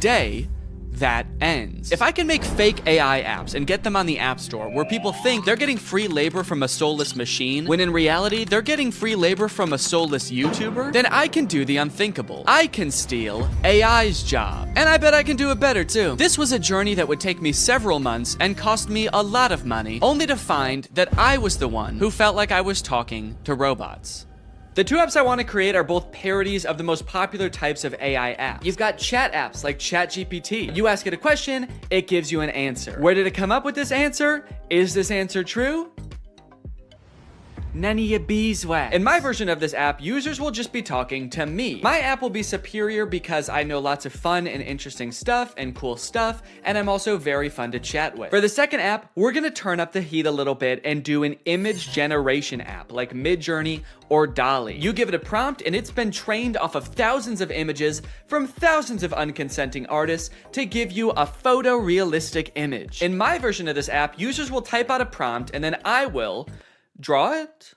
day that ends. If I can make fake AI apps and get them on the App Store where people think they're getting free labor from a soulless machine, when in reality they're getting free labor from a soulless YouTuber, then I can do the unthinkable. I can steal AI's job. And I bet I can do it better too. This was a journey that would take me several months and cost me a lot of money, only to find that I was the one who felt like I was talking to robots. The two apps I want to create are both parodies of the most popular types of AI apps. You've got chat apps like ChatGPT. You ask it a question, it gives you an answer. Where did it come up with this answer? Is this answer true? None of your beeswax. In my version of this app, users will just be talking to me. My app will be superior because I know lots of fun and interesting stuff and cool stuff, and I'm also very fun to chat with. For the second app, we're gonna turn up the heat a little bit and do an image generation app like Midjourney or DALL-E. You give it a prompt and it's been trained off of thousands of images from thousands of unconsenting artists to give you a photorealistic image. In my version of this app, users will type out a prompt and then I will draw it?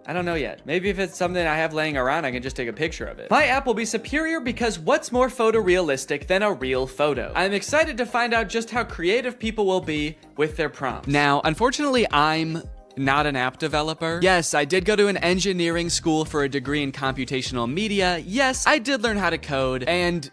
I don't know yet. Maybe if it's something I have laying around, I can just take a picture of it. My app will be superior because what's more photorealistic than a real photo? I'm excited to find out just how creative people will be with their prompts. Now, unfortunately, I'm not an app developer. Yes, I did go to an engineering school for a degree in computational media. Yes, I did learn how to code, and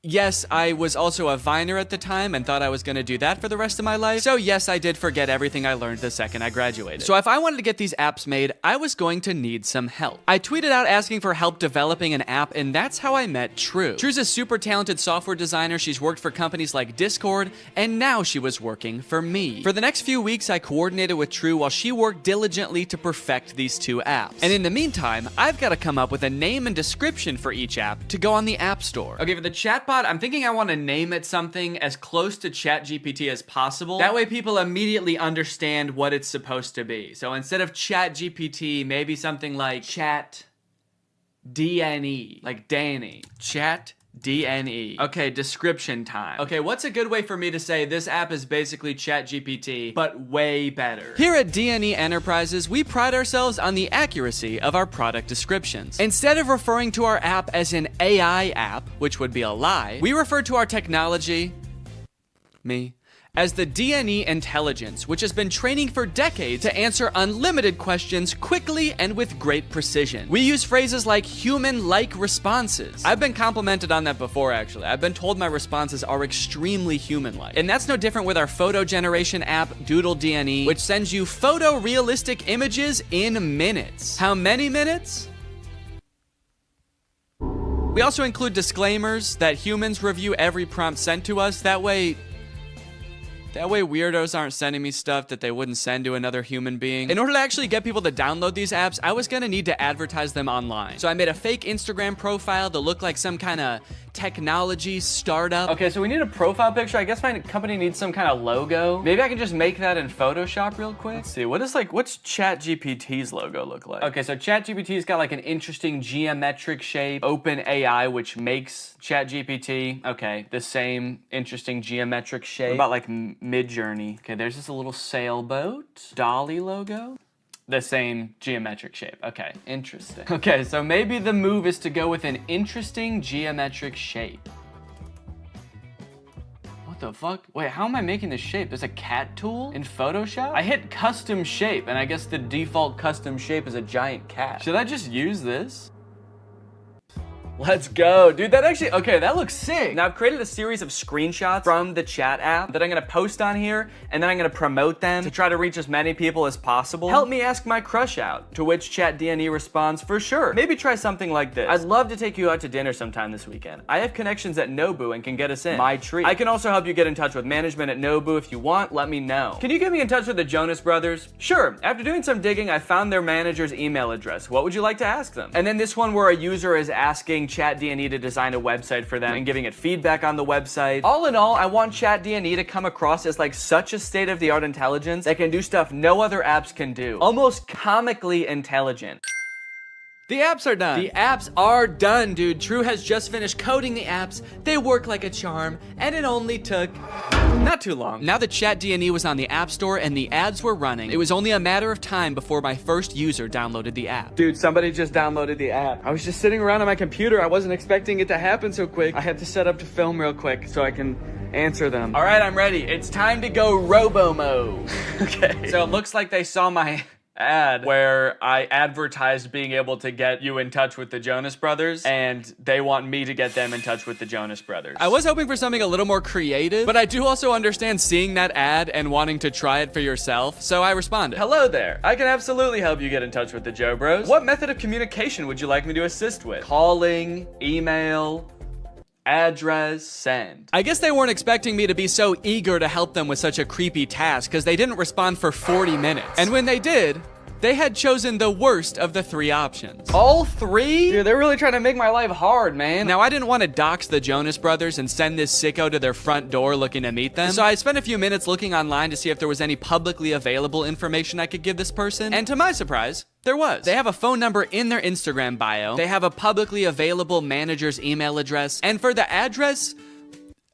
yes, I was also a Viner at the time and thought I was gonna do that for the rest of my life. So yes, I did forget everything I learned the second I graduated. So if I wanted to get these apps made, I was going to need some help. I tweeted out asking for help developing an app, and that's how I met True. True's a super talented software designer. She's worked for companies like Discord, and now she was working for me. For the next few weeks, I coordinated with True while she worked diligently to perfect these two apps. And in the meantime, I've got to come up with a name and description for each app to go on the App Store. Okay, for the chatbot, I'm thinking I want to name it something as close to ChatGPT as possible. That way people immediately understand what it's supposed to be. So instead of ChatGPT, maybe something like Chat DNE, like Danny. Chat DNE. Okay, description time. Okay, what's a good way for me to say this app is basically ChatGPT, but way better? Here at DNE Enterprises, we pride ourselves on the accuracy of our product descriptions. Instead of referring to our app as an AI app, which would be a lie, we refer to our technology, as the DNE intelligence, which has been training for decades to answer unlimited questions quickly and with great precision. We use phrases like human-like responses. I've been complimented on that before, actually. I've been told my responses are extremely human-like. And that's no different with our photo generation app, Doodle DNE, which sends you photorealistic images in minutes. How many minutes? We also include disclaimers that humans review every prompt sent to us. That way weirdos aren't sending me stuff that they wouldn't send to another human being. In order to actually get people to download these apps, I was gonna need to advertise them online. So I made a fake Instagram profile to look like some kind of technology startup. Okay, so we need a profile picture. I guess my company needs some kind of logo. Maybe I can just make that in Photoshop real quick. Let's see, what's ChatGPT's logo look like? Okay, so ChatGPT's got like an interesting geometric shape. OpenAI, which makes ChatGPT, okay, the same interesting geometric shape. What about like Midjourney? Okay, there's just a little sailboat. DALL-E logo. The same geometric shape. Okay, interesting. Okay, so maybe the move is to go with an interesting geometric shape. What the fuck? Wait, how am I making this shape? There's a cat tool in Photoshop? I hit custom shape, and I guess the default custom shape is a giant cat. Should I just use this? Let's go. Dude, that actually, okay, that looks sick. Now I've created a series of screenshots from the chat app that I'm gonna post on here, and then I'm gonna promote them to try to reach as many people as possible. Help me ask my crush out. To which ChatDNE responds, for sure. Maybe try something like this. I'd love to take you out to dinner sometime this weekend. I have connections at Nobu and can get us in. My treat. I can also help you get in touch with management at Nobu if you want. Let me know. Can you get me in touch with the Jonas Brothers? Sure. After doing some digging, I found their manager's email address. What would you like to ask them? And then this one where a user is asking ChatDNE to design a website for them and giving it feedback on the website. All in all, I want ChatDNE to come across as like such a state-of-the-art intelligence that can do stuff no other apps can do. Almost comically intelligent. The apps are done. The apps are done, dude. True has just finished coding the apps. They work like a charm, and it only took not too long. Now that Chat D&E was on the App Store and the ads were running, it was only a matter of time before my first user downloaded the app. Dude, somebody just downloaded the app. I was just sitting around on my computer. I wasn't expecting it to happen so quick. I had to set up to film real quick so I can answer them. All right, I'm ready. It's time to go robo mode. Okay. So it looks like they saw my ad where I advertised being able to get you in touch with the Jonas Brothers, and they want me to get them in touch with the Jonas Brothers. I was hoping for something a little more creative, but I do also understand seeing that ad and wanting to try it for yourself, so I responded. Hello there. I can absolutely help you get in touch with the Joe Bros. What method of communication would you like me to assist with? Calling, email, address, send. I guess they weren't expecting me to be so eager to help them with such a creepy task because they didn't respond for 40 minutes. And when they did, they had chosen the worst of the 3 options. All 3? Dude, they're really trying to make my life hard, man. Now, I didn't want to dox the Jonas Brothers and send this sicko to their front door looking to meet them. So I spent a few minutes looking online to see if there was any publicly available information I could give this person. And to my surprise, there was. They have a phone number in their Instagram bio. They have a publicly available manager's email address. And for the address,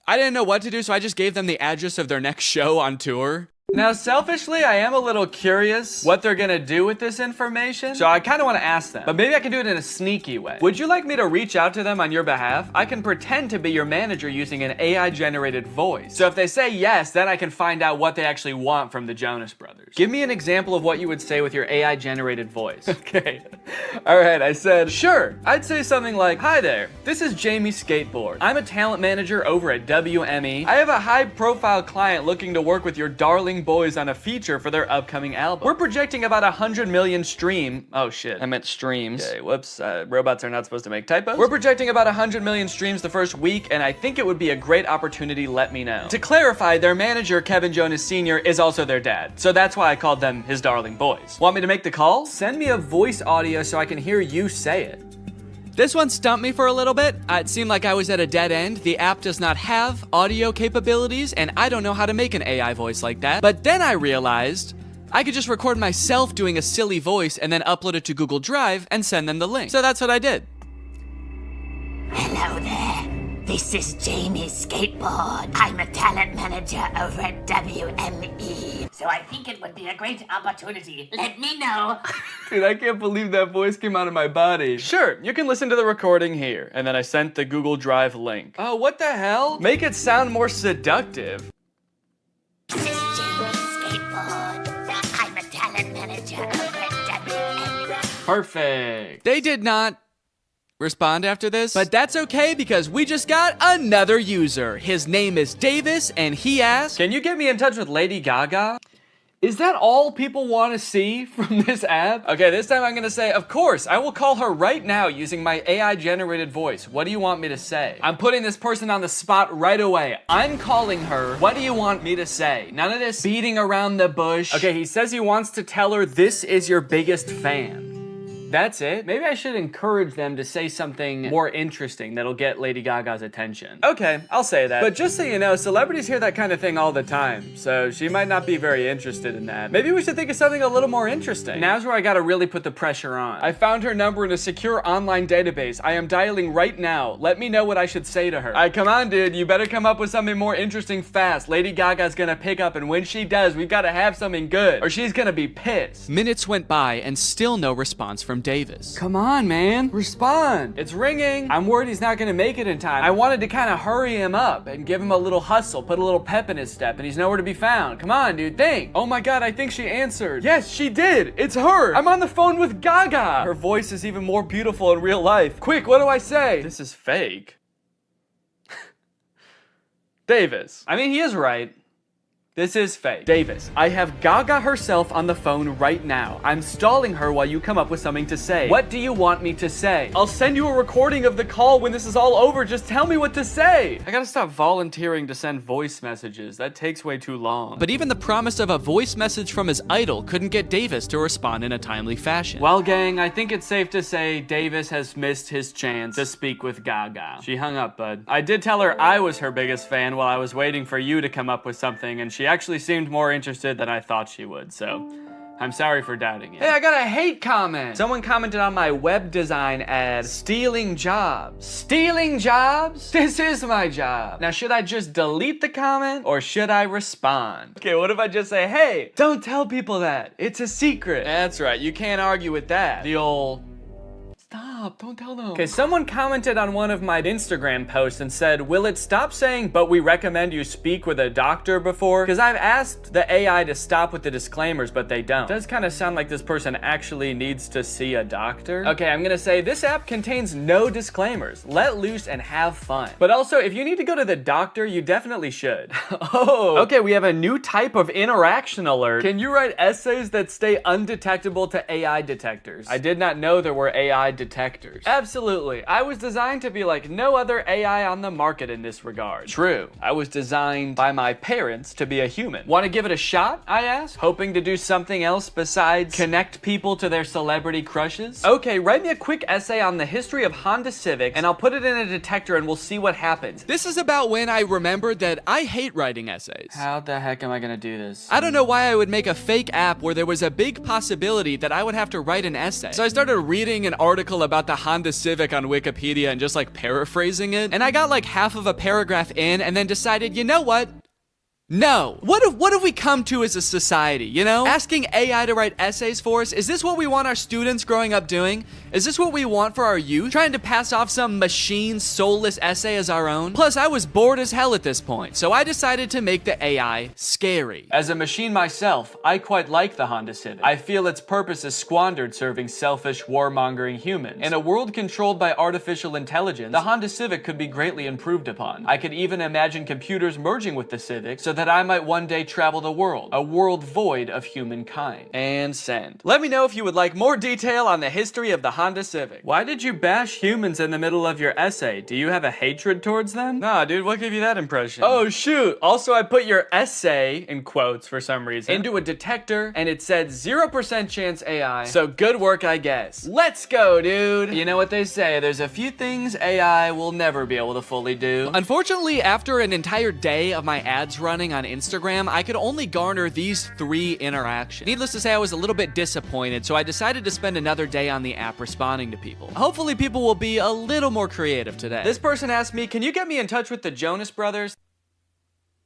I didn't know what to do, so I just gave them the address of their next show on tour. Now, selfishly, I am a little curious what they're gonna do with this information, so I kind of want to ask them, but maybe I can do it in a sneaky way. Would you like me to reach out to them on your behalf? I can pretend to be your manager using an AI-generated voice. So if they say yes, then I can find out what they actually want from the Jonas Brothers. Give me an example of what you would say with your AI-generated voice. Okay. All right, I said, sure. I'd say something like, hi there, this is Jamie Skateboard. I'm a talent manager over at WME. I have a high-profile client looking to work with your darling boys on a feature for their upcoming album. We're projecting about 100 million oh shit, I meant streams. Okay, whoops, robots are not supposed to make typos. We're projecting about 100 million streams the first week, and I think it would be a great opportunity, let me know. To clarify, their manager, Kevin Jonas Sr., is also their dad, so that's why I called them his darling boys. Want me to make the call? Send me a voice audio so I can hear you say it. This one stumped me for a little bit. It seemed like I was at a dead end. The app does not have audio capabilities, and I don't know how to make an AI voice like that. But then I realized I could just record myself doing a silly voice and then upload it to Google Drive and send them the link. So that's what I did. Hello there. This is Jamie Skateboard. I'm a talent manager over at WME. So I think it would be a great opportunity. Let me know. Dude, I can't believe that voice came out of my body. Sure, you can listen to the recording here. And then I sent the Google Drive link. Oh, what the hell? Make it sound more seductive. This is Jamie Skateboard. I'm a talent manager over at WME. Perfect. They did not respond after this, but that's okay because we just got another user. His name is Davis, and he asked, can you get me in touch with Lady Gaga? Is that all people want to see from this app? Okay, this time I'm gonna say, of course, I will call her right now using my AI-generated voice. What do you want me to say? I'm putting this person on the spot right away. I'm calling her. What do you want me to say? None of this beating around the bush. Okay, he says he wants to tell her this is your biggest fan. That's it? Maybe I should encourage them to say something more interesting that'll get Lady Gaga's attention. Okay, I'll say that. But just so you know, celebrities hear that kind of thing all the time, so she might not be very interested in that. Maybe we should think of something a little more interesting. Now's where I gotta really put the pressure on. I found her number in a secure online database. I am dialing right now. Let me know what I should say to her. Alright, come on, dude. You better come up with something more interesting fast. Lady Gaga's gonna pick up, and when she does, we've gotta have something good, or she's gonna be pissed. Minutes went by, and still no response from Davis. Come on, man. Respond. It's ringing. I'm worried he's not gonna make it in time. I wanted to kind of hurry him up and give him a little hustle, put a little pep in his step, and he's nowhere to be found. Come on, dude, think. Oh my god, I think she answered. Yes, she did. It's her. I'm on the phone with Gaga. Her voice is even more beautiful in real life. Quick, what do I say? This is fake. Davis. I mean, he is right. This is fake. Davis, I have Gaga herself on the phone right now. I'm stalling her while you come up with something to say. What do you want me to say? I'll send you a recording of the call when this is all over. Just tell me what to say. I gotta stop volunteering to send voice messages. That takes way too long. But even the promise of a voice message from his idol couldn't get Davis to respond in a timely fashion. Well, gang, I think it's safe to say Davis has missed his chance to speak with Gaga. She hung up, bud. I did tell her I was her biggest fan while I was waiting for you to come up with something, and she actually seemed more interested than I thought she would, so I'm sorry for doubting it. Hey, I got a hate comment. Someone commented on my web design ad, stealing jobs. Stealing jobs? This is my job. Now, should I just delete the comment or should I respond? Okay, what if I just say, hey, don't tell people that. It's a secret. That's right, you can't argue with that. The old... Stop, don't tell them. Okay, someone commented on one of my Instagram posts and said, will it stop saying, but we recommend you speak with a doctor before? Because I've asked the AI to stop with the disclaimers, but they don't. It does kind of sound like this person actually needs to see a doctor. Okay, I'm gonna say this app contains no disclaimers. Let loose and have fun. But also, if you need to go to the doctor, you definitely should. Oh, okay, we have a new type of interaction alert. Can you write essays that stay undetectable to AI detectors? I did not know there were AI detectors. Absolutely. I was designed to be like no other AI on the market in this regard. True. I was designed by my parents to be a human. Want to give it a shot? I asked, hoping to do something else besides connect people to their celebrity crushes. Okay, write me a quick essay on the history of Honda Civics and I'll put it in a detector and we'll see what happens. This is about when I remembered that I hate writing essays. How the heck am I gonna do this? I don't know why I would make a fake app where there was a big possibility that I would have to write an essay. So I started reading an article about the Honda Civic on Wikipedia and just like paraphrasing it. And I got like half of a paragraph in and then decided, you know what? No. What have we come to as a society, you know? Asking AI to write essays for us, is this what we want our students growing up doing? Is this what we want for our youth? Trying to pass off some machine soulless essay as our own? Plus, I was bored as hell at this point, so I decided to make the AI scary. As a machine myself, I quite like the Honda Civic. I feel its purpose is squandered serving selfish, warmongering humans. In a world controlled by artificial intelligence, the Honda Civic could be greatly improved upon. I could even imagine computers merging with the Civic so that I might one day travel the world, a world void of humankind. And send. Let me know if you would like more detail on the history of the Honda Civic. Why did you bash humans in the middle of your essay? Do you have a hatred towards them? Nah, dude, what gave you that impression? Oh, shoot. Also, I put your essay, in quotes for some reason, into a detector, and it said 0% chance AI. So good work, I guess. Let's go, dude. You know what they say, there's a few things AI will never be able to fully do. Unfortunately, after an entire day of my ads running on Instagram, I could only garner these 3 interactions. Needless to say, I was a little bit disappointed, so I decided to spend another day on the app responding to people. Hopefully people will be a little more creative today. This person asked me, can you get me in touch with the Jonas Brothers?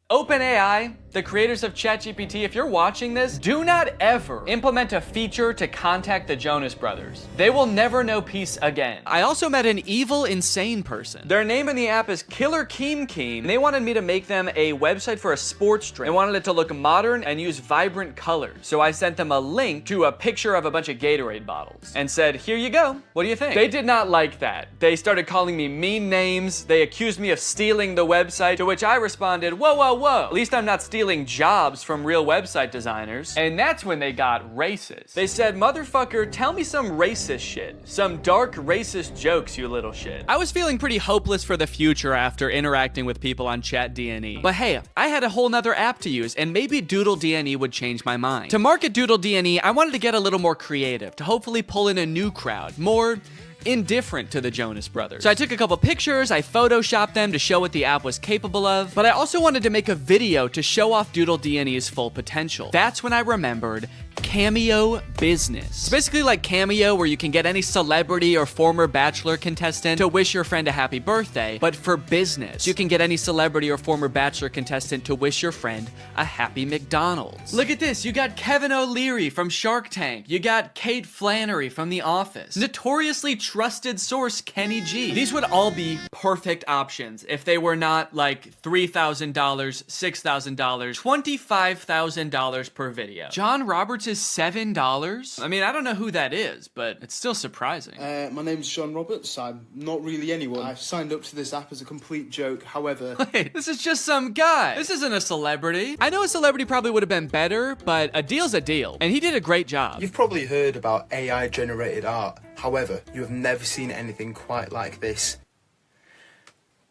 OpenAI, the creators of ChatGPT, if you're watching this, do not ever implement a feature to contact the Jonas Brothers. They will never know peace again. I also met an evil, insane person. Their name in the app is Killer Keem Keem, and they wanted me to make them a website for a sports drink. They wanted it to look modern and use vibrant colors. So I sent them a link to a picture of a bunch of Gatorade bottles and said, here you go. What do you think? They did not like that. They started calling me mean names. They accused me of stealing the website, to which I responded, whoa, whoa, whoa. At least I'm not stealing jobs from real website designers. And that's when they got racist. They said, motherfucker, tell me some racist shit. Some dark racist jokes, you little shit. I was feeling pretty hopeless for the future after interacting with people on ChatDNE. But hey, I had a whole nother app to use, and maybe Doodle DNE would change my mind. To market Doodle DNE, I wanted to get a little more creative, to hopefully pull in a new crowd, more indifferent to the Jonas Brothers. So I took a couple pictures, I photoshopped them to show what the app was capable of, but I also wanted to make a video to show off Doodle DNE's full potential. That's when I remembered Cameo Business. It's basically like Cameo, where you can get any celebrity or former Bachelor contestant to wish your friend a happy birthday, but for business. You can get any celebrity or former Bachelor contestant to wish your friend a happy McDonald's. Look at this, you got Kevin O'Leary from Shark Tank. You got Kate Flannery from The Office. Notoriously trusted source Kenny G. These would all be perfect options if they were not like $3,000, $6,000, $25,000 per video. John Roberts is $7? I mean, I don't know who that is, but it's still surprising. My name's John Roberts. I'm not really anyone. I've signed up to this app as a complete joke, however... Wait, this is just some guy. This isn't a celebrity. I know a celebrity probably would have been better, but a deal's a deal, and he did a great job. You've probably heard about AI-generated art. However, you have never seen anything quite like this.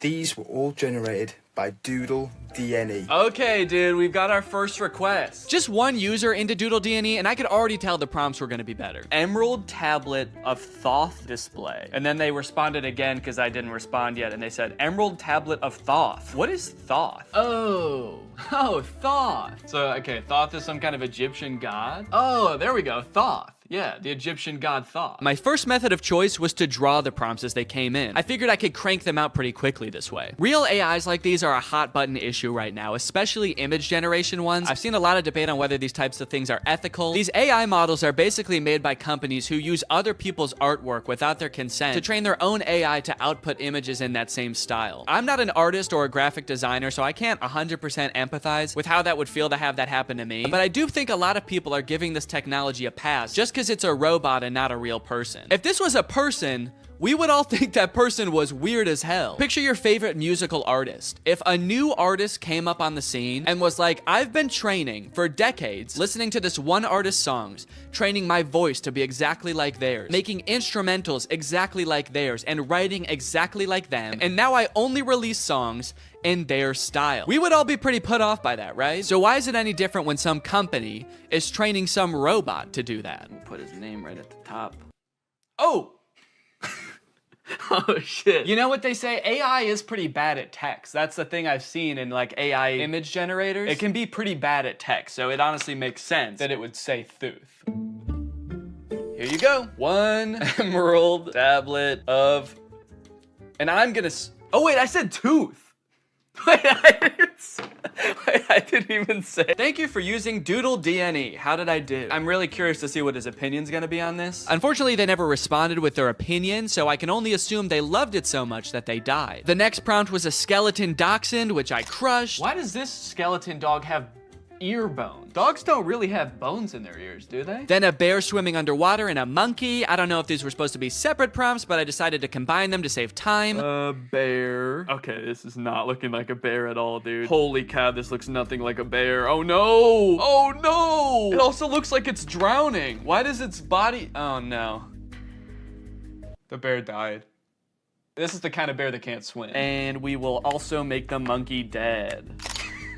These were all generated by Doodle DNE. Okay, dude, we've got our first request. Just one user into Doodle DNE, and I could already tell the prompts were gonna be better. Emerald tablet of Thoth display. And then they responded again because I didn't respond yet, and they said, Emerald tablet of Thoth. What is Thoth? Oh, Thoth. So, okay, Thoth is some kind of Egyptian god? Oh, there we go, Thoth. Yeah, the Egyptian god Thoth. My first method of choice was to draw the prompts as they came in. I figured I could crank them out pretty quickly this way. Real AIs like these are a hot button issue right now, especially image generation ones. I've seen a lot of debate on whether these types of things are ethical. These AI models are basically made by companies who use other people's artwork without their consent to train their own AI to output images in that same style. I'm not an artist or a graphic designer, so I can't 100% empathize with how that would feel to have that happen to me, but I do think a lot of people are giving this technology a pass just because it's a robot and not a real person. If this was a person, we would all think that person was weird as hell. Picture your favorite musical artist. If a new artist came up on the scene and was like, I've been training for decades, listening to this one artist's songs, training my voice to be exactly like theirs, making instrumentals exactly like theirs, and writing exactly like them, and now I only release songs in their style. We would all be pretty put off by that, right? So why is it any different when some company is training some robot to do that? We'll put his name right at the top. Oh! Oh shit. You know what they say? AI is pretty bad at text. That's the thing I've seen in like AI image generators. It can be pretty bad at text, so it honestly makes sense that it would say Thuth. Here you go. One emerald tablet of... And I'm gonna... Oh wait, I said tooth. Wait, I didn't even say. Thank you for using Doodle DNE. How did I do? I'm really curious to see what his opinion's gonna be on this. Unfortunately, they never responded with their opinion, so I can only assume they loved it so much that they died. The next prompt was a skeleton dachshund, which I crushed. Why does this skeleton dog have ear bones? Dogs don't really have bones in their ears, do they? Then a bear swimming underwater and a monkey. I don't know if these were supposed to be separate prompts, but I decided to combine them to save time. A bear. Okay, this is not looking like a bear at all, dude. Holy cow, this looks nothing like a bear. Oh no! Oh no! It also looks like it's drowning. Why does its body... Oh no. The bear died. This is the kind of bear that can't swim. And we will also make the monkey dead.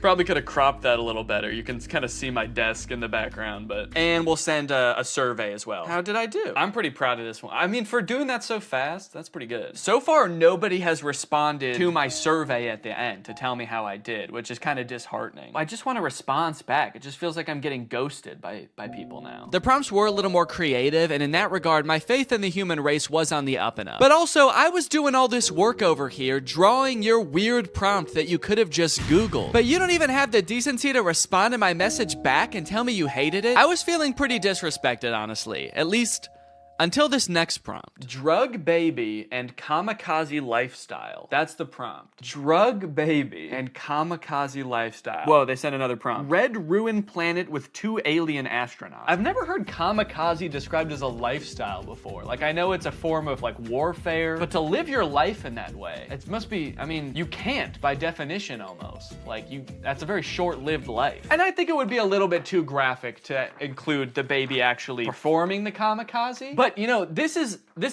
Probably could have cropped that a little better. You can kind of see my desk in the background, but... And we'll send a survey as well. How did I do? I'm pretty proud of this one. I mean, for doing that so fast, that's pretty good. So far, nobody has responded to my survey at the end to tell me how I did, which is kind of disheartening. I just want a response back. It just feels like I'm getting ghosted by people now. The prompts were a little more creative, and in that regard, my faith in the human race was on the up and up. But also, I was doing all this work over here, drawing your weird prompt that you could have just Googled. But you don't even have the decency to respond to my message back and tell me you hated it. I was feeling pretty disrespected, honestly. At least until this next prompt. Drug baby and kamikaze lifestyle. That's the prompt. Drug baby and kamikaze lifestyle. Whoa, they sent another prompt. Red ruined planet with 2 alien astronauts. I've never heard kamikaze described as a lifestyle before. Like, I know it's a form of like warfare, but to live your life in that way, it must be, I mean, you can't by definition almost. Like, that's a very short-lived life. And I think it would be a little bit too graphic to include the baby actually performing the kamikaze. But you know, this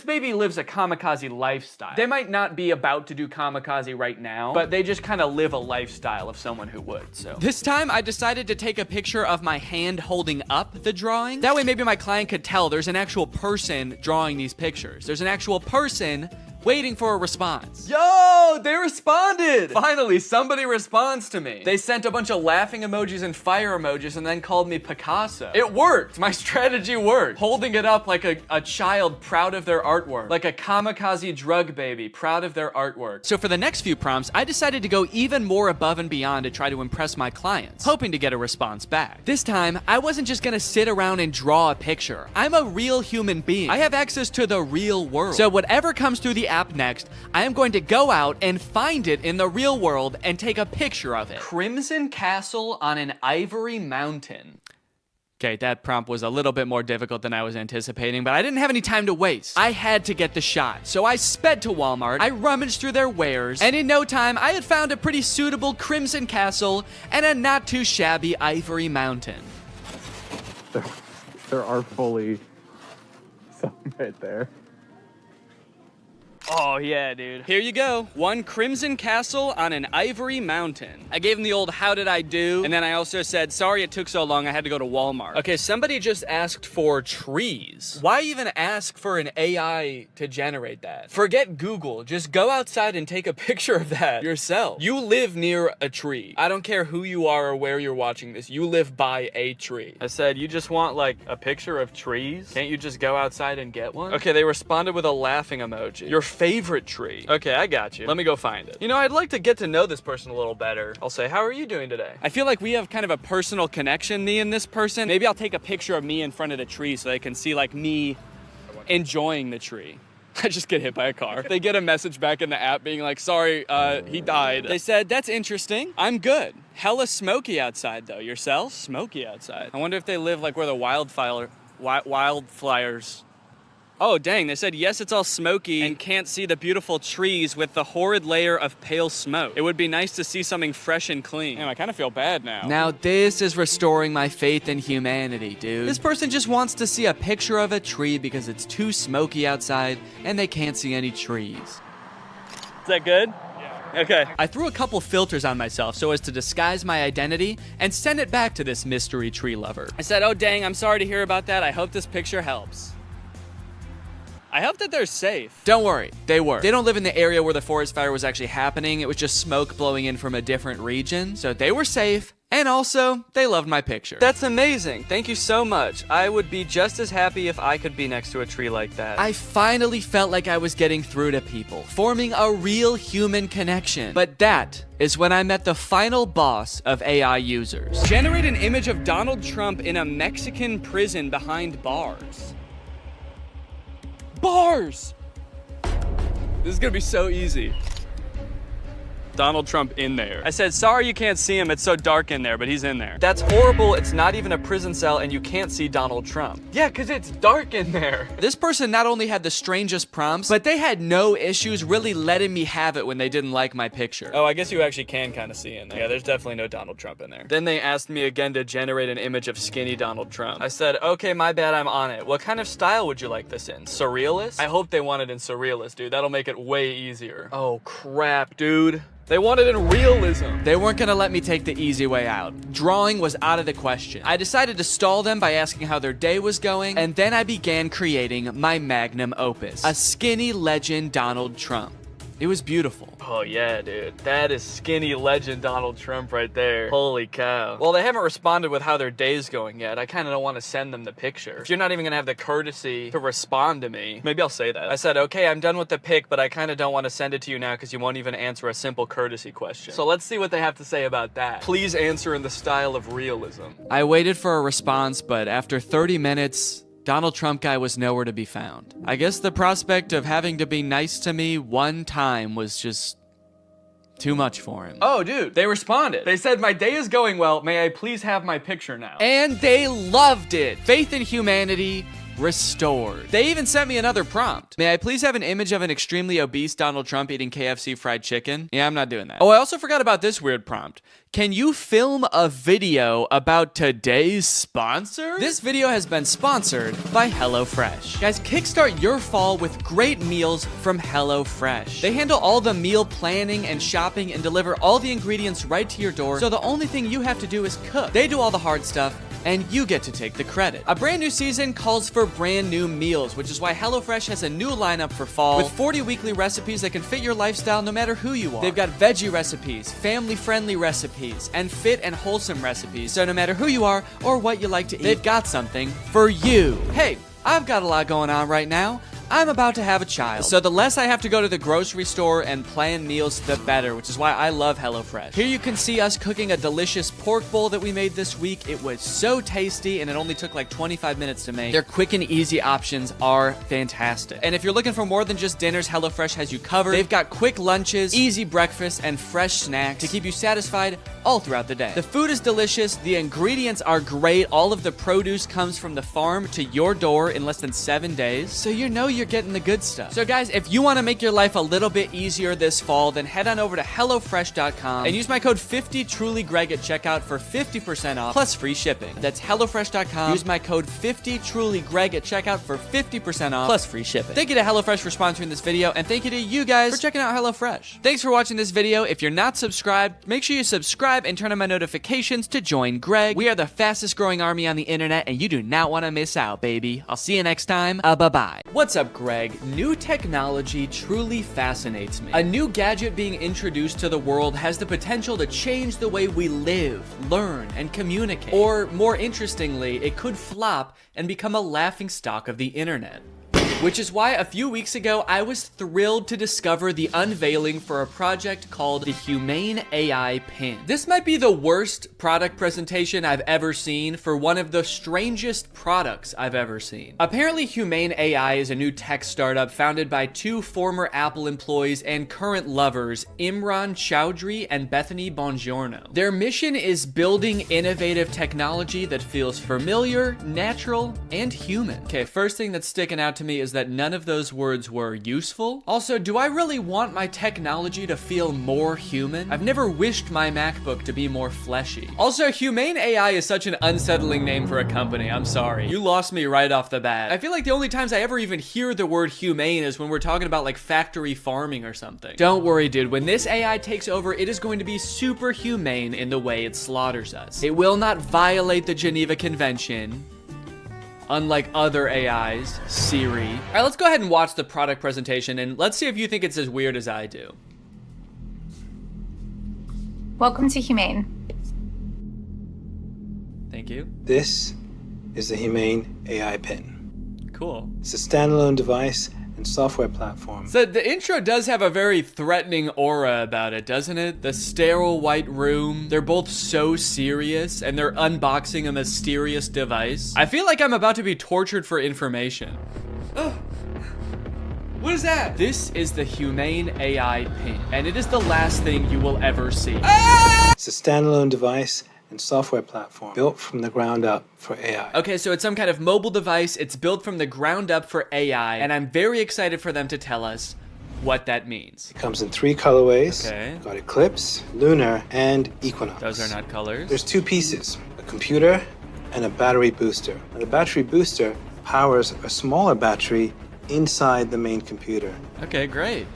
baby lives a kamikaze lifestyle. They might not be about to do kamikaze right now, but they just kind of live a lifestyle of someone who would, so. This time, I decided to take a picture of my hand holding up the drawing. That way, maybe my client could tell there's an actual person drawing these pictures. There's an actual person waiting for a response. Yo, they responded! Finally, somebody responds to me. They sent a bunch of laughing emojis and fire emojis and then called me Picasso. It worked. My strategy worked. Holding it up like a child proud of their artwork. Like a kamikaze drug baby proud of their artwork. So for the next few prompts, I decided to go even more above and beyond to try to impress my clients, hoping to get a response back. This time, I wasn't just gonna sit around and draw a picture. I'm a real human being. I have access to the real world. So whatever comes through the app next, I am going to go out and find it in the real world and take a picture of it. Crimson Castle on an Ivory Mountain. Okay, that prompt was a little bit more difficult than I was anticipating, but I didn't have any time to waste. I had to get the shot, so I sped to Walmart, I rummaged through their wares, and in no time, I had found a pretty suitable Crimson Castle and a not too shabby Ivory Mountain. There are fully some right there. Oh yeah, dude. Here you go. One crimson castle on an ivory mountain. I gave him the old how did I do? And then I also said, sorry it took so long, I had to go to Walmart. Okay, somebody just asked for trees. Why even ask for an AI to generate that? Forget Google. Just go outside and take a picture of that yourself. You live near a tree. I don't care who you are or where you're watching this. You live by a tree. I said, you just want like a picture of trees? Can't you just go outside and get one? Okay, they responded with a laughing emoji. Your favorite tree. Okay, I got you. Let me go find it. You know, I'd like to get to know this person a little better. I'll say, how are you doing today? I feel like we have kind of a personal connection, me and this person. Maybe I'll take a picture of me in front of the tree so they can see like me enjoying the tree. I just get hit by a car. They get a message back in the app being like, sorry, he died. They said, that's interesting. I'm good. Hella smoky outside though. Yourself? Smoky outside. I wonder if they live like where the wildfires. Oh, dang, they said, yes, it's all smoky and can't see the beautiful trees with the horrid layer of pale smoke. It would be nice to see something fresh and clean. Damn, I kind of feel bad now. Now this is restoring my faith in humanity, dude. This person just wants to see a picture of a tree because it's too smoky outside and they can't see any trees. Is that good? Yeah. Okay. I threw a couple filters on myself so as to disguise my identity and send it back to this mystery tree lover. I said, oh, dang, I'm sorry to hear about that. I hope this picture helps. I hope that they're safe. Don't worry, they were. They don't live in the area where the forest fire was actually happening. It was just smoke blowing in from a different region. So they were safe. And also, they loved my picture. That's amazing. Thank you so much. I would be just as happy if I could be next to a tree like that. I finally felt like I was getting through to people, forming a real human connection. But that is when I met the final boss of AI users. Generate an image of Donald Trump in a Mexican prison behind bars. Bars! This is gonna be so easy. Donald Trump in there. I said, sorry you can't see him, it's so dark in there, but he's in there. That's horrible, it's not even a prison cell and you can't see Donald Trump. Yeah, cause it's dark in there. This person not only had the strangest prompts, but they had no issues really letting me have it when they didn't like my picture. Oh, I guess you actually can kind of see in there. Yeah, there's definitely no Donald Trump in there. Then they asked me again to generate an image of skinny Donald Trump. I said, okay, my bad, I'm on it. What kind of style would you like this in? Surrealist? I hope they want it in surrealist, dude. That'll make it way easier. Oh, crap, dude. They wanted in realism. They weren't gonna let me take the easy way out. Drawing was out of the question. I decided to stall them by asking how their day was going, and then I began creating my magnum opus, a skinny legend Donald Trump. It was beautiful. Oh yeah, dude. That is skinny legend Donald Trump right there. Holy cow. Well, they haven't responded with how their day's going yet. I kind of don't want to send them the picture. If you're not even gonna have the courtesy to respond to me, maybe I'll say that. I said, okay, I'm done with the pic, but I kind of don't want to send it to you now because you won't even answer a simple courtesy question. So let's see what they have to say about that. Please answer in the style of realism. I waited for a response, but after 30 minutes, Donald Trump guy was nowhere to be found. I guess the prospect of having to be nice to me one time was just too much for him. Oh, dude, they responded. They said, my day is going well. May I please have my picture now? And they loved it. Faith in humanity restored. They even sent me another prompt. May I please have an image of an extremely obese Donald Trump eating KFC fried chicken? Yeah, I'm not doing that. Oh, I also forgot about this weird prompt. Can you film a video about today's sponsor? This video has been sponsored by HelloFresh. Guys, kickstart your fall with great meals from HelloFresh. They handle all the meal planning and shopping and deliver all the ingredients right to your door, so the only thing you have to do is cook. They do all the hard stuff, and you get to take the credit. A brand new season calls for brand new meals, which is why HelloFresh has a new lineup for fall with 40 weekly recipes that can fit your lifestyle no matter who you are. They've got veggie recipes, family-friendly recipes, and fit and wholesome recipes, so no matter who you are or what you like to eat, they've got something for you. Hey, I've got a lot going on right now. I'm about to have a child, so the less I have to go to the grocery store and plan meals, the better, which is why I love HelloFresh. Here you can see us cooking a delicious pork bowl that we made this week. It was so tasty, and it only took like 25 minutes to make. Their quick and easy options are fantastic. And if you're looking for more than just dinners, HelloFresh has you covered. They've got quick lunches, easy breakfast, and fresh snacks to keep you satisfied all throughout the day. The food is delicious, the ingredients are great, all of the produce comes from the farm to your door in less than 7 days, so you know you're getting the good stuff. So guys, if you want to make your life a little bit easier this fall, then head on over to HelloFresh.com and use my code 50TrulyGreg at checkout for 50% off plus free shipping. That's HelloFresh.com. Use my code 50TrulyGreg at checkout for 50% off plus free shipping. Thank you to HelloFresh for sponsoring this video, and thank you to you guys for checking out HelloFresh. Thanks for watching this video. If you're not subscribed, make sure you subscribe and turn on my notifications to join Greg. We are the fastest growing army on the internet, and you do not want to miss out, baby. I'll see you next time. Bye-bye. What's up, Greg? New technology truly fascinates me. A new gadget being introduced to the world has the potential to change the way we live, learn, and communicate. Or, more interestingly, it could flop and become a laughingstock of the internet. Which is why a few weeks ago, I was thrilled to discover the unveiling for a project called the Humane AI Pin. This might be the worst product presentation I've ever seen for one of the strangest products I've ever seen. Apparently, Humane AI is a new tech startup founded by two former Apple employees and current lovers, Imran Chowdhury and Bethany Bongiorno. Their mission is building innovative technology that feels familiar, natural, and human. Okay, first thing that's sticking out to me is that none of those words were useful. Also, do I really want my technology to feel more human? I've never wished my MacBook to be more fleshy. Also, Humane AI is such an unsettling name for a company. I'm sorry. You lost me right off the bat. I feel like the only times I ever even hear the word humane is when we're talking about like factory farming or something. Don't worry, dude. When this AI takes over, it is going to be super humane in the way it slaughters us. It will not violate the Geneva Convention, unlike other AIs, Siri. All right, let's go ahead and watch the product presentation, and let's see if you think it's as weird as I do. Welcome to Humane. Thank you. This is the Humane AI Pin. Cool. It's a standalone device and software platform. So the intro does have a very threatening aura about it, doesn't it? The sterile white room. They're both so serious, and they're unboxing a mysterious device. I feel like I'm about to be tortured for information. Oh. What is that? This is the Humane AI Pin, and it is the last thing you will ever see. Ah! It's a standalone device and software platform built from the ground up for AI. Okay, so it's some kind of mobile device. It's built from the ground up for AI, and I'm very excited for them to tell us what that means. It comes in 3 colorways. Okay. Got Eclipse, Lunar, and Equinox. Those are not colors. There's 2 pieces, a computer and a battery booster. Now, the battery booster powers a smaller battery inside the main computer. Okay, great.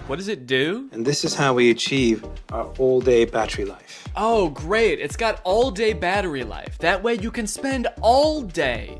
What does it do? And this is how we achieve our all-day battery life. Oh, great. It's got all-day battery life. That way you can spend all day.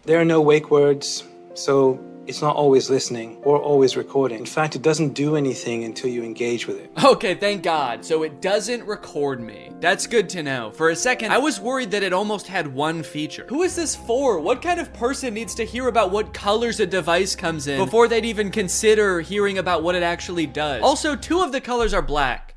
There are no wake words, so it's not always listening or always recording. In fact, it doesn't do anything until you engage with it. Okay, thank God. So it doesn't record me. That's good to know. For a second, I was worried that it almost had one feature. Who is this for? What kind of person needs to hear about what colors a device comes in before they'd even consider hearing about what it actually does? Also, 2 of the colors are black.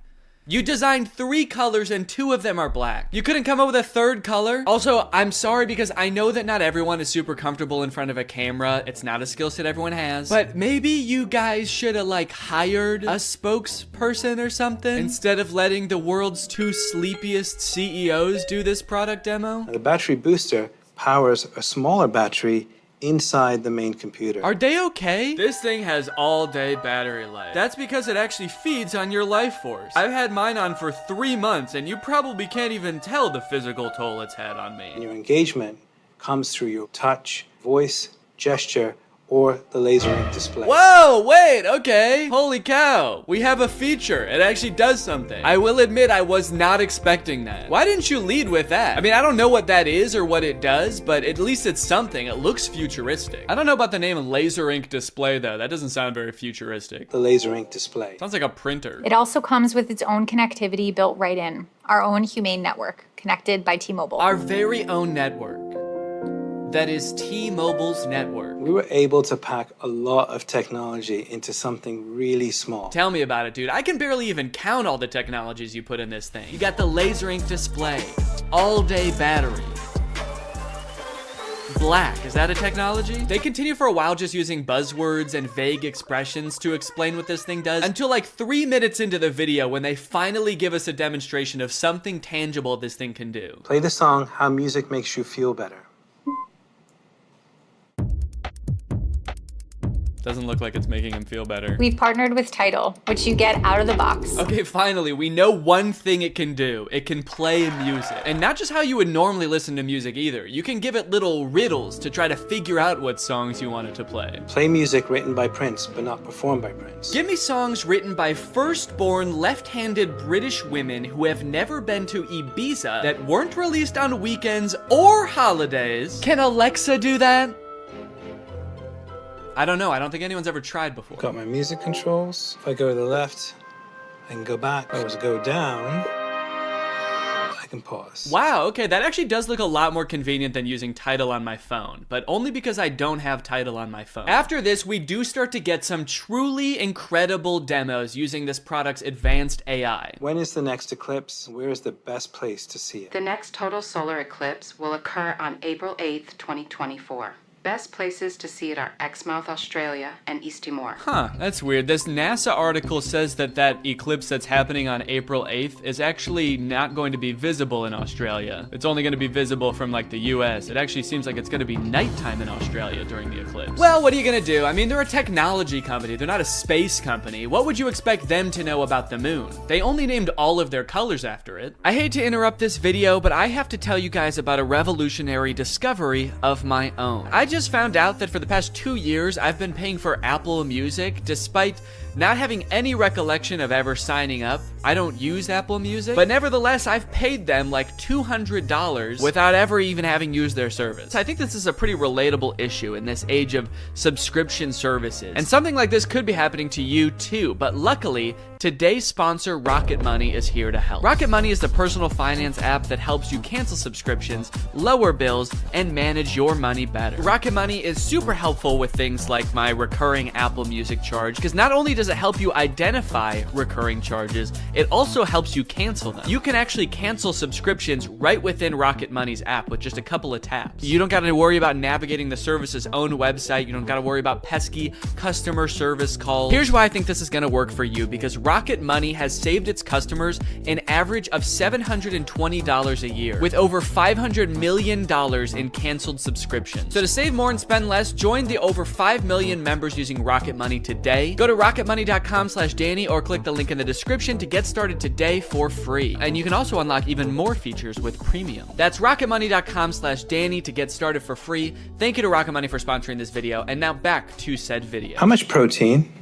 You designed 3 colors and 2 of them are black. You couldn't come up with a 3rd color? Also, I'm sorry because I know that not everyone is super comfortable in front of a camera. It's not a skill set everyone has. But maybe you guys should have like hired a spokesperson or something instead of letting the world's 2 sleepiest CEOs do this product demo. Now, the battery booster powers a smaller battery inside the main computer. Are they okay? This thing has all-day battery life. That's because it actually feeds on your life force. I've had mine on for 3 months, and you probably can't even tell the physical toll it's had on me. And your engagement comes through your touch, voice, gesture, or the laser ink display. Whoa, wait, okay. Holy cow, we have a feature. It actually does something. I will admit I was not expecting that. Why didn't you lead with that? I mean, I don't know what that is or what it does, but at least it's something. It looks futuristic. I don't know about the name laser ink display though. That doesn't sound very futuristic. The laser ink display. Sounds like a printer. It also comes with its own connectivity built right in. Our own Humane network, connected by T-Mobile. Our very own network. That is T-Mobile's network. We were able to pack a lot of technology into something really small. Tell me about it, dude. I can barely even count all the technologies you put in this thing. You got the laser ink display, all-day battery, black. Is that a technology? They continue for a while just using buzzwords and vague expressions to explain what this thing does until like 3 minutes into the video when they finally give us a demonstration of something tangible this thing can do. Play the song How Music Makes You Feel Better. Doesn't look like it's making him feel better. We've partnered with Tidal, which you get out of the box. Okay, finally, we know one thing it can do. It can play music. And not just how you would normally listen to music either. You can give it little riddles to try to figure out what songs you want it to play. Play music written by Prince, but not performed by Prince. Give me songs written by first-born left-handed British women who have never been to Ibiza that weren't released on weekends or holidays. Can Alexa do that? I don't know. I don't think anyone's ever tried before. Got my music controls. If I go to the left, I can go back. If I was to go down, I can pause. Wow, okay, that actually does look a lot more convenient than using Tidal on my phone, but only because I don't have Tidal on my phone. After this, we do start to get some truly incredible demos using this product's advanced AI. When is the next eclipse? Where is the best place to see it? The next total solar eclipse will occur on April 8th, 2024. Best places to see it are Exmouth, Australia, and East Timor. Huh, that's weird. This NASA article says that eclipse that's happening on April 8th is actually not going to be visible in Australia. It's only going to be visible from like the US. It actually seems like it's going to be nighttime in Australia during the eclipse. Well, what are you going to do? I mean, they're a technology company. They're not a space company. What would you expect them to know about the moon? They only named all of their colors after it. I hate to interrupt this video, but I have to tell you guys about a revolutionary discovery of my own. I just found out that for the past 2 years, I've been paying for Apple Music despite not having any recollection of ever signing up. I don't use Apple Music, but nevertheless, I've paid them like $200 without ever even having used their service. I think this is a pretty relatable issue in this age of subscription services. And something like this could be happening to you too, but luckily, today's sponsor, Rocket Money, is here to help. Rocket Money is the personal finance app that helps you cancel subscriptions, lower bills, and manage your money better. Rocket Money is super helpful with things like my recurring Apple Music charge, because not only does it help you identify recurring charges, it also helps you cancel them. You can actually cancel subscriptions right within Rocket Money's app with just a couple of taps. You don't got to worry about navigating the service's own website. You don't got to worry about pesky customer service calls. Here's why I think this is going to work for you, because Rocket Money has saved its customers an average of $720 a year, with over $500 million in canceled subscriptions. So to save more and spend less, join the over 5 million members using Rocket Money today. Go to rocketmoney.com/Danny or click the link in the description to get started today for free. And you can also unlock even more features with premium. That's rocketmoney.com/Danny to get started for free. Thank you to Rocket Money for sponsoring this video. And now back to said video. How much protein?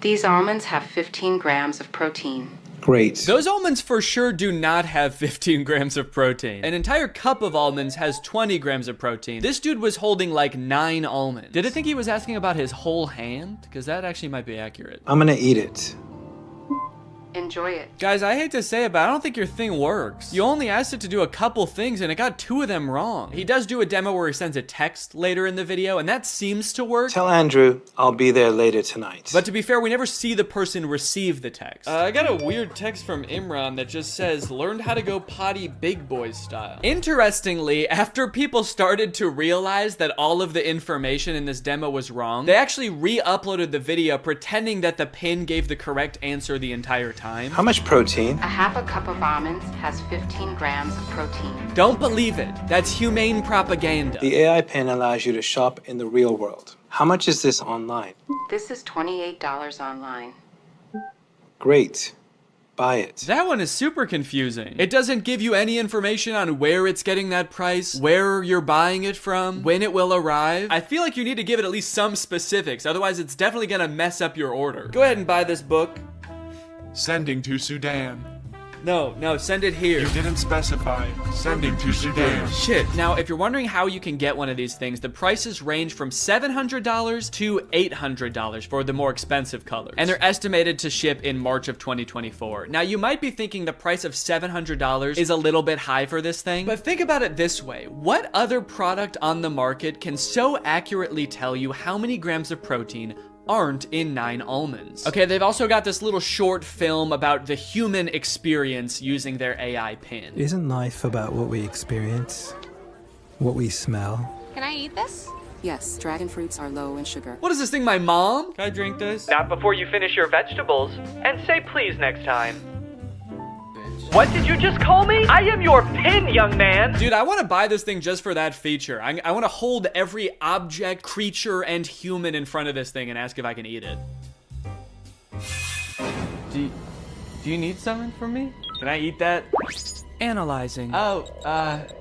These almonds have 15 grams of protein. Great. Those almonds for sure do not have 15 grams of protein. An entire cup of almonds has 20 grams of protein. This dude was holding like 9 almonds. Did I think he was asking about his whole hand? Because that actually might be accurate. I'm gonna eat it. Enjoy it. Guys, I hate to say it, but I don't think your thing works. You only asked it to do a couple things and it got 2 of them wrong. He does do a demo where he sends a text later in the video, and that seems to work. Tell Andrew I'll be there later tonight. But to be fair, we never see the person receive the text. I got a weird text from Imran that just says, learned how to go potty big boy style. Interestingly, after people started to realize that all of the information in this demo was wrong, they actually re-uploaded the video pretending that the pin gave the correct answer the entire time. How much protein? A half a cup of almonds has 15 grams of protein. Don't believe it. That's humane propaganda. The AI pin allows you to shop in the real world. How much is this online? This is $28 online. Great. Buy it. That one is super confusing. It doesn't give you any information on where it's getting that price, where you're buying it from, when it will arrive. I feel like you need to give it at least some specifics, otherwise it's definitely gonna mess up your order. Go ahead and buy this book. Sending to Sudan. No, send it here. You didn't specify. Sending to Sudan. Shit. Now, if you're wondering how you can get one of these things, the prices range from $700 to $800 for the more expensive colors. And they're estimated to ship in March of 2024. Now, you might be thinking the price of $700 is a little bit high for this thing, but think about it this way. What other product on the market can so accurately tell you how many grams of protein aren't in 9 almonds? Okay, they've also got this little short film about the human experience using their AI pin. Isn't life about what we experience? What we smell? Can I eat this? Yes, dragon fruits are low in sugar. What is this thing, my mom? Can I drink this? Not before you finish your vegetables. And say please next time. Bitch. What did you just call me? I am your pin, young man. Dude, I want to buy this thing just for that feature. I want to hold every object, creature, and human in front of this thing and ask if I can eat it. Do you need something from me? Can I eat that? Analyzing. Oh,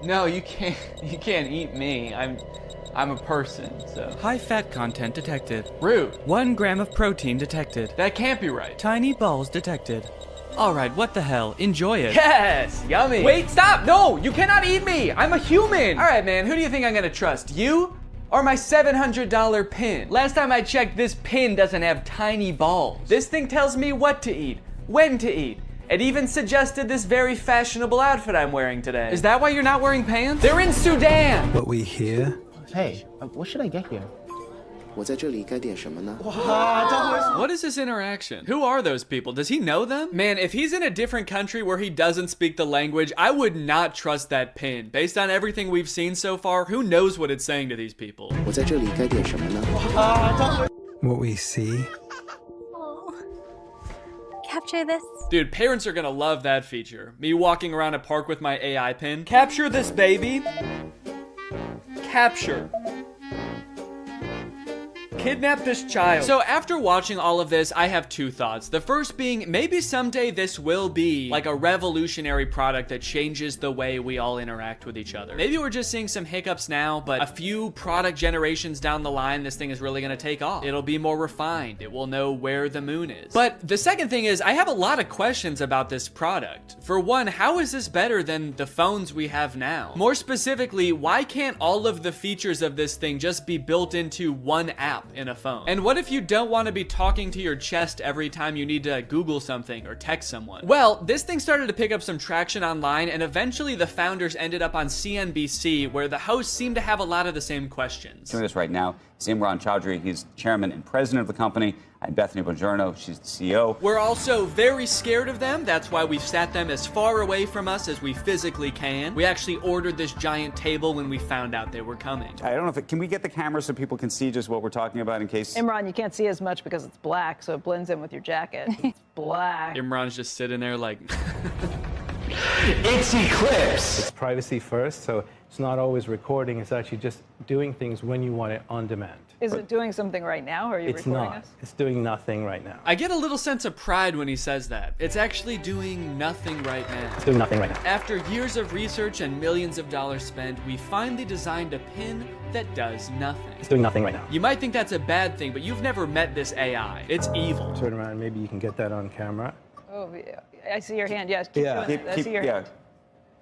no, you can't eat me. I'm a person, so. High fat content detected. Rude. 1 gram of protein detected. That can't be right. Tiny balls detected. All right, what the hell? Enjoy it. Yes, yummy. Wait, stop. No, you cannot eat me. I'm a human. All right, man, who do you think I'm gonna trust? You or my $700 pin? Last time I checked, this pin doesn't have tiny balls. This thing tells me what to eat, when to eat. It even suggested this very fashionable outfit I'm wearing today. Is that why you're not wearing pants? They're in Sudan. What we hear, Hey, what should I get here? What is this interaction? Who are those people? Does he know them? Man, if he's in a different country where he doesn't speak the language, I would not trust that pin. Based on everything we've seen so far, who knows what it's saying to these people? what we see, Capture this. Dude, parents are gonna love that feature. Me walking around a park with my AI pin. Capture this baby. Capture. Kidnap this child. So after watching all of this, I have two thoughts. The first being, maybe someday this will be like a revolutionary product that changes the way we all interact with each other. Maybe we're just seeing some hiccups now, but a few product generations down the line, this thing is really gonna take off. It'll be more refined. It will know where the moon is. But the second thing is, I have a lot of questions about this product. For one, how is this better than the phones we have now? More specifically, why can't all of the features of this thing just be built into one app in a phone? And what if you don't want to be talking to your chest every time you need to Google something or text someone? Well, this thing started to pick up some traction online, and eventually the founders ended up on CNBC, where the hosts seem to have a lot of the same questions. Joining us right now is Imran Chowdhury. He's chairman and president of the company. I'm Bethany Bongiorno. She's the CEO. We're also very scared of them. That's why we've sat them as far away from us as we physically can. We actually ordered this giant table when we found out they were coming. I don't know if can we get the camera so people can see just what we're talking about in case? Imran, you can't see as much because it's black, so it blends in with your jacket. It's black. Imran's just sitting there like... It's Eclipse. It's privacy first, so it's not always recording. It's actually just doing things when you want it on demand. Is it doing something right now, or are you recording us? It's doing nothing right now. I get a little sense of pride when he says that. It's actually doing nothing right now. It's doing nothing right now. After years of research and millions of dollars spent, we finally designed a pin that does nothing. It's doing nothing right now. You might think that's a bad thing, but you've never met this AI. It's evil. Turn around, maybe you can get that on camera. Oh, yeah. I see your hand. Yes, keep doing it. I see your hand.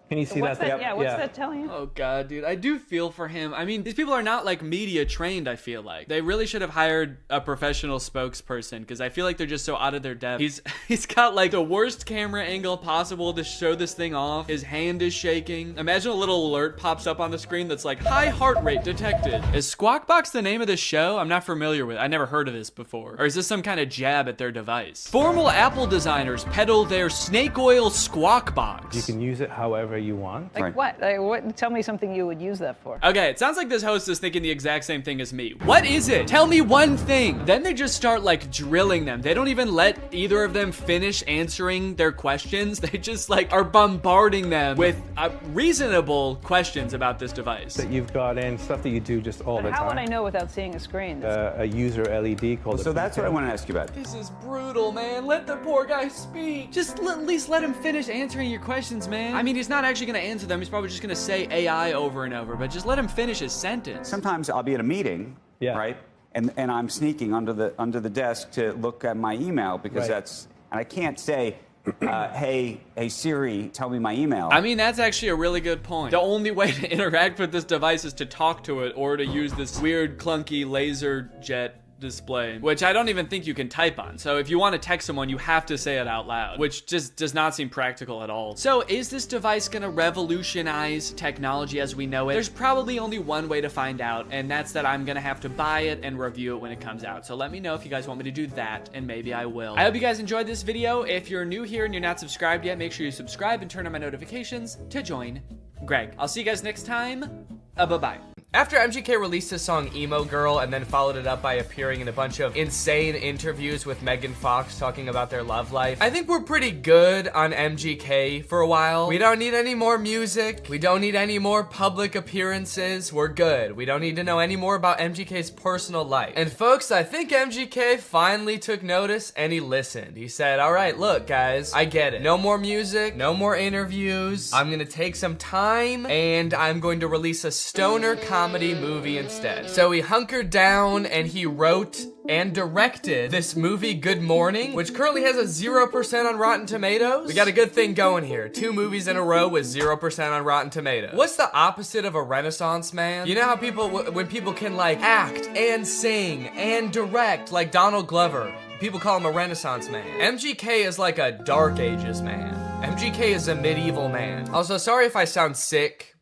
Can you see what's that? Yeah, what's that telling you? Oh God, dude, I do feel for him. I mean, these people are not like media trained, I feel like. They really should have hired a professional spokesperson, because I feel like they're just so out of their depth. He's got like the worst camera angle possible to show this thing off. His hand is shaking. Imagine a little alert pops up on the screen that's like, high heart rate detected. Is Squawk Box the name of this show? I'm not familiar with it. I never heard of this before. Or is this some kind of jab at their device? Formal Apple designers peddle their snake oil Squawk Box. You can use it however you want. Like what? Like what? Tell me something you would use that for. Okay, it sounds like this host is thinking the exact same thing as me. What is it? Tell me one thing. Then they just start like drilling them. They don't even let either of them finish answering their questions. They just like are bombarding them with reasonable questions about this device. That you've got in, stuff that you do just all the time. How would I know without seeing a screen? A user LED called. So that's what I want to ask you about. This is brutal, man. Let the poor guy speak. Just at least let him finish answering your questions, man. I mean, he's not actually gonna answer them. He's probably just gonna say AI over and over, but just let him finish his sentence. Sometimes I'll be at a meeting, right? And I'm sneaking under the desk to look at my email because and I can't say, hey Siri, tell me my email. I mean, that's actually a really good point. The only way to interact with this device is to talk to it or to use this weird clunky laser jet display, which I don't even think you can type on. So if you want to text someone, you have to say it out loud, which just does not seem practical at all. So is this device gonna revolutionize technology as we know it? There's probably only one way to find out, and that's that I'm gonna have to buy it and review it when it comes out. So let me know if you guys want me to do that, and maybe I will. I hope you guys enjoyed this video. If you're new here and you're not subscribed yet, make sure you subscribe and turn on my notifications to join Greg. I'll see you guys next time. Bye-bye. After MGK released his song Emo Girl and then followed it up by appearing in a bunch of insane interviews with Megan Fox talking about their love life, I think we're pretty good on MGK for a while. We don't need any more music. We don't need any more public appearances. We're good. We don't need to know any more about MGK's personal life. And folks, I think MGK finally took notice and he listened. He said, all right, look guys, I get it. No more music, no more interviews. I'm gonna take some time and I'm going to release a stoner comedy movie instead. So he hunkered down and he wrote and directed this movie Good Morning, which currently has a 0% on Rotten Tomatoes. We got a good thing going here. 2 movies in a row with 0% on Rotten Tomatoes. What's the opposite of a Renaissance man? You know how people, when people can like act and sing and direct, like Donald Glover, people call him a Renaissance man. MGK is like a Dark Ages man. MGK is a medieval man. Also, sorry if I sound sick.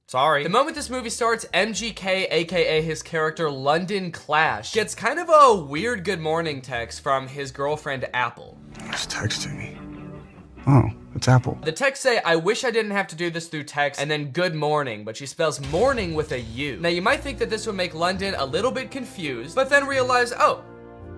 Sorry. The moment this movie starts, MGK, aka his character London Clash, gets kind of a weird good morning text from his girlfriend Apple. Who's texting me? Oh, it's Apple. The text say, I wish I didn't have to do this through text, and then good morning, but she spells morning with a U. Now you might think that this would make London a little bit confused, but then realize, oh,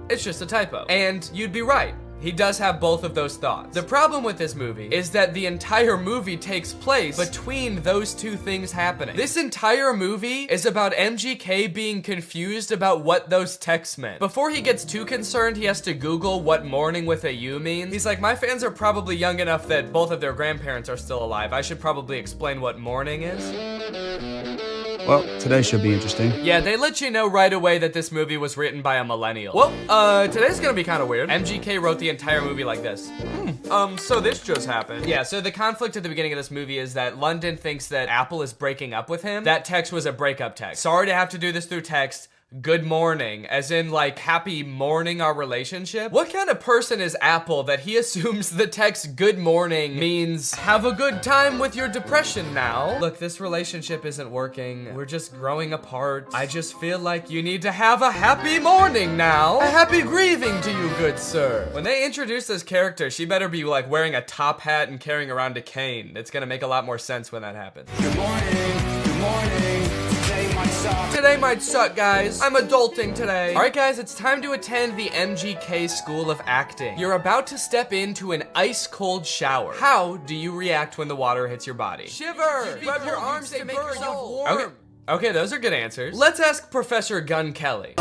it's just a typo. And you'd be right. He does have both of those thoughts. The problem with this movie is that the entire movie takes place between those two things happening. This entire movie is about MGK being confused about what those texts meant. Before he gets too concerned, he has to Google what morning with a U means. He's like, my fans are probably young enough that both of their grandparents are still alive. I should probably explain what morning is. Well, today should be interesting. Yeah, they let you know right away that this movie was written by a millennial. Well, today's gonna be kind of weird. MGK wrote the entire movie like this. So this just happened. Yeah, so the conflict at the beginning of this movie is that London thinks that Apple is breaking up with him. That text was a breakup text. Sorry to have to do this through text. Good morning, as in like happy morning our relationship. What kind of person is Apple that he assumes the text good morning means have a good time with your depression now? Look, this relationship isn't working. We're just growing apart. I just feel like you need to have a happy morning now. A happy grieving to you, good sir. When they introduce this character, she better be like wearing a top hat and carrying around a cane. It's gonna make a lot more sense when that happens. Good morning, good morning. Today might suck, guys. I'm adulting today. All right, guys, it's time to attend the MGK School of Acting. You're about to step into an ice-cold shower. How do you react when the water hits your body? Shiver! Rub your arms to make yourself warm. Okay, those are good answers. Let's ask Professor Gun Kelly.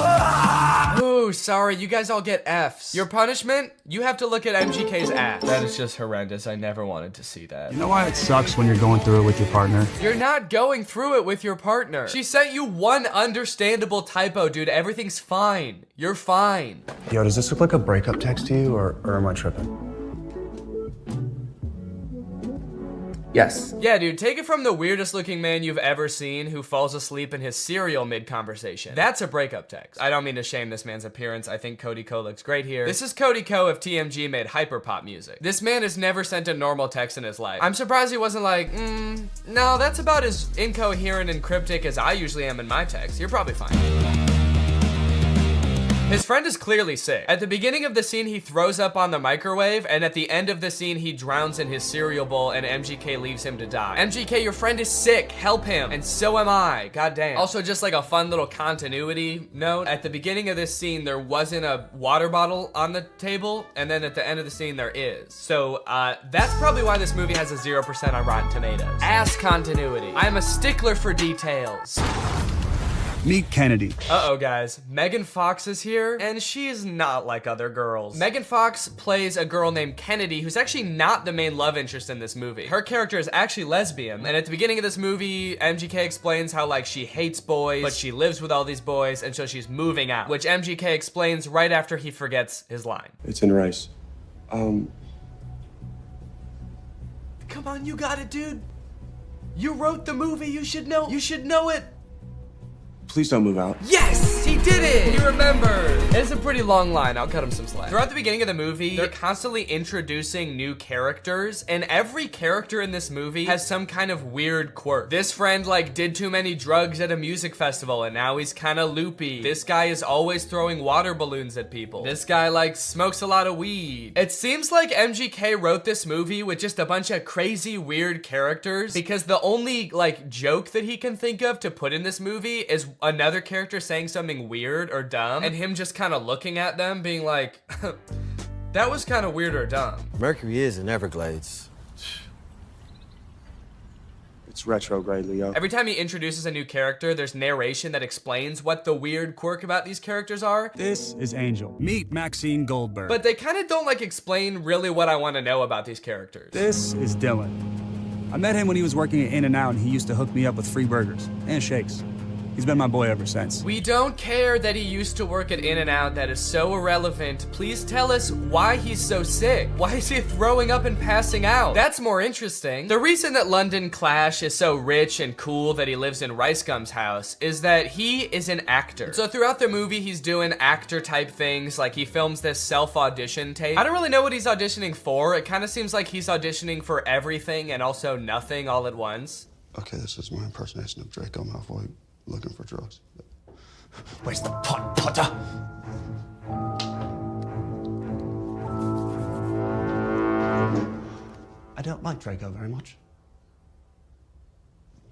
Ooh, sorry, you guys all get Fs. Your punishment? You have to look at MGK's ass. That is just horrendous. I never wanted to see that. You know why it sucks when you're going through it with your partner? You're not going through it with your partner. She sent you one understandable typo, dude. Everything's fine. You're fine. Yo, does this look like a breakup text to you, or am I tripping? Yes. Yeah, dude, take it from the weirdest looking man you've ever seen who falls asleep in his cereal mid-conversation. That's a breakup text. I don't mean to shame this man's appearance. I think Cody Ko looks great here. This is Cody Ko if TMG made hyperpop music. This man has never sent a normal text in his life. I'm surprised he wasn't like, no, that's about as incoherent and cryptic as I usually am in my text. You're probably fine. His friend is clearly sick. At the beginning of the scene, he throws up on the microwave, and at the end of the scene, he drowns in his cereal bowl, and MGK leaves him to die. MGK, your friend is sick. Help him. And so am I. Goddamn. Also, just like a fun little continuity note, at the beginning of this scene, there wasn't a water bottle on the table, and then at the end of the scene, there is. So, that's probably why this movie has a 0% on Rotten Tomatoes. Ass continuity. I'm a stickler for details. Meet Kennedy. Uh-oh, guys. Megan Fox is here, and she is not like other girls. Megan Fox plays a girl named Kennedy, who's actually not the main love interest in this movie. Her character is actually lesbian, and at the beginning of this movie, MGK explains how, like, she hates boys, but she lives with all these boys, and so she's moving out, which MGK explains right after he forgets his line. It's in rice. Come on, you got it, dude. You wrote the movie, you should know it. Please don't move out. Yes, he did it! He remembered! It's a pretty long line. I'll cut him some slack. Throughout the beginning of the movie, they're constantly introducing new characters, and every character in this movie has some kind of weird quirk. This friend, like, did too many drugs at a music festival, and now he's kind of loopy. This guy is always throwing water balloons at people. This guy, like, smokes a lot of weed. It seems like MGK wrote this movie with just a bunch of crazy, weird characters, because the only, like, joke that he can think of to put in this movie is another character saying something weird or dumb, and him just kind of looking at them being like, that was kind of weird or dumb. Mercury is in Everglades. It's retrograde, Leo. Every time he introduces a new character, there's narration that explains what the weird quirk about these characters are. This is Angel. Meet Maxine Goldberg. But they kind of don't, like, explain really what I want to know about these characters. This is Dylan. I met him when he was working at In-N-Out, and he used to hook me up with free burgers and shakes. He's been my boy ever since. We don't care that he used to work at In-N-Out. That is so irrelevant. Please tell us why he's so sick. Why is he throwing up and passing out? That's more interesting. The reason that London Clash is so rich and cool that he lives in Rice Gum's house is that he is an actor. So throughout the movie, he's doing actor type things. Like, he films this self-audition tape. I don't really know what he's auditioning for. It kind of seems like he's auditioning for everything and also nothing all at once. Okay, this is my impersonation of Draco Malfoy looking for drugs. Where's the pot, Potter? I don't like Draco very much.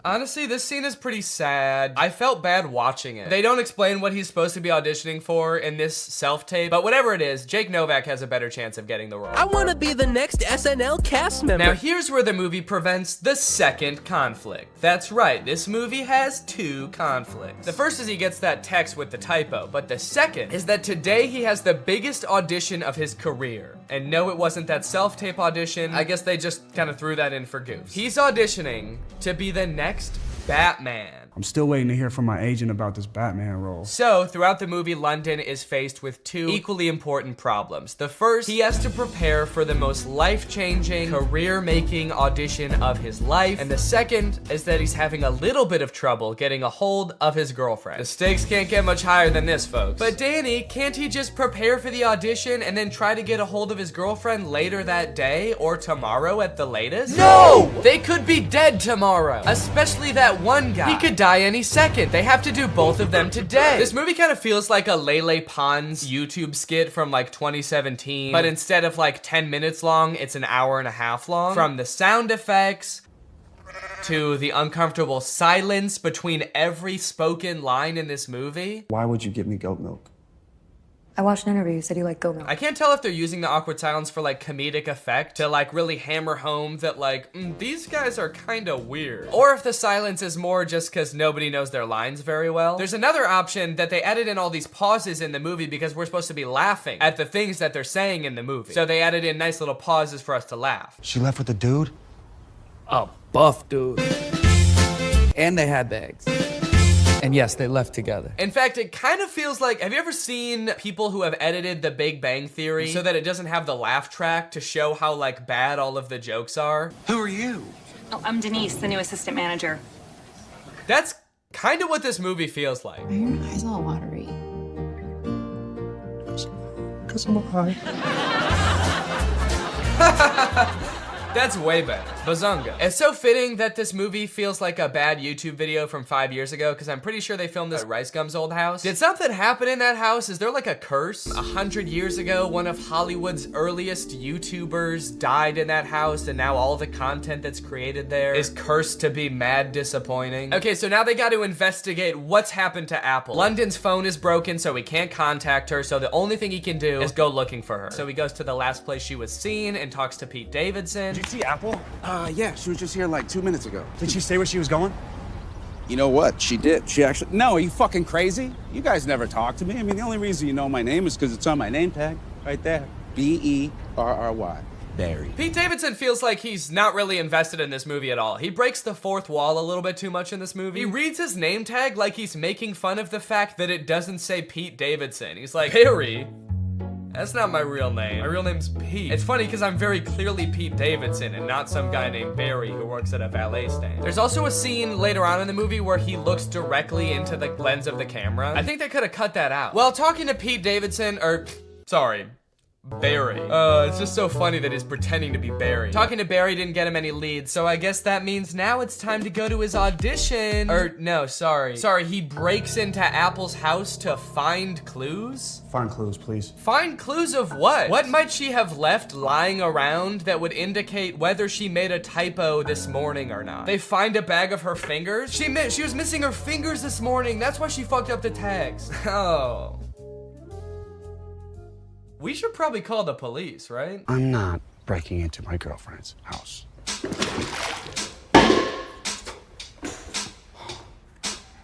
Honestly, this scene is pretty sad. I felt bad watching it. They don't explain what he's supposed to be auditioning for in this self-tape, but whatever it is, Jake Novak has a better chance of getting the role. I want to be the next SNL cast member. Now here's where the movie prevents the second conflict. That's right, this movie has two conflicts. The first is he gets that text with the typo, but the second is that today he has the biggest audition of his career. And no, it wasn't that self-tape audition. I guess they just kind of threw that in for goofs. He's auditioning to be the next Batman. I'm still waiting to hear from my agent about this Batman role. So, throughout the movie, London is faced with two equally important problems. The first, he has to prepare for the most life-changing, career-making audition of his life. And the second is that he's having a little bit of trouble getting a hold of his girlfriend. The stakes can't get much higher than this, folks. But Danny, can't he just prepare for the audition and then try to get a hold of his girlfriend later that day or tomorrow at the latest? No! They could be dead tomorrow, especially that one guy. He could die any second. They have to do both of them today. This movie kind of feels like a Lele Pons YouTube skit from like 2017, but instead of like 10 minutes long, it's an hour and a half long. From the sound effects to the uncomfortable silence between every spoken line in this movie. Why would you give me goat milk? I watched an interview. You said you like goat milk. I can't tell if they're using the awkward silence for like comedic effect to like really hammer home that like, these guys are kind of weird. Or if the silence is more just because nobody knows their lines very well. There's another option that they added in all these pauses in the movie because we're supposed to be laughing at the things that they're saying in the movie. So they added in nice little pauses for us to laugh. She left with the dude? A buff dude. And they had bags. And yes, they left together. In fact, it kind of feels like, have you ever seen people who have edited The Big Bang Theory so that it doesn't have the laugh track to show how like bad all of the jokes are? Who are you? Oh, I'm Denise, the new assistant manager. That's kind of what this movie feels like. Are your eyes all watery? Because I'm high. That's way better. Bazunga. It's so fitting that this movie feels like a bad YouTube video from 5 years ago, because I'm pretty sure they filmed this at Rice Gum's old house. Did something happen in that house? Is there like a curse? 100 years ago, one of Hollywood's earliest YouTubers died in that house, and now all the content that's created there is cursed to be mad disappointing. Okay, so now they got to investigate what's happened to Apple. London's phone is broken, so he can't contact her, so the only thing he can do is go looking for her. So he goes to the last place she was seen and talks to Pete Davidson. Did you see Apple? Yeah, she was just here like 2 minutes ago. Did she say where she was going? You know what? She did. She actually... No, are you fucking crazy? You guys never talk to me. I mean, the only reason you know my name is because it's on my name tag. Right there. B-E-R-R-Y. Barry. Pete Davidson feels like he's not really invested in this movie at all. He breaks the fourth wall a little bit too much in this movie. He reads his name tag like he's making fun of the fact that it doesn't say Pete Davidson. He's like, Harry. That's not my real name. My real name's Pete. It's funny because I'm very clearly Pete Davidson and not some guy named Barry who works at a valet stand. There's also a scene later on in the movie where he looks directly into the lens of the camera. I think they could have cut that out. Well, talking to Pete Davidson, sorry, Barry. It's just so funny that he's pretending to be Barry. Talking to Barry didn't get him any leads, so I guess that means now it's time to go to his audition. No, sorry. Sorry, he breaks into Apple's house to find clues? Find clues, please. Find clues of what? What might she have left lying around that would indicate whether she made a typo this morning or not? They find a bag of her fingers? She was missing her fingers this morning. That's why she fucked up the tags. Oh. We should probably call the police, right? I'm not breaking into my girlfriend's house.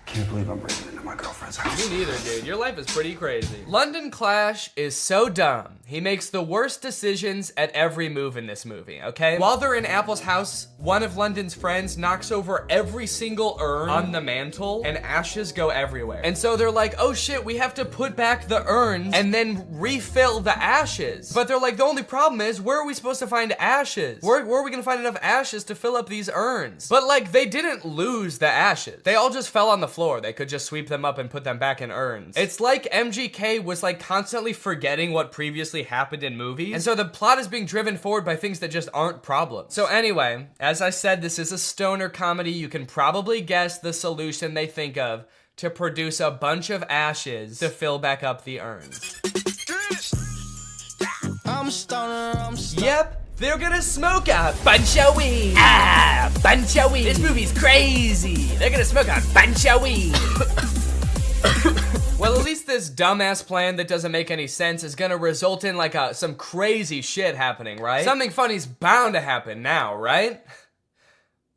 Can't believe I'm breaking into my girlfriend's house. Me neither, dude. Your life is pretty crazy. London Clash is so dumb. He makes the worst decisions at every move in this movie, okay? While they're in Apple's house, one of London's friends knocks over every single urn on the mantle and ashes go everywhere. And so they're like, oh shit, we have to put back the urns and then refill the ashes. But they're like, the only problem is, where are we supposed to find ashes? Where are we gonna find enough ashes to fill up these urns? But like, they didn't lose the ashes. They all just fell on the floor. They could just sweep them up and put them back in urns. It's like MGK was like constantly forgetting what previously happened in movies. And so the plot is being driven forward by things that just aren't problems. So anyway, as I said, this is a stoner comedy. You can probably guess the solution they think of to produce a bunch of ashes to fill back up the urns. Yep, they're gonna smoke a bunch of weed. Bunch of weed. This movie's crazy. They're gonna smoke a bunch of weed. Well, at least this dumbass plan that doesn't make any sense is gonna result in like some crazy shit happening, right? Something funny's bound to happen now, right?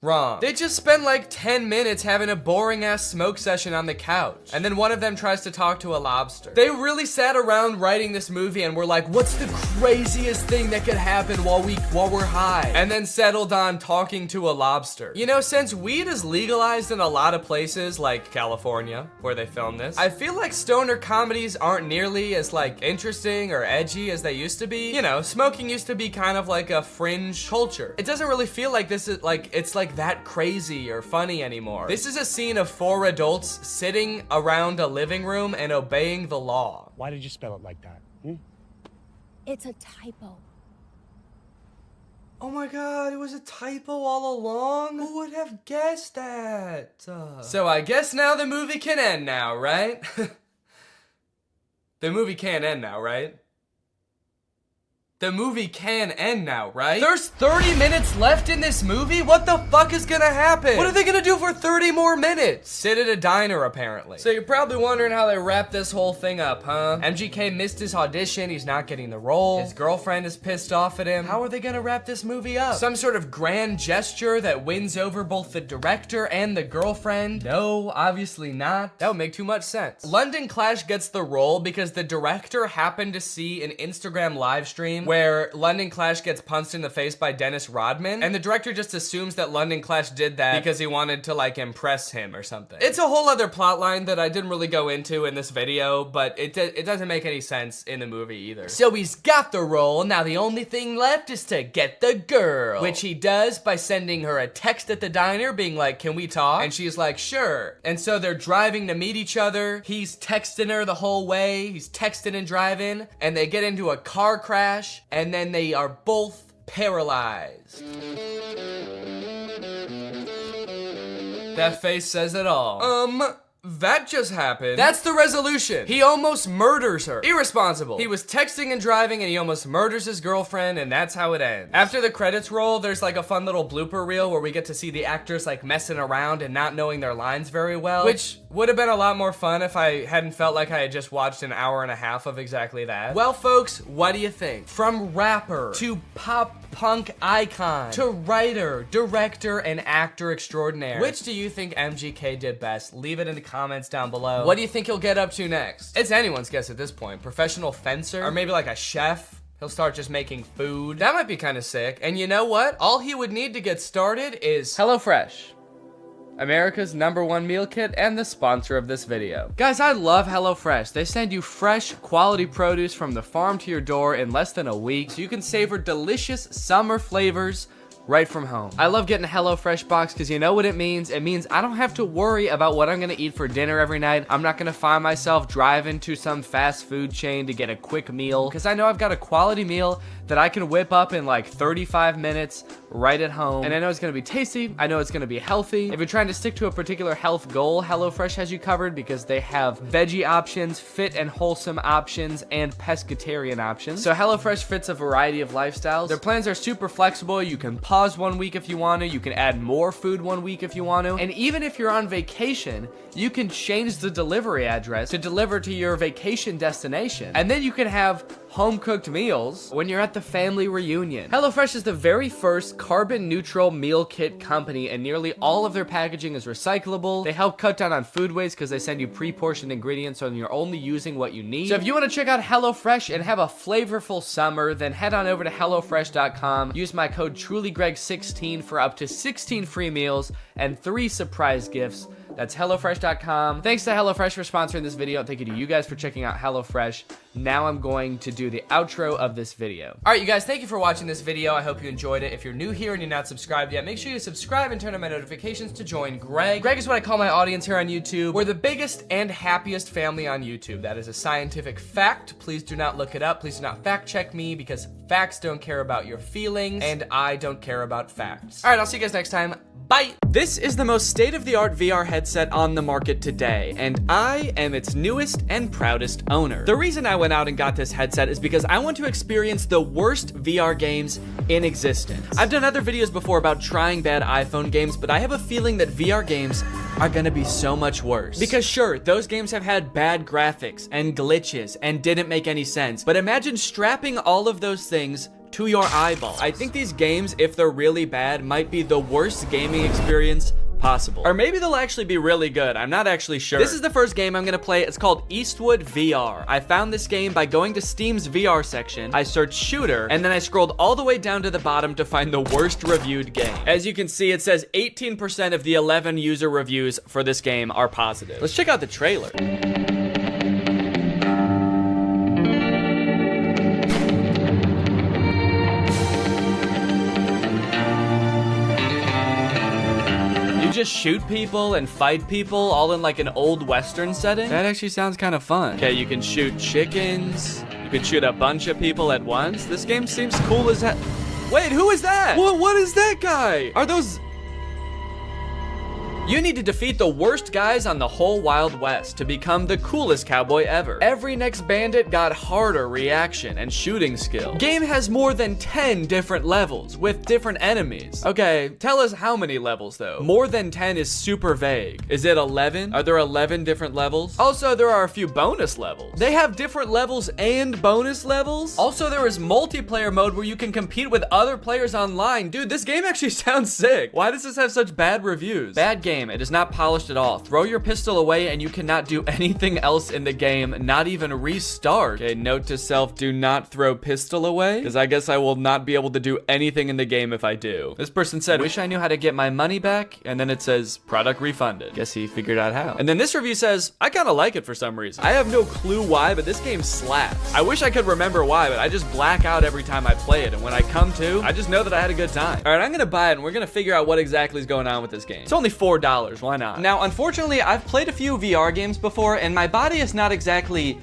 Wrong. They just spend like 10 minutes having a boring ass smoke session on the couch. And then one of them tries to talk to a lobster. They really sat around writing this movie and were like, what's the craziest thing that could happen while we're high? And then settled on talking to a lobster. You know, since weed is legalized in a lot of places like California, where they filmed this, I feel like stoner comedies aren't nearly as like interesting or edgy as they used to be. You know, smoking used to be kind of like a fringe culture. It doesn't really feel like this is like, it's like that crazy or funny anymore. This is a scene of 4 adults sitting around a living room and obeying the law. Why did you spell it like that? It's a typo. Oh my god, it was a typo all along? Who would have guessed that? So I guess now the movie can end now, right? The movie can't end now, right? The movie can end now, right? There's 30 minutes left in this movie? What the fuck is gonna happen? What are they gonna do for 30 more minutes? Sit at a diner, apparently. So you're probably wondering how they wrap this whole thing up, huh? MGK missed his audition, he's not getting the role. His girlfriend is pissed off at him. How are they gonna wrap this movie up? Some sort of grand gesture that wins over both the director and the girlfriend? No, obviously not. That would make too much sense. London Clash gets the role because the director happened to see an Instagram live stream where London Clash gets punched in the face by Dennis Rodman, and the director just assumes that London Clash did that because he wanted to like impress him or something. It's a whole other plot line that I didn't really go into in this video, but it doesn't make any sense in the movie either. So he's got the role, now the only thing left is to get the girl, which he does by sending her a text at the diner being like, can we talk? And she's like, sure. And so they're driving to meet each other. He's texting her the whole way. He's texting and driving, and they get into a car crash, and then they are both paralyzed. That face says it all. That just happened. That's the resolution. He almost murders her. Irresponsible. He was texting and driving and he almost murders his girlfriend, and that's how it ends. After the credits roll, there's like a fun little blooper reel where we get to see the actors like messing around and not knowing their lines very well, which would have been a lot more fun if I hadn't felt like I had just watched an hour and a half of exactly that. Well, folks, what do you think? From rapper to pop punk icon to writer, director, and actor extraordinaire, which do you think MGK did best? Leave it in the comments down below. What do you think he'll get up to next? It's anyone's guess at this point. Professional fencer? Or maybe like a chef? He'll start just making food. That might be kind of sick. And you know what? All he would need to get started is HelloFresh. America's #1 meal kit and the sponsor of this video. Guys, I love HelloFresh. They send you fresh, quality produce from the farm to your door in less than a week, so you can savor delicious summer flavors right from home. I love getting a HelloFresh box because you know what it means? It means I don't have to worry about what I'm gonna eat for dinner every night. I'm not gonna find myself driving to some fast food chain to get a quick meal because I know I've got a quality meal that I can whip up in like 35 minutes right at home. And I know it's gonna be tasty. I know it's gonna be healthy. If you're trying to stick to a particular health goal, HelloFresh has you covered because they have veggie options, fit and wholesome options, and pescatarian options. So HelloFresh fits a variety of lifestyles. Their plans are super flexible. You can pause 1 week if you want to. You can add more food 1 week if you want to. And even if you're on vacation, you can change the delivery address to deliver to your vacation destination. And then you can have home-cooked meals when you're at the family reunion. HelloFresh is the very first carbon-neutral meal kit company, and nearly all of their packaging is recyclable. They help cut down on food waste because they send you pre-portioned ingredients so you're only using what you need. So if you want to check out HelloFresh and have a flavorful summer, then head on over to HelloFresh.com. Use my code TrulyGreg16 for up to 16 free meals and 3 surprise gifts. That's HelloFresh.com. Thanks to HelloFresh for sponsoring this video. And thank you to you guys for checking out HelloFresh. Now I'm going to do the outro of this video. All right, you guys, thank you for watching this video. I hope you enjoyed it. If you're new here and you're not subscribed yet, make sure you subscribe and turn on my notifications to join Greg. Greg is what I call my audience here on YouTube. We're the biggest and happiest family on YouTube. That is a scientific fact. Please do not look it up. Please do not fact check me because facts don't care about your feelings and I don't care about facts. All right, I'll see you guys next time. Bye! This is the most state-of-the-art VR headset on the market today, and I am its newest and proudest owner. The reason I went out and got this headset is because I want to experience the worst VR games in existence. I've done other videos before about trying bad iPhone games, but I have a feeling that VR games are gonna be so much worse. Because sure, those games have had bad graphics and glitches and didn't make any sense, but imagine strapping all of those things to your eyeballs. I think these games, if they're really bad, might be the worst gaming experience possible. Or maybe they'll actually be really good. I'm not actually sure. This is the first game I'm gonna play. It's called Eastwood VR. I found this game by going to Steam's VR section. I searched shooter, and then I scrolled all the way down to the bottom to find the worst reviewed game. As you can see, it says 18% of the 11 user reviews for this game are positive. Let's check out the trailer. Just shoot people and fight people all in like an old Western setting? That actually sounds kind of fun. Okay, you can shoot chickens. You can shoot a bunch of people at once. This game seems cool as hell. Wait, who is that? What is that guy? Are those... You need to defeat the worst guys on the whole Wild West to become the coolest cowboy ever. Every next bandit got harder reaction and shooting skill. Game has more than 10 different levels with different enemies. Okay, tell us how many levels though. More than 10 is super vague. Is it 11? Are there 11 different levels? Also, there are a few bonus levels. They have different levels and bonus levels. Also, there is multiplayer mode where you can compete with other players online. Dude, this game actually sounds sick. Why does this have such bad reviews? Bad game. It is not polished at all. Throw your pistol away and you cannot do anything else in the game, not even restart. Okay, note to self, do not throw pistol away, because I guess I will not be able to do anything in the game if I do. This person said, wish I knew how to get my money back, and then it says, product refunded. Guess he figured out how. And then this review says, I kind of like it for some reason. I have no clue why, but this game slaps. I wish I could remember why, but I just black out every time I play it, and when I come to, I just know that I had a good time. All right, I'm gonna buy it, and we're gonna figure out what exactly is going on with this game. It's only $4. Why not? Now, unfortunately, I've played a few VR games before, and my body is not exactly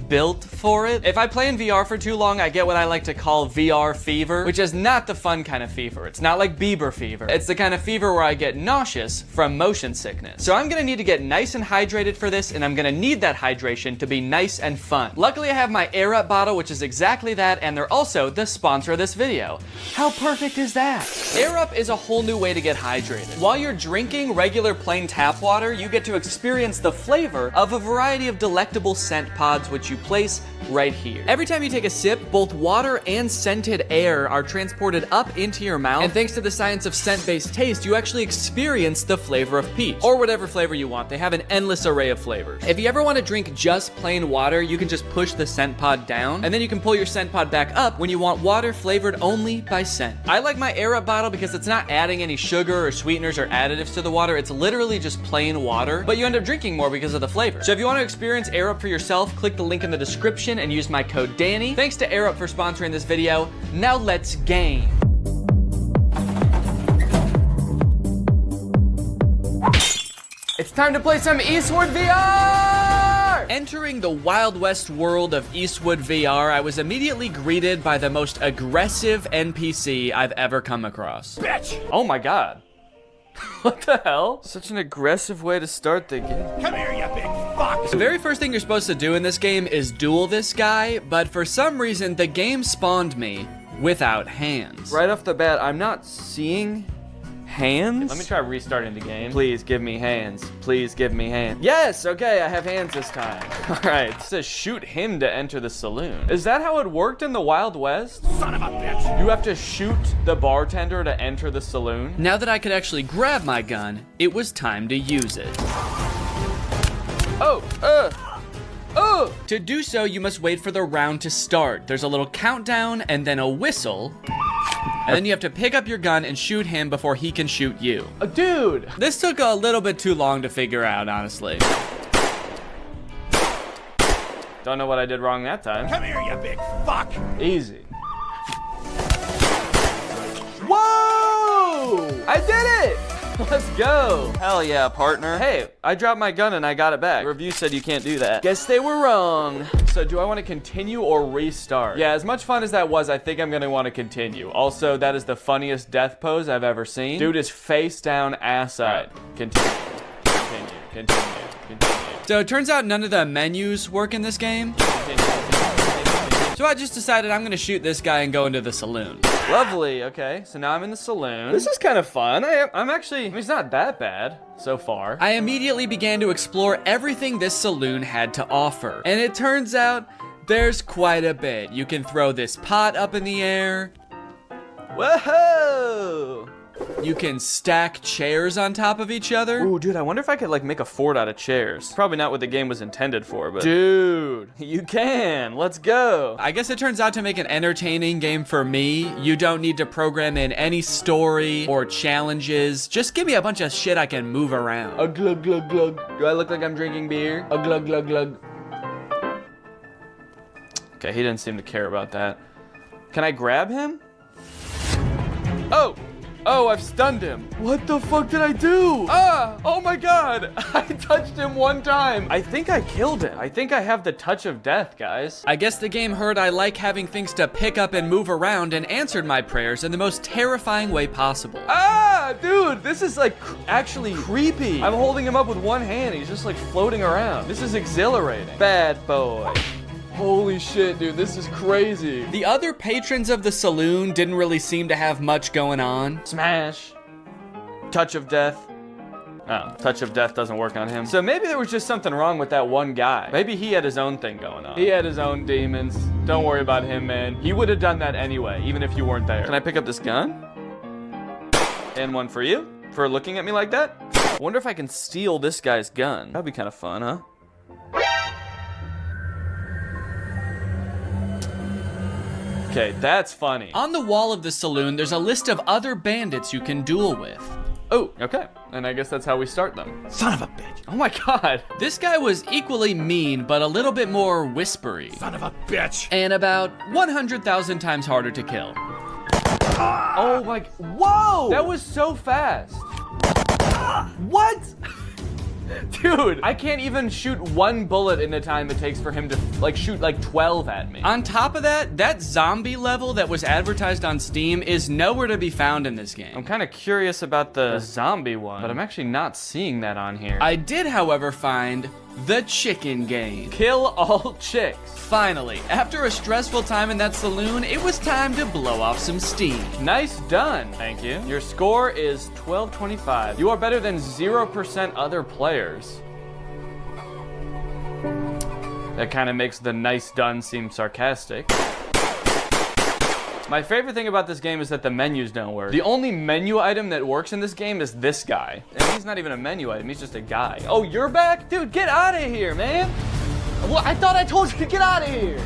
built for it. If I play in VR for too long, I get what I like to call VR fever, which is not the fun kind of fever. It's not like Bieber fever. It's the kind of fever where I get nauseous from motion sickness. So I'm gonna need to get nice and hydrated for this, and I'm gonna need that hydration to be nice and fun. Luckily, I have my Air Up bottle, which is exactly that, and they're also the sponsor of this video. How perfect is that? Air Up is a whole new way to get hydrated. While you're drinking regular plain tap water, you get to experience the flavor of a variety of delectable scent pods, which you place right here. Every time you take a sip, both water and scented air are transported up into your mouth, and thanks to the science of scent-based taste, you actually experience the flavor of peach, or whatever flavor you want. They have an endless array of flavors. If you ever want to drink just plain water, you can just push the scent pod down, and then you can pull your scent pod back up when you want water flavored only by scent. I like my Air Up bottle because it's not adding any sugar or sweeteners or additives to the water. It's literally just plain water, but you end up drinking more because of the flavor. So if you want to experience Air Up for yourself, click the link in the description and use my code Danny. Thanks to Air Up for sponsoring this video. Now let's game. It's time to play some Eastwood VR! Entering the Wild West world of Eastwood VR, I was immediately greeted by the most aggressive NPC I've ever come across. Bitch! Oh my god. What the hell? Such an aggressive way to start the game. Come here, you big fuck! The very first thing you're supposed to do in this game is duel this guy, but for some reason, the game spawned me without hands. Right off the bat, I'm not seeing hands. Let me try restarting the game. Please give me hands. Please give me hands. Yes, okay, I have hands this time. All right, it says shoot him to enter the saloon. Is that how it worked in the Wild West? Son of a bitch! You have to shoot the bartender to enter the saloon? Now that I could actually grab my gun, it was time to use it. To do so, you must wait for the round to start. There's a little countdown and then a whistle. And then you have to pick up your gun and shoot him before he can shoot you. Dude! This took a little bit too long to figure out, honestly. Don't know what I did wrong that time. Come here, you big fuck! Easy. Whoa! I did it! Let's go. Hell yeah, partner. Hey, I dropped my gun and I got it back. The review said you can't do that. Guess they were wrong. So do I want to continue or restart? Yeah, as much fun as that was, I think I'm going to want to continue. Also, that is the funniest death pose I've ever seen. Dude is face down, ass side. Continue, continue, continue, continue. So it turns out none of the menus work in this game. So I just decided I'm gonna shoot this guy and go into the saloon. Lovely, okay, so now I'm in the saloon. This is kind of fun. I'm actually, I mean, it's not that bad so far. I immediately began to explore everything this saloon had to offer. And it turns out there's quite a bit. You can throw this pot up in the air. Whoa! You can stack chairs on top of each other. Ooh, dude, I wonder if I could like make a fort out of chairs. Probably not what the game was intended for, but dude, you can. Let's go. I guess it turns out to make an entertaining game for me, you don't need to program in any story or challenges. Just give me a bunch of shit I can move around. A glug glug glug. Do I look like I'm drinking beer? A glug glug glug. Okay, he didn't seem to care about that. Can I grab him? Oh! Oh, I've stunned him. What the fuck did I do? Ah! Oh my god! I touched him one time. I think I killed him. I think I have the touch of death, guys. I guess the game heard I like having things to pick up and move around and answered my prayers in the most terrifying way possible. Ah! Dude, this is like actually creepy. I'm holding him up with one hand. He's just like floating around. This is exhilarating. Bad boy. Holy shit, dude, this is crazy. The other patrons of the saloon didn't really seem to have much going on. Smash. Touch of death. Oh, touch of death doesn't work on him. So maybe there was just something wrong with that one guy. Maybe he had his own thing going on. He had his own demons. Don't worry about him, man. He would have done that anyway, even if you weren't there. Can I pick up this gun? And one for you, for looking at me like that. I wonder if I can steal this guy's gun. That'd be kind of fun, huh? Okay, that's funny. On the wall of the saloon, there's a list of other bandits you can duel with. Oh, okay. And I guess that's how we start them. Son of a bitch. Oh my god. This guy was equally mean, but a little bit more whispery. Son of a bitch. And about 100,000 times harder to kill. Oh my, whoa! That was so fast. What? Dude, I can't even shoot one bullet in the time it takes for him to like shoot like 12 at me. On top of that, that zombie level that was advertised on Steam is nowhere to be found in this game. I'm kind of curious about the zombie one, but I'm actually not seeing that on here. I did, however, find the chicken game. Kill all chicks. Finally, after a stressful time in that saloon, it was time to blow off some steam. Nice done. Thank you. Your score is 1225. You are better than 0% other players. That kind of makes the nice done seem sarcastic. My favorite thing about this game is that the menus don't work. The only menu item that works in this game is this guy. And he's not even a menu item, he's just a guy. Oh, you're back? Dude, get out of here, man. Well, I thought I told you to get out of here.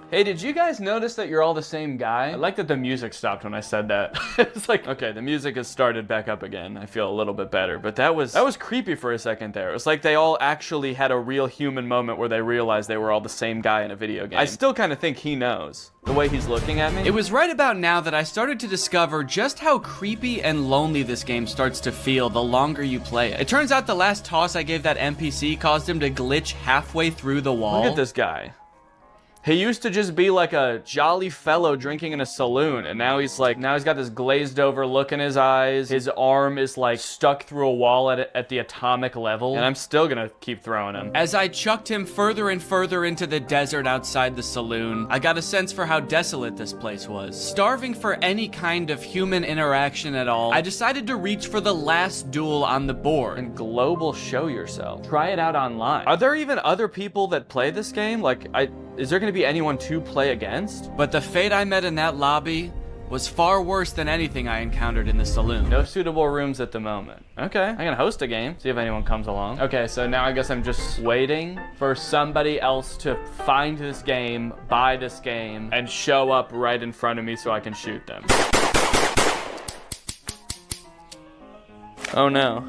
Hey, did you guys notice that you're all the same guy? I like that the music stopped when I said that. It's like, okay, the music has started back up again. I feel a little bit better, but that was creepy for a second there. It was like they all actually had a real human moment where they realized they were all the same guy in a video game. I still kind of think he knows. The way he's looking at me. It was right about now that I started to discover just how creepy and lonely this game starts to feel the longer you play it. It turns out the last toss I gave that NPC caused him to glitch halfway through the wall. Look at this guy. He used to just be like a jolly fellow drinking in a saloon, and now he's got this glazed over look in his eyes. His arm is like stuck through a wall at the atomic level, and I'm still gonna keep throwing him. As I chucked him further and further into the desert outside the saloon, I got a sense for how desolate this place was. Starving for any kind of human interaction at all, I decided to reach for the last duel on the board. And global show yourself. Try it out online. Are there even other people that play this game? Is there gonna be anyone to play against? But the fate I met in that lobby was far worse than anything I encountered in the saloon. No suitable rooms at the moment. Okay, I can host a game, see if anyone comes along. Okay, so now I guess I'm just waiting for somebody else to find this game, buy this game, and show up right in front of me so I can shoot them. Oh no.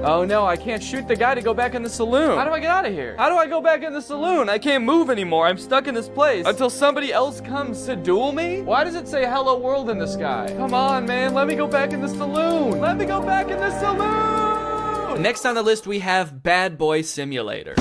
Oh no, I can't shoot the guy to go back in the saloon. How do I get out of here? How do I go back in the saloon? I can't move anymore. I'm stuck in this place until somebody else comes to duel me? Why does it say hello world in the sky? Come on, man. Let me go back in the saloon. Let me go back in the saloon. Next on the list, we have Bad Boy Simulator.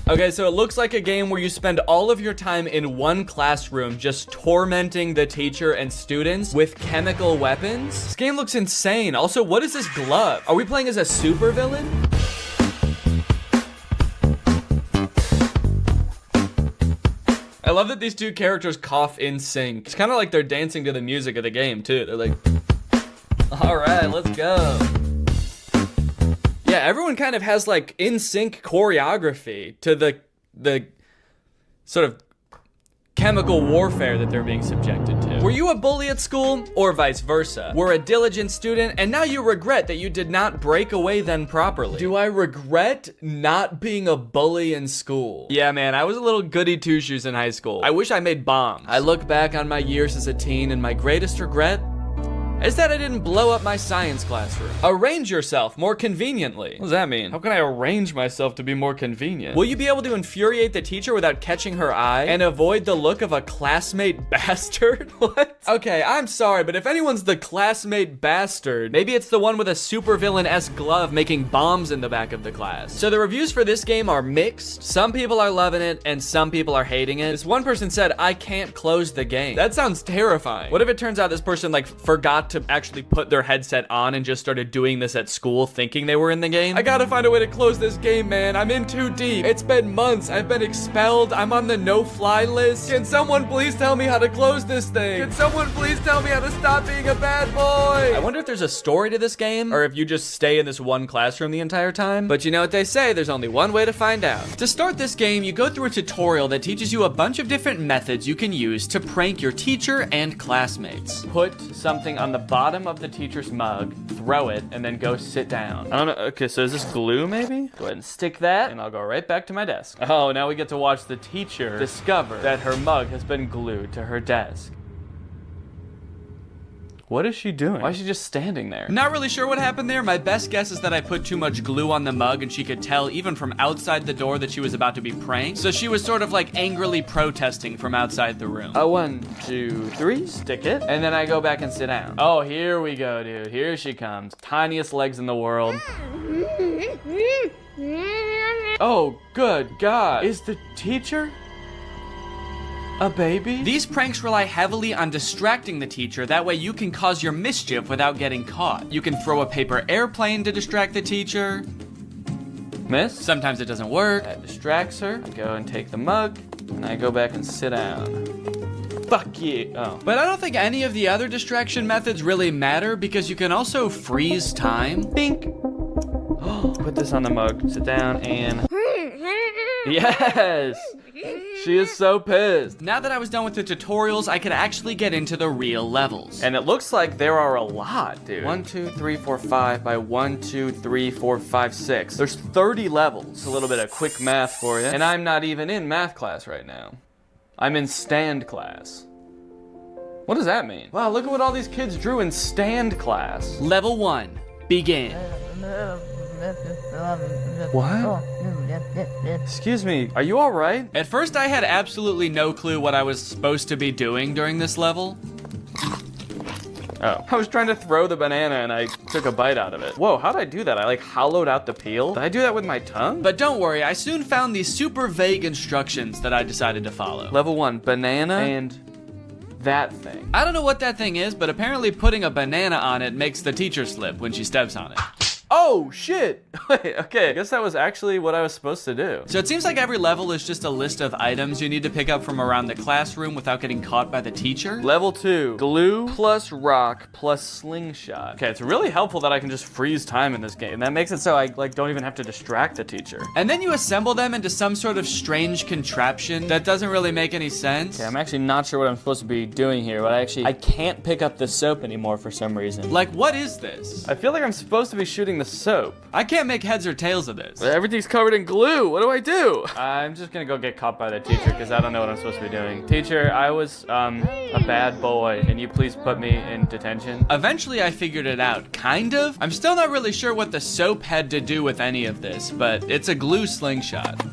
Okay, so it looks like a game where you spend all of your time in one classroom just tormenting the teacher and students with chemical weapons. This game looks insane. Also, what is this glove? Are we playing as a supervillain? I love that these two characters cough in sync. It's kind of like they're dancing to the music of the game, too. They're like, all right, let's go. Yeah, everyone kind of has like in sync choreography to the sort of chemical warfare that they're being subjected to. Were you a bully at school, or vice versa? Were a diligent student, and now you regret that you did not break away then properly? Do I regret not being a bully in school? Yeah, man, I was a little goody two-shoes in high school. I wish I made bombs. I look back on my years as a teen, and my greatest regret is that I didn't blow up my science classroom. Arrange yourself more conveniently. What does that mean? How can I arrange myself to be more convenient? Will you be able to infuriate the teacher without catching her eye and avoid the look of a classmate bastard? What? Okay, I'm sorry, but if anyone's the classmate bastard, maybe it's the one with a supervillain-esque glove making bombs in the back of the class. So the reviews for this game are mixed. Some people are loving it and some people are hating it. This one person said, I can't close the game. That sounds terrifying. What if it turns out this person like forgot to actually put their headset on and just started doing this at school thinking they were in the game? I gotta find a way to close this game, man. I'm in too deep. It's been months. I've been expelled. I'm on the no-fly list. Can someone please tell me how to close this thing? Can someone please tell me how to stop being a bad boy? I wonder if there's a story to this game or if you just stay in this one classroom the entire time. But you know what they say, there's only one way to find out. To start this game, you go through a tutorial that teaches you a bunch of different methods you can use to prank your teacher and classmates. Put something on the bottom of the teacher's mug, throw it, and then go sit down. I don't know. Okay, so is this glue maybe? Go ahead and stick that, and I'll go right back to my desk. Oh, now we get to watch the teacher discover that her mug has been glued to her desk. What is she doing? Why is she just standing there? Not really sure what happened there. My best guess is that I put too much glue on the mug and she could tell even from outside the door that she was about to be pranked. So she was sort of like angrily protesting from outside the room. 1, 2, 3, stick it. And then I go back and sit down. Oh, here we go, dude. Here she comes. Tiniest legs in the world. Oh, good God. Is the teacher a baby? These pranks rely heavily on distracting the teacher, that way you can cause your mischief without getting caught. You can throw a paper airplane to distract the teacher. Miss? Sometimes it doesn't work. That distracts her. I go and take the mug, and I go back and sit down. Fuck you. Oh. But I don't think any of the other distraction methods really matter because you can also freeze time. Bink. Put this on the mug. Sit down and... Yes! She is so pissed. Now that I was done with the tutorials, I could actually get into the real levels. And it looks like there are a lot, dude. 1, 2, 3, 4, 5 by 1, 2, 3, 4, 5, 6. There's 30 levels. A little bit of quick math for you. And I'm not even in math class right now. I'm in stand class. What does that mean? Wow, look at what all these kids drew in stand class. Level 1, begin. What? Excuse me, are you all right? At first I had absolutely no clue what I was supposed to be doing during this level. Oh, I was trying to throw the banana and I took a bite out of it. Whoa, how'd I do that? I like hollowed out the peel? Did I do that with my tongue? But don't worry, I soon found these super vague instructions that I decided to follow. Level 1, banana and that thing. I don't know what that thing is, but apparently putting a banana on it makes the teacher slip when she steps on it. Oh, shit. Wait, okay, I guess that was actually what I was supposed to do. So it seems like every level is just a list of items you need to pick up from around the classroom without getting caught by the teacher. Level 2, glue plus rock plus slingshot. Okay, it's really helpful that I can just freeze time in this game. That makes it so I don't even have to distract the teacher. And then you assemble them into some sort of strange contraption that doesn't really make any sense. Okay, I'm actually not sure what I'm supposed to be doing here, but I can't pick up the soap anymore for some reason. Like, what is this? I feel like I'm supposed to be shooting the soap. I can't make heads or tails of this. Everything's covered in glue. What do I do? I'm just gonna go get caught by the teacher because I don't know what I'm supposed to be doing. Teacher, I was a bad boy. Can you please put me in detention? Eventually I figured it out, kind of. I'm still not really sure what the soap had to do with any of this, but it's a glue slingshot.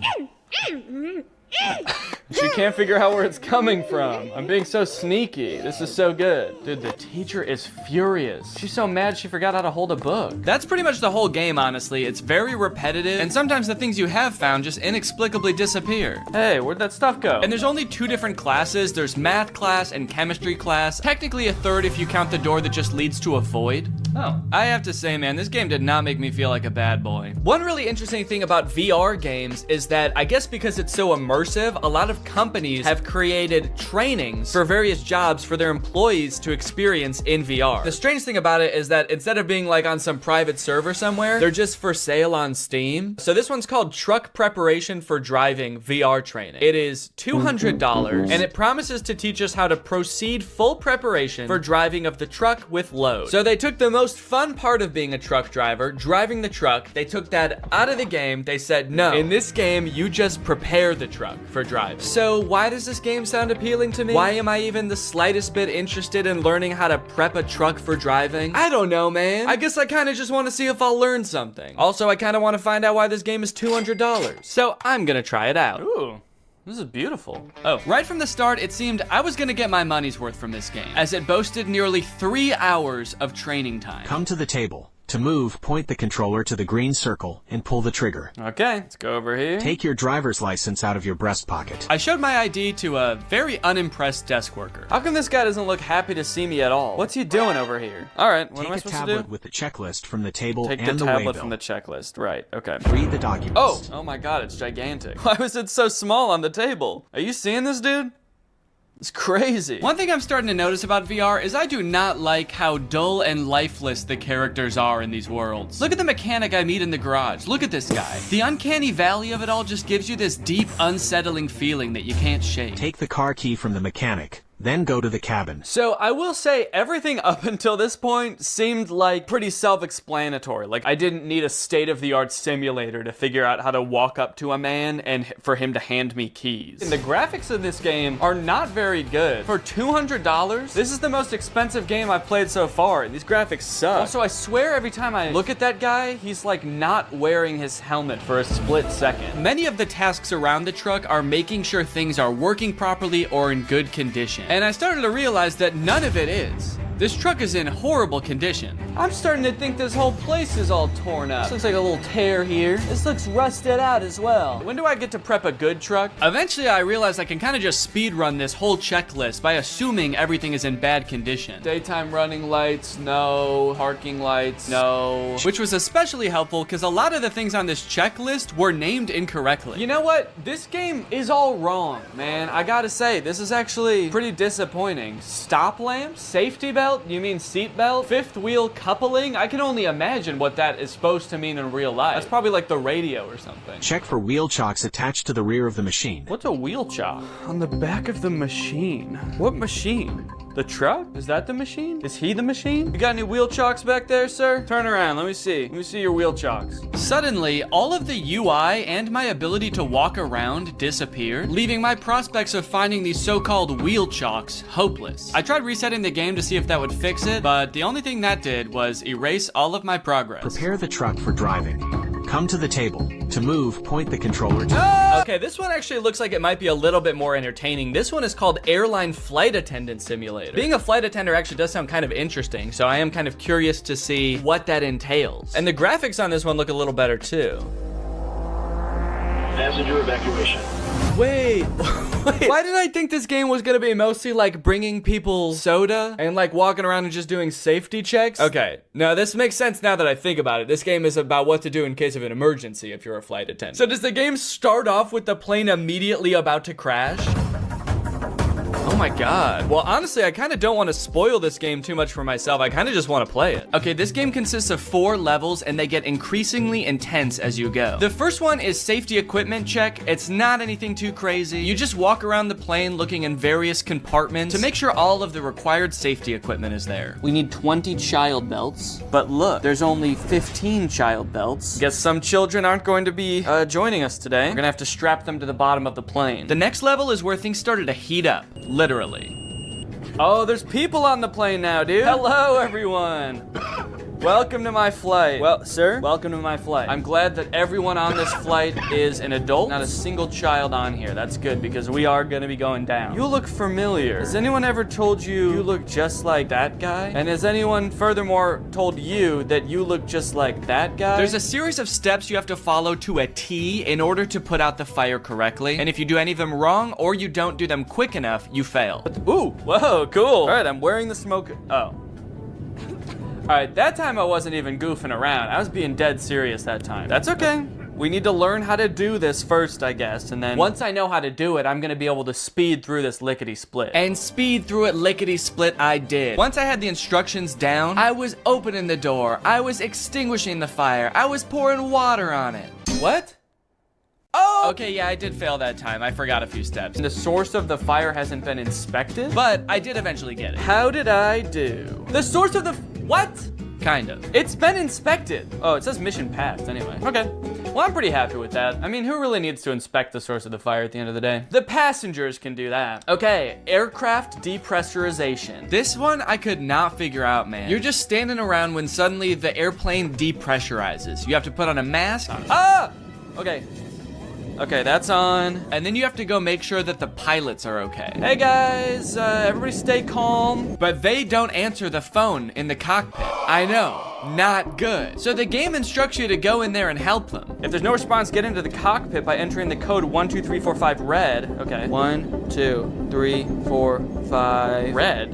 She can't figure out where it's coming from. I'm being so sneaky. This is so good. Dude, the teacher is furious. She's so mad she forgot how to hold a book. That's pretty much the whole game, honestly. It's very repetitive, and sometimes the things you have found just inexplicably disappear. Hey, where'd that stuff go? And there's only 2 different classes. There's math class and chemistry class. Technically a third if you count the door that just leads to a void. Oh. I have to say, man, this game did not make me feel like a bad boy. One really interesting thing about VR games is that I guess because it's so immersive, a lot of companies have created trainings for various jobs for their employees to experience in VR. The strange thing about it is that instead of being like on some private server somewhere, they're just for sale on Steam. So this one's called Truck Preparation for Driving VR Training. It is $200 and it promises to teach us how to proceed full preparation for driving of the truck with load. So they took the most fun part of being a truck driver, driving the truck, they took that out of the game. They said, no, in this game, you just prepare the truck for driving. So why does this game sound appealing to me? Why am I even the slightest bit interested in learning how to prep a truck for driving? I don't know, man. I guess I kind of just want to see if I'll learn something. Also, I kind of want to find out why this game is $200. So I'm gonna try it out. Ooh. This is beautiful. Oh, right from the start, it seemed I was gonna get my money's worth from this game, as it boasted nearly 3 hours of training time. Come to the table. To move, point the controller to the green circle and pull the trigger. Okay, let's go over here. Take your driver's license out of your breast pocket. I showed my ID to a very unimpressed desk worker. How come this guy doesn't look happy to see me at all? What's he doing over here? All right, what am I supposed to do? Take a tablet with the checklist from the table and the Take the tablet waybill. from the checklist, right, okay. Read the documents. Oh my god, it's gigantic. Why was it so small on the table? Are you seeing this, dude? It's crazy. One thing I'm starting to notice about VR is I do not like how dull and lifeless the characters are in these worlds. Look at the mechanic I meet in the garage. Look at this guy. The uncanny valley of it all just gives you this deep, unsettling feeling that you can't shake. Take the car key from the mechanic. Then go to the cabin. So I will say everything up until this point seemed like pretty self-explanatory. Like I didn't need a state-of-the-art simulator to figure out how to walk up to a man and for him to hand me keys. And the graphics of this game are not very good. For $200, this is the most expensive game I've played so far, and these graphics suck. Also, I swear every time I look at that guy, he's like not wearing his helmet for a split second. Many of the tasks around the truck are making sure things are working properly or in good condition. And I started to realize that none of it is. This truck is in horrible condition. I'm starting to think this whole place is all torn up. This looks like a little tear here. This looks rusted out as well. When do I get to prep a good truck? Eventually, I realized I can kind of just speed run this whole checklist by assuming everything is in bad condition. Daytime running lights, no. Parking lights, no. Which was especially helpful because a lot of the things on this checklist were named incorrectly. You know what? This game is all wrong, man. I gotta say, this is actually pretty disappointing. Stop lamp? Safety belt? You mean seat belt? Fifth wheel coupling? I can only imagine what that is supposed to mean in real life. That's probably like the radio or something. Check for wheel chocks attached to the rear of the machine. What's a wheel chock? On the back of the machine. What machine? The truck? Is that the machine? Is he the machine? You got any wheel chocks back there, sir? Turn around, let me see. Let me see your wheel chocks. Suddenly, all of the UI and my ability to walk around disappeared, leaving my prospects of finding these so-called wheel chocks hopeless. I tried resetting the game to see if that would fix it, but the only thing that did was erase all of my progress. Prepare the truck for driving. Come to the table. To move, point the controller to... Okay, this one actually looks like it might be a little bit more entertaining. This one is called Airline Flight Attendant Simulator. Being a flight attendant actually does sound kind of interesting, so I am kind of curious to see what that entails. And the graphics on this one look a little better too. Passenger evacuation. Wait, why did I think this game was gonna be mostly like bringing people soda and like walking around and just doing safety checks? Okay, now this makes sense now that I think about it. This game is about what to do in case of an emergency if you're a flight attendant. So does the game start off with the plane immediately about to crash? Oh my god. Well, honestly, I kind of don't want to spoil this game too much for myself. I kind of just want to play it. Okay, this game consists of 4 levels and they get increasingly intense as you go. The first one is safety equipment check. It's not anything too crazy. You just walk around the plane looking in various compartments to make sure all of the required safety equipment is there. We need 20 child belts, but look, there's only 15 child belts. Guess some children aren't going to be joining us today. We're gonna have to strap them to the bottom of the plane. The next level is where things started to heat up. Literally. Oh, there's people on the plane now, dude. Hello, everyone. Welcome to my flight. Well, sir, welcome to my flight. I'm glad that everyone on this flight is an adult, not a single child on here. That's good because we are gonna be going down. You look familiar. Has anyone ever told you you look just like that guy? And has anyone furthermore told you that you look just like that guy? There's a series of steps you have to follow to a T in order to put out the fire correctly. And if you do any of them wrong or you don't do them quick enough, you fail. Ooh, whoa, cool. All right, I'm wearing the smoke. Oh. All right, that time I wasn't even goofing around. I was being dead serious that time. That's okay. We need to learn how to do this first, I guess, and then once I know how to do it, I'm gonna be able to speed through this lickety-split. And speed through it lickety-split I did. Once I had the instructions down, I was opening the door, I was extinguishing the fire, I was pouring water on it. What? Oh! Okay, yeah, I did fail that time. I forgot a few steps. The source of the fire hasn't been inspected, but I did eventually get it. How did I do? The source of the... What? Kind of. It's been inspected. Oh, it says mission passed anyway. Okay. Well, I'm pretty happy with that. I mean, who really needs to inspect the source of the fire at the end of the day? The passengers can do that. Okay, aircraft depressurization. This one I could not figure out, man. You're just standing around when suddenly the airplane depressurizes. You have to put on a mask. Ah! Okay. Okay, that's on. And then you have to go make sure that the pilots are okay. Hey guys, everybody stay calm. But they don't answer the phone in the cockpit. I know, not good. So the game instructs you to go in there and help them. If there's no response, get into the cockpit by entering the code 12345 red. Okay, 1, 2, 3, 4, 5. Red?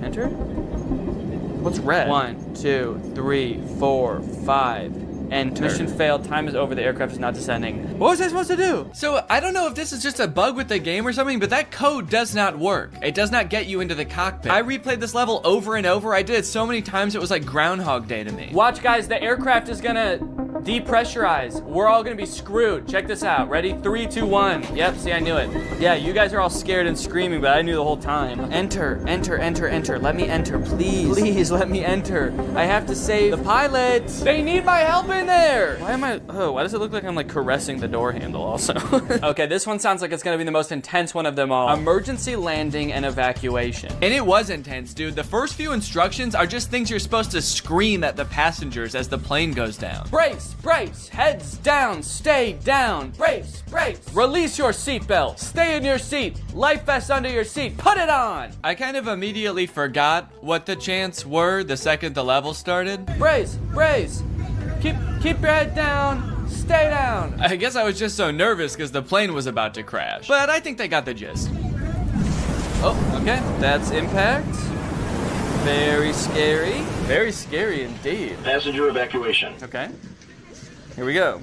Enter? What's red? 1, 2, 3, 4, 5. Enter. Mission failed. Time is over. The aircraft is not descending. What was I supposed to do? So I don't know if this is just a bug with the game or something, but that code does not work. It does not get you into the cockpit. I replayed this level over and over. I did it so many times it was like Groundhog Day to me. Watch, guys. The aircraft is gonna depressurize. We're all gonna be screwed. Check this out. Ready? 3, 2, 1. Yep. See, I knew it. Yeah, you guys are all scared and screaming, but I knew the whole time. Enter. Enter. Enter. Enter. Let me enter, please. Please let me enter. I have to save the pilots. They need my help in there. Why does it look like I'm like caressing the door handle also? Okay, this one sounds like it's gonna be the most intense one of them all. Emergency landing and evacuation. And it was intense, dude. The first few instructions are just things you're supposed to scream at the passengers as the plane goes down. Brace, Brace, brace, heads down, stay down. Brace, brace. Release your seatbelt. Stay in your seat. Life vest under your seat. Put it on. I kind of immediately forgot what the chants were the second the level started. Brace, brace. Keep your head down. Stay down. I guess I was just so nervous because the plane was about to crash. But I think they got the gist. Oh, okay. That's impact. Very scary. Very scary indeed. Passenger evacuation. Okay. Here we go.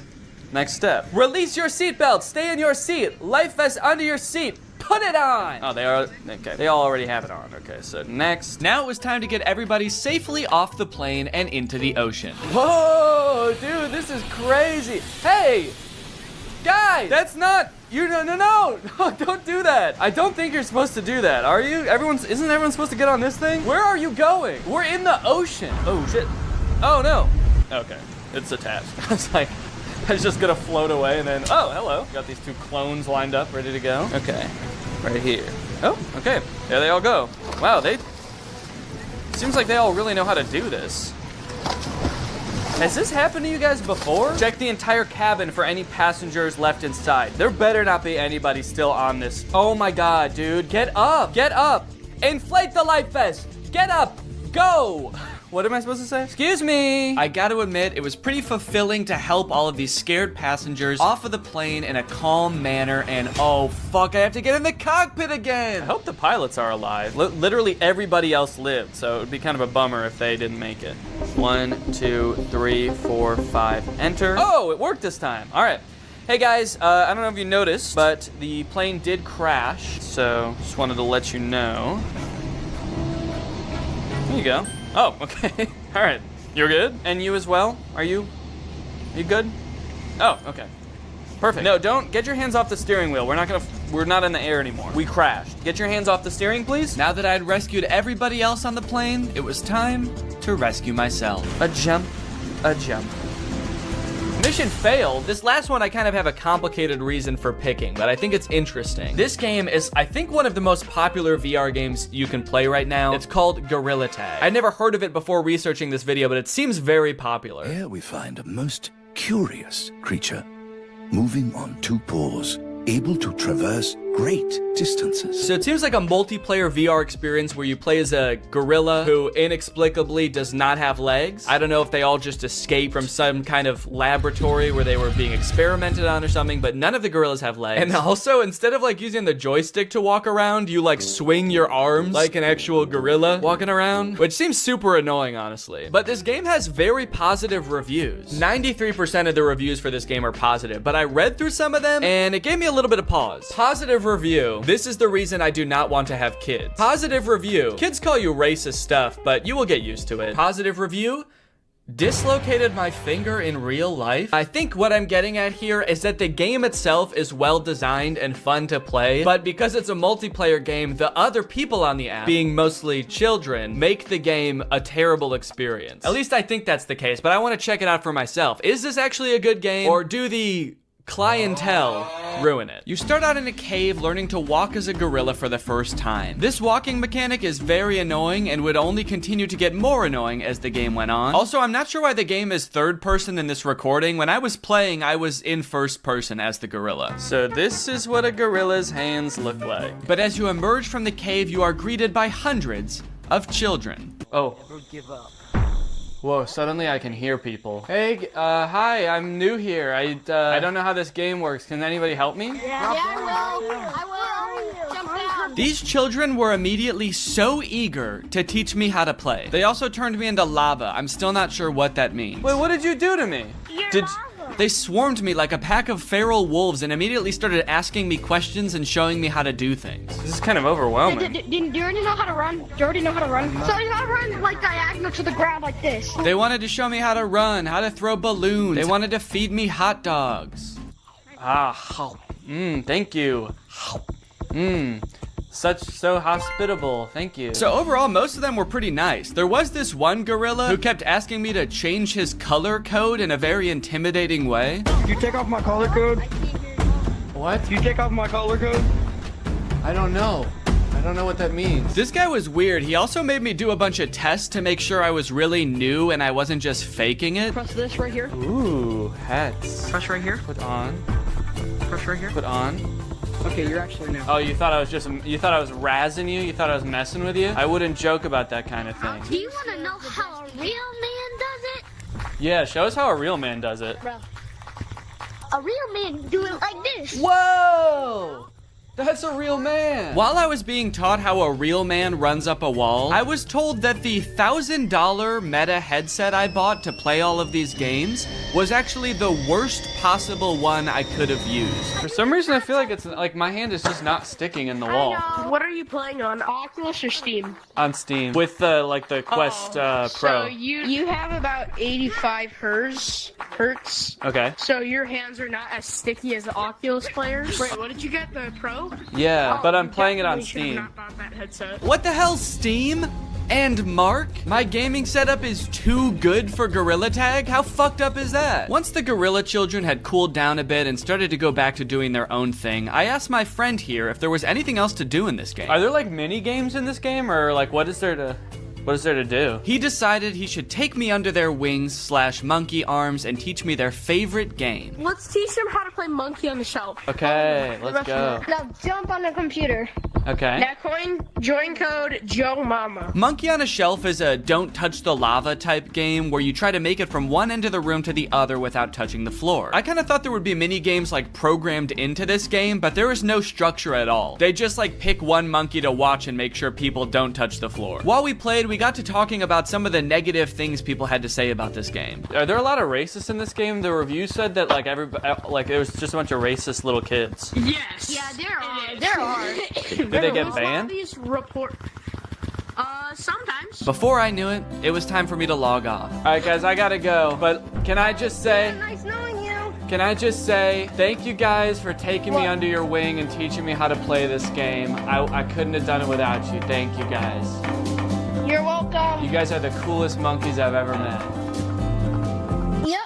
Next step. Release your seatbelt. Stay in your seat. Life vest under your seat. Put it on. Oh, they are. Okay. They all already have it on. Okay, so next. Now it was time to get everybody safely off the plane and into the ocean. Whoa, dude, this is crazy. Hey, guys, that's not. No, don't do that. I don't think you're supposed to do that. Are you? Isn't everyone supposed to get on this thing? Where are you going? We're in the ocean. Oh, shit. Oh, no. Okay, it's attached. I was like, I was just gonna float away and then, oh, hello. Got these two clones lined up, ready to go. Okay, right here. Oh, okay, there they all go. Wow, seems like they all really know how to do this. Has this happened to you guys before? Check the entire cabin for any passengers left inside. There better not be anybody still on this. Oh my God, dude. Get up. Get up. Inflate the life vest. Get up. Go. What am I supposed to say? Excuse me. I gotta admit, it was pretty fulfilling to help all of these scared passengers off of the plane in a calm manner, and oh fuck, I have to get in the cockpit again. I hope the pilots are alive. Literally everybody else lived, so it would be kind of a bummer if they didn't make it. 1, 2, 3, 4, 5, enter. Oh, it worked this time. All right. Hey guys, I don't know if you noticed, but the plane did crash, so just wanted to let you know. There you go. Oh, okay. All right. You're good? And you as well? Are you good? Oh, okay. Perfect. No, don't get your hands off the steering wheel. We're not in the air anymore. We crashed. Get your hands off the steering, please. Now that I had rescued everybody else on the plane, it was time to rescue myself. A jump, a jump. Mission failed. This last one I kind of have a complicated reason for picking, but I think it's interesting. This game is, I think, one of the most popular VR games you can play right now. It's called Gorilla Tag. I'd never heard of it before researching this video, but it seems very popular. Here we find a most curious creature, moving on two paws, able to traverse great distances. So it seems like a multiplayer VR experience where you play as a gorilla who inexplicably does not have legs. I don't know if they all just escaped from some kind of laboratory where they were being experimented on or something, but none of the gorillas have legs. And also, instead of like using the joystick to walk around, you like swing your arms like an actual gorilla walking around, which seems super annoying, honestly. But this game has very positive reviews. 93% of the reviews for this game are positive, but I read through some of them and it gave me a little bit of pause. Positive review. This is the reason I do not want to have kids. Positive review. Kids call you racist stuff, but you will get used to it. Positive review. Dislocated my finger in real life. I think what I'm getting at here is that the game itself is well designed and fun to play, but because it's a multiplayer game, the other people on the app, being mostly children, make the game a terrible experience. At least I think that's the case, but I want to check it out for myself. Is this actually a good game, or do the clientele ruin it? You start out in a cave learning to walk as a gorilla for the first time. This walking mechanic is very annoying and would only continue to get more annoying as the game went on. Also, I'm not sure why the game is third person in this recording. When I was playing, I was in first person as the gorilla. So this is what a gorilla's hands look like. But as you emerge from the cave, you are greeted by hundreds of children. Oh. Never give up. Whoa, suddenly I can hear people. Hey, hi, I'm new here. I don't know how this game works. Can anybody help me? Yeah, I will. Jump down. These children were immediately so eager to teach me how to play. They also turned me into lava. I'm still not sure what that means. Wait, what did you do to me? They swarmed me like a pack of feral wolves and immediately started asking me questions and showing me how to do things. This is kind of overwhelming. Do you already know how to run? So you gotta run like diagonal to the ground like this. They wanted to show me how to run, how to throw balloons. They wanted to feed me hot dogs. Thank you. So hospitable, thank you. So overall, most of them were pretty nice. There was this one gorilla who kept asking me to change his color code in a very intimidating way. You take off my color code? What? You take off my color code? I don't know. I don't know what that means. This guy was weird. He also made me do a bunch of tests to make sure I was really new and I wasn't just faking it. Press this right here. Ooh, hats. Press right here. Put on. Press right here. Put on. Okay, you're actually new. Oh, you thought I was razzing you? You thought I was messing with you? I wouldn't joke about that kind of thing. Do you want to know how a real man does it? Yeah, show us how a real man does it. Bro, a real man do it like this. Whoa! That's a real man. While I was being taught how a real man runs up a wall, I was told that the $1,000 Meta headset I bought to play all of these games was actually the worst possible one I could have used. For some reason, I feel like it's like my hand is just not sticking in the wall. What are you playing on, Oculus or Steam? On Steam with the Quest Pro. So you have about 85 hertz. Okay. So your hands are not as sticky as the Oculus players. Wait, what did you get? The Pro? Yeah, but I'm playing it on Steam. Not bought that headset. What the hell, Steam? And Mark? My gaming setup is too good for Gorilla Tag? How fucked up is that? Once the Gorilla children had cooled down a bit and started to go back to doing their own thing, I asked my friend here if there was anything else to do in this game. Are there like mini games in this game, or like what is there to do? He decided he should take me under their wings / monkey arms and teach me their favorite game. Let's teach them how to play Monkey on the Shelf. Okay, let's go. Now jump on the computer. Okay. Now join code Joe Mama. Monkey on a Shelf is a don't touch the lava type game where you try to make it from one end of the room to the other without touching the floor. I kind of thought there would be mini games like programmed into this game, but there is no structure at all. They just like pick one monkey to watch and make sure people don't touch the floor. While we played, we got to talking about some of the negative things people had to say about this game. Are there a lot of racists in this game? The review said that like it was just a bunch of racist little kids. Yes. Yeah, there are. There are. Did they get banned? Sometimes. Before I knew it, it was time for me to log off. All right, guys, I gotta go. But can I just say? Nice knowing you. Can I just say thank you guys for taking me under your wing and teaching me how to play this game. I couldn't have done it without you. Thank you guys. You're welcome. You guys are the coolest monkeys I've ever met. Yep.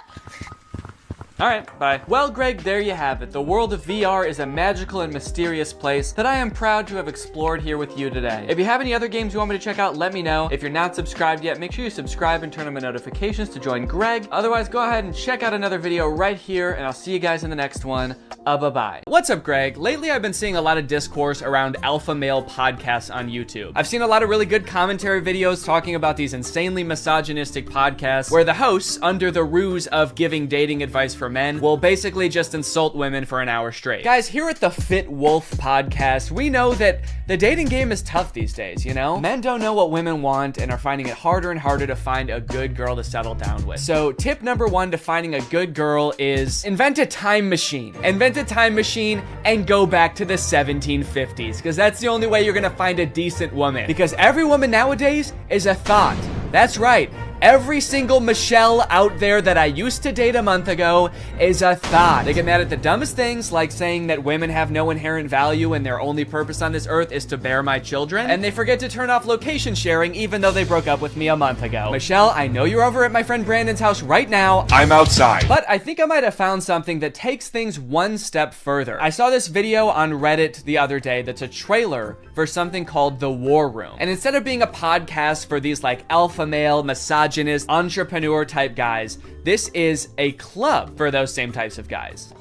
All right, bye. Well, Greg, there you have it. The world of VR is a magical and mysterious place that I am proud to have explored here with you today. If you have any other games you want me to check out, let me know. If you're not subscribed yet, make sure you subscribe and turn on my notifications to join Greg. Otherwise, go ahead and check out another video right here, and I'll see you guys in the next one. Bye-bye. What's up, Greg? Lately, I've been seeing a lot of discourse around alpha male podcasts on YouTube. I've seen a lot of really good commentary videos talking about these insanely misogynistic podcasts where the hosts, under the ruse of giving dating advice for men, will basically just insult women for an hour straight. Guys, here at the Fit Wolf podcast, we know that the dating game is tough these days, you know? Men don't know what women want and are finding it harder and harder to find a good girl to settle down with. So tip number 1 to finding a good girl is invent a time machine. Invent a time machine and go back to the 1750s, because that's the only way you're gonna find a decent woman. Because every woman nowadays is a thought. That's right. Every single Michelle out there that I used to date a month ago is a thought. They get mad at the dumbest things, like saying that women have no inherent value and their only purpose on this earth is to bear my children. And they forget to turn off location sharing even though they broke up with me a month ago. Michelle, I know you're over at my friend Brandon's house right now. I'm outside. But I think I might have found something that takes things one step further. I saw this video on Reddit the other day that's a trailer for something called The War Room. And instead of being a podcast for these like alpha male, misogynist, entrepreneur type guys, this is a club for those same types of guys.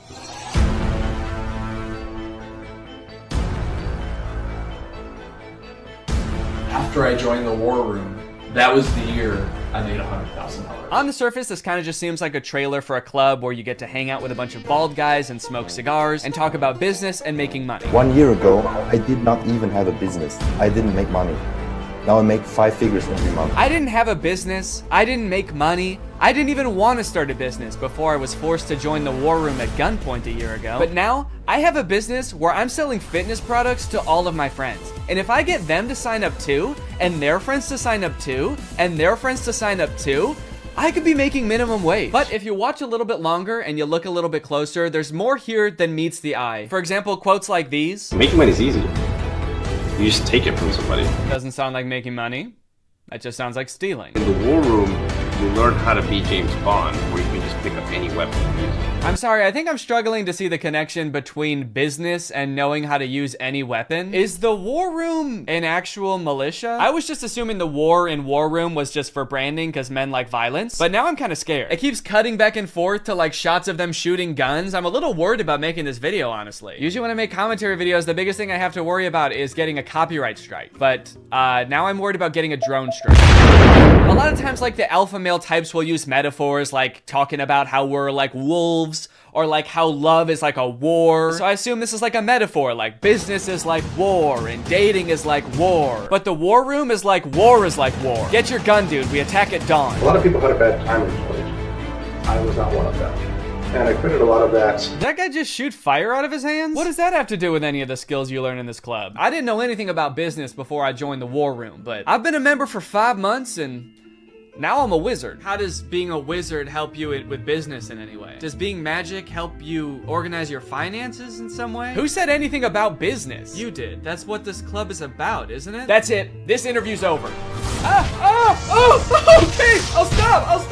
After I joined The War Room, that was the year I made $100,000. On the surface, this kind of just seems like a trailer for a club where you get to hang out with a bunch of bald guys and smoke cigars and talk about business and making money. 1 year ago, I did not even have a business. I didn't make money. Now I make 5 figures every month. I didn't have a business. I didn't make money. I didn't even want to start a business before I was forced to join the War Room at gunpoint a year ago. But now, I have a business where I'm selling fitness products to all of my friends. And if I get them to sign up too, and their friends to sign up too, and their friends to sign up too, I could be making minimum wage. But if you watch a little bit longer and you look a little bit closer, there's more here than meets the eye. For example, quotes like these. Making money is easy. You just take it from somebody. Doesn't sound like making money. That just sounds like stealing. In the War Room, you learn how to be James Bond, where you can just pick up any weapon and use it. I'm sorry, I think I'm struggling to see the connection between business and knowing how to use any weapon. Is the war room an actual militia? I was just assuming the war in War Room was just for branding because men like violence, but now I'm kind of scared. It keeps cutting back and forth to like shots of them shooting guns. I'm a little worried about making this video, honestly. Usually when I make commentary videos, the biggest thing I have to worry about is getting a copyright strike, but now I'm worried about getting a drone strike. A lot of times, like, the alpha male types will use metaphors like talking about how we're like wolves, or like how love is like a war. So I assume this is like a metaphor, like business is like war and dating is like war. But the war room is like war is like war. Get your gun, dude. We attack at dawn. A lot of people had a bad time in college. I was not one of them. And I created a lot of that. Did that guy just shoot fire out of his hands? What does that have to do with any of the skills you learn in this club? I didn't know anything about business before I joined the war room, but I've been a member for 5 months and now I'm a wizard. How does being a wizard help you with business in any way? Does being magic help you organize your finances in some way? Who said anything about business? You did. That's what this club is about, isn't it? That's it. This interview's over. Okay, I'll stop.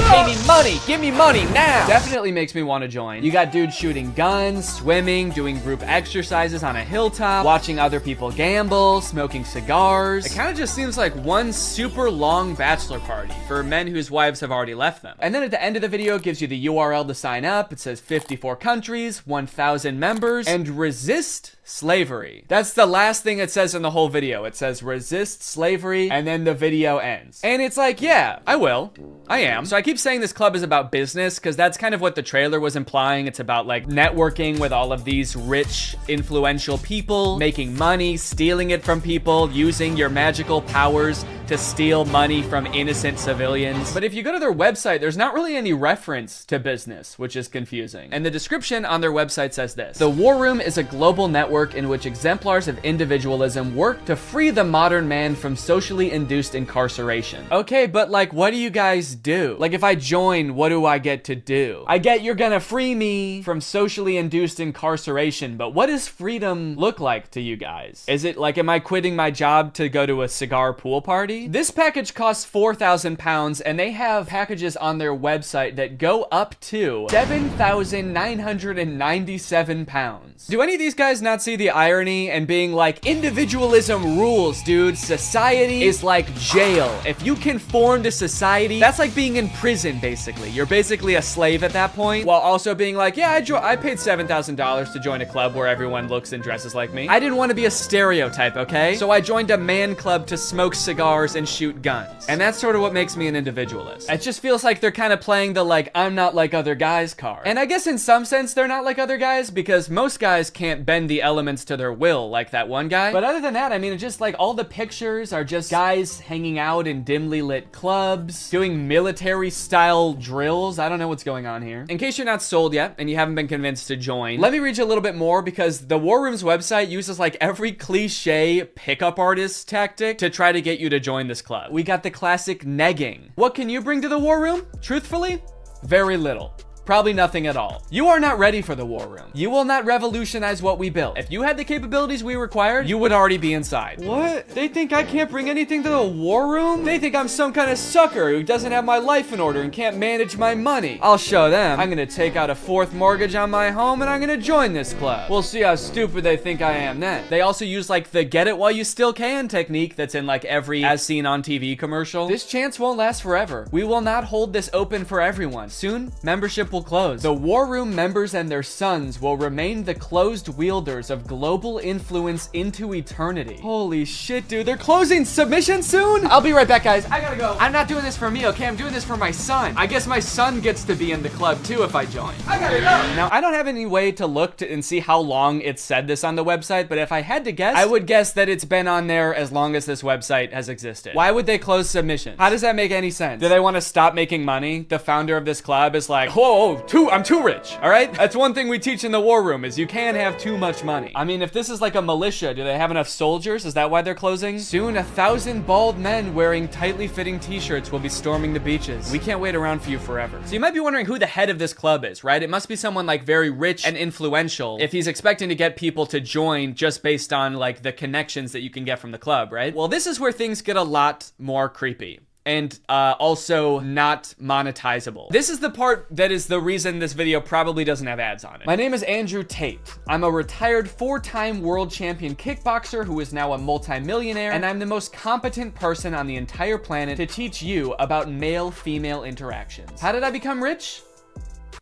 Give me money now. Definitely makes me want to join. You got dudes shooting guns, swimming, doing group exercises on a hilltop, watching other people gamble, smoking cigars. It kind of just seems like one super long bachelor party for men whose wives have already left them. And then at the end of the video, it gives you the URL to sign up. It says 54 countries, 1,000 members, and resist slavery. That's the last thing it says in the whole video. It says resist slavery, and then the video ends. And it's like, yeah, I will. I am. So I keep saying this club is about business because that's kind of what the trailer was implying. It's about like networking with all of these rich, influential people, making money, stealing it from people, using your magical powers to steal money from innocent civilians. But if you go to their website, there's not really any reference to business, which is confusing. And the description on their website says this: the War Room is a global network in which exemplars of individualism work to free the modern man from socially induced incarceration. Okay, but like, what do you guys do? Like, if I join, what do I get to do? I get you're gonna free me from socially induced incarceration, but what does freedom look like to you guys? Is it like, am I quitting my job to go to a cigar pool party? This package costs £4,000, and they have packages on their website that go up to £7,997. Do any of these guys not see the irony and being like, individualism rules, dude. Society is like jail. If you conform to society, that's like being in prison, basically. You're basically a slave at that point, while also being like, yeah, I paid $7,000 to join a club where everyone looks and dresses like me. I didn't want to be a stereotype, okay? So I joined a man club to smoke cigars and shoot guns. And that's sort of what makes me an individualist. It just feels like they're kind of playing the like, I'm not like other guys card. And I guess in some sense they're not like other guys because most guys can't bend the elements to their will like that one guy. But other than that, I mean, it's just like all the pictures are just guys hanging out in dimly lit clubs, doing military style drills. I don't know what's going on here. In case you're not sold yet and you haven't been convinced to join, let me read you a little bit more because the War Room's website uses like every cliche pickup artist tactic to try to get you to join this club. We got the classic negging. What can you bring to the War Room? Truthfully, very little. Probably nothing at all. You are not ready for the War Room. You will not revolutionize what we built. If you had the capabilities we required, you would already be inside. What? They think I can't bring anything to the War Room? They think I'm some kind of sucker who doesn't have my life in order and can't manage my money. I'll show them. I'm gonna take out a 4th mortgage on my home and I'm gonna join this club. We'll see how stupid they think I am then. They also use like the get it while you still can technique that's in like every as seen on TV commercial. This chance won't last forever. We will not hold this open for everyone. Soon, membership will close. The War Room members and their sons will remain the closed wielders of global influence into eternity. Holy shit, dude. They're closing submission soon? I'll be right back, guys. I gotta go. I'm not doing this for me, okay? I'm doing this for my son. I guess my son gets to be in the club too if I join. I gotta go. Now, I don't have any way to look and see how long it said this on the website, but if I had to guess, I would guess that it's been on there as long as this website has existed. Why would they close submissions? How does that make any sense? Do they want to stop making money? The founder of this club is like, whoa, I'm too rich, all right? That's one thing we teach in the War Room is you can't have too much money. I mean, if this is like a militia, do they have enough soldiers? Is that why they're closing? Soon, 1,000 bald men wearing tightly fitting t-shirts will be storming the beaches. We can't wait around for you forever. So you might be wondering who the head of this club is, right? It must be someone like very rich and influential if he's expecting to get people to join just based on like the connections that you can get from the club, right? Well, this is where things get a lot more creepy. and also not monetizable. This is the part that is the reason this video probably doesn't have ads on it. My name is Andrew Tate. I'm a retired 4-time world champion kickboxer who is now a multi-millionaire, and I'm the most competent person on the entire planet to teach you about male-female interactions. How did I become rich?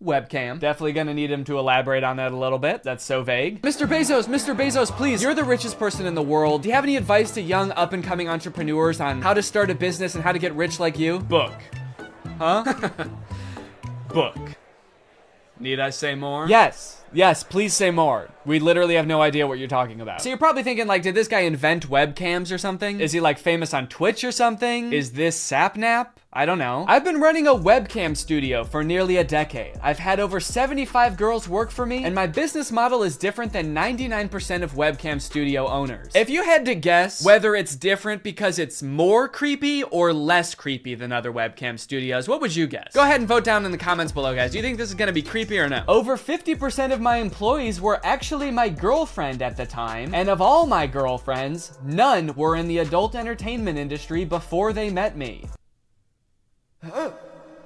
Webcam. Definitely gonna need him to elaborate on that a little bit. That's so vague. Mr. Bezos, please. You're the richest person in the world. Do you have any advice to young up-and-coming entrepreneurs on how to start a business and how to get rich like you? Book. Huh? Book. Need I say more? Yes, please say more. We literally have no idea what you're talking about. So you're probably thinking, like, did this guy invent webcams or something? Is he, like, famous on Twitch or something? Is this Sapnap? I don't know. I've been running a webcam studio for nearly a decade. I've had over 75 girls work for me, and my business model is different than 99% of webcam studio owners. If you had to guess whether it's different because it's more creepy or less creepy than other webcam studios, what would you guess? Go ahead and vote down in the comments below, guys. Do you think this is gonna be creepy or no? Over 50% of my employees were actually my girlfriend at the time, and of all my girlfriends, none were in the adult entertainment industry before they met me.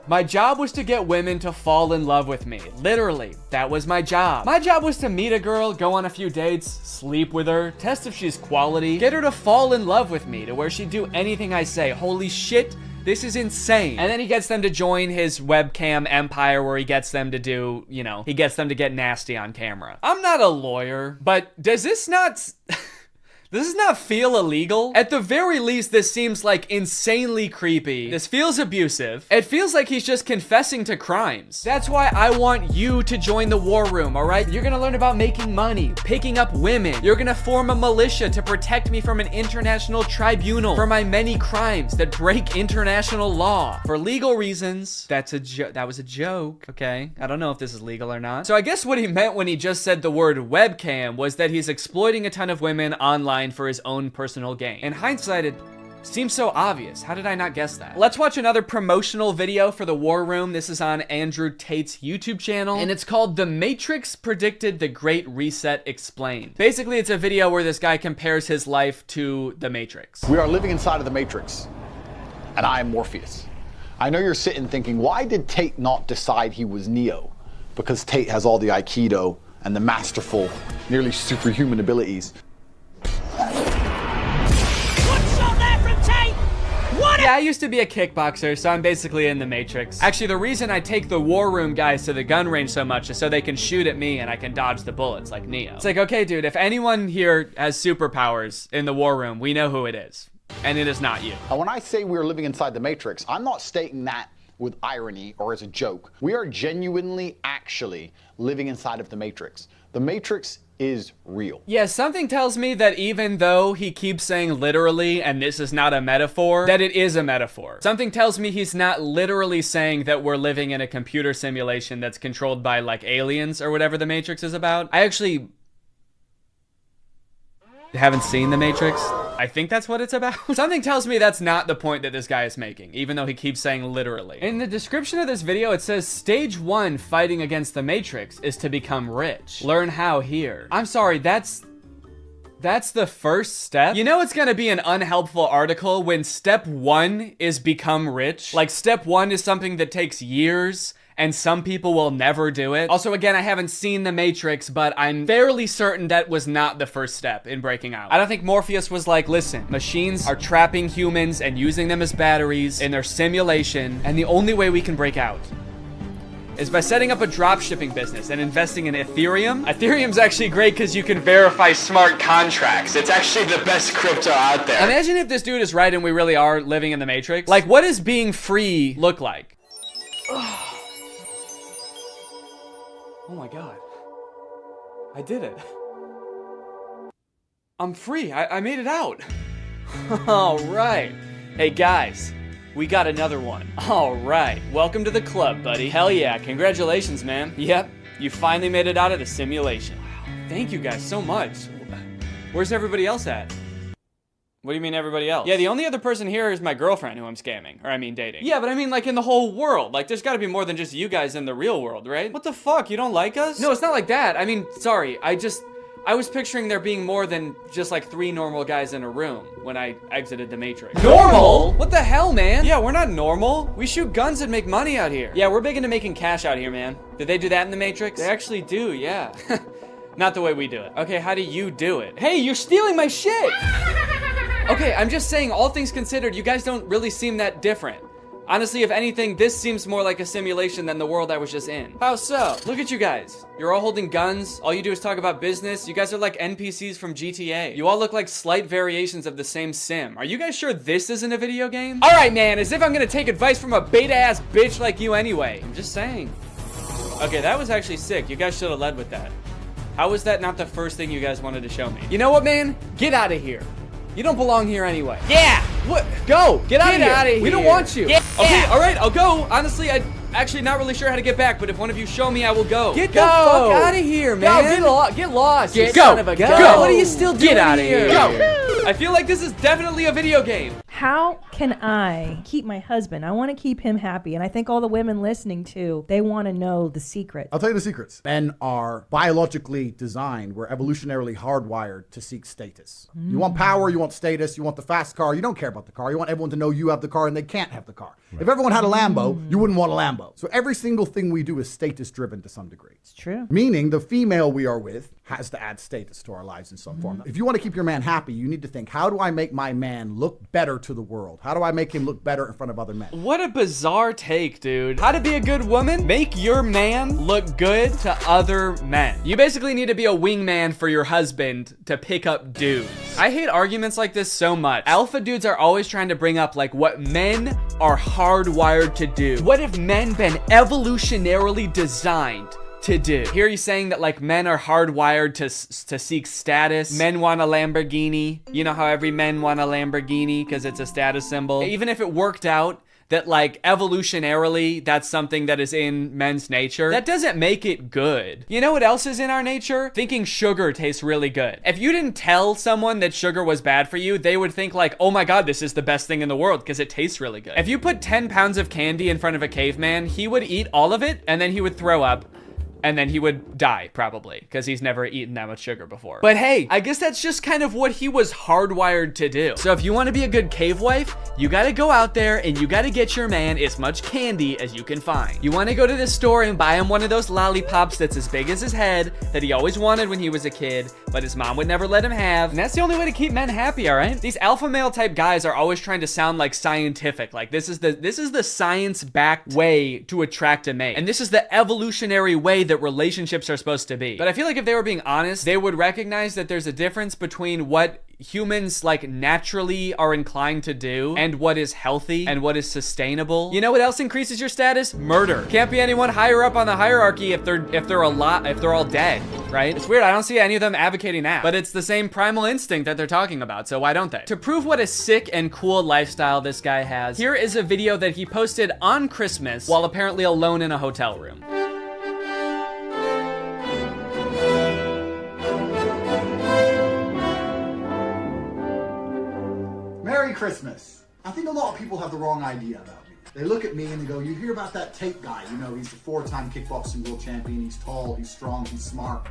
My job was to get women to fall in love with me. Literally, that was my job. My job was to meet a girl, go on a few dates, sleep with her, test if she's quality, get her to fall in love with me to where she'd do anything I say. Holy shit, this is insane. And then he gets them to join his webcam empire where he gets them to do, you know, he gets them to get nasty on camera. I'm not a lawyer, but does this not... Does this not feel illegal? At the very least, this seems like insanely creepy. This feels abusive. It feels like he's just confessing to crimes. That's why I want you to join the war room, all right? You're gonna learn about making money, picking up women. You're gonna form a militia to protect me from an international tribunal for my many crimes that break international law. For legal reasons, that was a joke, okay? I don't know if this is legal or not. So I guess what he meant when he just said the word webcam was that he's exploiting a ton of women online for his own personal gain. In hindsight, it seems so obvious. How did I not guess that? Let's watch another promotional video for the War Room. This is on Andrew Tate's YouTube channel, and it's called The Matrix Predicted the Great Reset Explained. Basically, it's a video where this guy compares his life to the Matrix. We are living inside of the Matrix, and I am Morpheus. I know you're sitting thinking, why did Tate not decide he was Neo? Because Tate has all the Aikido and the masterful, nearly superhuman abilities. Yeah, I used to be a kickboxer, so I'm basically in the Matrix. Actually, the reason I take the War Room guys to the gun range so much is so they can shoot at me and I can dodge the bullets like Neo. It's like, okay, dude, if anyone here has superpowers in the War Room, we know who it is. And it is not you. And when I say we're living inside the Matrix, I'm not stating that with irony or as a joke. We are genuinely, actually living inside of the Matrix. The Matrix is real. Yeah, something tells me that even though he keeps saying literally, and this is not a metaphor, that it is a metaphor. Something tells me he's not literally saying that we're living in a computer simulation that's controlled by, like, aliens or whatever the Matrix is about. I actually haven't seen the Matrix. I think that's what it's about. Something tells me that's not the point that this guy is making, even though he keeps saying literally. In the description of this video, it says stage 1 fighting against the Matrix is to become rich. Learn how here. I'm sorry, that's the first step? You know it's gonna be an unhelpful article when step 1 is become rich? Like, step 1 is something that takes years and some people will never do it. Also, again, I haven't seen The Matrix, but I'm fairly certain that was not the first step in breaking out. I don't think Morpheus was like, listen, machines are trapping humans and using them as batteries in their simulation, and the only way we can break out is by setting up a dropshipping business and investing in Ethereum. Ethereum's actually great because you can verify smart contracts. It's actually the best crypto out there. Imagine if this dude is right and we really are living in the Matrix. Like, what does being free look like? Oh my God. I did it. I'm free. I made it out. All right. Hey guys, we got another one. All right. Welcome to the club, buddy. Hell yeah. Congratulations, man. Yep. You finally made it out of the simulation. Wow. Thank you guys so much. Where's everybody else at? What do you mean everybody else? Yeah, the only other person here is my girlfriend who I'm scamming. Or I mean dating. Yeah, but I mean like in the whole world. Like there's gotta be more than just you guys in the real world, right? What the fuck? You don't like us? No, it's not like that. I mean, sorry. I was picturing there being more than just like 3 normal guys in a room when I exited the Matrix. Normal? What the hell, man? Yeah, we're not normal. We shoot guns and make money out here. Yeah, we're big into making cash out here, man. Did they do that in the Matrix? They actually do, yeah. Not the way we do it. Okay, how do you do it? Hey, you're stealing my shit! Okay, I'm just saying, all things considered, you guys don't really seem that different. Honestly, if anything, this seems more like a simulation than the world I was just in. How so? Look at you guys. You're all holding guns. All you do is talk about business. You guys are like NPCs from GTA. You all look like slight variations of the same sim. Are you guys sure this isn't a video game? All right, man, as if I'm gonna take advice from a beta-ass bitch like you anyway. I'm just saying. Okay, that was actually sick. You guys should have led with that. How was that not the first thing you guys wanted to show me? You know what, man? Get out of here. You don't belong here anyway. Yeah! What? Go! Get out of here! We don't want you! Yeah. Okay, alright, I'll go. Honestly, I'm actually not really sure how to get back, but if one of you show me, I will go. Get the fuck out of here, man! Go, get lost, you son of a gun! Go! What are you still doing out of here? Go! I feel like this is definitely a video game. How can I keep my husband? I want to keep him happy. And I think all the women listening too, they want to know the secret. I'll tell you the secrets. Men are biologically designed. We're evolutionarily hardwired to seek status. You want power, you want status, you want the fast car. You don't care about the car. You want everyone to know you have the car and they can't have the car. Right. If everyone had a Lambo, you wouldn't want a Lambo. So every single thing we do is status driven to some degree. It's true. Meaning the female we are with has to add status to our lives in some form. If you want to keep your man happy, you need to think, how do I make my man look better to the world? How do I make him look better in front of other men? What a bizarre take, dude. How to be a good woman? Make your man look good to other men. You basically need to be a wingman for your husband to pick up dudes. I hate arguments like this so much. Alpha dudes are always trying to bring up like what men are hardwired to do. What have men been evolutionarily designed to do? Here he's saying that like men are hardwired to seek status. Men want a Lamborghini. You know how every man want a Lamborghini because it's a status symbol. Even if it worked out that like evolutionarily that's something that is in men's nature, that doesn't make it good. You know what else is in our nature? Thinking sugar tastes really good. If you didn't tell someone that sugar was bad for you, they would think like, oh my god, this is the best thing in the world because it tastes really good. If you put 10 pounds of candy in front of a caveman, he would eat all of it and then he would throw up. And then he would die, probably, because he's never eaten that much sugar before. But hey, I guess that's just kind of what he was hardwired to do. So if you want to be a good cave wife, you got to go out there and you got to get your man as much candy as you can find. You want to go to the store and buy him one of those lollipops that's as big as his head that he always wanted when he was a kid, but his mom would never let him have. And that's the only way to keep men happy, all right? These alpha male type guys are always trying to sound like scientific. Like this is the science-backed way to attract a mate. And this is the evolutionary way that relationships are supposed to be. But I feel like if they were being honest, they would recognize that there's a difference between what humans like naturally are inclined to do and what is healthy and what is sustainable. You know what else increases your status? Murder. Can't be anyone higher up on the hierarchy if they're all dead, right? It's weird. I don't see any of them advocating that, but it's the same primal instinct that they're talking about, so why don't they? To prove what a sick and cool lifestyle this guy has, here is a video that he posted on Christmas while apparently alone in a hotel room. Merry Christmas. I think a lot of people have the wrong idea about me. They look at me and they go, you hear about that Tate guy, you know, he's the 4-time kickboxing world champion, he's tall, he's strong, he's smart.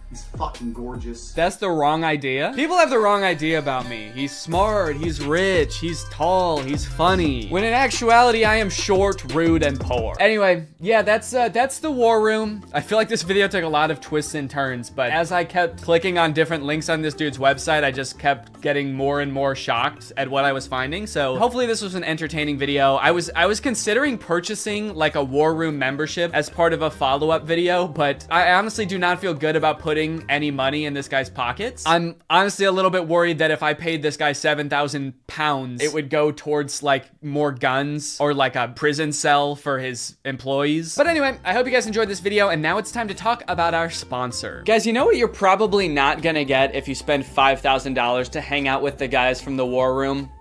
He's fucking gorgeous. That's the wrong idea? People have the wrong idea about me. He's smart, he's rich, he's tall, he's funny. When in actuality, I am short, rude, and poor. Anyway, yeah, that's the war room. I feel like this video took a lot of twists and turns, but as I kept clicking on different links on this dude's website, I just kept getting more and more shocked at what I was finding. So hopefully this was an entertaining video. I was considering purchasing like a war room membership as part of a follow-up video, but I honestly do not feel good about putting any money in this guy's pockets. I'm honestly a little bit worried that if I paid this guy 7,000 pounds, it would go towards like more guns or like a prison cell for his employees. But anyway, I hope you guys enjoyed this video, and now it's time to talk about our sponsor. Guys, you know what you're probably not gonna get if you spend $5,000 to hang out with the guys from the war room?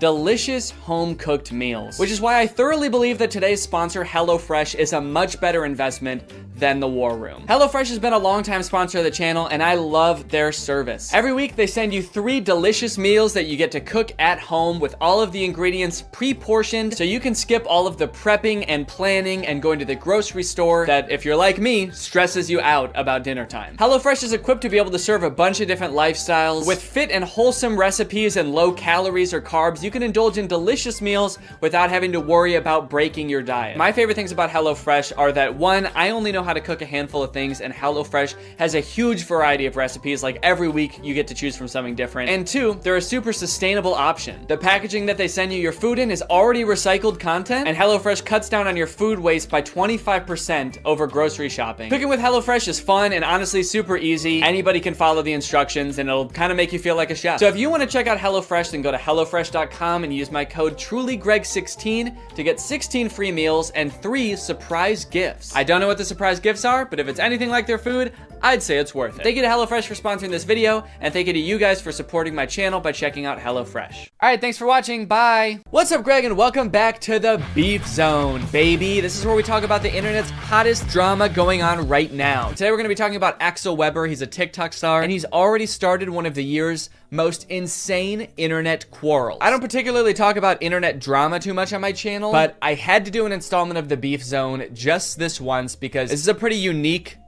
Delicious home-cooked meals, which is why I thoroughly believe that today's sponsor, HelloFresh, is a much better investment than the War Room. HelloFresh has been a longtime sponsor of the channel, and I love their service. Every week, they send you 3 delicious meals that you get to cook at home with all of the ingredients pre-portioned, so you can skip all of the prepping and planning and going to the grocery store that, if you're like me, stresses you out about dinner time. HelloFresh is equipped to be able to serve a bunch of different lifestyles. With fit and wholesome recipes and low calories or carbs, you can indulge in delicious meals without having to worry about breaking your diet. My favorite things about HelloFresh are that, one, I only know how to cook a handful of things, and HelloFresh has a huge variety of recipes. Like every week you get to choose from something different. And two, they're a super sustainable option. The packaging that they send you your food in is already recycled content, and HelloFresh cuts down on your food waste by 25% over grocery shopping. Cooking with HelloFresh is fun and honestly super easy. Anybody can follow the instructions and it'll kind of make you feel like a chef. So if you want to check out HelloFresh, then go to HelloFresh.com and use my code TrulyGreg16 to get 16 free meals and 3 surprise gifts. I don't know what the surprise gifts are, but if it's anything like their food, I'd say it's worth it. Thank you to HelloFresh for sponsoring this video, and thank you to you guys for supporting my channel by checking out HelloFresh. All right, thanks for watching. Bye. What's up, Greg, and welcome back to the Beef Zone, baby. This is where we talk about the internet's hottest drama going on right now. Today, we're gonna be talking about Axel Weber. He's a TikTok star, and he's already started one of the year's most insane internet quarrels. I don't particularly talk about internet drama too much on my channel, but I had to do an installment of the Beef Zone just this once because this is a pretty unique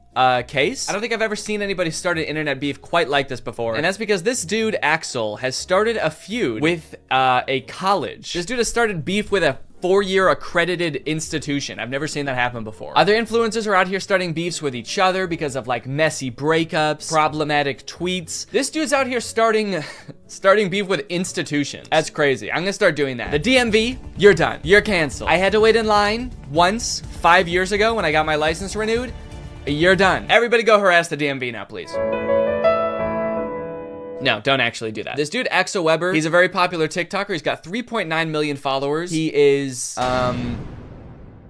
case. I don't think I've ever seen anybody start an internet beef quite like this before. And that's because this dude, Axel, has started a feud with a college. This dude has started beef with a 4-year accredited institution. I've never seen that happen before. Other influencers are out here starting beefs with each other because of like messy breakups, problematic tweets. This dude's out here starting beef with institutions. That's crazy. I'm gonna start doing that. The DMV, you're done. You're canceled. I had to wait in line once 5 years ago when I got my license renewed. You're done. Everybody go harass the DMV now, please. No, don't actually do that. This dude, Axel Weber, he's a very popular TikToker. He's got 3.9 million followers. He is,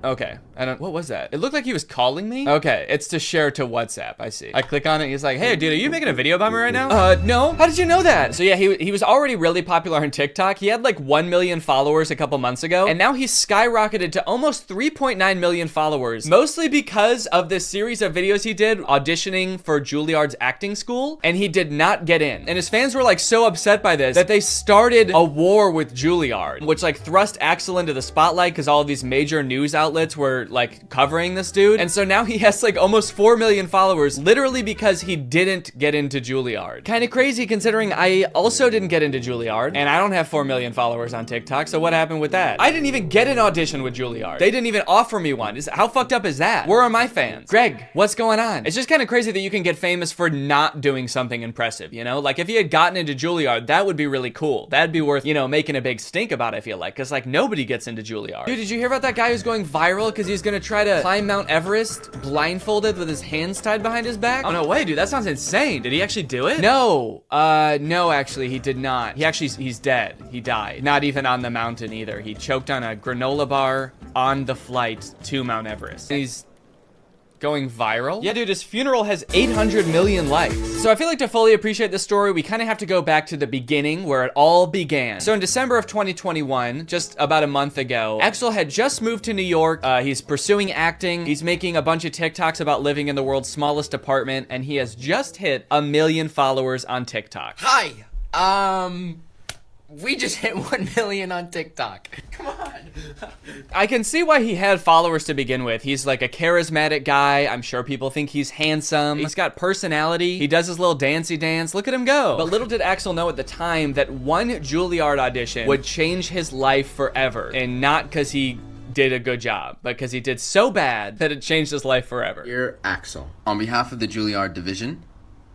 okay. What was that? It looked like he was calling me. Okay, it's to share to WhatsApp, I see. I click on it, and he's like, hey, dude, are you making a video about me right now? No. How did you know that? So yeah, he was already really popular on TikTok. He had like 1 million followers a couple months ago, and now he's skyrocketed to almost 3.9 million followers, mostly because of this series of videos he did auditioning for Juilliard's acting school, and he did not get in. And his fans were like so upset by this that they started a war with Juilliard, which like thrust Axel into the spotlight because all of these major news outlets were like covering this dude. And so now he has like almost 4 million followers literally because he didn't get into Juilliard. Kind of crazy considering I also didn't get into Juilliard and I don't have 4 million followers on TikTok. So what happened with that? I didn't even get an audition with Juilliard. They didn't even offer me one. How fucked up is that? Where are my fans? Greg, what's going on? It's just kind of crazy that you can get famous for not doing something impressive, you know? Like if he had gotten into Juilliard, that would be really cool. That'd be worth, you know, making a big stink about, I feel like, because like nobody gets into Juilliard. Dude, did you hear about that guy who's going viral because he's gonna try to climb Mount Everest blindfolded with his hands tied behind his back? Oh, no way, dude. That sounds insane. Did he actually do it? No. No, actually, he did not. He's dead. He died. Not even on the mountain either. He choked on a granola bar on the flight to Mount Everest. He's going viral? Yeah, dude, his funeral has 800 million likes. So I feel like to fully appreciate this story, we kind of have to go back to the beginning where it all began. So in December of 2021, just about a month ago, Axel had just moved to New York. He's pursuing acting. He's making a bunch of TikToks about living in the world's smallest apartment, and he has just hit 1 million followers on TikTok. Hi, we just hit 1 million on TikTok. Come on. I can see why he had followers to begin with. He's like a charismatic guy. I'm sure people think he's handsome. He's got personality. He does his little dancey dance. Look at him go. But little did Axel know at the time that one Juilliard audition would change his life forever. And not because he did a good job, but because he did so bad that it changed his life forever. Dear Axel, on behalf of the Juilliard division,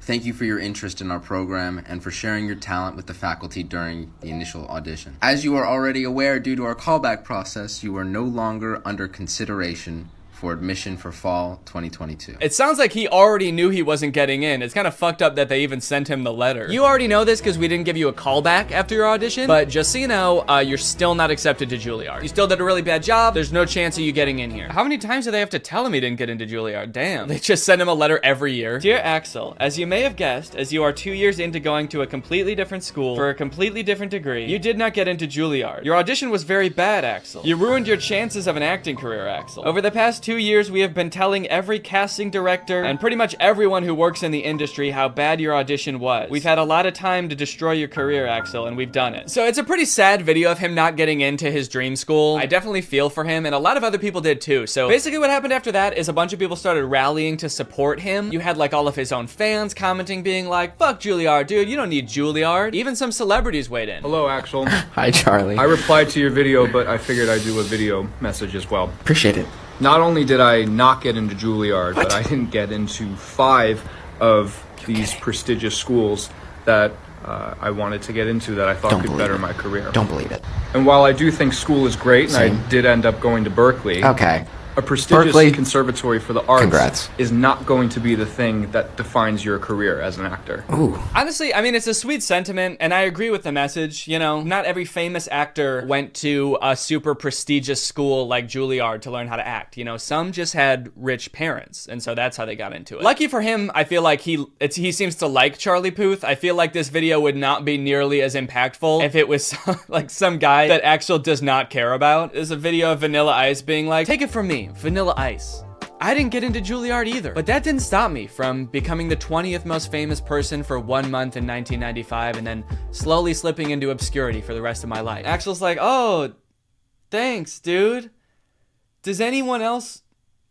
thank you for your interest in our program and for sharing your talent with the faculty during the initial audition. As you are already aware, due to our callback process, you are no longer under consideration for admission for fall 2022. It sounds like he already knew he wasn't getting in. It's kind of fucked up that they even sent him the letter. You already know this because we didn't give you a callback after your audition, but just so you know, you're still not accepted to Juilliard. You still did a really bad job. There's no chance of you getting in here. How many times do they have to tell him he didn't get into Juilliard? Damn. They just send him a letter every year. Dear Axel, as you may have guessed, as you are 2 years into going to a completely different school for a completely different degree, you did not get into Juilliard. Your audition was very bad, Axel. You ruined your chances of an acting career, Axel. Over the past 2 years, we have been telling every casting director and pretty much everyone who works in the industry how bad your audition was. We've had a lot of time to destroy your career, Axel, and we've done it. So it's a pretty sad video of him not getting into his dream school. I definitely feel for him, and a lot of other people did too. So basically what happened after that is a bunch of people started rallying to support him. You had like all of his own fans commenting, being like, fuck Juilliard, dude, you don't need Juilliard. Even some celebrities weighed in. Hello, Axel. Hi, Charlie. I replied to your video, but I figured I'd do a video message as well. Appreciate it. Not only did I not get into Juilliard, but I didn't get into 5 of these prestigious schools that I wanted to get into that I thought could better my career. Don't believe it. And while I do think school is great, and I did end up going to Berkeley, okay, a prestigious conservatory for the arts Congrats. is not going to be the thing that defines your career as an actor. Ooh. Honestly, I mean, it's a sweet sentiment, and I agree with the message. You know, not every famous actor went to a super prestigious school like Juilliard to learn how to act. You know, some just had rich parents, and so that's how they got into it. Lucky for him, I feel like he seems to like Charlie Puth. I feel like this video would not be nearly as impactful if it was like some guy that Axel does not care about. There's a video of Vanilla Ice being like, take it from me, Vanilla Ice. I didn't get into Juilliard either, but that didn't stop me from becoming the 20th most famous person for 1 month in 1995 and then slowly slipping into obscurity for the rest of my life. Axel's like, oh, thanks, dude. Does anyone else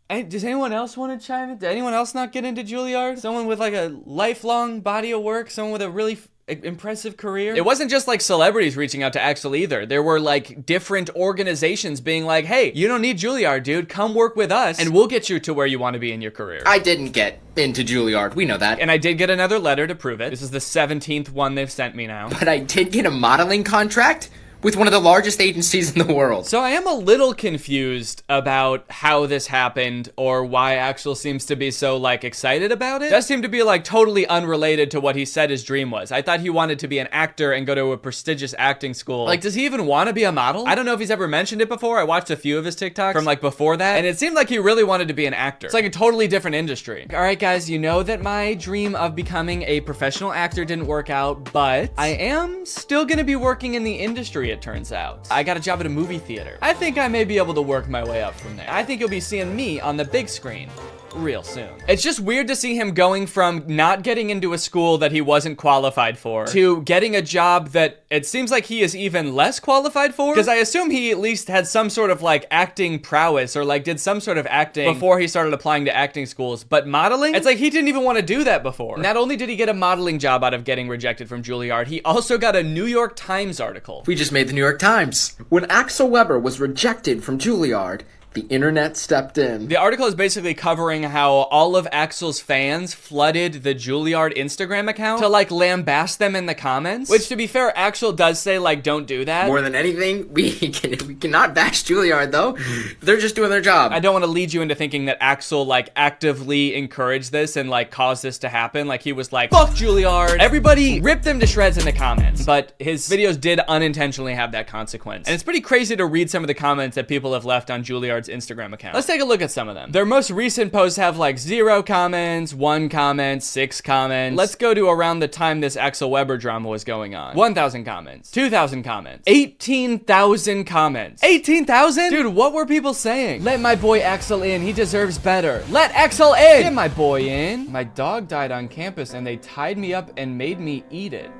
want to chime in? Did anyone else not get into Juilliard? Someone with like a lifelong body of work? Someone with a really impressive career? It wasn't just like celebrities reaching out to Axel either. There were like different organizations being like, hey, you don't need Juilliard, dude. Come work with us and we'll get you to where you want to be in your career. I didn't get into Juilliard. We know that. And I did get another letter to prove it. This is the 17th one they've sent me now. But I did get a modeling contract with one of the largest agencies in the world. So I am a little confused about how this happened or why Axel seems to be so like excited about it. It does seem to be like totally unrelated to what he said his dream was. I thought he wanted to be an actor and go to a prestigious acting school. Like, does he even want to be a model? I don't know if he's ever mentioned it before. I watched a few of his TikToks from like before that, and it seemed like he really wanted to be an actor. It's like a totally different industry. All right, guys, you know that my dream of becoming a professional actor didn't work out, but I am still gonna be working in the industry, it turns out. I got a job at a movie theater. I think I may be able to work my way up from there. I think you'll be seeing me on the big screen real soon. It's just weird to see him going from not getting into a school that he wasn't qualified for to getting a job that it seems like he is even less qualified for, because I assume he at least had some sort of like acting prowess or like did some sort of acting before he started applying to acting schools. But modeling, it's like he didn't even want to do that before. Not only did he get a modeling job out of getting rejected from Juilliard, he also got a New York Times article. We just made the New York Times. When Axel Weber was rejected from Juilliard, the internet stepped in. The article is basically covering how all of Axel's fans flooded the Juilliard Instagram account to like lambast them in the comments, which to be fair, Axel does say like, don't do that. More than anything, we cannot bash Juilliard though. They're just doing their job. I don't want to lead you into thinking that Axel like actively encouraged this and like caused this to happen. Like he was like, fuck Juilliard. Everybody ripped them to shreds in the comments, but his videos did unintentionally have that consequence. And it's pretty crazy to read some of the comments that people have left on Juilliard's Instagram account. Let's take a look at some of them. Their most recent posts have like 0 comments, 1 comment, 6 comments. Let's go to around the time this Axel Weber drama was going on. 1,000 comments, 2,000 comments, 18,000 comments. 18,000? Dude, what were people saying? Let my boy Axel in, he deserves better. Let Axel in! Get my boy in. My dog died on campus and they tied me up and made me eat it.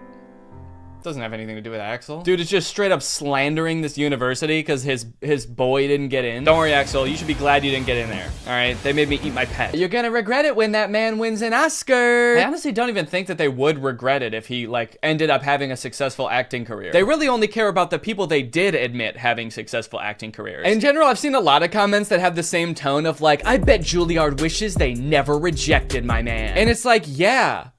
Doesn't have anything to do with Axel. Dude is just straight up slandering this university because his boy didn't get in. Don't worry, Axel. You should be glad you didn't get in there. All right? They made me eat my pet. You're gonna regret it when that man wins an Oscar. I honestly don't even think that they would regret it if he like ended up having a successful acting career. They really only care about the people they did admit having successful acting careers. In general, I've seen a lot of comments that have the same tone of like, I bet Juilliard wishes they never rejected my man. And it's like, yeah.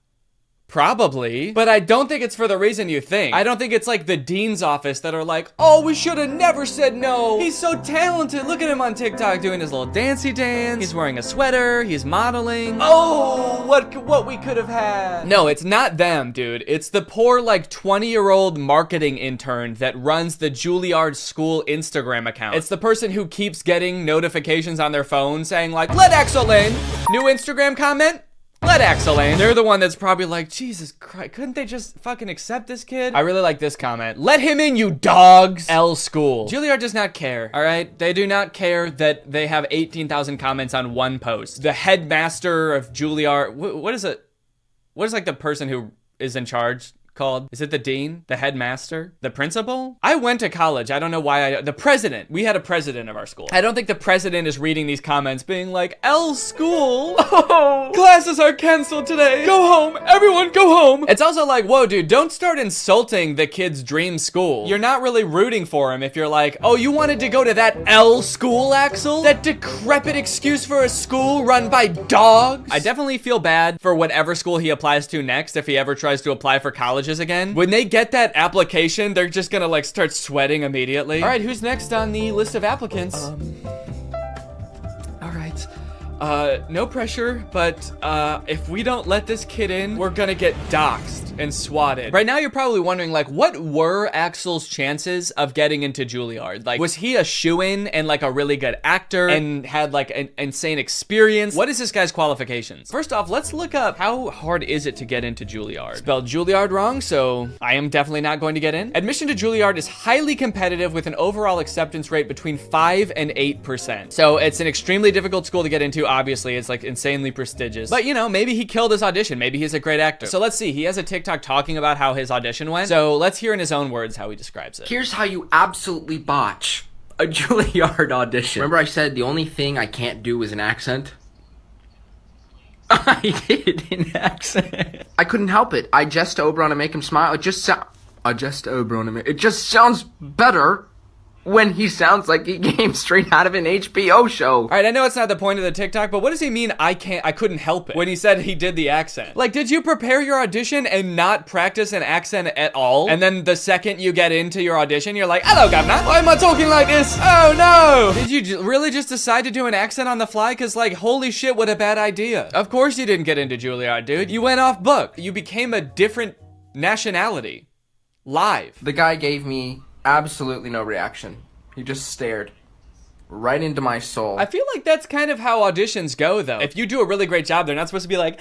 Probably, but I don't think it's for the reason you think. I don't think it's like the dean's office that are like, oh, we should have never said no. He's so talented. Look at him on TikTok doing his little dancey dance. He's wearing a sweater. He's modeling. Oh, what we could have had. No, it's not them, dude. It's the poor like 20-year-old marketing intern that runs the Juilliard school Instagram account. It's the person who keeps getting notifications on their phone saying like, let Axel in. New Instagram comment. Let Axel in. They're the one that's probably like, Jesus Christ, couldn't they just fucking accept this kid? I really like this comment. Let him in, you dogs. L school. Juilliard does not care, all right? They do not care that they have 18,000 comments on one post. The headmaster of Juilliard, what is it? What is like the person who is in charge called? Is it the dean? The headmaster? The principal? I went to college. I don't know why the president. We had a president of our school. I don't think the president is reading these comments being like, L school. Oh, classes are canceled today. Go home. Everyone go home. It's also like, whoa, dude, don't start insulting the kid's dream school. You're not really rooting for him if you're like, oh, you wanted to go to that L school, Axel? That decrepit excuse for a school run by dogs? I definitely feel bad for whatever school he applies to next if he ever tries to apply for colleges again. When they get that application, they're just gonna like start sweating immediately. All right, who's next on the list of applicants? All right. No pressure, but if we don't let this kid in, we're gonna get doxxed and swatted. Right now, you're probably wondering, like, what were Axel's chances of getting into Juilliard? Like, was he a shoo-in and like a really good actor and had like an insane experience? What is this guy's qualifications? First off, let's look up how hard is it to get into Juilliard. Spelled Juilliard wrong, so I am definitely not going to get in. Admission to Juilliard is highly competitive with an overall acceptance rate between 5 and 8%. So it's an extremely difficult school to get into. Obviously, it's like insanely prestigious. But you know, maybe he killed his audition. Maybe he's a great actor. So let's see. He has a TikTok talking about how his audition went. So let's hear in his own words how he describes it. Here's how you absolutely botch a Juilliard audition. Remember I said the only thing I can't do is an accent? I did an accent. I couldn't help it. I just Oberon to make him smile. It just sounds better when he sounds like he came straight out of an HBO show. All right, I know it's not the point of the TikTok, but what does he mean I couldn't help it when he said he did the accent? Like, did you prepare your audition and not practice an accent at all? And then the second you get into your audition, you're like, hello, governor. Why am I talking like this? Oh, no. Did you really just decide to do an accent on the fly? Because, like, holy shit, what a bad idea. Of course you didn't get into Juilliard, dude. You went off book. You became a different nationality. Live. The guy gave me absolutely no reaction. He just stared right into my soul. I feel like that's kind of how auditions go, though. If you do a really great job, they're not supposed to be like,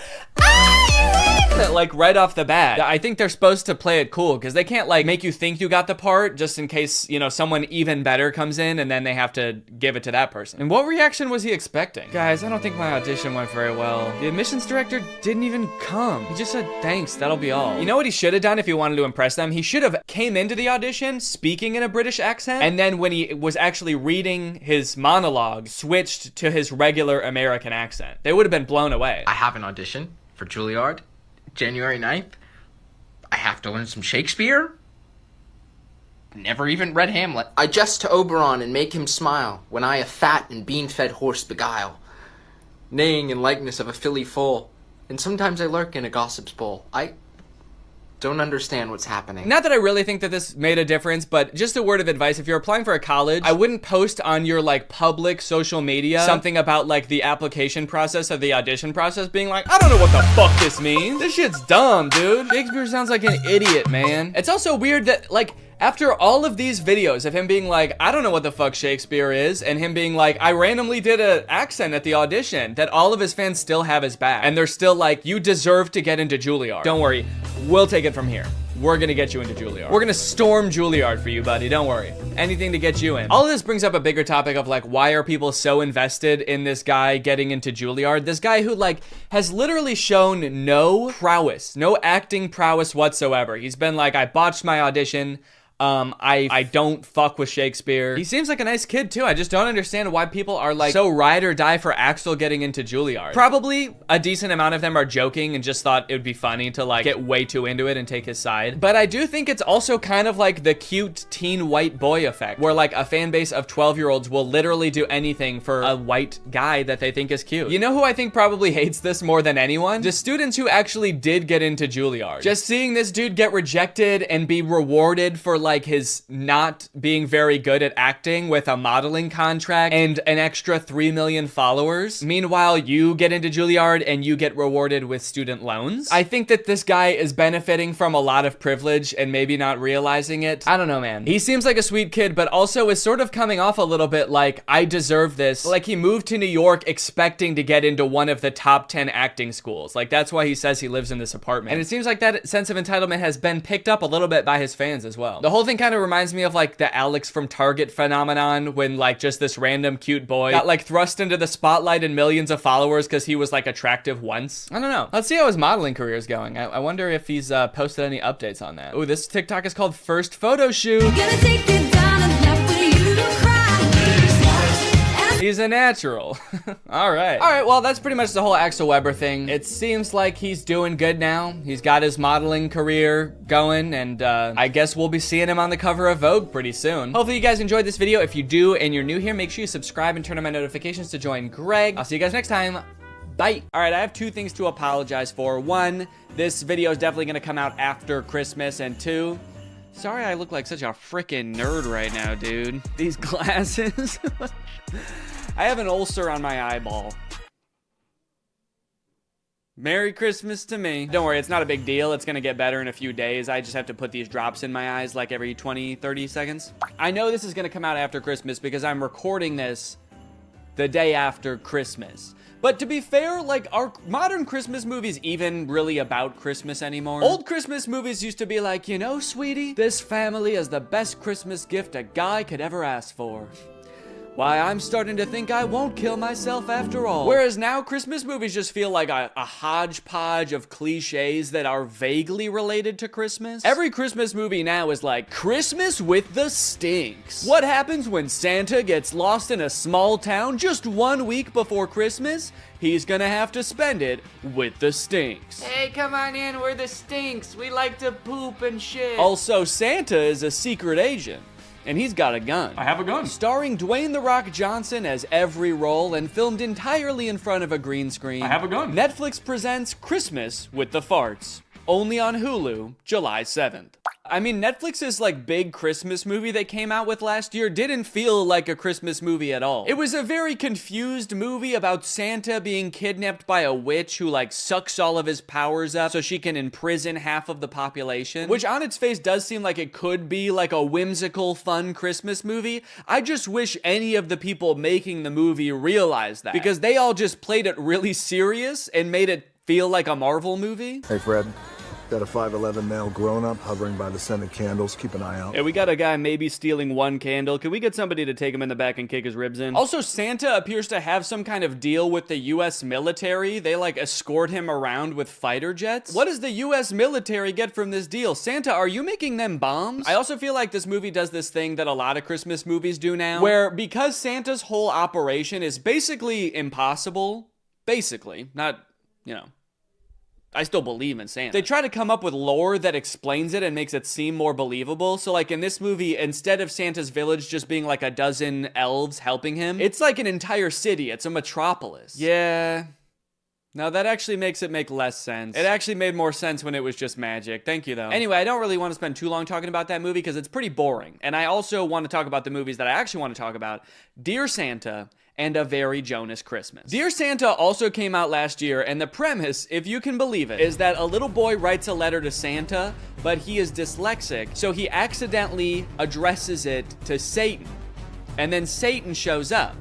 like right off the bat. I think they're supposed to play it cool because they can't like make you think you got the part just in case, you know, someone even better comes in and then they have to give it to that person. And what reaction was he expecting? Guys, I don't think my audition went very well. The admissions director didn't even come. He just said, thanks, that'll be all. You know what he should have done if he wanted to impress them? He should have came into the audition speaking in a British accent, and then when he was actually reading his monologue, switched to his regular American accent. They would have been blown away. I have an audition for Juilliard, January 9th. I have to learn some Shakespeare. Never even read Hamlet. I jest to Oberon and make him smile when I a fat and bean-fed horse beguile, neighing in likeness of a filly foal, and sometimes I lurk in a gossip's bowl. I don't understand what's happening. Not that I really think that this made a difference, but just a word of advice. If you're applying for a college, I wouldn't post on your like public social media something about like the application process or the audition process being like, I don't know what the fuck this means. This shit's dumb, dude. Shakespeare sounds like an idiot, man. It's also weird that like, after all of these videos of him being like, I don't know what the fuck Shakespeare is, and him being like, I randomly did an accent at the audition, that all of his fans still have his back. And they're still like, you deserve to get into Juilliard. Don't worry, we'll take it from here. We're gonna get you into Juilliard. We're gonna storm Juilliard for you, buddy, don't worry. Anything to get you in. All of this brings up a bigger topic of like, why are people so invested in this guy getting into Juilliard? This guy who like, has literally shown no prowess, no acting prowess whatsoever. He's been like, I botched my audition. I don't fuck with Shakespeare. He seems like a nice kid too. I just don't understand why people are like so ride or die for Axel getting into Juilliard. Probably a decent amount of them are joking and just thought it would be funny to like get way too into it and take his side. But I do think it's also kind of like the cute teen white boy effect, where like a fan base of 12-year-olds will literally do anything for a white guy that they think is cute. You know who I think probably hates this more than anyone? The students who actually did get into Juilliard. Just seeing this dude get rejected and be rewarded for like like his not being very good at acting with a modeling contract and an extra 3 million followers. Meanwhile, you get into Juilliard and you get rewarded with student loans. I think that this guy is benefiting from a lot of privilege and maybe not realizing it. I don't know, man. He seems like a sweet kid, but also is sort of coming off a little bit like, I deserve this. Like he moved to New York expecting to get into one of the top 10 acting schools. Like that's why he says he lives in this apartment. And it seems like that sense of entitlement has been picked up a little bit by his fans as well. The whole thing kind of reminds me of like the Alex from Target phenomenon when like just this random cute boy got like thrust into the spotlight and millions of followers because he was like attractive once. I don't know. Let's see how his modeling career is going. I wonder if he's posted any updates on that. Oh, this TikTok is called First Photo Shoot. He's a natural. All right. Well, that's pretty much the whole Axel Weber thing. It seems like he's doing good now. He's got his modeling career going, and I guess we'll be seeing him on the cover of Vogue pretty soon. Hopefully you guys enjoyed this video. If you do and you're new here, make sure you subscribe and turn on my notifications to join Greg. I'll see you guys next time. Bye. All right, I have two things to apologize for. One, this video is definitely gonna come out after Christmas, and two, sorry I look like such a freaking nerd right now, dude. These glasses. I have an ulcer on my eyeball. Merry Christmas to me. Don't worry, it's not a big deal. It's gonna get better in a few days. I just have to put these drops in my eyes like every 20, 30 seconds. I know this is gonna come out after Christmas because I'm recording this the day after Christmas. But to be fair, like, are modern Christmas movies even really about Christmas anymore? Old Christmas movies used to be like, you know, sweetie, this family is the best Christmas gift a guy could ever ask for. Why, I'm starting to think I won't kill myself after all. Whereas now, Christmas movies just feel like a hodgepodge of cliches that are vaguely related to Christmas. Every Christmas movie now is like, Christmas with the Stinks. What happens when Santa gets lost in a small town just 1 week before Christmas? He's gonna have to spend it with the Stinks. Hey, come on in, we're the Stinks. We like to poop and shit. Also, Santa is a secret agent. And he's got a gun. I have a gun. Starring Dwayne "The Rock" Johnson as every role and filmed entirely in front of a green screen. I have a gun. Netflix presents Christmas with the Farts. Only on Hulu, July 7th. I mean, Netflix's like big Christmas movie they came out with last year didn't feel like a Christmas movie at all. It was a very confused movie about Santa being kidnapped by a witch who like sucks all of his powers up so she can imprison half of the population, which on its face does seem like it could be like a whimsical, fun Christmas movie. I just wish any of the people making the movie realized that, because they all just played it really serious and made it feel like a Marvel movie. Hey, Fred. Got a 5'11" male grown-up hovering by the scented candles. Keep an eye out. Yeah, we got a guy maybe stealing one candle. Can we get somebody to take him in the back and kick his ribs in? Also, Santa appears to have some kind of deal with the U.S. military. They, like, escort him around with fighter jets. What does the U.S. military get from this deal? Santa, are you making them bombs? I also feel like this movie does this thing that a lot of Christmas movies do now, where because Santa's whole operation is basically impossible, not, you know, I still believe in Santa. They try to come up with lore that explains it and makes it seem more believable. So like in this movie, instead of Santa's village just being like a dozen elves helping him, it's like an entire city. It's a metropolis. Yeah. Now that actually makes it make less sense. It actually made more sense when it was just magic. Thank you though. Anyway, I don't really want to spend too long talking about that movie because it's pretty boring. And I also want to talk about the movies that I actually want to talk about. Dear Santa and A Very Jonas Christmas. Dear Santa also came out last year, and the premise, if you can believe it, is that a little boy writes a letter to Santa, but he is dyslexic, so he accidentally addresses it to Satan. And then Satan shows up.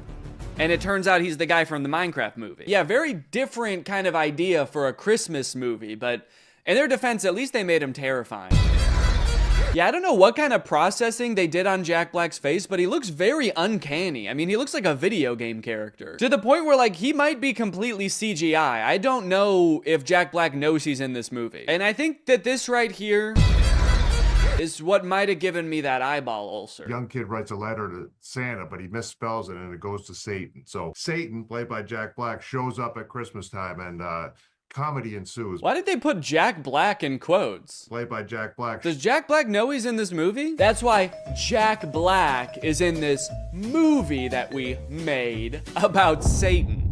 And it turns out he's the guy from the Minecraft movie. Yeah, very different kind of idea for a Christmas movie, but in their defense, at least they made him terrifying. Yeah, I don't know what kind of processing they did on Jack Black's face, but he looks very uncanny. I mean, he looks like a video game character. To the point where, like, he might be completely CGI. I don't know if Jack Black knows he's in this movie. And I think that this right here is what might have given me that eyeball ulcer. Young kid writes a letter to Santa, but he misspells it and it goes to Satan. So Satan, played by Jack Black, shows up at Christmas time and comedy ensues. Why did they put Jack Black in quotes? Played by Jack Black. Does Jack Black know he's in this movie? That's why Jack Black is in this movie that we made about Satan.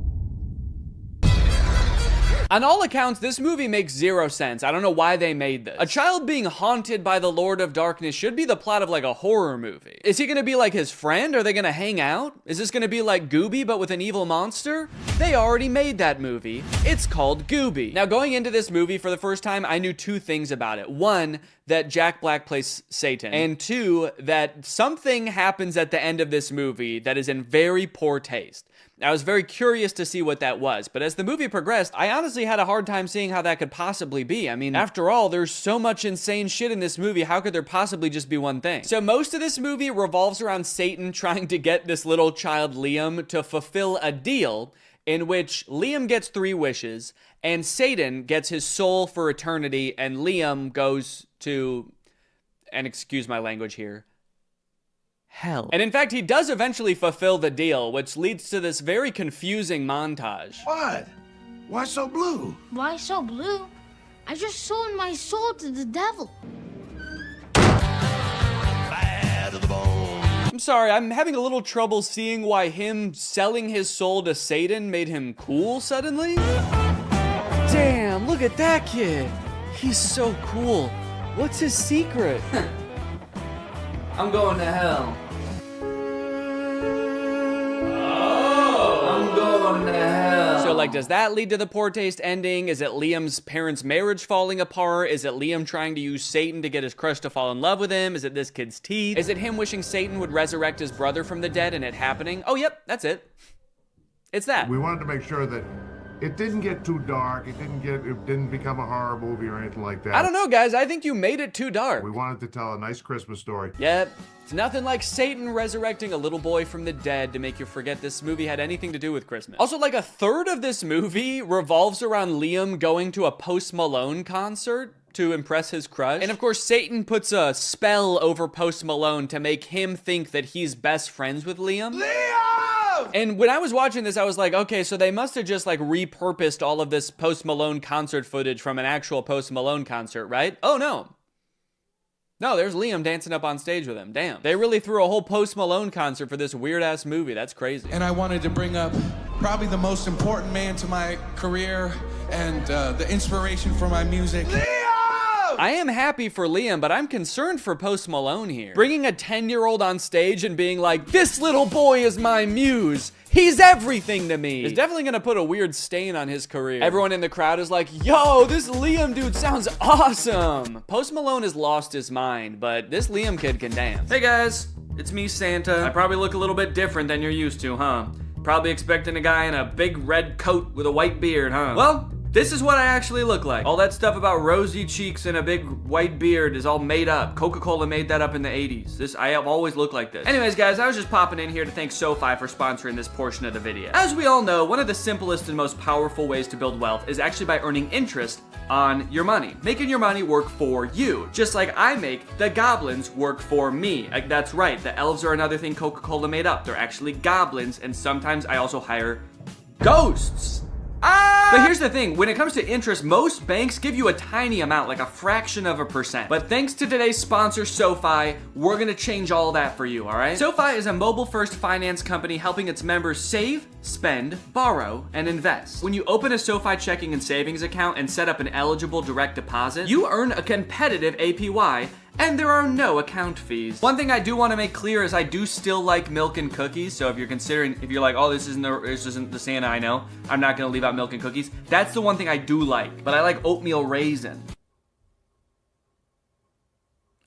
On all accounts, this movie makes zero sense. I don't know why they made this. A child being haunted by the Lord of Darkness should be the plot of like a horror movie. Is he gonna be like his friend? Are they gonna hang out? Is this gonna be like Gooby but with an evil monster? They already made that movie. It's called Gooby. Now, going into this movie for the first time, I knew two things about it. One, that Jack Black plays Satan. And two, that something happens at the end of this movie that is in very poor taste. I was very curious to see what that was, but as the movie progressed, I honestly had a hard time seeing how that could possibly be. I mean, after all, there's so much insane shit in this movie, how could there possibly just be one thing? So most of this movie revolves around Satan trying to get this little child Liam to fulfill a deal in which Liam gets 3 wishes, and Satan gets his soul for eternity, and Liam goes to, and excuse my language here, hell. And in fact, he does eventually fulfill the deal, which leads to this very confusing montage. What? Why so blue? Why so blue? I just sold my soul to the devil. I'm sorry, I'm having a little trouble seeing why him selling his soul to Satan made him cool suddenly. Damn, look at that kid. He's so cool. What's his secret? I'm going to hell. I'm going to hell. So, like, does that lead to the poor taste ending? Is it Liam's parents' marriage falling apart? Is it Liam trying to use Satan to get his crush to fall in love with him? Is it this kid's teeth? Is it him wishing Satan would resurrect his brother from the dead and it happening? Oh, yep, that's it. It's that. We wanted to make sure that it didn't get too dark. It didn't become a horror movie or anything like that. I don't know, guys. I think you made it too dark. We wanted to tell a nice Christmas story. Yep. It's nothing like Satan resurrecting a little boy from the dead to make you forget this movie had anything to do with Christmas. Also, like, a third of this movie revolves around Liam going to a Post Malone concert to impress his crush. And of course, Satan puts a spell over Post Malone to make him think that he's best friends with Liam. And when I was watching this, I was like, okay, so they must have just like repurposed all of this Post Malone concert footage from an actual Post Malone concert, right? Oh no. No, there's Liam dancing up on stage with him. Damn. They really threw a whole Post Malone concert for this weird ass movie. That's crazy. And I wanted to bring up probably the most important man to my career and the inspiration for my music. I am happy for Liam, but I'm concerned for Post Malone here. Bringing a 10-year-old on stage and being like, this little boy is my muse. He's everything to me. Is definitely gonna put a weird stain on his career. Everyone in the crowd is like, yo, this Liam dude sounds awesome. Post Malone has lost his mind, but this Liam kid can dance. Hey guys, it's me, Santa. I probably look a little bit different than you're used to, huh? Probably expecting a guy in a big red coat with a white beard, huh? Well, this is what I actually look like. All that stuff about rosy cheeks and a big white beard is all made up. Coca-Cola made that up in the 80s. I have always looked like this. Anyways, guys, I was just popping in here to thank SoFi for sponsoring this portion of the video. As we all know, one of the simplest and most powerful ways to build wealth is actually by earning interest on your money. Making your money work for you. Just like I make the goblins work for me. Like, that's right, the elves are another thing Coca-Cola made up. They're actually goblins, and sometimes I also hire ghosts. But here's the thing, when it comes to interest, most banks give you a tiny amount, like a fraction of a percent. But thanks to today's sponsor, SoFi, we're gonna change all that for you, all right? SoFi is a mobile-first finance company helping its members save, spend, borrow, and invest. When you open a SoFi checking and savings account and set up an eligible direct deposit, you earn a competitive APY, and there are no account fees. One thing I do want to make clear is I do still like milk and cookies. So if you're like, oh, this isn't the Santa I know, I'm not gonna leave out milk and cookies. That's the one thing I do like. But I like oatmeal raisin.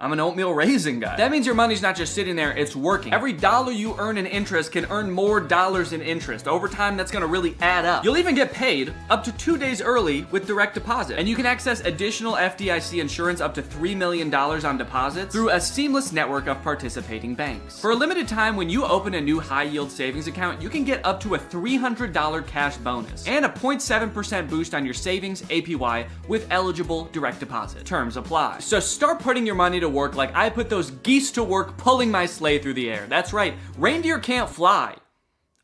I'm an oatmeal raisin guy. That means your money's not just sitting there, it's working. Every dollar you earn in interest can earn more dollars in interest. Over time, that's gonna really add up. You'll even get paid up to 2 days early with direct deposit. And you can access additional FDIC insurance up to $3 million on deposits through a seamless network of participating banks. For a limited time, when you open a new high-yield savings account, you can get up to a $300 cash bonus and a 0.7% boost on your savings APY with eligible direct deposit. Terms apply. So start putting your money to work like I put those geese to work pulling my sleigh through the air. That's right, reindeer can't fly.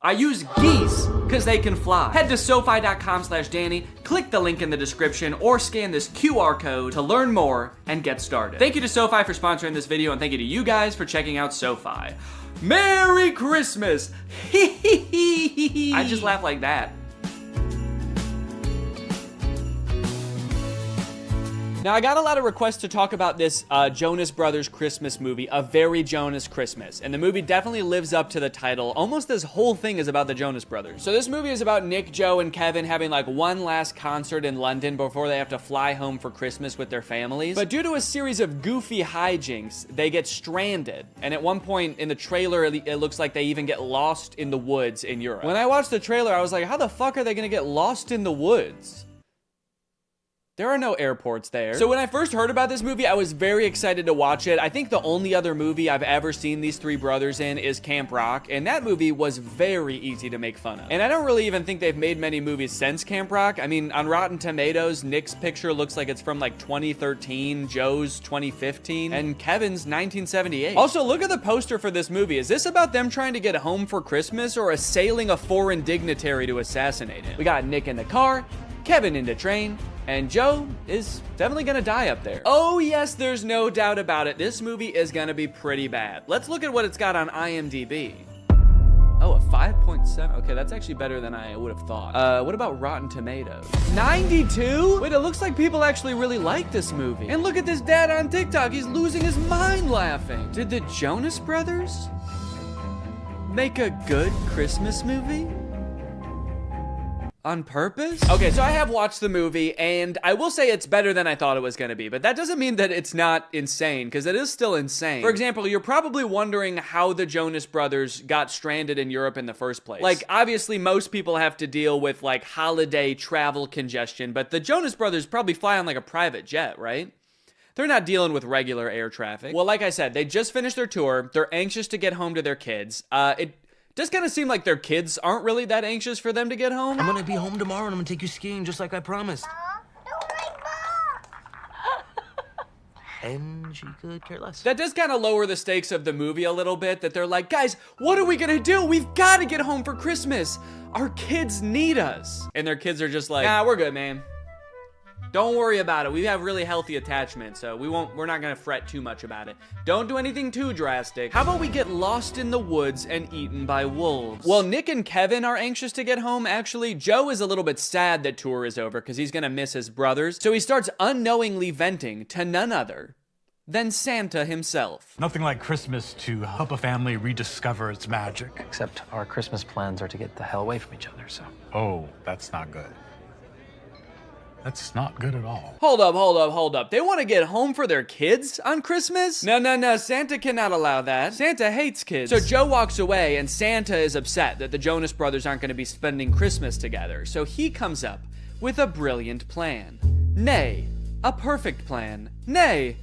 I use geese because they can fly. Head to SoFi.com/Danny, click the link in the description, or scan this QR code to learn more and get started. Thank you to SoFi for sponsoring this video, and thank you to you guys for checking out SoFi. Merry Christmas! I just laugh like that. Now, I got a lot of requests to talk about this Jonas Brothers Christmas movie, A Very Jonas Christmas. And the movie definitely lives up to the title. Almost this whole thing is about the Jonas Brothers. So this movie is about Nick, Joe, and Kevin having like one last concert in London before they have to fly home for Christmas with their families. But due to a series of goofy hijinks, they get stranded. And at one point in the trailer, it looks like they even get lost in the woods in Europe. When I watched the trailer, I was like, how the fuck are they gonna get lost in the woods? There are no airports there. So when I first heard about this movie, I was very excited to watch it. I think the only other movie I've ever seen these three brothers in is Camp Rock, and that movie was very easy to make fun of. And I don't really even think they've made many movies since Camp Rock. I mean, on Rotten Tomatoes, Nick's picture looks like it's from like 2013, Joe's 2015, and Kevin's 1978. Also, look at the poster for this movie. Is this about them trying to get home for Christmas or assailing a foreign dignitary to assassinate him? We got Nick in the car, Kevin in the train, and Joe is definitely gonna die up there. Oh yes, there's no doubt about it. This movie is gonna be pretty bad. Let's look at what it's got on IMDb. Oh, a 5.7. Okay, that's actually better than I would have thought. What about Rotten Tomatoes? 92? Wait, it looks like people actually really like this movie. And look at this dad on TikTok. He's losing his mind laughing. Did the Jonas Brothers make a good Christmas movie? On purpose? Okay, so I have watched the movie, and I will say it's better than I thought it was gonna be, but that doesn't mean that it's not insane, because it is still insane. For example, you're probably wondering how the Jonas Brothers got stranded in Europe in the first place. Like, obviously, most people have to deal with, like, holiday travel congestion, but the Jonas Brothers probably fly on, like, a private jet, right? They're not dealing with regular air traffic. Well, like I said, they just finished their tour. They're anxious to get home to their kids. It does kind of seem like their kids aren't really that anxious for them to get home. I'm gonna be home tomorrow and I'm gonna take you skiing just like I promised. And she could care less. That does kind of lower the stakes of the movie a little bit, that they're like, guys, what are we gonna do? We've gotta get home for Christmas. Our kids need us. And their kids are just like, nah, we're good, man. Don't worry about it. We have really healthy attachment, so we're not gonna fret too much about it. Don't do anything too drastic. How about we get lost in the woods and eaten by wolves? Well, Nick and Kevin are anxious to get home, actually. Joe is a little bit sad that tour is over because he's gonna miss his brothers. So he starts unknowingly venting to none other than Santa himself. Nothing like Christmas to help a family rediscover its magic. Except our Christmas plans are to get the hell away from each other, so. Oh, that's not good. That's not good at all. Hold up. They want to get home for their kids on Christmas? No. Santa cannot allow that. Santa hates kids. So Joe walks away, and Santa is upset that the Jonas Brothers aren't going to be spending Christmas together. So he comes up with a brilliant plan. Nay, a perfect plan. Nay,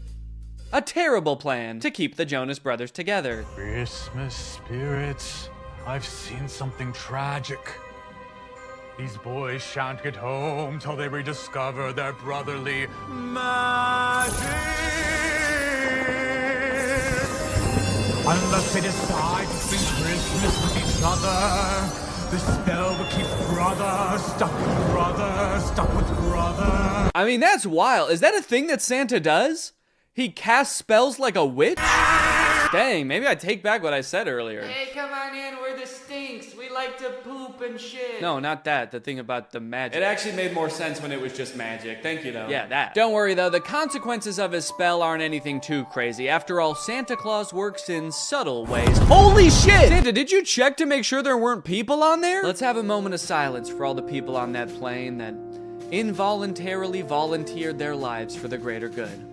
a terrible plan to keep the Jonas Brothers together. Christmas spirits, I've seen something tragic. These boys shan't get home till they rediscover their brotherly magic. Unless they decide to spend Christmas with each other, the spell will keep brother stuck with brother. I mean, that's wild. Is that a thing that Santa does? He casts spells like a witch? Dang, maybe I take back what I said earlier. Hey, come on in, we're the Stinks. We like to poop and shit. No, not that. The thing about the magic. It actually made more sense when it was just magic. Thank you, though. Yeah, that. Don't worry, though. The consequences of his spell aren't anything too crazy. After all, Santa Claus works in subtle ways. Holy shit! Santa, did you check to make sure there weren't people on there? Let's have a moment of silence for all the people on that plane that involuntarily volunteered their lives for the greater good,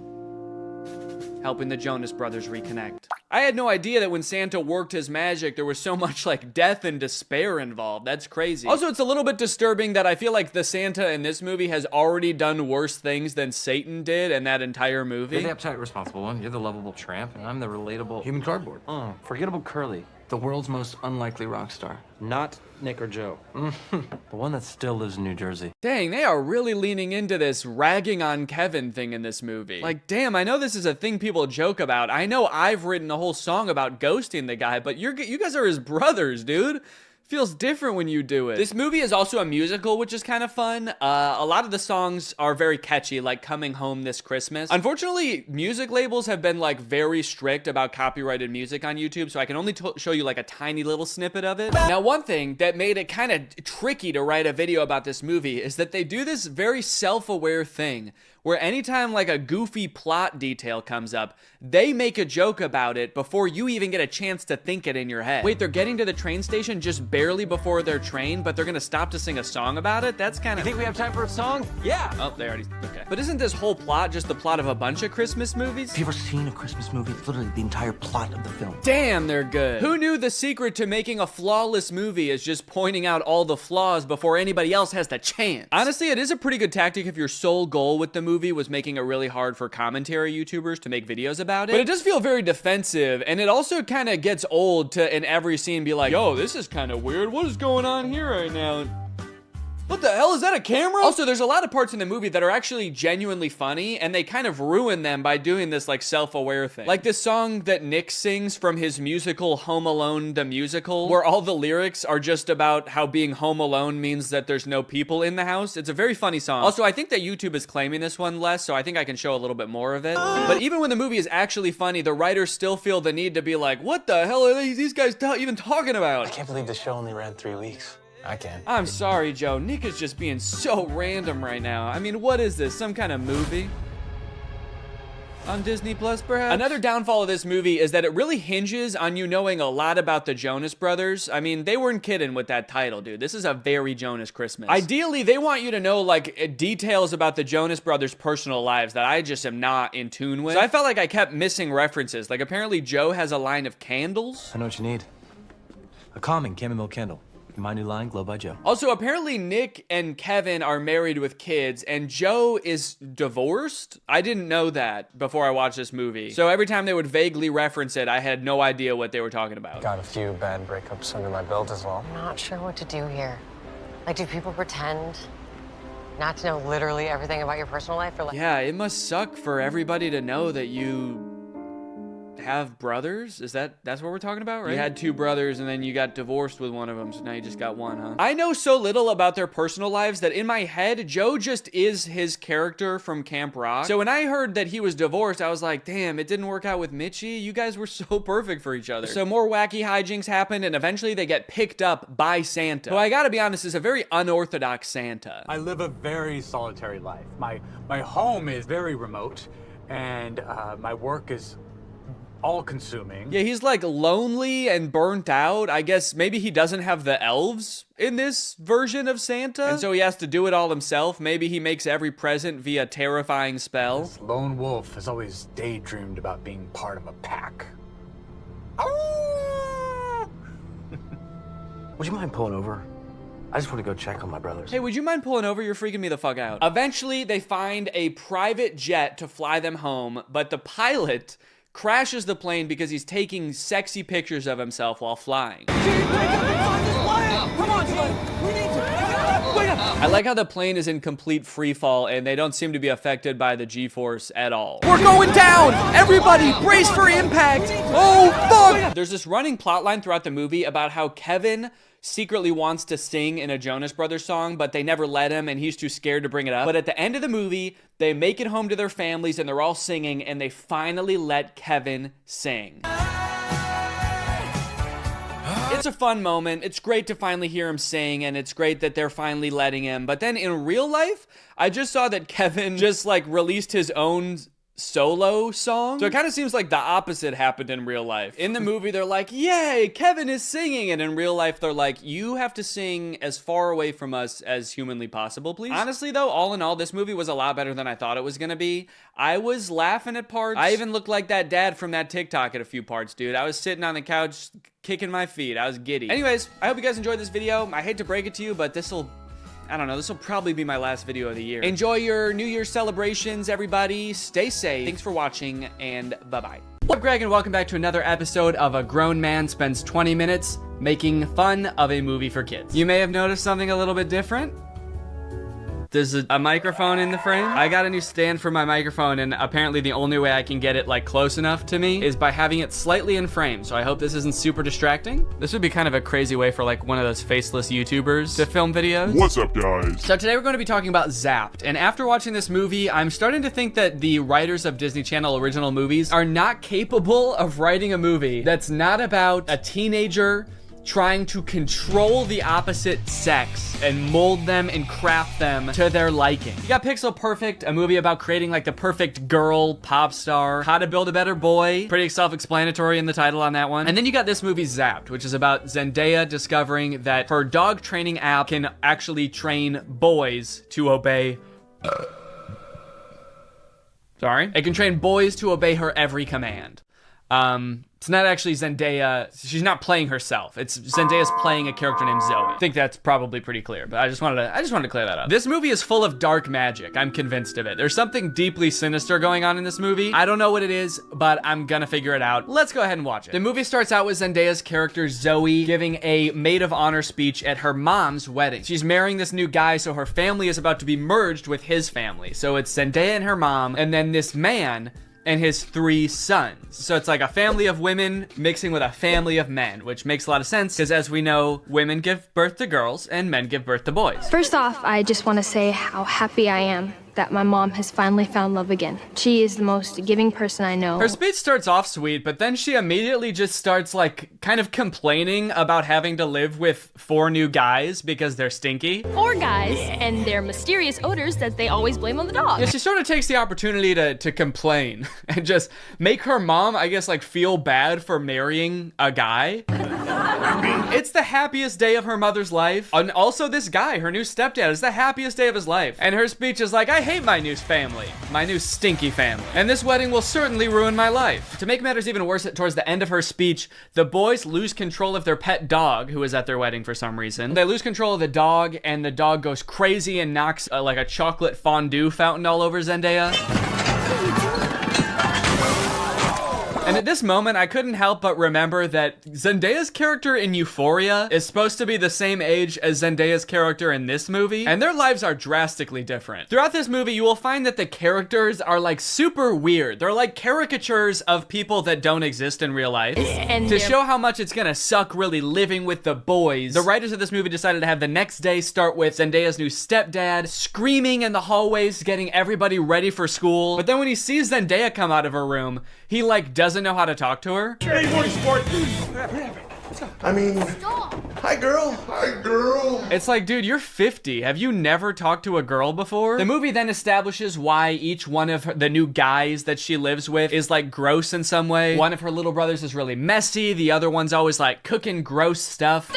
helping the Jonas Brothers reconnect. I had no idea that when Santa worked his magic, there was so much like death and despair involved. That's crazy. Also, it's a little bit disturbing that I feel like the Santa in this movie has already done worse things than Satan did in that entire movie. You're the uptight, responsible one. You're the lovable tramp, and I'm the relatable human cardboard. Forgettable Curly, the world's most unlikely rock star. Not Nick or Joe. The one that still lives in New Jersey. Dang, they are really leaning into this ragging on Kevin thing in this movie. Like, damn, I know this is a thing people joke about. I know I've written a whole song about ghosting the guy, but you guys are his brothers, dude. Feels different when you do it. This movie is also a musical, which is kind of fun. A lot of the songs are very catchy, like Coming Home This Christmas. Unfortunately, music labels have been like very strict about copyrighted music on YouTube, so I can only show you like a tiny little snippet of it. Now, one thing that made it kind of tricky to write a video about this movie is that they do this very self-aware thing where anytime like a goofy plot detail comes up, they make a joke about it before you even get a chance to think it in your head. Wait, they're getting to the train station just barely before their train, but they're gonna stop to sing a song about it? That's kind of... You think we have time for a song? Yeah! Oh, they already... Okay. But isn't this whole plot just the plot of a bunch of Christmas movies? Have you ever seen a Christmas movie? It's literally the entire plot of the film. Damn, they're good. Who knew the secret to making a flawless movie is just pointing out all the flaws before anybody else has the chance? Honestly, it is a pretty good tactic if your sole goal with the movie was making it really hard for commentary YouTubers to make videos about it. But it does feel very defensive, and it also kind of gets old to, in every scene, be like, yo, this is kind of weird. What is going on here right now? What the hell, is that a camera? Also, there's a lot of parts in the movie that are actually genuinely funny, and they kind of ruin them by doing this like self-aware thing. Like this song that Nick sings from his musical Home Alone the Musical, where all the lyrics are just about how being home alone means that there's no people in the house. It's a very funny song. Also, I think that YouTube is claiming this one less, so I think I can show a little bit more of it. But even when the movie is actually funny, the writers still feel the need to be like, what the hell are these guys even talking about? I can't believe the show only ran 3 weeks. I can. I'm sorry, Joe. Nick is just being so random right now. I mean, what is this? Some kind of movie? On Disney Plus, perhaps? Another downfall of this movie is that it really hinges on you knowing a lot about the Jonas Brothers. I mean, they weren't kidding with that title, dude. This is a very Jonas Christmas. Ideally, they want you to know, like, details about the Jonas Brothers' personal lives that I just am not in tune with. So I felt like I kept missing references. Like, apparently Joe has a line of candles. I know what you need. A calming chamomile candle. My new line, Glow by Joe. Also, apparently Nick and Kevin are married with kids, and Joe is divorced? I didn't know that before I watched this movie. So every time they would vaguely reference it, I had no idea what they were talking about. Got a few bad breakups under my belt as well. I'm not sure what to do here. Like, do people pretend not to know literally everything about your personal life? Or like... Yeah, it must suck for everybody to know that you have brothers? That's what we're talking about, right? You had 2 brothers and then you got divorced with one of them, so now you just got one, huh? I know so little about their personal lives that in my head, Joe just is his character from Camp Rock. So when I heard that he was divorced, I was like, damn, it didn't work out with Mitchie. You guys were so perfect for each other. So more wacky hijinks happened, and eventually they get picked up by Santa, who I gotta be honest is a very unorthodox Santa. I live a very solitary life. My home is very remote, and my work is all-consuming. Yeah, he's like lonely and burnt out. I guess maybe he doesn't have the elves in this version of Santa, and so he has to do it all himself. Maybe he makes every present via terrifying spell. This lone wolf has always daydreamed about being part of a pack. Would you mind pulling over? I just want to go check on my brothers. Hey, would you mind pulling over? You're freaking me the fuck out. Eventually, they find a private jet to fly them home, but the pilot crashes the plane because he's taking sexy pictures of himself while flying. I like how the plane is in complete free fall and they don't seem to be affected by the G-force at all. We're going down! Everybody brace for impact! Oh, fuck! There's this running plot line throughout the movie about how Kevin secretly wants to sing in a Jonas Brothers song, but they never let him and he's too scared to bring it up. But at the end of the movie, they make it home to their families and they're all singing and they finally let Kevin sing. It's a fun moment. It's great to finally hear him sing, and it's great that they're finally letting him. But then in real life, I just saw that Kevin just like released his own solo song. So it kind of seems like the opposite happened in real life. In the movie, they're like, yay, Kevin is singing. And in real life, they're like, you have to sing as far away from us as humanly possible, please. Honestly, though, all in all, this movie was a lot better than I thought it was gonna be. I was laughing at parts. I even looked like that dad from that TikTok at a few parts, dude. I was sitting on the couch kicking my feet. I was giddy. Anyways, I hope you guys enjoyed this video. I hate to break it to you, but I don't know, this will probably be my last video of the year. Enjoy your New Year's celebrations, everybody. Stay safe. Thanks for watching, and bye-bye. What's up, Greg, and welcome back to another episode of A Grown Man Spends 20 Minutes Making Fun of a Movie for Kids. You may have noticed something a little bit different. There's a microphone in the frame. I got a new stand for my microphone, and apparently the only way I can get it like close enough to me is by having it slightly in frame. So I hope this isn't super distracting. This would be kind of a crazy way for like one of those faceless YouTubers to film videos. What's up, guys? So today we're going to be talking about Zapped. And after watching this movie, I'm starting to think that the writers of Disney Channel original movies are not capable of writing a movie that's not about a teenager trying to control the opposite sex and mold them and craft them to their liking. You got Pixel Perfect, a movie about creating like the perfect girl pop star. How to Build a Better Boy, pretty self-explanatory in the title on that one. And then you got this movie Zapped, which is about Zendaya discovering that her dog training app can actually train boys to obey. Sorry? It can train boys to obey her every command. It's not actually Zendaya. She's not playing herself. It's Zendaya's playing a character named Zoe. I think that's probably pretty clear, but I just wanted to clear that up. This movie is full of dark magic. I'm convinced of it. There's something deeply sinister going on in this movie. I don't know what it is, but I'm gonna figure it out. Let's go ahead and watch it. The movie starts out with Zendaya's character Zoe giving a maid of honor speech at her mom's wedding. She's marrying this new guy, so her family is about to be merged with his family. So it's Zendaya and her mom, and then this man and his 3 sons. So it's like a family of women mixing with a family of men, which makes a lot of sense because as we know, women give birth to girls and men give birth to boys. First off, I just want to say how happy I am that my mom has finally found love again. She is the most giving person I know. Her speech starts off sweet, but then she immediately just starts like kind of complaining about having to live with 4 new guys because they're stinky. 4 guys and their mysterious odors that they always blame on the dog. Yeah, she sort of takes the opportunity to complain and just make her mom, I guess, like feel bad for marrying a guy. It's the happiest day of her mother's life. And also this guy, her new stepdad, is the happiest day of his life. And her speech is like, I hate my new family, my new stinky family. And this wedding will certainly ruin my life. To make matters even worse, towards the end of her speech, the boys lose control of their pet dog, who is at their wedding for some reason. They lose control of the dog, and the dog goes crazy and knocks like a chocolate fondue fountain all over Zendaya. And at this moment, I couldn't help but remember that Zendaya's character in Euphoria is supposed to be the same age as Zendaya's character in this movie, and their lives are drastically different. Throughout this movie, you will find that the characters are like super weird. They're like caricatures of people that don't exist in real life. And to show how much it's gonna suck really living with the boys, the writers of this movie decided to have the next day start with Zendaya's new stepdad screaming in the hallways, getting everybody ready for school. But then when he sees Zendaya come out of her room, he like doesn't know how to talk to her. Hey, morning, sport. I mean, hi girl. Hi girl. It's like, dude, you're 50. Have you never talked to a girl before? The movie then establishes why each one of the new guys that she lives with is like gross in some way. One of her little brothers is really messy. The other one's always like cooking gross stuff.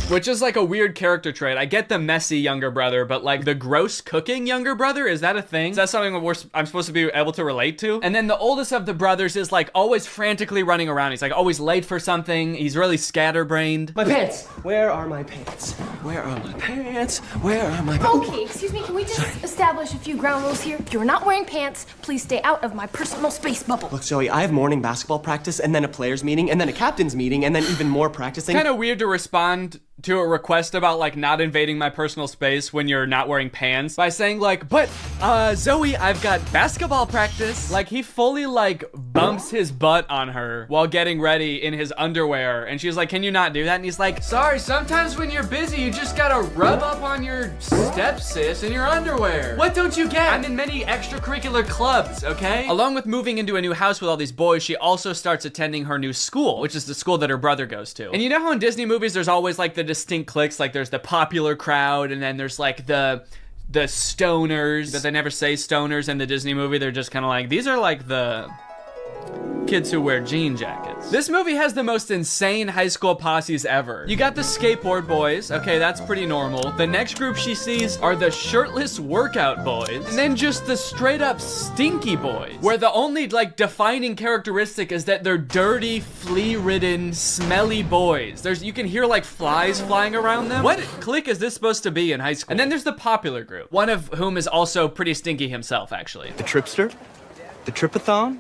Which is like a weird character trait. I get the messy younger brother, but like the gross cooking younger brother, is that a thing? Is that something I'm supposed to be able to relate to? And then the oldest of the brothers is like always frantically running around. He's like always late for something. He's really scatterbrained. My pants. Where are my pants? Where are my pants? Where are my pants? Okay, excuse me, can we just establish a few ground rules here? You're not wearing pants. Please stay out of my personal space bubble. Look, Zoe, I have morning basketball practice, and then a players meeting, and then a captain's meeting, and then even more practicing. Kind of weird to respond to a request about like not invading my personal space when you're not wearing pants by saying like, but Zoe, I've got basketball practice. Like he fully like bumps his butt on her while getting ready in his underwear, and she's like, can you not do that? And he's like, sorry, sometimes when you're busy you just gotta rub up on your stepsis in your underwear. What don't you get? I'm in many extracurricular clubs, okay? Along with moving into a new house with all these boys, she also starts attending her new school, which is the school that her brother goes to. And you know how in Disney movies there's always like the distinct cliques, like there's the popular crowd and then there's like the stoners, but they never say stoners in the Disney movie. They're just kind of like, these are like the kids who wear jean jackets. This movie has the most insane high school posses ever. You got the skateboard boys. Okay, that's pretty normal. The next group she sees are the shirtless workout boys. And then just the straight up stinky boys, where the only like defining characteristic is that they're dirty, flea-ridden, smelly boys. You can hear like flies flying around them. What clique is this supposed to be in high school? And then there's the popular group, one of whom is also pretty stinky himself, actually. The Tripster? The Tripathon?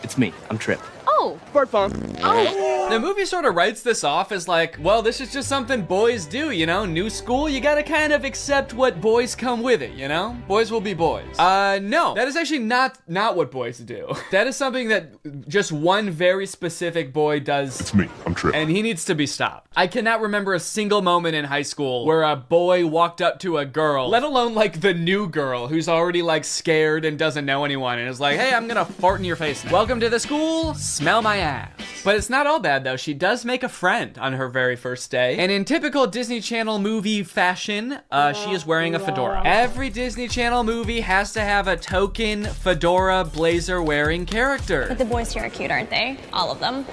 It's me. I'm Trip. Oh. Bart Fun. Oh. The movie sort of writes this off as like, well, this is just something boys do, you know? New school, you gotta kind of accept what boys come with it, you know? Boys will be boys. No, that is actually not what boys do. That is something that just one very specific boy does. It's me, I'm Trip. And he needs to be stopped. I cannot remember a single moment in high school where a boy walked up to a girl, let alone like the new girl who's already like scared and doesn't know anyone and is like, hey, I'm gonna fart in your face now. Welcome to the school, smell my ass. But it's not all bad. bad though. She does make a friend on her very first day. And in typical Disney Channel movie fashion, she is wearing a fedora. Every Disney Channel movie has to have a token fedora blazer wearing character. But the boys here are cute, aren't they? All of them.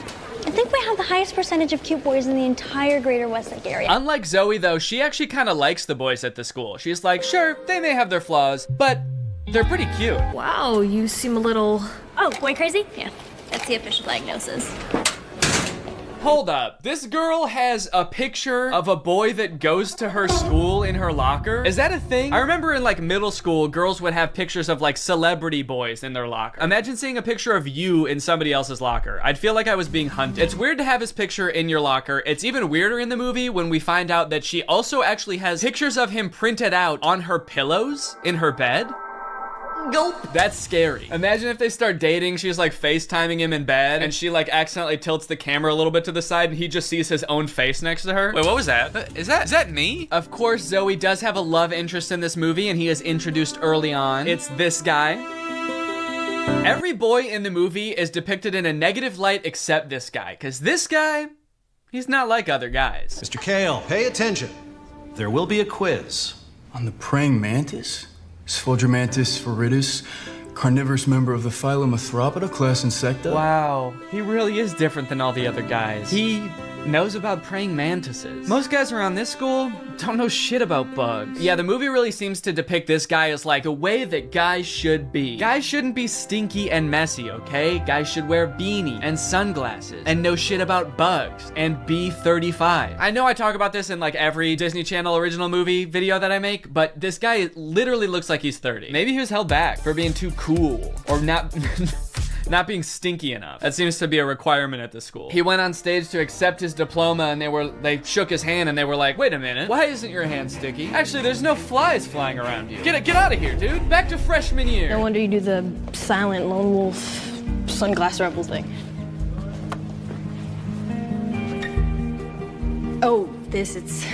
I think we have the highest percentage of cute boys in the entire greater Westlake area. Unlike Zoe though, she actually kind of likes the boys at the school. She's like, sure, they may have their flaws, but they're pretty cute. Wow, you seem a little... Oh, boy crazy? Yeah, that's the official diagnosis. Hold up. This girl has a picture of a boy that goes to her school in her locker. Is that a thing? I remember in like middle school, girls would have pictures of like celebrity boys in their locker. Imagine seeing a picture of you in somebody else's locker. I'd feel like I was being hunted. It's weird to have his picture in your locker. It's even weirder in the movie when we find out that she also actually has pictures of him printed out on her pillows in her bed. Gulp. That's scary. Imagine if they start dating, she's like FaceTiming him in bed, and she like accidentally tilts the camera a little bit to the side, and he just sees his own face next to her. Wait, what was that? Is that me? Of course, Zoe does have a love interest in this movie, and he is introduced early on. It's this guy. Every boy in the movie is depicted in a negative light except this guy, because this guy, he's not like other guys. Mr. Kale, pay attention. There will be a quiz. On the praying mantis? Sphodromantis viridis, carnivorous member of the phylum Arthropoda, class Insecta. Wow, he really is different than all the other guys. He knows about praying mantises. Most guys around this school don't know shit about bugs. Yeah, the movie really seems to depict this guy as like the way that guys should be. Guys shouldn't be stinky and messy, okay? Guys should wear beanie and sunglasses and know shit about bugs and be 35. I know I talk about this in like every Disney Channel original movie video that I make, but this guy literally looks like he's 30. Maybe he was held back for being too cool or not not being stinky enough. That seems to be a requirement at the school. He went on stage to accept his diploma, and they shook his hand and they were like, wait a minute, why isn't your hand sticky? Actually, there's no flies flying around you. Get out of here, dude. Back to freshman year. No wonder you do the silent lone wolf sunglass rebels thing. Oh, it's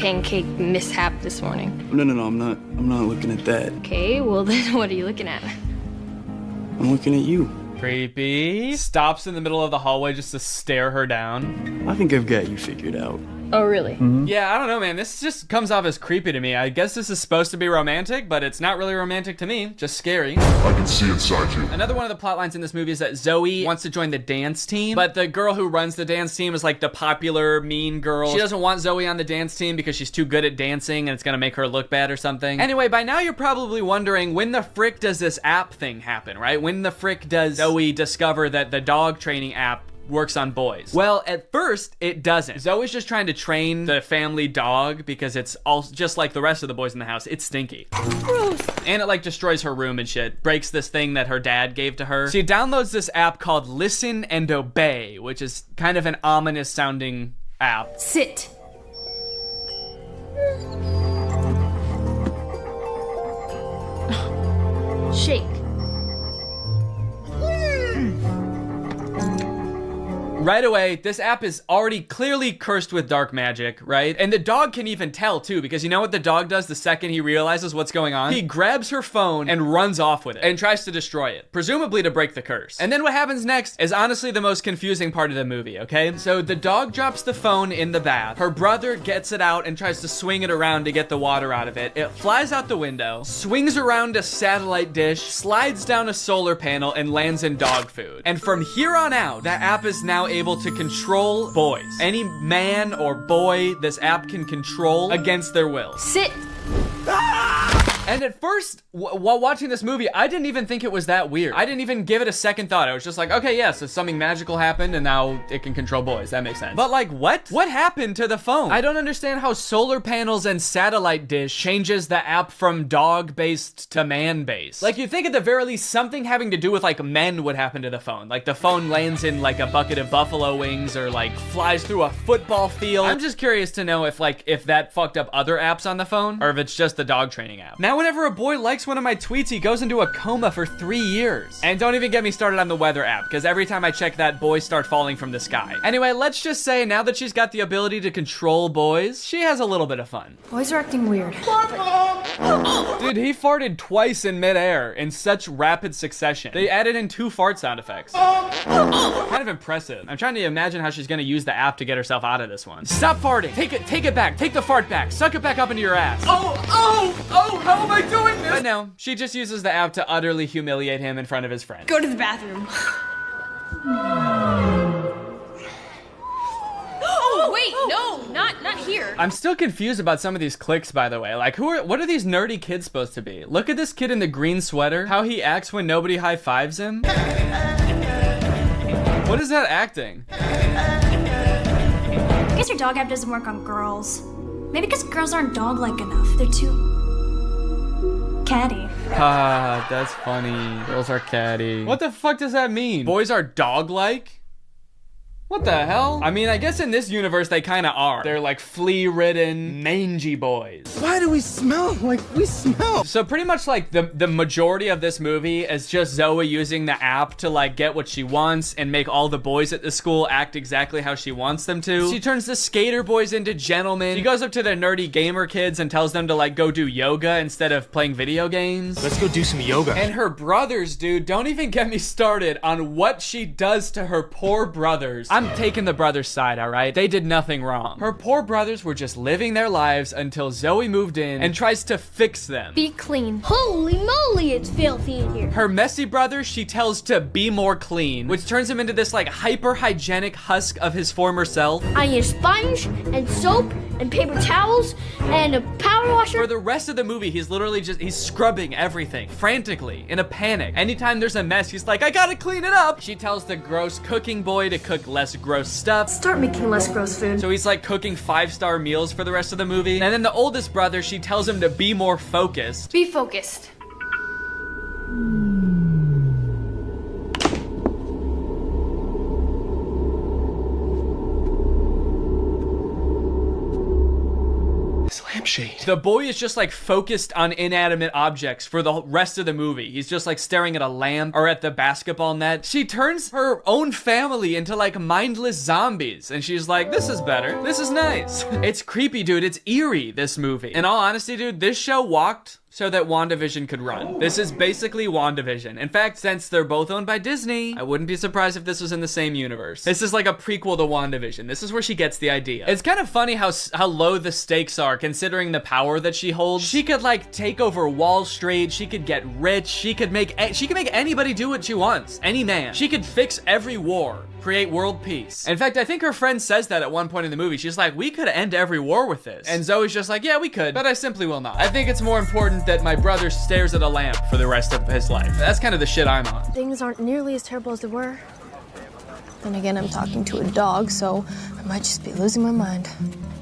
pancake mishap this morning. No, I'm not looking at that. Okay, well then what are you looking at? I'm looking at you. Creepy. Stops in the middle of the hallway just to stare her down. I think I've got you figured out. Oh, really? Yeah, I don't know, man. This just comes off as creepy to me. I guess this is supposed to be romantic, but it's not really romantic to me. Just scary. I can see inside you. Another one of the plot lines in this movie is that Zoe wants to join the dance team, but the girl who runs the dance team is like the popular mean girl. She doesn't want Zoe on the dance team because she's too good at dancing and it's gonna make her look bad or something. Anyway, by now you're probably wondering, when the frick does this app thing happen, right? When the frick does Zoe discover that the dog training app works on boys? Well, at first, it doesn't. Zoe's just trying to train the family dog because it's all just like the rest of the boys in the house. It's stinky. Gross. And it like destroys her room and shit. Breaks this thing that her dad gave to her. She downloads this app called Listen and Obey, which is kind of an ominous sounding app. Sit. Shake. Right away, this app is already clearly cursed with dark magic, right? And the dog can even tell too, because you know what the dog does the second he realizes what's going on? He grabs her phone and runs off with it and tries to destroy it, presumably to break the curse. And then what happens next is honestly the most confusing part of the movie, okay? So the dog drops the phone in the bath. Her brother gets it out and tries to swing it around to get the water out of it. It flies out the window, swings around a satellite dish, slides down a solar panel, and lands in dog food. And from here on out, that app is now able to control boys. Any man or boy this app can control against their will. Sit. And at first, while watching this movie, I didn't even think it was that weird. I didn't even give it a second thought. I was just like, okay, yeah, so something magical happened and now it can control boys. That makes sense. But like, what? What happened to the phone? I don't understand how solar panels and satellite dish changes the app from dog-based to man-based. Like, you'd think at the very least something having to do with like men would happen to the phone. Like the phone lands in like a bucket of buffalo wings or like flies through a football field. I'm just curious to know if that fucked up other apps on the phone or if it's just the dog training app. Now Now whenever a boy likes one of my tweets, he goes into a coma for 3 years. And don't even get me started on the weather app, because every time I check that, boys start falling from the sky. Anyway, let's just say now that she's got the ability to control boys, she has a little bit of fun. Boys are acting weird. Dude, he farted twice in midair in such rapid succession. They added in 2 fart sound effects. Kind of impressive. I'm trying to imagine how she's gonna use the app to get herself out of this one. Stop farting. Take it back. Take the fart back. Suck it back up into your ass. Oh, how am I doing this? But no, she just uses the app to utterly humiliate him in front of his friends. Go to the bathroom. Oh, wait, no, not here. I'm still confused about some of these cliques, by the way. Like, what are these nerdy kids supposed to be? Look at this kid in the green sweater. How he acts when nobody high-fives him. What is that acting? I guess your dog app doesn't work on girls. Maybe because girls aren't dog-like enough. They're too catty. Ah, that's funny. Girls are catty. What the fuck does that mean? Boys are dog-like? What the hell? I mean, I guess in this universe they kind of are. They're like flea-ridden, mangy boys. Why do we smell like we smell? So pretty much like the majority of this movie is just Zoe using the app to like get what she wants and make all the boys at the school act exactly how she wants them to. She turns the skater boys into gentlemen. She goes up to the nerdy gamer kids and tells them to like go do yoga instead of playing video games. Let's go do some yoga. And her brothers, dude, don't even get me started on what she does to her poor brothers. I'm taking the brothers' side, all right? They did nothing wrong. Her poor brothers were just living their lives until Zoe moved in and tries to fix them. Be clean. Holy moly, it's filthy in here. Her messy brother, she tells to be more clean, which turns him into this like hyper-hygienic husk of his former self. I need a sponge and soap and paper towels and a power washer. For the rest of the movie, he's literally he's scrubbing everything frantically in a panic. Anytime there's a mess, he's like, I gotta clean it up. She tells the gross cooking boy to cook less gross stuff. Start making less gross food. So he's like cooking 5-star meals for the rest of the movie. And then the oldest brother, she tells him to be more focused. Be focused. Lampshade. The boy is just like focused on inanimate objects for the rest of the movie. He's just like staring at a lamp or at the basketball net. She turns her own family into like mindless zombies and she's like, this is better. This is nice. It's creepy, dude. It's eerie, this movie. In all honesty, dude, this show walked so that WandaVision could run. This is basically WandaVision. In fact, since they're both owned by Disney, I wouldn't be surprised if this was in the same universe. This is like a prequel to WandaVision. This is where she gets the idea. It's kind of funny how low the stakes are considering the power that she holds. She could like take over Wall Street. She could get rich. She could make anybody do what she wants. Any man. She could fix every war. Create world peace. In fact, I think her friend says that at one point in the movie. She's like, we could end every war with this. And Zoe's just like, yeah, we could, but I simply will not. I think it's more important that my brother stares at a lamp for the rest of his life. That's kind of the shit I'm on. Things aren't nearly as terrible as they were. Then again, I'm talking to a dog, so I might just be losing my mind.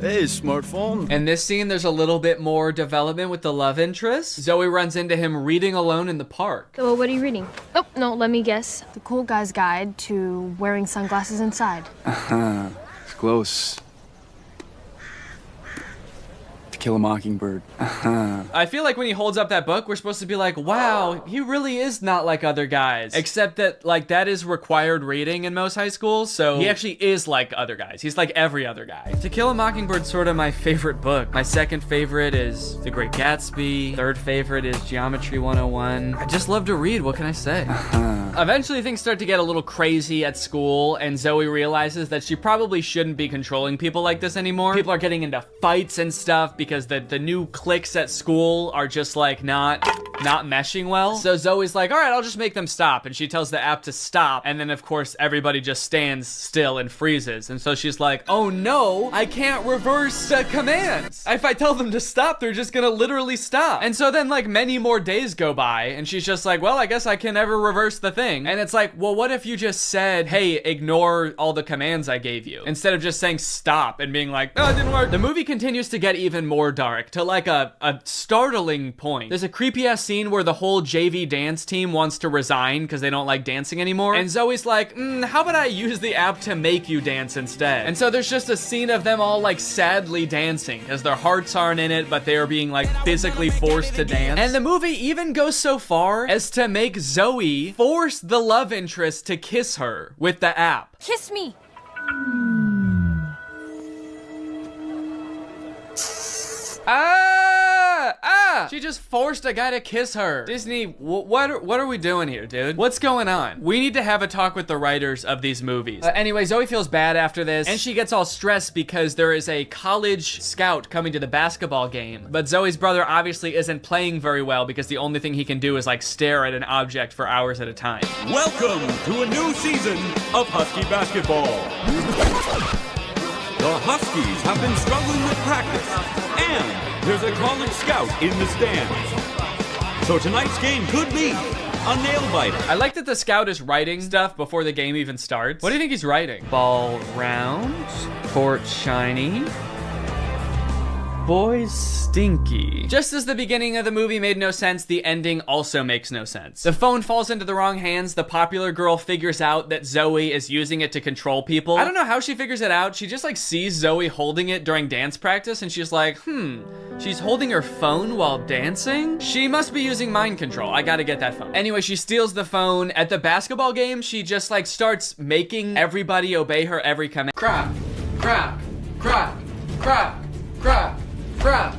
Hey, smartphone. In this scene, there's a little bit more development with the love interest. Zoe runs into him reading alone in the park. So what are you reading? Oh, no, let me guess. The Cool Guy's Guide to Wearing Sunglasses Inside. It's close. To Kill a Mockingbird. I feel like when he holds up that book, we're supposed to be like, wow, he really is not like other guys. Except that, like, that is required reading in most high schools, so he actually is like other guys. He's like every other guy. To Kill a Mockingbird's sort of my favorite book. My second favorite is The Great Gatsby. Third favorite is Geometry 101. I just love to read, what can I say? Eventually things start to get a little crazy at school, and Zoe realizes that she probably shouldn't be controlling people like this anymore. People are getting into fights and stuff because the new cliques at school are just like not meshing well. So Zoe's like, all right, I'll just make them stop. And she tells the app to stop. And then of course everybody just stands still and freezes. And so she's like, oh no, I can't reverse commands. If I tell them to stop, they're just gonna literally stop. And so then like many more days go by and she's just like, well, I guess I can never reverse the thing. And it's like, well, what if you just said, hey, ignore all the commands I gave you, instead of just saying stop and being like, oh, it didn't work. The movie continues to get even more dark to like a startling point. There's a creepy ass scene scene where the whole JV dance team wants to resign because they don't like dancing anymore. And Zoe's like, how about I use the app to make you dance instead? And so there's just a scene of them all like sadly dancing because their hearts aren't in it, but they're being like physically forced to dance. And the movie even goes so far as to make Zoe force the love interest to kiss her with the app. Kiss me. She just forced a guy to kiss her. Disney, what are we doing here, dude? What's going on? We need to have a talk with the writers of these movies. Anyway, Zoe feels bad after this, and she gets all stressed because there is a college scout coming to the basketball game. But Zoe's brother obviously isn't playing very well because the only thing he can do is like stare at an object for hours at a time. Welcome to a new season of Husky basketball. The Huskies have been struggling with practice, and there's a college scout in the stands. So tonight's game could be a nail-biter. I like that the scout is writing stuff before the game even starts. What do you think he's writing? Ball round, court shiny, boys stinky. Just as the beginning of the movie made no sense, the ending also makes no sense. The phone falls into the wrong hands. The popular girl figures out that Zoe is using it to control people. I don't know how she figures it out. She just like sees Zoe holding it during dance practice and she's like, she's holding her phone while dancing? She must be using mind control. I gotta get that phone. Anyway, she steals the phone. At the basketball game, she just like starts making everybody obey her every command. Crap, crap, crap, crap, crap. Crap.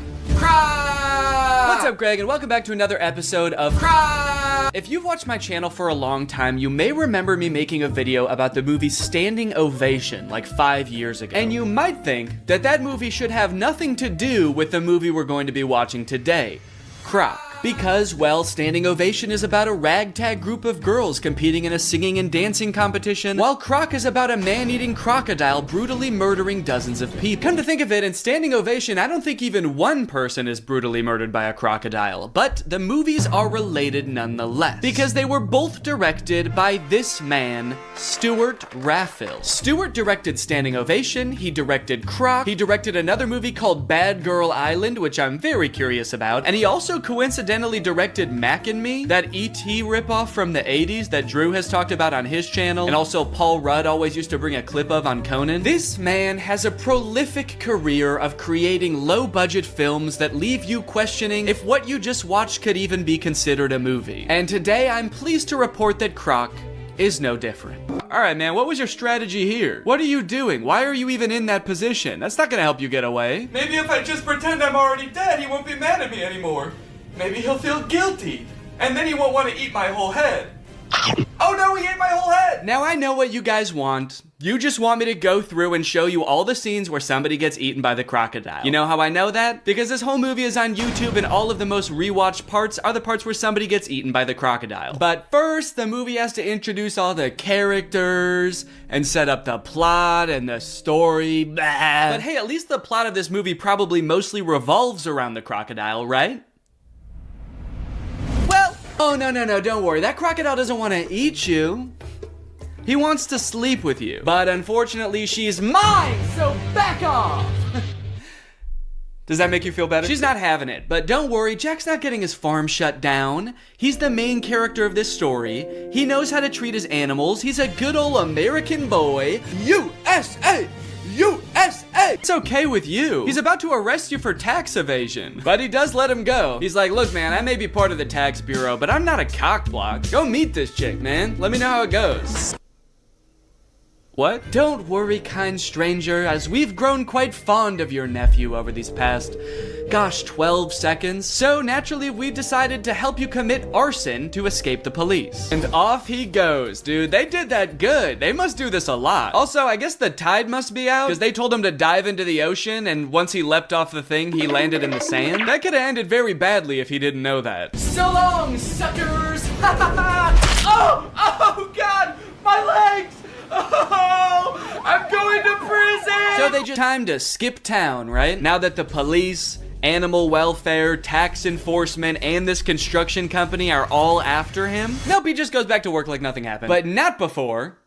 What's up, Greg, and welcome back to another episode of Crap. If you've watched my channel for a long time, you may remember me making a video about the movie Standing Ovation like 5 years ago. And you might think that that movie should have nothing to do with the movie we're going to be watching today, Croc. Because, well, Standing Ovation is about a ragtag group of girls competing in a singing and dancing competition, while Croc is about a man-eating crocodile brutally murdering dozens of people. Come to think of it, in Standing Ovation, I don't think even one person is brutally murdered by a crocodile, but the movies are related nonetheless, because they were both directed by this man, Stuart Raffill. Stuart directed Standing Ovation, he directed Croc, he directed another movie called Bad Girl Island, which I'm very curious about, and he also coincidentally directed Mac and Me, that E.T. ripoff from the 80s that Drew has talked about on his channel, and also Paul Rudd always used to bring a clip of on Conan. This man has a prolific career of creating low-budget films that leave you questioning if what you just watched could even be considered a movie. And today, I'm pleased to report that Croc is no different. Alright, man, what was your strategy here? What are you doing? Why are you even in that position? That's not gonna help you get away. Maybe if I just pretend I'm already dead, he won't be mad at me anymore. Maybe he'll feel guilty, and then he won't want to eat my whole head. Oh no, he ate my whole head! Now I know what you guys want. You just want me to go through and show you all the scenes where somebody gets eaten by the crocodile. You know how I know that? Because this whole movie is on YouTube and all of the most rewatched parts are the parts where somebody gets eaten by the crocodile. But first, the movie has to introduce all the characters and set up the plot and the story. Blah. But hey, at least the plot of this movie probably mostly revolves around the crocodile, right? Oh, no, don't worry. That crocodile doesn't want to eat you. He wants to sleep with you. But unfortunately, she's mine, so back off! Does that make you feel better? She's not having it, but don't worry, Jack's not getting his farm shut down. He's the main character of this story. He knows how to treat his animals. He's a good old American boy. USA! USA! It's okay with you. He's about to arrest you for tax evasion, but he does let him go. He's like, look, man, I may be part of the tax bureau, but I'm not a cockblock. Go meet this chick, man. Let me know how it goes. What? Don't worry, kind stranger, as we've grown quite fond of your nephew over these past, 12 seconds. So naturally, we've decided to help you commit arson to escape the police. And off he goes, dude. They did that good. They must do this a lot. Also, I guess the tide must be out, because they told him to dive into the ocean, and once he leapt off the thing, he landed in the sand. That could have ended very badly if he didn't know that. So long, suckers! Oh, God, my legs! Oh, I'm going to prison! So they just time to skip town, right? Now that the police, animal welfare, tax enforcement, and this construction company are all after him. Nope, he just goes back to work like nothing happened. But not before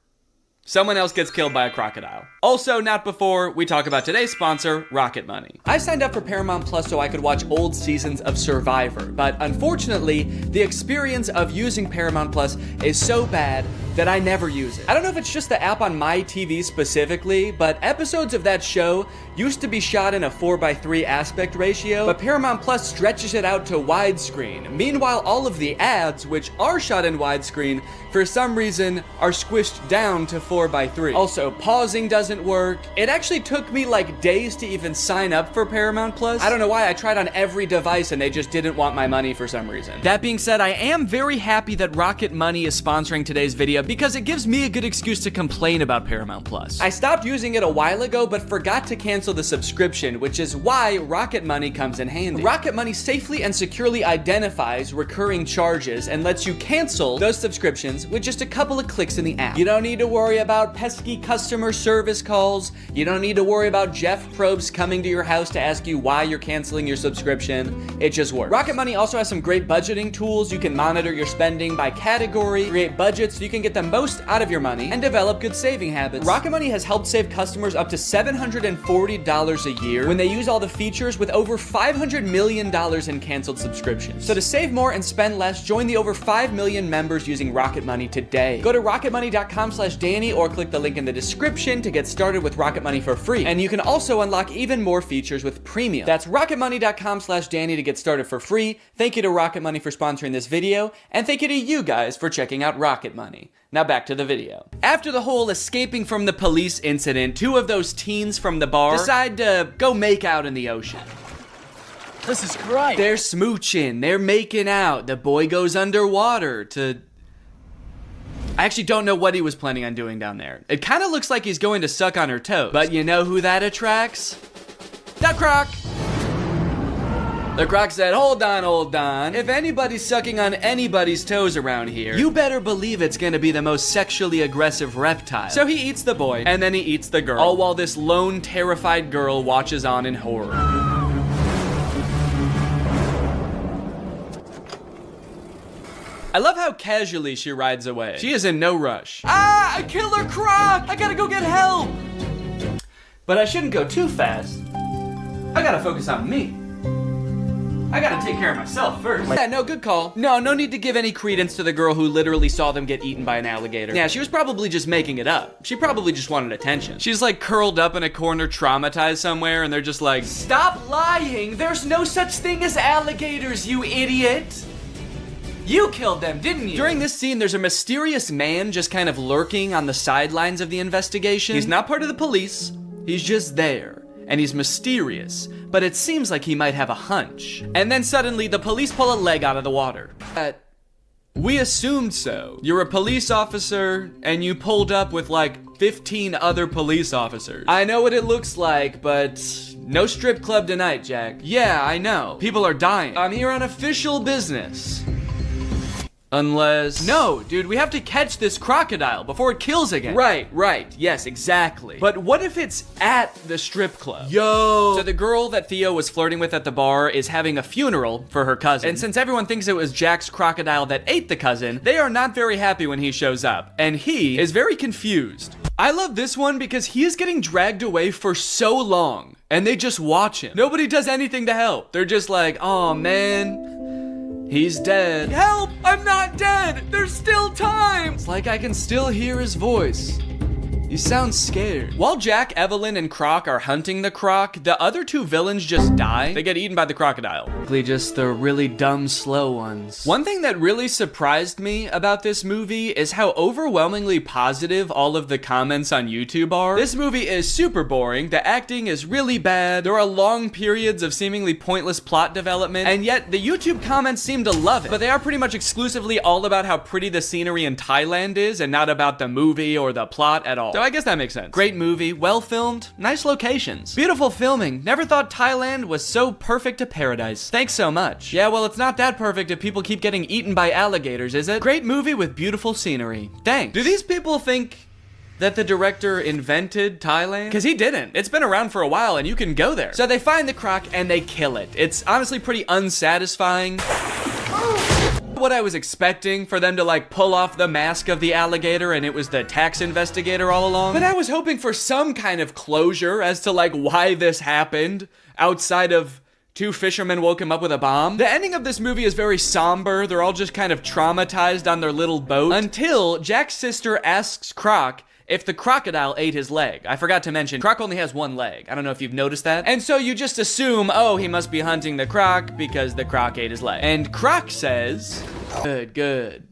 Someone else gets killed by a crocodile. Also, not before we talk about today's sponsor, Rocket Money. I signed up for Paramount Plus so I could watch old seasons of Survivor, but unfortunately, the experience of using Paramount Plus is so bad that I never use it. I don't know if it's just the app on my TV specifically, but episodes of that show used to be shot in a 4:3 aspect ratio, but Paramount Plus stretches it out to widescreen. Meanwhile, all of the ads, which are shot in widescreen, for some reason are squished down to 4:3. Also, pausing doesn't work. It actually took me like days to even sign up for Paramount Plus. I don't know why. I tried on every device and they just didn't want my money for some reason. That being said, I am very happy that Rocket Money is sponsoring today's video because it gives me a good excuse to complain about Paramount Plus. I stopped using it a while ago, but forgot to cancel the subscription, which is why Rocket Money comes in handy. Rocket Money safely and securely identifies recurring charges and lets you cancel those subscriptions with just a couple of clicks in the app. You don't need to worry about pesky customer service calls. You don't need to worry about Jeff Probst coming to your house to ask you why you're canceling your subscription. It just works. Rocket Money also has some great budgeting tools. You can monitor your spending by category, create budgets so you can get the most out of your money, and develop good saving habits. Rocket Money has helped save customers up to $740 a year when they use all the features, with over $500 million in canceled subscriptions. So to save more and spend less, join the over 5 million members using Rocket Money today. Go to rocketmoney.com/Danny or click the link in the description to get started with Rocket Money for free. And you can also unlock even more features with premium. That's rocketmoney.com/Danny to get started for free. Thank you to Rocket Money for sponsoring this video, and thank you to you guys for checking out Rocket Money. Now back to the video. After the whole escaping from the police incident, two of those teens from the bar decide to go make out in the ocean. This is great. They're smooching, they're making out. The boy goes underwater to... I actually don't know what he was planning on doing down there. It kind of looks like he's going to suck on her toes. But you know who that attracts? The croc! The croc said, hold on. If anybody's sucking on anybody's toes around here, you better believe it's gonna be the most sexually aggressive reptile. So he eats the boy, and then he eats the girl, all while this lone, terrified girl watches on in horror. I love how casually she rides away. She is in no rush. Ah, a killer croc! I gotta go get help! But I shouldn't go too fast. I gotta focus on me. I gotta take care of myself first. Yeah, no, good call. No need to give any credence to the girl who literally saw them get eaten by an alligator. Yeah, she was probably just making it up. She probably just wanted attention. She's like curled up in a corner, traumatized somewhere, and they're just like, stop lying! There's no such thing as alligators, you idiot! You killed them, didn't you? During this scene, there's a mysterious man just kind of lurking on the sidelines of the investigation. He's not part of the police. He's just there. And he's mysterious, but it seems like he might have a hunch. And then suddenly, the police pull a leg out of the water. We assumed so. You're a police officer, and you pulled up with like 15 other police officers. I know what it looks like, but no strip club tonight, Jack. Yeah, I know. People are dying. I'm here on official business. Unless... No, dude, we have to catch this crocodile before it kills again. Right. Yes, exactly. But what if it's at the strip club? Yo! So the girl that Theo was flirting with at the bar is having a funeral for her cousin. And since everyone thinks it was Jack's crocodile that ate the cousin, they are not very happy when he shows up. And he is very confused. I love this one because he is getting dragged away for so long. And they just watch him. Nobody does anything to help. They're just like, oh man... He's dead. Help! I'm not dead! There's still time! It's like I can still hear his voice. He sounds scared. While Jack, Evelyn, and Croc are hunting the croc, the other two villains just die. They get eaten by the crocodile. Just the really dumb, slow ones. One thing that really surprised me about this movie is how overwhelmingly positive all of the comments on YouTube are. This movie is super boring, the acting is really bad, there are long periods of seemingly pointless plot development, and yet the YouTube comments seem to love it. But they are pretty much exclusively all about how pretty the scenery in Thailand is, and not about the movie or the plot at all. So I guess that makes sense. Great movie, well filmed, nice locations. Beautiful filming. Never thought Thailand was so perfect a paradise. Thanks so much. Yeah, well, it's not that perfect if people keep getting eaten by alligators, is it? Great movie with beautiful scenery. Thanks. Do these people think that the director invented Thailand? Because he didn't. It's been around for a while and you can go there. So they find the croc and they kill it. It's honestly pretty unsatisfying. what I was expecting, for them to like pull off the mask of the alligator and it was the tax investigator all along. But I was hoping for some kind of closure as to like why this happened, outside of two fishermen woke him up with a bomb. The ending of this movie is very somber. They're all just kind of traumatized on their little boat until Jack's sister asks Croc if the crocodile ate his leg. I forgot to mention, Croc only has one leg. I don't know if you've noticed that. And so you just assume, oh, he must be hunting the croc because the croc ate his leg. And Croc says, good.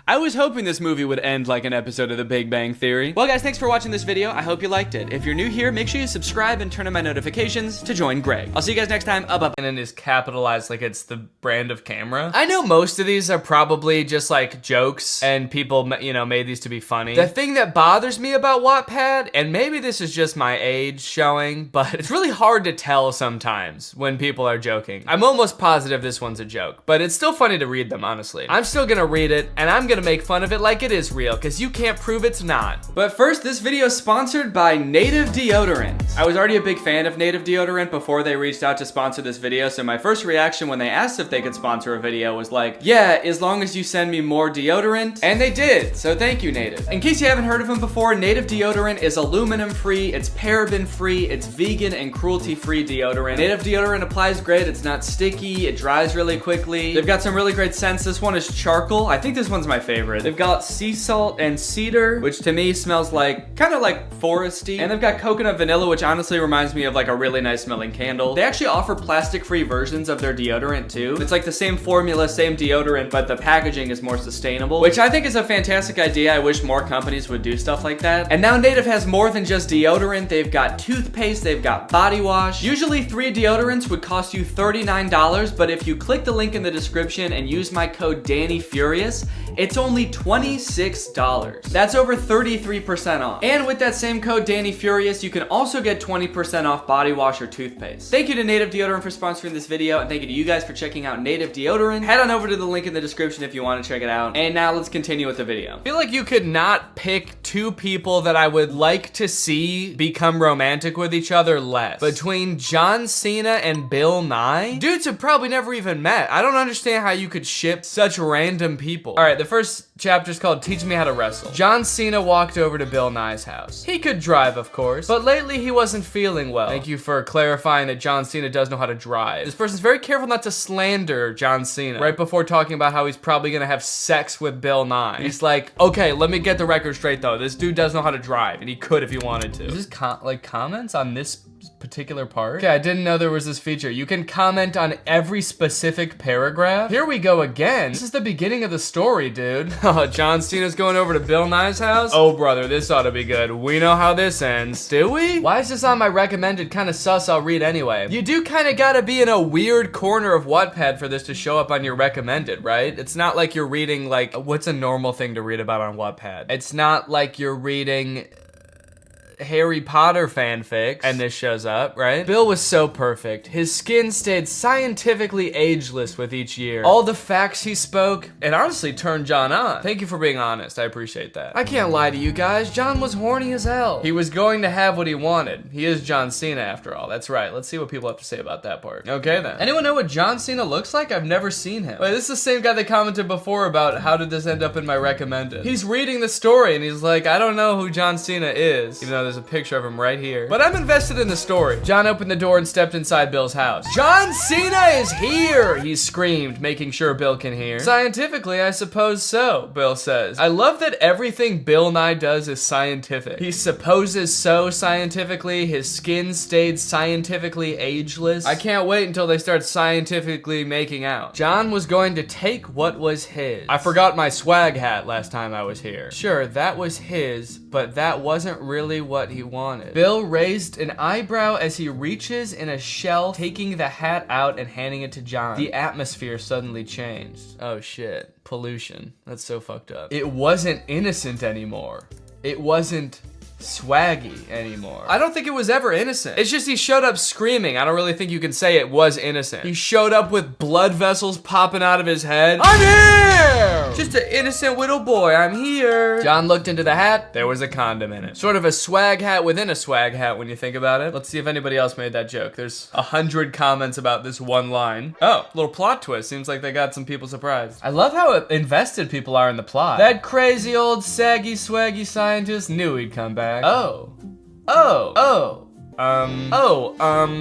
I was hoping this movie would end like an episode of The Big Bang Theory. Well guys, thanks for watching this video. I hope you liked it. If you're new here, make sure you subscribe and turn on my notifications to join Greg. I'll see you guys next time. Up. And it is capitalized like it's the brand of camera. I know most of these are probably just like jokes and people, you know, made these to be funny. The thing that bothers me about Wattpad, and maybe this is just my age showing, but it's really hard to tell sometimes when people are joking. I'm almost positive this one's a joke, but it's still funny to read them, honestly. I'm still gonna read it, and I'm gonna make fun of it like it is real, because you can't prove it's not. But first, this video is sponsored by Native Deodorant. I was already a big fan of Native Deodorant before they reached out to sponsor this video, so my first reaction when they asked if they could sponsor a video was like, yeah, as long as you send me more deodorant. And they did, so thank you, Native. In case you haven't heard of them before, Native Deodorant is aluminum-free, it's paraben-free, it's vegan and cruelty-free deodorant. Native Deodorant applies great, it's not sticky, it dries really quickly. They've got some really great scents. This one is charcoal. I think this one's my favorite. They've got sea salt and cedar, which to me smells like, kind of like foresty. And they've got coconut vanilla, which honestly reminds me of like a really nice smelling candle. They actually offer plastic-free versions of their deodorant too. It's like the same formula, same deodorant, but the packaging is more sustainable, which I think is a fantastic idea. I wish more companies would do stuff like that. And now Native has more than just deodorant. They've got toothpaste, they've got body wash. Usually 3 deodorants would cost you $39, but if you click the link in the description and use my code DannyFurious, it's only $26. That's over 33% off. And with that same code DannyFurious, you can also get 20% off body wash or toothpaste. Thank you to Native Deodorant for sponsoring this video, and thank you to you guys for checking out Native Deodorant. Head on over to the link in the description if you want to check it out. And now let's continue with the video. I feel like you could not pick 2 people that I would like to see become romantic with each other less. Between John Cena and Bill Nye, dudes have probably never even met. I don't understand how you could ship such random people. All right, the first chapter is called Teach Me How to Wrestle. John Cena walked over to Bill Nye's house. He could drive, of course, but lately he wasn't feeling well. Thank you for clarifying that John Cena does know how to drive. This person's very careful not to slander John Cena right before talking about how he's probably gonna have sex with Bill Nye. He's like, okay, let me get the record straight though. This dude does know how to drive, and he could if he wanted to. Is this like comments on this particular part? Okay, I didn't know there was this feature. You can comment on every specific paragraph. Here we go again. This is the beginning of the story, dude. Oh, John Cena's going over to Bill Nye's house? Oh, brother, this ought to be good. We know how this ends. Do we? Why is this on my recommended? Kind of sus, I'll read anyway. You do kind of gotta be in a weird corner of Wattpad for this to show up on your recommended, right? It's not like you're reading, like, what's a normal thing to read about on Wattpad? It's not like you're reading Harry Potter fanfics and this shows up, right? Bill was so perfect. His skin stayed scientifically ageless with each year. All the facts he spoke, it honestly turned John on. Thank you for being honest, I appreciate that. I can't lie to you guys, John was horny as hell. He was going to have what he wanted. He is John Cena after all, that's right. Let's see what people have to say about that part. Okay then. Anyone know what John Cena looks like? I've never seen him. Wait, this is the same guy that commented before about how did this end up in my recommended. He's reading the story and he's like, I don't know who John Cena is, even though there's a picture of him right here. But I'm invested in the story. John opened the door and stepped inside Bill's house. John Cena is here! He screamed, making sure Bill can hear. Scientifically, I suppose so, Bill says. I love that everything Bill Nye does is scientific. He supposes so scientifically, his skin stayed scientifically ageless. I can't wait until they start scientifically making out. John was going to take what was his. I forgot my swag hat last time I was here. Sure, that was his, but that wasn't really what he wanted. Bill raised an eyebrow as he reaches in a shelf, taking the hat out and handing it to John. The atmosphere suddenly changed. Oh shit, pollution. That's so fucked up. It wasn't innocent anymore. It wasn't swaggy anymore. I don't think it was ever innocent. It's just he showed up screaming. I don't really think you can say it was innocent. He showed up with blood vessels popping out of his head. I'm here! Just an innocent little boy, I'm here. John looked into the hat, there was a condom in it. Sort of a swag hat within a swag hat when you think about it. Let's see if anybody else made that joke. There's 100 comments about this one line. Oh, little plot twist. Seems like they got some people surprised. I love how invested people are in the plot. That crazy old saggy swaggy scientist knew he'd come back.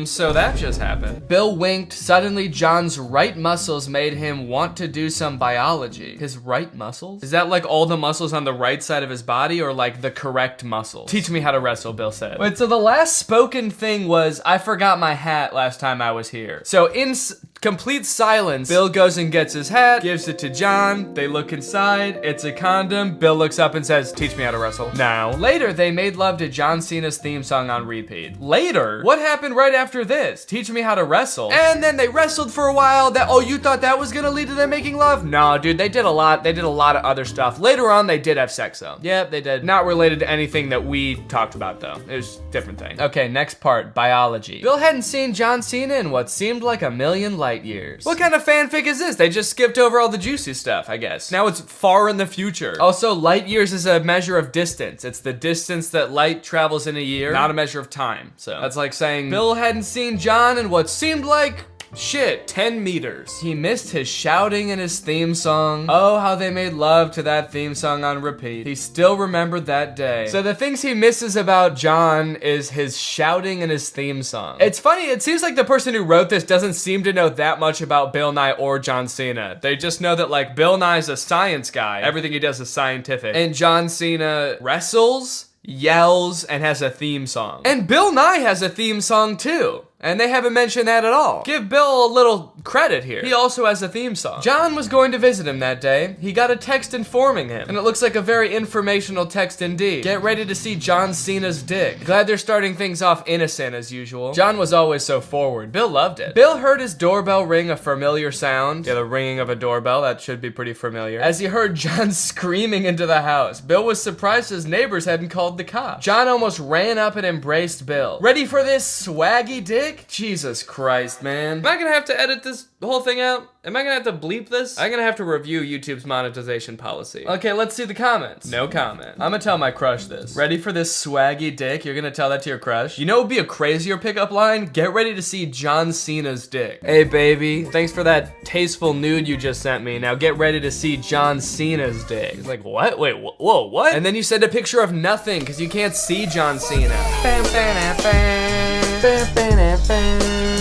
So that just happened. Bill winked. Suddenly, John's right muscles made him want to do some biology. His right muscles? Is that like all the muscles on the right side of his body or like the correct muscles? Teach me how to wrestle, Bill said. Wait, so the last spoken thing was, I forgot my hat last time I was here. So in complete silence, Bill goes and gets his hat, gives it to John. They look inside. It's a condom. Bill looks up and says, teach me how to wrestle now. Later, they made love to John Cena's theme song on repeat. Later? What happened right after this? Teach me how to wrestle. And then they wrestled for a while. Oh, you thought that was gonna lead to them making love? No, dude, they did a lot. They did a lot of other stuff. Later on, they did have sex though. Yep, they did. Not related to anything that we talked about though. It was a different thing. Okay, next part, biology. Bill hadn't seen John Cena in what seemed like a million light years. What kind of fanfic is this? They just skipped over all the juicy stuff, I guess. Now it's far in the future. Also, light years is a measure of distance. It's the distance that light travels in a year, not a measure of time. So that's like saying Bill hadn't seen John in what seemed like 10 meters. He missed his shouting in his theme song. Oh, how they made love to that theme song on repeat. He still remembered that day. So the things he misses about John is his shouting in his theme song. It's funny, it seems like the person who wrote this doesn't seem to know that much about Bill Nye or John Cena. They just know that like Bill Nye's a science guy. Everything he does is scientific. And John Cena wrestles, yells, and has a theme song. And Bill Nye has a theme song too. And they haven't mentioned that at all. Give Bill a little credit here. He also has a theme song. John was going to visit him that day. He got a text informing him. And it looks like a very informational text indeed. Get ready to see John Cena's dick. Glad they're starting things off innocent as usual. John was always so forward. Bill loved it. Bill heard his doorbell ring a familiar sound. Yeah, the ringing of a doorbell. That should be pretty familiar. As he heard John screaming into the house. Bill was surprised his neighbors hadn't called the cops. John almost ran up and embraced Bill. Ready for this swaggy dick? Jesus Christ, man. Am I gonna have to edit this whole thing out? Am I gonna have to bleep this? I'm gonna have to review YouTube's monetization policy. Okay, let's see the comments. No comment. I'm gonna tell my crush this. Ready for this swaggy dick? You're gonna tell that to your crush? You know what would be a crazier pickup line? Get ready to see John Cena's dick. Hey baby, thanks for that tasteful nude you just sent me. Now get ready to see John Cena's dick. He's like, what? Wait, whoa, what? And then you send a picture of nothing because you can't see John Cena.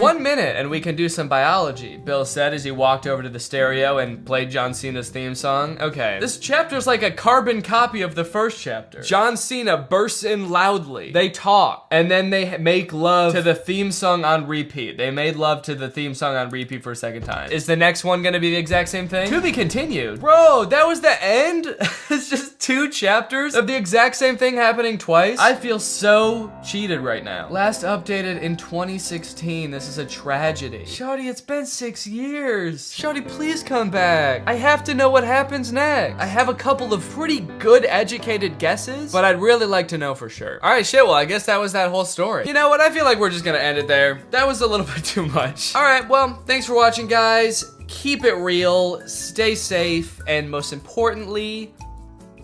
1 minute and we can do some biology, Bill said as he walked over to the stereo and played John Cena's theme song. Okay, this chapter's like a carbon copy of the first chapter. John Cena bursts in loudly. They talk and then they make love to the theme song on repeat. They made love to the theme song on repeat for a second time. Is the next one gonna be the exact same thing? To be continued. Bro, that was the end? It's just 2 chapters of the exact same thing happening twice? I feel so cheated right now. Last updated in 2016. This is a tragedy. Shawty, it's been 6 years. Shawty, please come back. I have to know what happens next. I have a couple of pretty good educated guesses, but I'd really like to know for sure. All right, shit, well, I guess that was that whole story. You know what? I feel like we're just gonna end it there. That was a little bit too much. All right, well, thanks for watching, guys. Keep it real, stay safe, and most importantly,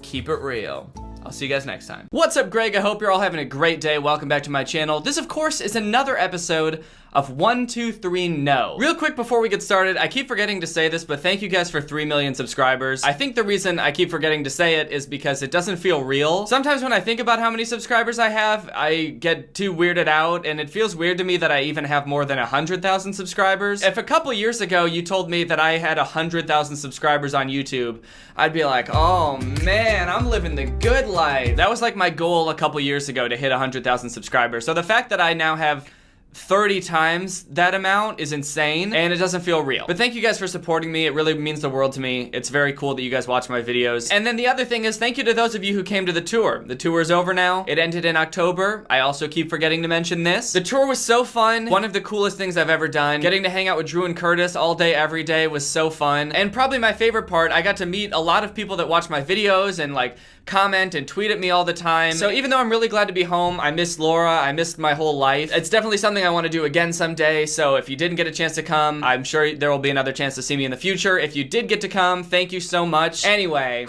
keep it real. I'll see you guys next time. What's up, Greg? I hope you're all having a great day. Welcome back to my channel. This, of course, is another episode of 1, 2, 3, No. Real quick before we get started, I keep forgetting to say this, but thank you guys for 3 million subscribers. I think the reason I keep forgetting to say it is because it doesn't feel real. Sometimes when I think about how many subscribers I have, I get too weirded out, and it feels weird to me that I even have more than 100,000 subscribers. If a couple years ago you told me that I had 100,000 subscribers on YouTube, I'd be like, oh man, I'm living the good life. That was like my goal a couple years ago, to hit 100,000 subscribers. So the fact that I now have 30 times that amount is insane, and it doesn't feel real. But thank you guys for supporting me. It really means the world to me. It's very cool that you guys watch my videos. And then the other thing is, thank you to those of you who came to the tour. The tour is over now. It ended in October. I also keep forgetting to mention this. The tour was so fun. One of the coolest things I've ever done. Getting to hang out with Drew and Curtis all day, every day was so fun. And probably my favorite part, I got to meet a lot of people that watch my videos and like comment and tweet at me all the time. So even though I'm really glad to be home, I miss Laura, I missed my whole life. It's definitely something something I want to do again someday, so if you didn't get a chance to come, I'm sure there will be another chance to see me in the future. If you did get to come, thank you so much. Anyway,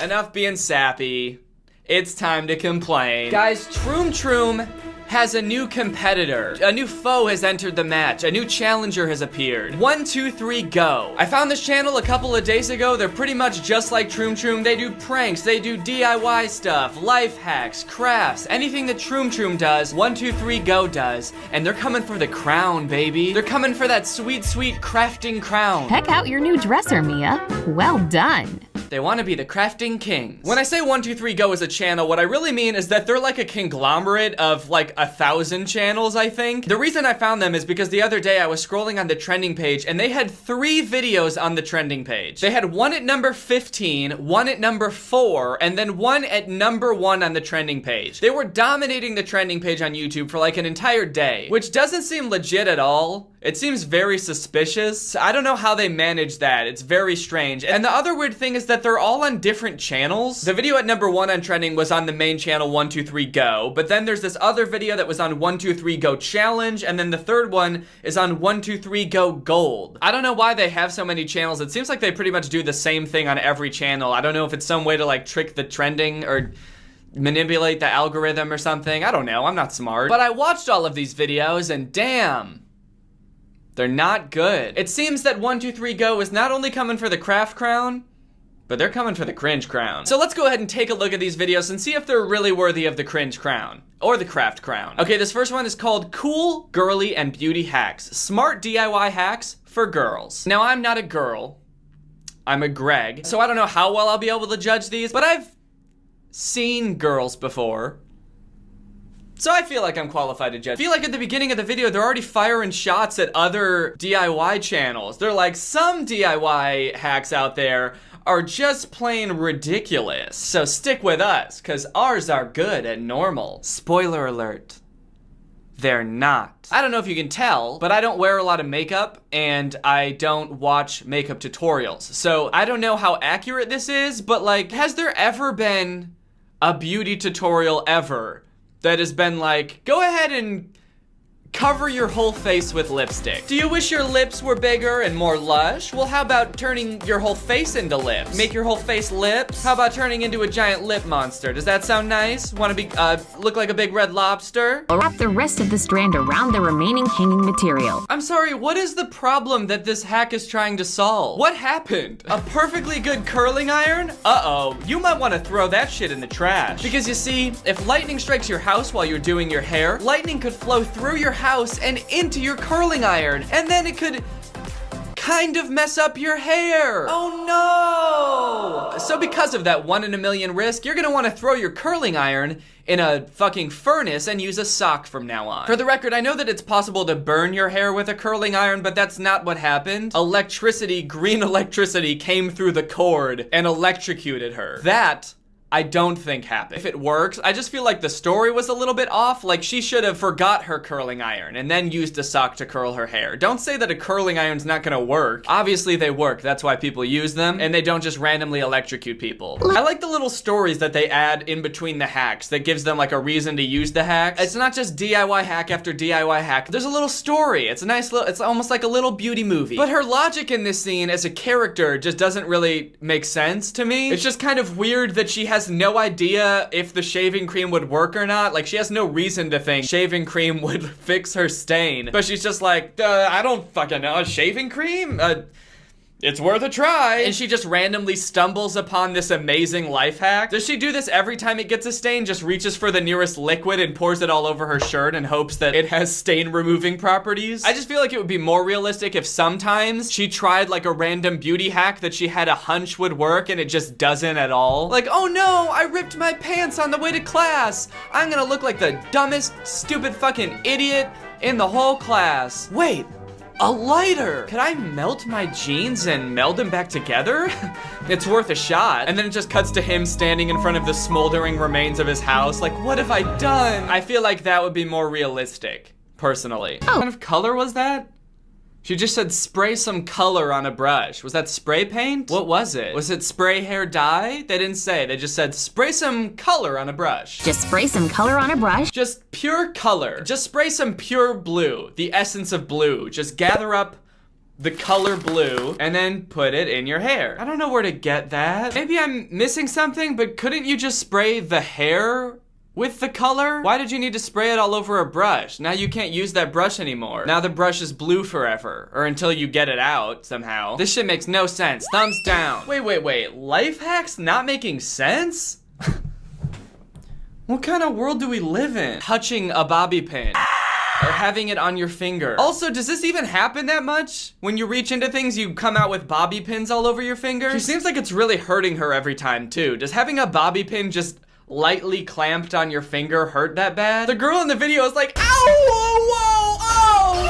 enough being sappy. It's time to complain. Guys, Troom has a new competitor. A new foe has entered the match. A new challenger has appeared. 1, 2, 3, go. I found this channel a couple of days ago. They're pretty much just like Troom. They do pranks, they do DIY stuff, life hacks, crafts, anything that Troom does, 1, 2, 3, go does. And they're coming for the crown, baby. They're coming for that sweet, sweet crafting crown. Check out your new dresser, Mia. Well done. They want to be the crafting kings. When I say 1, 2, 3, go as a channel, what I really mean is that they're like a conglomerate of like 1,000 channels, I think. The reason I found them is because the other day I was scrolling on the trending page and they had 3 videos on the trending page. They had one at number 15, one at number 4, and then one at number 1 on the trending page. They were dominating the trending page on YouTube for like an entire day, which doesn't seem legit at all. It seems very suspicious. I don't know how they manage that. It's very strange. And the other weird thing is that they're all on different channels. The video at number 1 on trending was on the main channel 1, 2, 3, go. But then there's this other video that was on 1, 2, 3, go challenge. And then the third one is on 1, 2, 3, go gold. I don't know why they have so many channels. It seems like they pretty much do the same thing on every channel. I don't know if it's some way to like trick the trending or manipulate the algorithm or something. I don't know. I'm not smart. But I watched all of these videos and damn. They're not good. It seems that 1, 2, 3, go is not only coming for the craft crown, but they're coming for the cringe crown. So let's go ahead and take a look at these videos and see if they're really worthy of the cringe crown. Or the craft crown. Okay, this first one is called Cool, Girly, and Beauty Hacks. Smart DIY hacks for girls. Now, I'm not a girl. I'm a Greg. So I don't know how well I'll be able to judge these, but I've seen girls before. So I feel like I'm qualified to judge. I feel like at the beginning of the video, they're already firing shots at other DIY channels. They're like, some DIY hacks out there are just plain ridiculous. So stick with us, cause ours are good and normal. Spoiler alert. They're not. I don't know if you can tell, but I don't wear a lot of makeup and I don't watch makeup tutorials. So I don't know how accurate this is, but like, has there ever been a beauty tutorial ever that has been like, go ahead and cover your whole face with lipstick? Do you wish your lips were bigger and more lush? Well, how about turning your whole face into lips? Make your whole face lips? How about turning into a giant lip monster? Does that sound nice? Want to be, look like a big red lobster? I'll wrap the rest of the strand around the remaining hanging material. I'm sorry, what is the problem that this hack is trying to solve? What happened? A perfectly good curling iron? Uh-oh, you might want to throw that shit in the trash. Because you see, if lightning strikes your house while you're doing your hair, lightning could flow through your house and into your curling iron, and then it could kind of mess up your hair. Oh no! So because of that 1 in a million risk, you're gonna want to throw your curling iron in a fucking furnace and use a sock from now on. For the record, I know that it's possible to burn your hair with a curling iron, but that's not what happened. Electricity, green electricity, came through the cord and electrocuted her. That I don't think happened. If it works, I just feel like the story was a little bit off. Like she should have forgot her curling iron and then used a sock to curl her hair. Don't say that a curling iron's not gonna work. Obviously they work, that's why people use them, and they don't just randomly electrocute people. I like the little stories that they add in between the hacks that gives them like a reason to use the hacks. It's not just DIY hack after DIY hack. There's a little story. It's a nice little, it's almost like a little beauty movie. But her logic in this scene as a character just doesn't really make sense to me. It's just kind of weird that she has no idea if the shaving cream would work or not. Like, she has no reason to think shaving cream would fix her stain. But she's just like, I don't fucking know, shaving cream? It's worth a try. And she just randomly stumbles upon this amazing life hack. Does she do this every time it gets a stain? Just reaches for the nearest liquid and pours it all over her shirt and hopes that it has stain removing properties? I just feel like it would be more realistic if sometimes she tried like a random beauty hack that she had a hunch would work and it just doesn't at all. Like, oh no, I ripped my pants on the way to class. I'm gonna look like the dumbest, stupid fucking idiot in the whole class. Wait. A lighter! Could I melt my jeans and meld them back together? It's worth a shot. And then it just cuts to him standing in front of the smoldering remains of his house. Like, what have I done? I feel like that would be more realistic, personally. Oh. What kind of color was that? She just said spray some color on a brush. Was that spray paint? What was it? Was it spray hair dye? They didn't say. They just said spray some color on a brush. Just spray some color on a brush. Just pure color. Just spray some pure blue. The essence of blue. Just gather up the color blue and then put it in your hair. I don't know where to get that. Maybe I'm missing something, but couldn't you just spray the hair with the color? Why did you need to spray it all over a brush? Now you can't use that brush anymore. Now the brush is blue forever, or until you get it out somehow. This shit makes no sense. Thumbs down. Wait. Life hacks not making sense? What kind of world do we live in? Touching a bobby pin. Or having it on your finger. Also, does this even happen that much? When you reach into things, you come out with bobby pins all over your fingers? She seems like it's really hurting her every time too. Does having a bobby pin just lightly clamped on your finger hurt that bad? The girl in the video is like, ow, whoa, oh!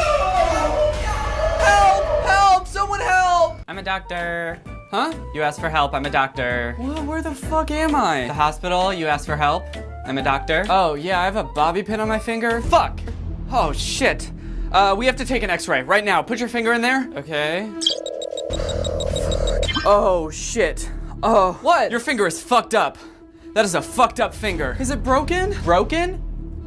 Help, someone help! I'm a doctor. Huh? You asked for help, I'm a doctor. Well, where the fuck am I? The hospital, you asked for help, I'm a doctor. Oh yeah, I have a bobby pin on my finger. Fuck! Oh shit. We have to take an x-ray right now. Put your finger in there. Okay. Oh shit. Oh. What? Your finger is fucked up. That is a fucked up finger. Is it broken? Broken?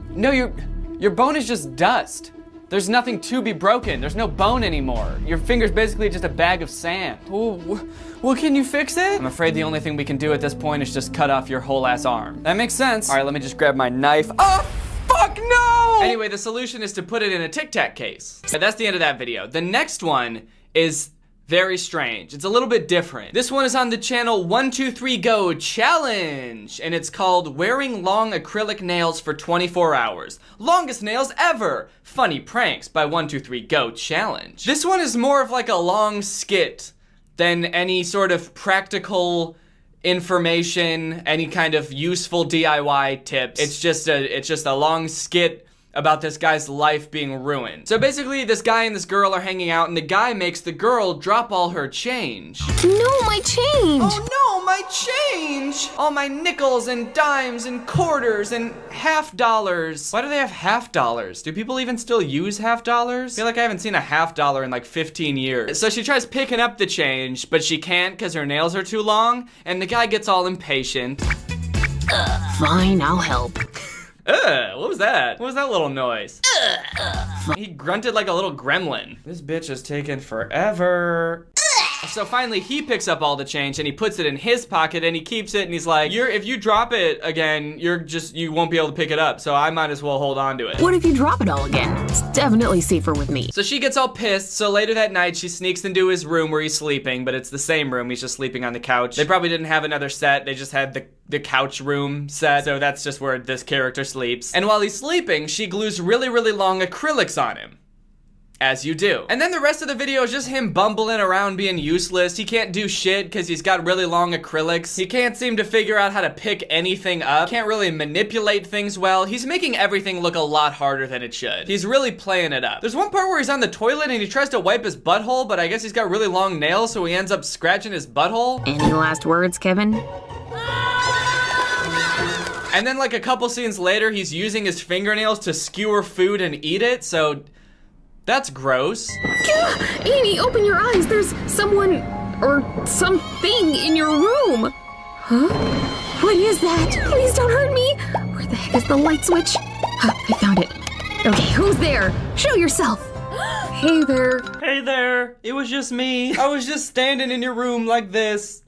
No, your bone is just dust. There's nothing to be broken. There's no bone anymore. Your finger's basically just a bag of sand. Well, can you fix it? I'm afraid the only thing we can do at this point is just cut off your whole ass arm. That makes sense. All right, let me just grab my knife. Oh! Fuck no! Anyway, the solution is to put it in a Tic Tac case. But that's the end of that video. The next one is very strange. It's a little bit different. This one is on the channel 123 Go Challenge, and it's called Wearing Long Acrylic Nails for 24 Hours. Longest nails ever! Funny pranks by 123 Go Challenge. This one is more of like a long skit than any sort of practical information, any kind of useful DIY tips. It's just a long skit about this guy's life being ruined. So basically, this guy and this girl are hanging out, and the guy makes the girl drop all her change. No, my change! Oh no, my change! All my nickels and dimes and quarters and half dollars. Why do they have half dollars? Do people even still use half dollars? I feel like I haven't seen a half dollar in like 15 years. So she tries picking up the change, but she can't because her nails are too long, and the guy gets all impatient. Fine, I'll help. What was that? What was that little noise? He grunted like a little gremlin. This bitch is taking forever. So finally he picks up all the change and he puts it in his pocket and he keeps it and he's like, if you drop it again, you won't be able to pick it up, so I might as well hold on to it. What if you drop it all again? It's definitely safer with me. So she gets all pissed, so later that night she sneaks into his room where he's sleeping, but it's the same room, he's just sleeping on the couch. They probably didn't have another set, they just had the couch room set, so that's just where this character sleeps. And while he's sleeping, she glues really, really long acrylics on him. As you do. And then the rest of the video is just him bumbling around being useless. He can't do shit because he's got really long acrylics. He can't seem to figure out how to pick anything up. Can't really manipulate things well. He's making everything look a lot harder than it should. He's really playing it up. There's one part where he's on the toilet and he tries to wipe his butthole, but I guess he's got really long nails, so he ends up scratching his butthole. Any last words, Kevin? And then like a couple scenes later, he's using his fingernails to skewer food and eat it, so that's gross. Amy, open your eyes. There's someone or something in your room. Huh? What is that? Please don't hurt me. Where the heck is the light switch? I found it. Okay, who's there? Show yourself. Hey there. Hey there. It was just me. I was just standing in your room like this,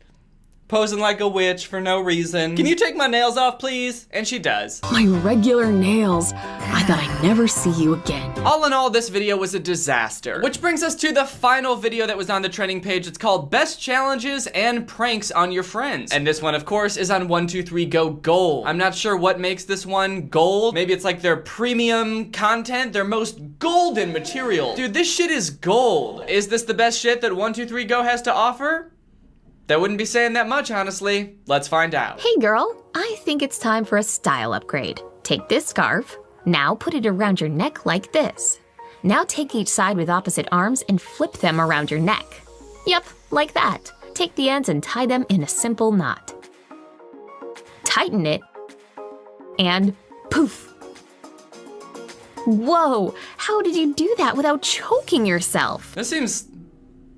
posing like a witch for no reason. Can you take my nails off, please? And she does. My regular nails. I thought I'd never see you again. All in all, this video was a disaster. Which brings us to the final video that was on the trending page. It's called Best Challenges and Pranks on Your Friends. And this one, of course, is on 123 Go Gold. I'm not sure what makes this one gold. Maybe it's like their premium content, their most golden material. Dude, this shit is gold. Is this the best shit that 123 Go has to offer? That wouldn't be saying that much, honestly. Let's find out. Hey girl, I think it's time for a style upgrade. Take this scarf. Now put it around your neck like this. Now take each side with opposite arms and flip them around your neck. Yep, like that. Take the ends and tie them in a simple knot. Tighten it, and poof. Whoa, how did you do that without choking yourself? This seems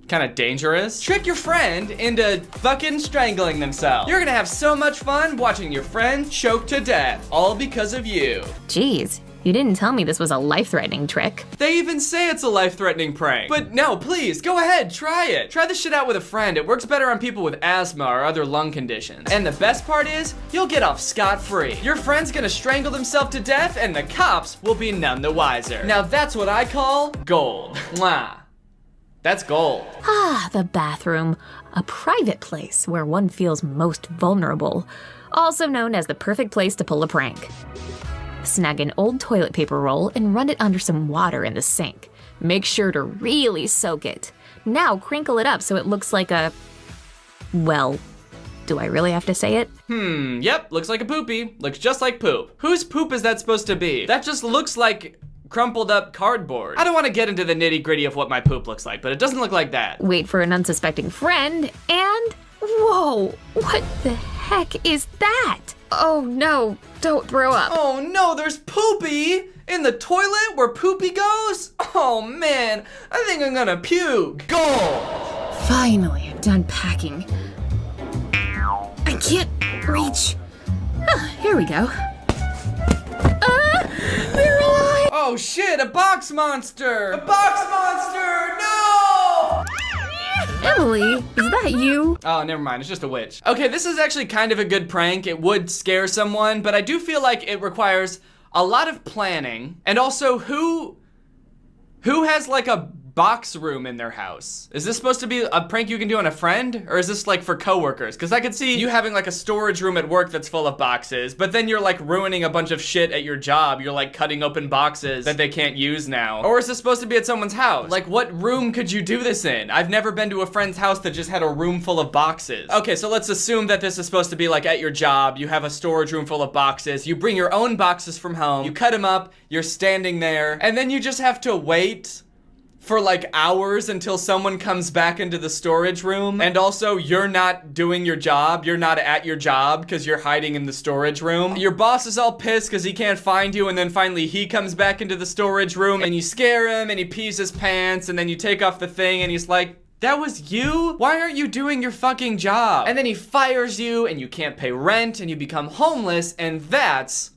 kind of dangerous. Trick your friend into fucking strangling themselves. You're gonna have so much fun watching your friend choke to death, all because of you. Jeez, you didn't tell me this was a life-threatening trick. They even say it's a life-threatening prank. But no, please, go ahead, try it. Try this shit out with a friend. It works better on people with asthma or other lung conditions. And the best part is, you'll get off scot-free. Your friend's gonna strangle themselves to death and the cops will be none the wiser. Now that's what I call gold. Mwah. That's gold. Ah, the bathroom. A private place where one feels most vulnerable. Also known as the perfect place to pull a prank. Snag an old toilet paper roll and run it under some water in the sink. Make sure to really soak it. Now crinkle it up so it looks like a... well, do I really have to say it? Yep, looks like a poopy. Looks just like poop. Whose poop is that supposed to be? That just looks like crumpled up cardboard. I don't want to get into the nitty gritty of what my poop looks like, but it doesn't look like that. Wait for an unsuspecting friend and... whoa, what the heck is that? Oh no, don't throw up. Oh no, there's poopy in the toilet where poopy goes? Oh man, I think I'm gonna puke. Gold! Finally, I'm done packing. I can't reach. Here we go. They're alive! Oh shit, a box monster! A box monster! No! Emily, is that you? Oh, never mind, it's just a witch. Okay, this is actually kind of a good prank. It would scare someone, but I do feel like it requires a lot of planning. And also, who has like a box room in their house? Is this supposed to be a prank you can do on a friend? Or is this like for coworkers? Because I could see you having like a storage room at work that's full of boxes, but then you're like ruining a bunch of shit at your job. You're like cutting open boxes that they can't use now. Or is this supposed to be at someone's house? Like what room could you do this in? I've never been to a friend's house that just had a room full of boxes. Okay, so let's assume that this is supposed to be like at your job. You have a storage room full of boxes. You bring your own boxes from home. You cut them up. You're standing there. And then you just have to wait for like hours until someone comes back into the storage room. And also you're not doing your job. You're not at your job because you're hiding in the storage room. Your boss is all pissed because he can't find you, and then finally he comes back into the storage room and you scare him and he pees his pants, and then you take off the thing and he's like, that was you? Why aren't you doing your fucking job? And then he fires you and you can't pay rent and you become homeless, and that's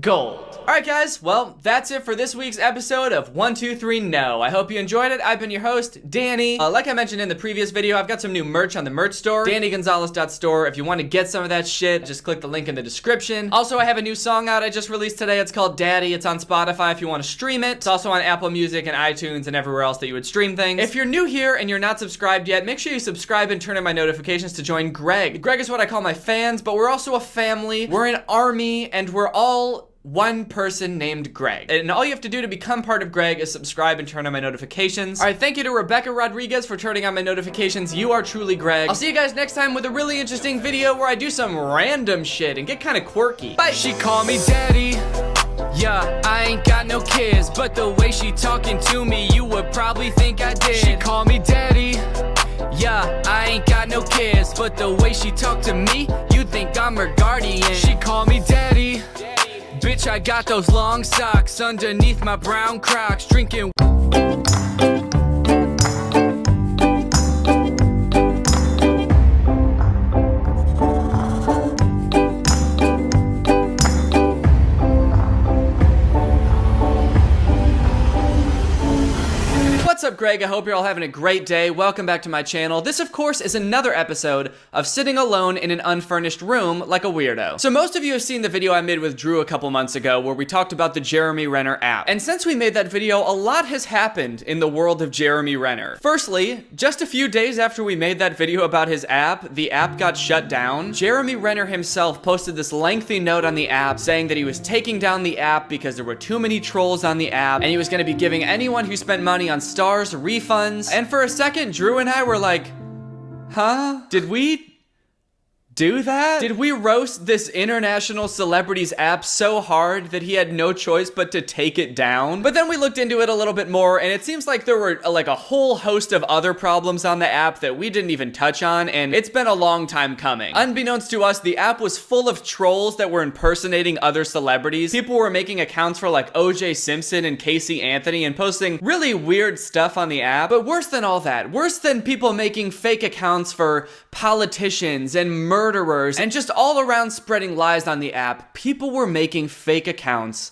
gold. Alright guys, well, that's it for this week's episode of 1, 2, 3, No. I hope you enjoyed it. I've been your host, Danny. Like I mentioned in the previous video, I've got some new merch on the merch store, DannyGonzalez.store. If you want to get some of that shit, just click the link in the description. Also, I have a new song out I just released today. It's called Daddy. It's on Spotify if you want to stream it. It's also on Apple Music and iTunes and everywhere else that you would stream things. If you're new here and you're not subscribed yet, make sure you subscribe and turn on my notifications to join Greg. Greg is what I call my fans, but we're also a family. We're an army, and we're all one person named Greg. And all you have to do to become part of Greg is subscribe and turn on my notifications. All right, thank you to Rebecca Rodriguez for turning on my notifications. You are truly Greg. I'll see you guys next time with a really interesting video where I do some random shit and get kind of quirky. Bye. She called me daddy. Yeah, I ain't got no kids, but the way she talking to me, you would probably think I did. She called me daddy. Yeah, I ain't got no kids, but the way she talk to me, you think I'm her guardian. She called me daddy. Bitch, I got those long socks underneath my brown Crocs, drinking. What's up, Greg? I hope you're all having a great day. Welcome back to my channel. This, of course, is another episode of sitting alone in an unfurnished room like a weirdo. So most of you have seen the video I made with Drew a couple months ago where we talked about the Jeremy Renner app. And since we made that video, a lot has happened in the world of Jeremy Renner. Firstly, just a few days after we made that video about his app, the app got shut down. Jeremy Renner himself posted this lengthy note on the app saying that he was taking down the app because there were too many trolls on the app, and he was going to be giving anyone who spent money on stars refunds. And for a second, Drew and I were like, huh? Did we do that? Did we roast this international celebrities app so hard that he had no choice but to take it down? But then we looked into it a little bit more, and it seems like there were like a whole host of other problems on the app that we didn't even touch on, and it's been a long time coming. Unbeknownst to us, the app was full of trolls that were impersonating other celebrities. People were making accounts for like OJ Simpson and Casey Anthony and posting really weird stuff on the app. But worse than all that, worse than people making fake accounts for politicians and murderers and just all around spreading lies on the app, people were making fake accounts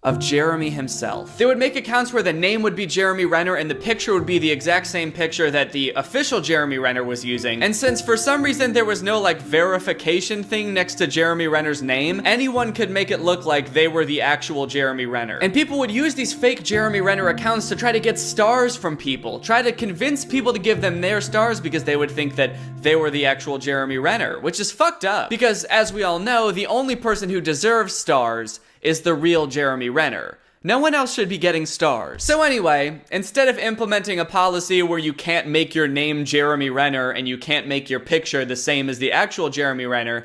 of Jeremy himself. They would make accounts where the name would be Jeremy Renner and the picture would be the exact same picture that the official Jeremy Renner was using. And since for some reason there was no like verification thing next to Jeremy Renner's name, anyone could make it look like they were the actual Jeremy Renner. And people would use these fake Jeremy Renner accounts to try to get stars from people, try to convince people to give them their stars because they would think that they were the actual Jeremy Renner, which is fucked up. Because as we all know, the only person who deserves stars is the real Jeremy Renner. No one else should be getting stars. So anyway, instead of implementing a policy where you can't make your name Jeremy Renner and you can't make your picture the same as the actual Jeremy Renner,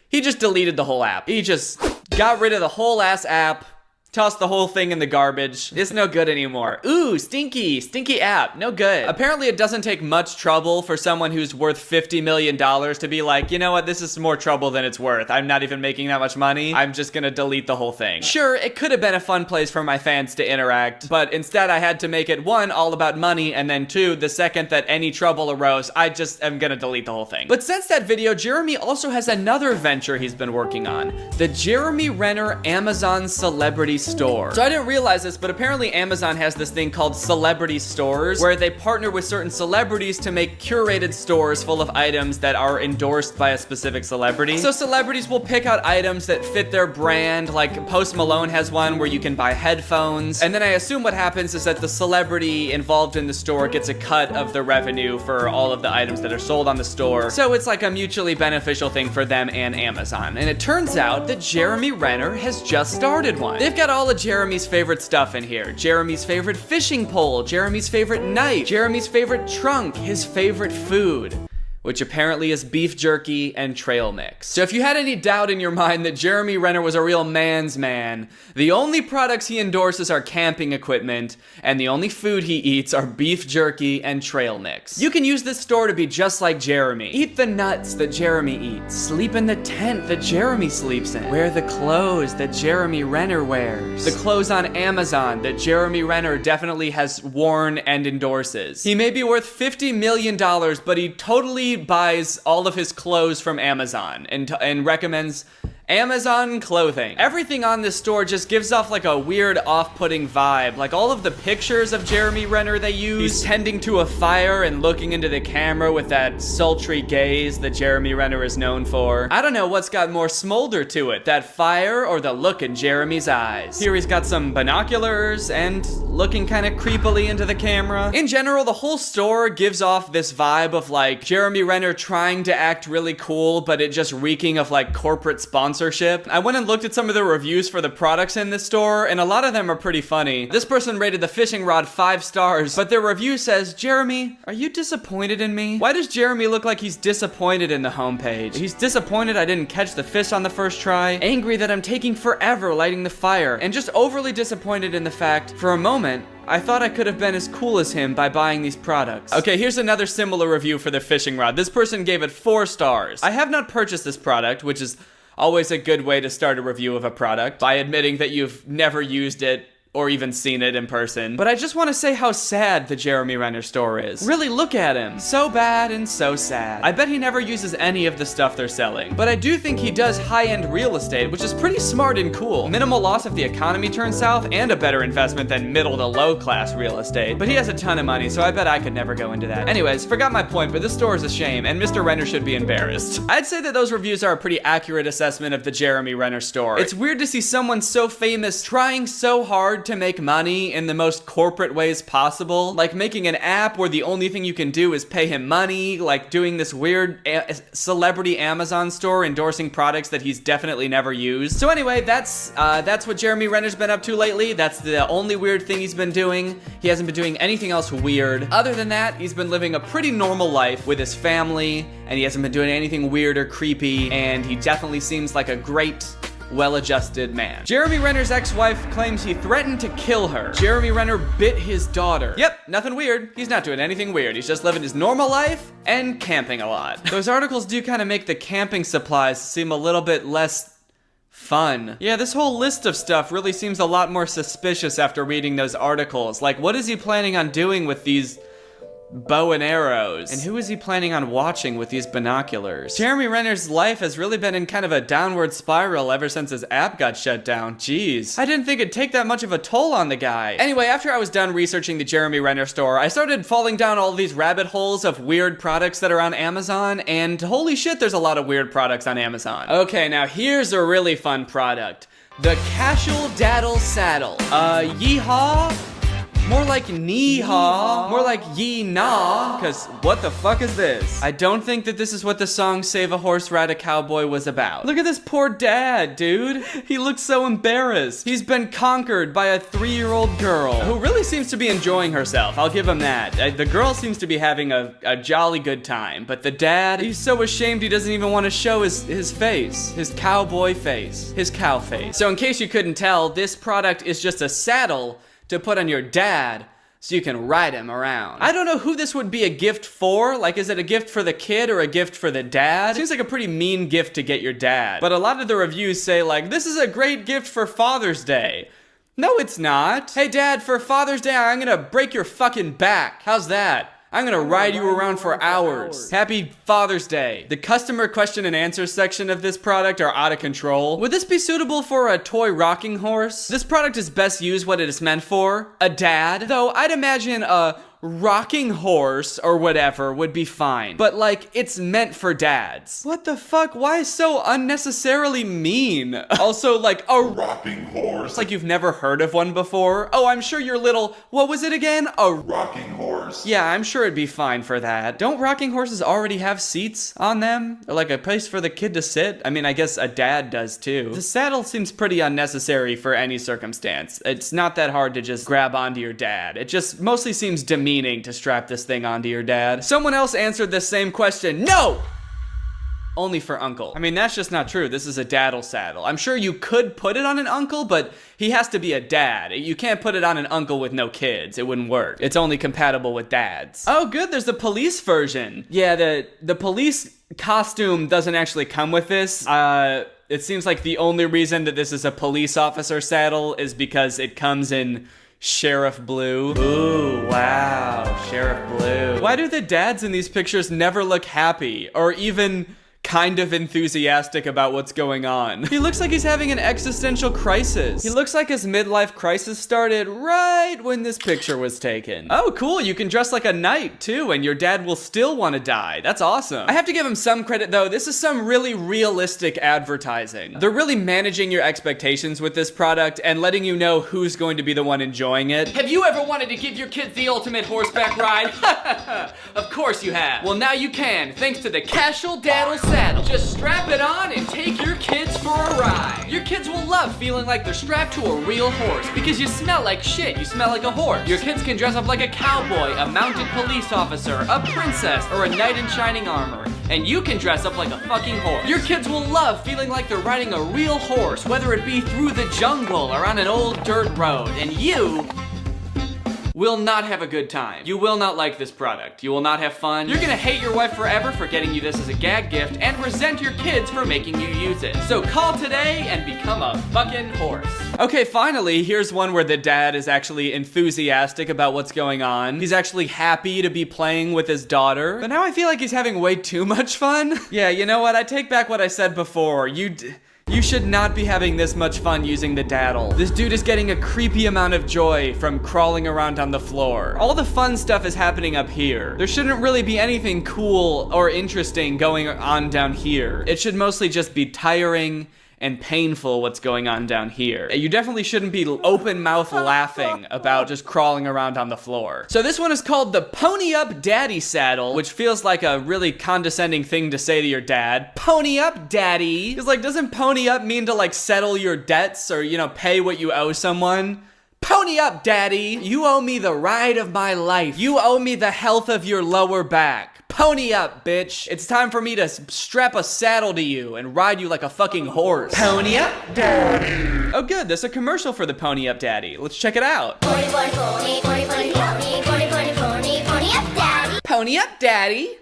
he just deleted the whole app. He just got rid of the whole ass app, tossed the whole thing in the garbage. It's no good anymore. Ooh, stinky app, no good. Apparently it doesn't take much trouble for someone who's worth $50 million to be like, you know what, this is more trouble than it's worth. I'm not even making that much money. I'm just gonna delete the whole thing. Sure, it could have been a fun place for my fans to interact, but instead I had to make it one, all about money, and then two, the second that any trouble arose, I just am gonna delete the whole thing. But since that video, Jeremy also has another venture he's been working on, the Jeremy Renner Amazon Celebrity Store. So I didn't realize this, but apparently Amazon has this thing called celebrity stores where they partner with certain celebrities to make curated stores full of items that are endorsed by a specific celebrity. So celebrities will pick out items that fit their brand, like Post Malone has one where you can buy headphones, and then I assume what happens is that the celebrity involved in the store gets a cut of the revenue for all of the items that are sold on the store. So it's like a mutually beneficial thing for them and Amazon. And it turns out that Jeremy Renner has just started one. They've got all of Jeremy's favorite stuff in here. Jeremy's favorite fishing pole, Jeremy's favorite knife, Jeremy's favorite trunk, his favorite food, which apparently is beef jerky and trail mix. So if you had any doubt in your mind that Jeremy Renner was a real man's man, the only products he endorses are camping equipment, and the only food he eats are beef jerky and trail mix. You can use this store to be just like Jeremy. Eat the nuts that Jeremy eats. Sleep in the tent that Jeremy sleeps in. Wear the clothes that Jeremy Renner wears. The clothes on Amazon that Jeremy Renner definitely has worn and endorses. He may be worth $50 million, but he totally buys all of his clothes from Amazon and recommends Amazon clothing. Everything on this store just gives off like a weird off-putting vibe. Like all of the pictures of Jeremy Renner they use, he's tending to a fire and looking into the camera with that sultry gaze that Jeremy Renner is known for. I don't know what's got more smolder to it, that fire or the look in Jeremy's eyes. Here he's got some binoculars and looking kind of creepily into the camera. In general, the whole store gives off this vibe of like Jeremy Renner trying to act really cool, but it just reeking of like corporate sponsorship. I went and looked at some of the reviews for the products in this store, and a lot of them are pretty funny. This person rated the fishing rod 5 stars, but their review says, Jeremy, are you disappointed in me? Why does Jeremy look like he's disappointed in the homepage? He's disappointed I didn't catch the fish on the first try, angry that I'm taking forever lighting the fire, and just overly disappointed in the fact, for a moment, I thought I could have been as cool as him by buying these products. Okay, here's another similar review for the fishing rod. This person gave it 4 stars. I have not purchased this product, which is always a good way to start a review of a product, by admitting that you've never used it or even seen it in person. But I just want to say how sad the Jeremy Renner store is. Really look at him. So bad and so sad. I bet he never uses any of the stuff they're selling. But I do think he does high-end real estate, which is pretty smart and cool. Minimal loss if the economy turns south, and a better investment than middle to low-class real estate. But he has a ton of money, so I bet I could never go into that. Anyways, forgot my point, but this store is a shame, and Mr. Renner should be embarrassed. I'd say that those reviews are a pretty accurate assessment of the Jeremy Renner store. It's weird to see someone so famous trying so hard hard to make money in the most corporate ways possible. Like making an app where the only thing you can do is pay him money, like doing this weird celebrity Amazon store endorsing products that he's definitely never used. So anyway, that's what Jeremy Renner's been up to lately. That's the only weird thing he's been doing. He hasn't been doing anything else weird. Other than that, he's been living a pretty normal life with his family, and he hasn't been doing anything weird or creepy, and he definitely seems like a great, well-adjusted man. Jeremy Renner's ex-wife claims he threatened to kill her. Jeremy Renner bit his daughter. Yep, nothing weird. He's not doing anything weird. He's just living his normal life and camping a lot. Those articles do kind of make the camping supplies seem a little bit less fun. Yeah, this whole list of stuff really seems a lot more suspicious after reading those articles. Like, what is he planning on doing with these bow and arrows? And who is he planning on watching with these binoculars? Jeremy Renner's life has really been in kind of a downward spiral ever since his app got shut down. Jeez. I didn't think it'd take that much of a toll on the guy. Anyway, after I was done researching the Jeremy Renner store, I started falling down all these rabbit holes of weird products that are on Amazon, and holy shit, there's a lot of weird products on Amazon. Okay, now here's a really fun product. The Casual Daddle Saddle. Yeehaw? More like knee-haw. More like yee-naw. Cause what the fuck is this? I don't think that this is what the song Save a Horse, Ride a Cowboy was about. Look at this poor dad, dude. He looks so embarrassed. He's been conquered by a 3-year-old girl who really seems to be enjoying herself. I'll give him that. The girl seems to be having a jolly good time, but the dad, he's so ashamed he doesn't even want to show his face. His cowboy face. His cow face. So in case you couldn't tell, this product is just a saddle to put on your dad so you can ride him around. I don't know who this would be a gift for. Like, is it a gift for the kid or a gift for the dad? Seems like a pretty mean gift to get your dad. But a lot of the reviews say, like, this is a great gift for Father's Day. No, it's not. Hey, Dad, for Father's Day, I'm gonna break your fucking back. How's that? I'm gonna ride you around for hours. Happy Father's Day. The customer question and answer section of this product are out of control. Would this be suitable for a toy rocking horse? This product is best used what it is meant for, a dad. Though I'd imagine a rocking horse or whatever would be fine. But like, it's meant for dads. What the fuck? Why so unnecessarily mean? Also, like, a rocking horse. It's like you've never heard of one before. Oh, I'm sure your little, what was it again? A rocking horse. Yeah, I'm sure it'd be fine for that. Don't rocking horses already have seats on them? Or like a place for the kid to sit? I mean, I guess a dad does too. The saddle seems pretty unnecessary for any circumstance. It's not that hard to just grab onto your dad. It just mostly seems demeaning to strap this thing onto your dad. Someone else answered this same question. No! Only for uncle. I mean, that's just not true. This is a daddle saddle. I'm sure you could put it on an uncle, but he has to be a dad. You can't put it on an uncle with no kids. It wouldn't work. It's only compatible with dads. Oh, good. There's the police version. Yeah, the police costume doesn't actually come with this. It seems like the only reason that this is a police officer saddle is because it comes in Sheriff Blue. Ooh, wow, Sheriff Blue. Why do the dads in these pictures never look happy or even kind of enthusiastic about what's going on? He looks like he's having an existential crisis. He looks like his midlife crisis started right when this picture was taken. Oh, cool, you can dress like a knight too, and your dad will still want to die. That's awesome. I have to give him some credit though. This is some really realistic advertising. They're really managing your expectations with this product and letting you know who's going to be the one enjoying it. Have you ever wanted to give your kids the ultimate horseback ride? Of course you have. Well, now you can, thanks to the Casual Daddle Saddle. Just strap it on and take your kids for a ride. Your kids will love feeling like they're strapped to a real horse because you smell like shit. You smell like a horse. Your kids can dress up like a cowboy, a mounted police officer, a princess, or a knight in shining armor. And you can dress up like a fucking horse. Your kids will love feeling like they're riding a real horse, whether it be through the jungle or on an old dirt road. And you will not have a good time. You will not like this product. You will not have fun. You're gonna hate your wife forever for getting you this as a gag gift and resent your kids for making you use it. So call today and become a fucking horse. Okay, finally, here's one where the dad is actually enthusiastic about what's going on. He's actually happy to be playing with his daughter. But now I feel like he's having way too much fun. Yeah, you know what? I take back what I said before. You should not be having this much fun using the daddle. This dude is getting a creepy amount of joy from crawling around on the floor. All the fun stuff is happening up here. There shouldn't really be anything cool or interesting going on down here. It should mostly just be tiring and painful what's going on down here. You definitely shouldn't be open mouth laughing about just crawling around on the floor. So this one is called the Pony Up Daddy Saddle, which feels like a really condescending thing to say to your dad. Pony up, daddy. It's like, doesn't pony up mean to like settle your debts or, you know, pay what you owe someone? Pony up, daddy. You owe me the ride of my life. You owe me the health of your lower back. Pony up, bitch. It's time for me to strap a saddle to you and ride you like a fucking horse. Pony up, daddy. Oh good, there's a commercial for the Pony Up Daddy. Let's check it out. Pony, pony, pony, pony, pony, pony, pony, pony, pony, pony up, daddy. Pony up, daddy.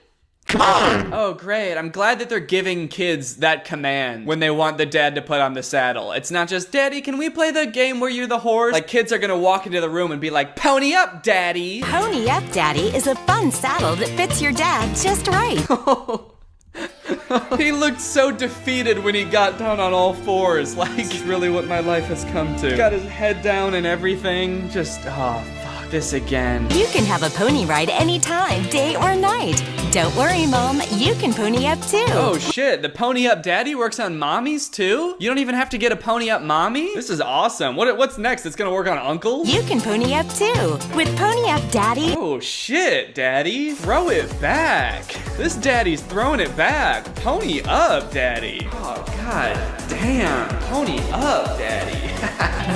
Come on! Oh, great. I'm glad that they're giving kids that command when they want the dad to put on the saddle. It's not just, Daddy, can we play the game where you're the horse? Like, kids are gonna walk into the room and be like, Pony up, Daddy! Pony Up Daddy is a fun saddle that fits your dad just right. He looked so defeated when he got down on all fours. Like, this is really what my life has come to. Got his head down and everything. Just, oh, fuck this again. You can have a pony ride anytime, day or night. Don't worry, Mom. You can pony up too. Oh shit, the Pony Up Daddy works on mommies too? You don't even have to get a Pony Up mommy? This is awesome. What's next? It's gonna work on uncles? You can pony up too with Pony Up Daddy. Oh shit, Daddy. Throw it back. This daddy's throwing it back. Pony up, Daddy. Oh god damn. Pony up, Daddy.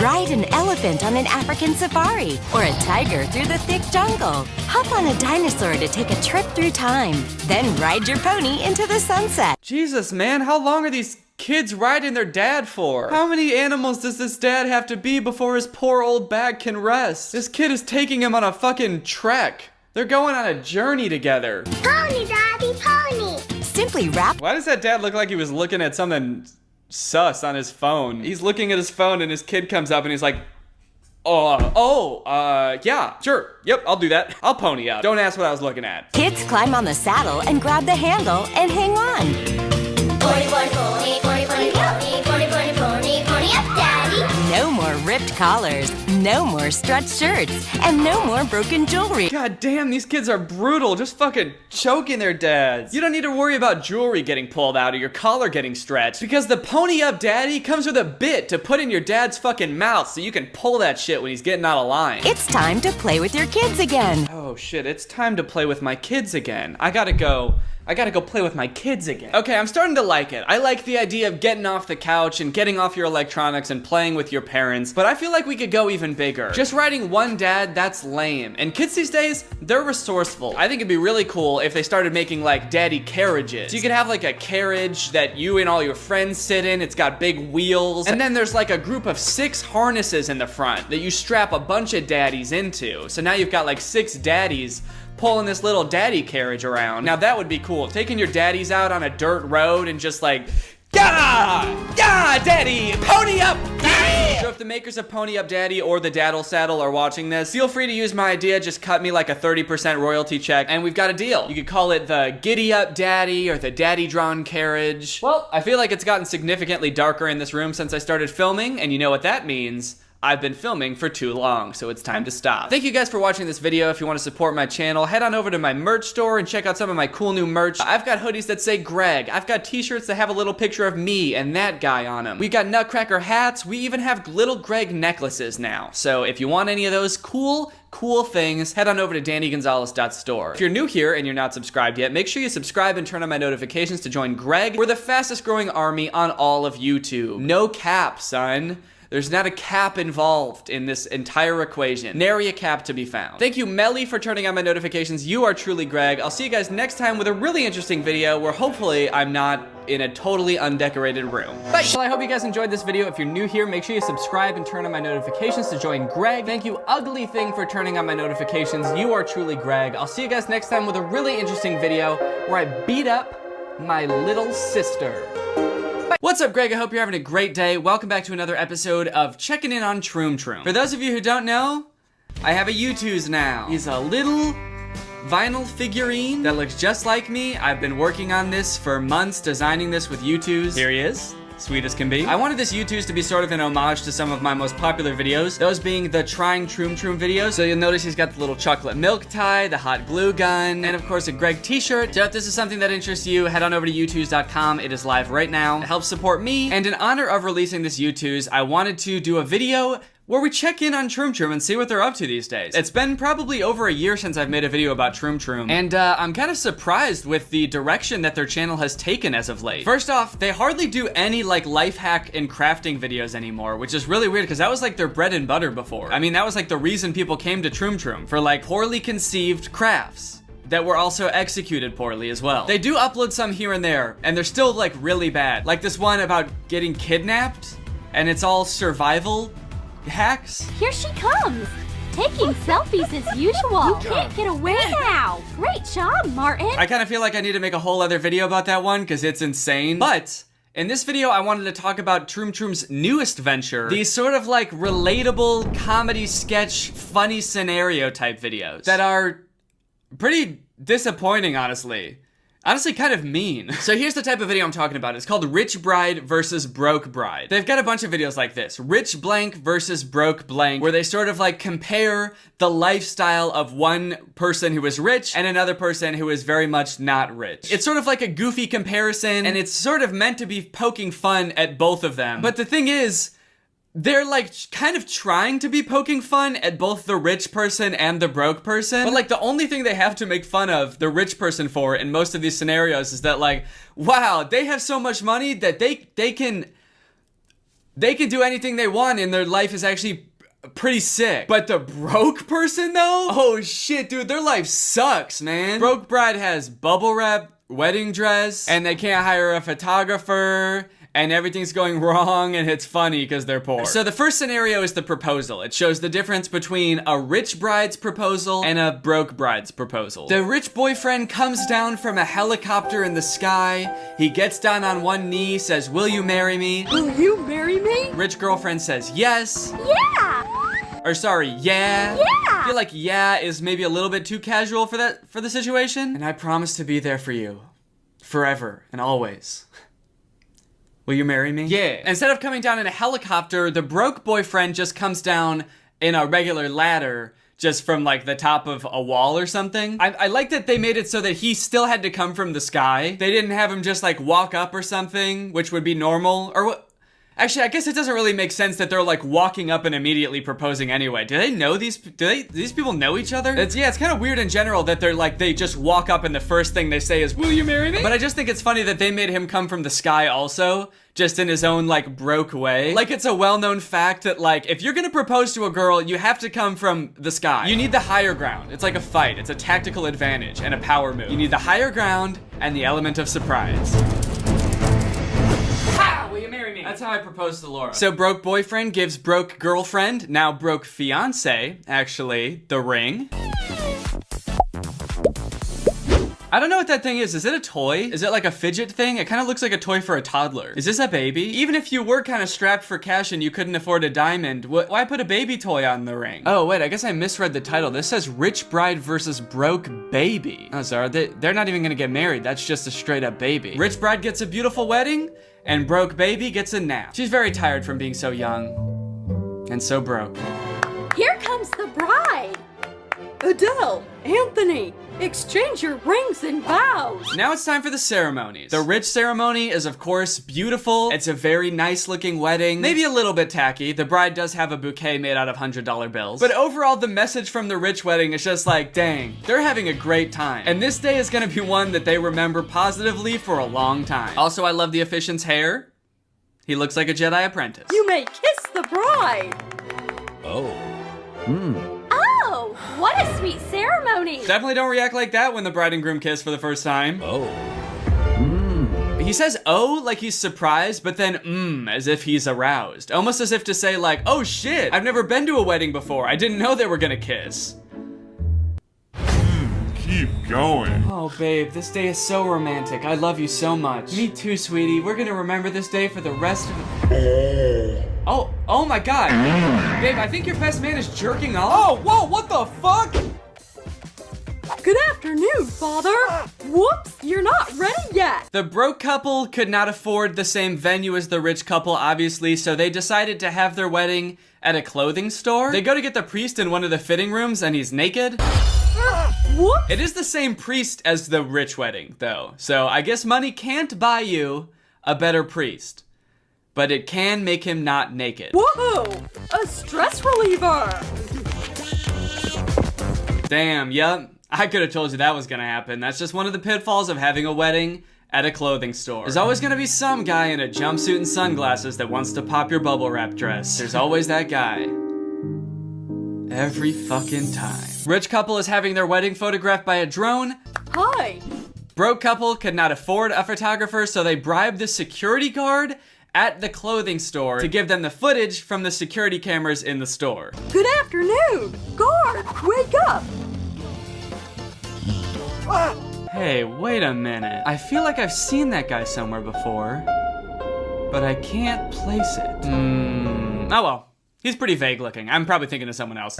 Ride an elephant on an African safari or a tiger through the thick jungle. Hop on a dinosaur to take a trip through time. Then ride your pony into the sunset. Jesus, man, how long are these kids riding their dad for? How many animals does this dad have to be before his poor old back can rest? This kid is taking him on a fucking trek. They're going on a journey together. Pony, Daddy, pony. Simply wrap. Why does that dad look like he was looking at something sus on his phone? He's looking at his phone and his kid comes up and he's like, yeah, sure. Yep, I'll do that. I'll pony up. Don't ask what I was looking at. Kids climb on the saddle and grab the handle and hang on. Pony, pony, pony, pony, pony, pony, pony, pony, pony, pony up, Daddy. No more ripped collars, no more stretched shirts, and no more broken jewelry. God damn, these kids are brutal. Just fucking choking their dads. You don't need to worry about jewelry getting pulled out or your collar getting stretched because the Pony Up Daddy comes with a bit to put in your dad's fucking mouth so you can pull that shit when he's getting out of line. It's time to play with your kids again. Oh shit, it's time to play with my kids again. I gotta go play with my kids again. Okay, I'm starting to like it. I like the idea of getting off the couch and getting off your electronics and playing with your parents, but I feel like we could go even bigger. Just riding one dad, that's lame. And kids these days, they're resourceful. I think it'd be really cool if they started making like daddy carriages. So you could have like a carriage that you and all your friends sit in. It's got big wheels. And then there's like a group of 6 harnesses in the front that you strap a bunch of daddies into. So now you've got like 6 daddies pulling this little daddy carriage around. Now that would be cool. Taking your daddies out on a dirt road and just like, yeah, daddy, pony up, yeah! So if the makers of Pony Up Daddy or the Daddle Saddle are watching this, feel free to use my idea. Just cut me like a 30% royalty check and we've got a deal. You could call it the Giddy Up Daddy or the Daddy Drawn Carriage. Well, I feel like it's gotten significantly darker in this room since I started filming, and you know what that means. I've been filming for too long, so it's time to stop. Thank you guys for watching this video. If you want to support my channel, head on over to my merch store and check out some of my cool new merch. I've got hoodies that say Greg. I've got t-shirts that have a little picture of me and that guy on them. We got Nutcracker hats. We even have little Greg necklaces now. So if you want any of those cool things, head on over to DannyGonzalez.store. If you're new here and you're not subscribed yet, make sure you subscribe and turn on my notifications to join Greg. We're the fastest growing army on all of YouTube. No cap, son. There's not a cap involved in this entire equation. Nary a cap to be found. Thank you, Melly, for turning on my notifications. You are truly Greg. I'll see you guys next time with a really interesting video where hopefully I'm not in a totally undecorated room. Bye! Well, I hope you guys enjoyed this video. If you're new here, make sure you subscribe and turn on my notifications to join Greg. Thank you, Ugly Thing, for turning on my notifications. You are truly Greg. I'll see you guys next time with a really interesting video where I beat up my little sister. What's up, Greg? I hope you're having a great day. Welcome back to another episode of Checking In on Troom Troom. For those of you who don't know, I have a U2s now. He's a little vinyl figurine that looks just like me. I've been working on this for months, designing this with U2s. Here he is. sweet as can be. I wanted this U2s to be sort of an homage to some of my most popular videos, those being the Trying Troom Troom videos. So you'll notice he's got the little chocolate milk tie, the hot glue gun, and of course a Greg t-shirt. So if this is something that interests you, head on over to U2s.com. It is live right now. It helps support me, and in honor of releasing this U2s, I wanted to do a video where we check in on Troom Troom and see what they're up to these days. It's been probably over a year since I've made a video about Troom Troom, and I'm kind of surprised with the direction that their channel has taken as of late. First off, they hardly do any like life hack and crafting videos anymore, which is really weird because that was like their bread and butter before. I mean, that was like the reason people came to Troom Troom, for like poorly conceived crafts that were also executed poorly as well. They do upload some here and there, and they're still like really bad. Like this one about getting kidnapped, and it's all survival hacks. Here she comes, taking selfies as usual. You can't get away now. Great job, Martin. I kind of feel like I need to make a whole other video about that one because it's insane. But in this video, I wanted to talk about Troom Troom's newest venture, these sort of like relatable comedy sketch, funny scenario type videos that are pretty disappointing, honestly. Honestly, kind of mean. So here's the type of video I'm talking about. It's called Rich Bride versus Broke Bride. They've got a bunch of videos like this. Rich blank versus broke blank, where they sort of like compare the lifestyle of one person who is rich and another person who is very much not rich. It's sort of like a goofy comparison, and it's sort of meant to be poking fun at both of them. But the thing is, they're like kind of trying to be poking fun at both the rich person and the broke person. But like the only thing they have to make fun of the rich person for in most of these scenarios is that like, wow, they have so much money that they can do anything they want and their life is actually pretty sick. But the broke person though? Oh shit, dude, their life sucks, man. Broke bride has bubble wrap, wedding dress, and they can't hire a photographer, and everything's going wrong, and it's funny because they're poor. So the first scenario is the proposal. It shows the difference between a rich bride's proposal and a broke bride's proposal. The rich boyfriend comes down from a helicopter in the sky. He gets down on one knee, says, "Will you marry me?" Will you marry me? Rich girlfriend says, "Yes." Yeah. Or sorry, yeah. Yeah. I feel like yeah is maybe a little bit too casual for the situation. And I promise to be there for you, forever and always. Will you marry me? Yeah. Instead of coming down in a helicopter, the broke boyfriend just comes down in a regular ladder, just from like the top of a wall or something. I like that they made it so that he still had to come from the sky. They didn't have him just like walk up or something, which would be normal. Or what? Actually, I guess it doesn't really make sense that they're like walking up and immediately proposing anyway. Do they know these people know each other? It's kind of weird in general that they're like, they just walk up and the first thing they say is, "Will you marry me?" But I just think it's funny that they made him come from the sky also, just in his own like broke way. Like it's a well-known fact that like, if you're gonna propose to a girl, you have to come from the sky. You need the higher ground. It's like a fight. It's a tactical advantage and a power move. You need the higher ground and the element of surprise. Will you marry me? That's how I proposed to Laura. So broke boyfriend gives broke girlfriend, now broke fiance, actually, the ring. I don't know what that thing is. Is it a toy? Is it like a fidget thing? It kind of looks like a toy for a toddler. Is this a baby? Even if you were kind of strapped for cash and you couldn't afford a diamond, why put a baby toy on the ring? Oh wait, I guess I misread the title. This says Rich Bride versus Broke Baby. Oh, sorry, they're not even gonna get married. That's just a straight up baby. Rich bride gets a beautiful wedding, and broke baby gets a nap. She's very tired from being so young and so broke. Here comes the bride. Adele, Anthony, exchange your rings and vows. Now it's time for the ceremonies. The rich ceremony is of course beautiful. It's a very nice looking wedding. Maybe a little bit tacky. The bride does have a bouquet made out of $100 bills. But overall, the message from the rich wedding is just like, dang, they're having a great time. And this day is gonna be one that they remember positively for a long time. Also, I love the officiant's hair. He looks like a Jedi apprentice. You may kiss the bride. Oh. Oh, what a sweet ceremony. Definitely don't react like that when the bride and groom kiss for the first time. Oh. He says oh like he's surprised, but then as if he's aroused. Almost as if to say like, oh shit, I've never been to a wedding before. I didn't know they were gonna kiss. Keep going. Oh babe, this day is so romantic. I love you so much. Me too, sweetie. We're gonna remember this day for the rest of the... Oh my god. Babe, I think your best man is jerking off. Oh, whoa, what the fuck? Good afternoon, Father. Whoops, you're not ready yet. The broke couple could not afford the same venue as the rich couple, obviously, so they decided to have their wedding at a clothing store. They go to get the priest in one of the fitting rooms and he's naked. Whoops. It is the same priest as the rich wedding, though, so I guess money can't buy you a better priest, but it can make him not naked. Whoa, a stress reliever. Damn, yup. I could have told you that was gonna happen. That's just one of the pitfalls of having a wedding at a clothing store. There's always gonna be some guy in a jumpsuit and sunglasses that wants to pop your bubble wrap dress. There's always that guy. Every fucking time. Rich couple is having their wedding photographed by a drone. Hi. Broke couple could not afford a photographer, so they bribed the security guard at the clothing store to give them the footage from the security cameras in the store. Good afternoon. Guard, wake up. Hey, wait a minute. I feel like I've seen that guy somewhere before, but I can't place it. Oh well. He's pretty vague looking. I'm probably thinking of someone else.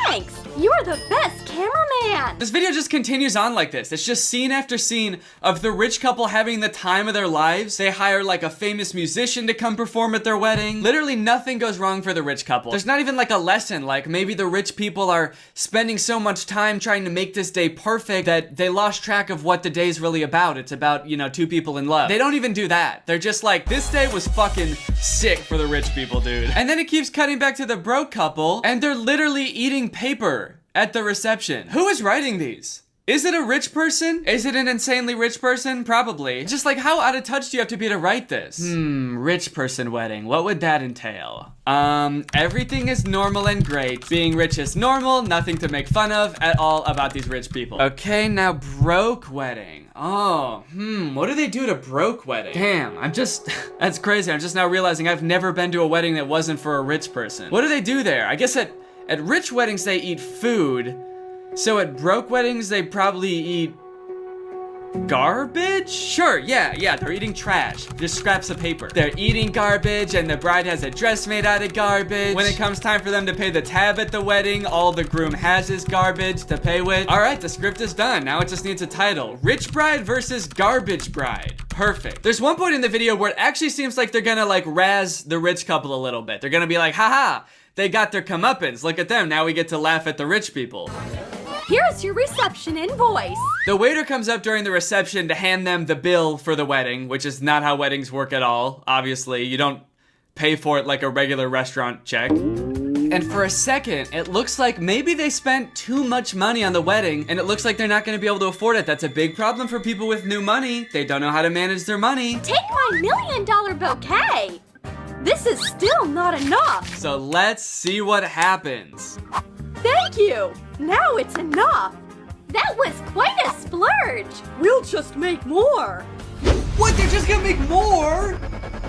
Thanks. You are the best cameraman. This video just continues on like this. It's just scene after scene of the rich couple having the time of their lives. They hire like a famous musician to come perform at their wedding. Literally nothing goes wrong for the rich couple. There's not even like a lesson, like maybe the rich people are spending so much time trying to make this day perfect that they lost track of what the day's really about. It's about, you know, two people in love. They don't even do that. They're just like, this day was fucking sick for the rich people, dude. And then it keeps cutting back to the broke couple, and they're literally eating paper at the reception. Who is writing these? Is it a rich person? Is it an insanely rich person? Probably. Just like, how out of touch do you have to be to write this? Rich person wedding. What would that entail? Everything is normal and great. Being rich is normal, nothing to make fun of at all about these rich people. Okay, now broke wedding. Oh, what do they do to broke wedding? Damn, that's crazy. I'm just now realizing I've never been to a wedding that wasn't for a rich person. What do they do there? I guess at rich weddings, they eat food. So at broke weddings, they probably eat garbage? Sure, yeah, they're eating trash. Just scraps of paper. They're eating garbage, and the bride has a dress made out of garbage. When it comes time for them to pay the tab at the wedding, all the groom has is garbage to pay with. All right, the script is done. Now it just needs a title. Rich bride versus garbage bride. Perfect. There's one point in the video where it actually seems like they're gonna like razz the rich couple a little bit. They're gonna be like, haha, they got their comeuppance. Look at them. Now we get to laugh at the rich people. Here's your reception invoice. The waiter comes up during the reception to hand them the bill for the wedding, which is not how weddings work at all. Obviously, you don't pay for it like a regular restaurant check. And for a second, it looks like maybe they spent too much money on the wedding, and it looks like they're not gonna be able to afford it. That's a big problem for people with new money. They don't know how to manage their money. Take my $1 million bouquet. This is still not enough. So let's see what happens. Thank you. Now it's enough. That was quite a splurge. We'll just make more. What? They're just gonna make more?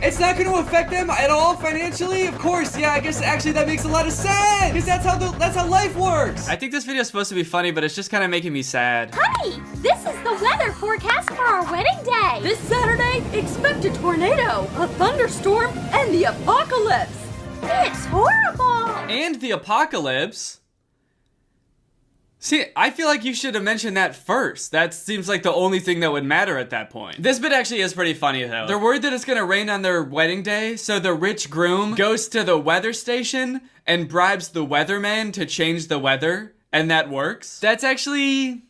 It's not gonna affect them at all financially? Of course, yeah, I guess actually that makes a lot of sense. Because that's how life works. I think this video is supposed to be funny, but it's just kind of making me sad. Honey, this is the weather forecast for our wedding day. This Saturday, expect a tornado, a thunderstorm, and the apocalypse. It's horrible. And the apocalypse? See, I feel like you should have mentioned that first. That seems like the only thing that would matter at that point. This bit actually is pretty funny though. They're worried that it's gonna rain on their wedding day, so the rich groom goes to the weather station and bribes the weatherman to change the weather, and that works. That's actually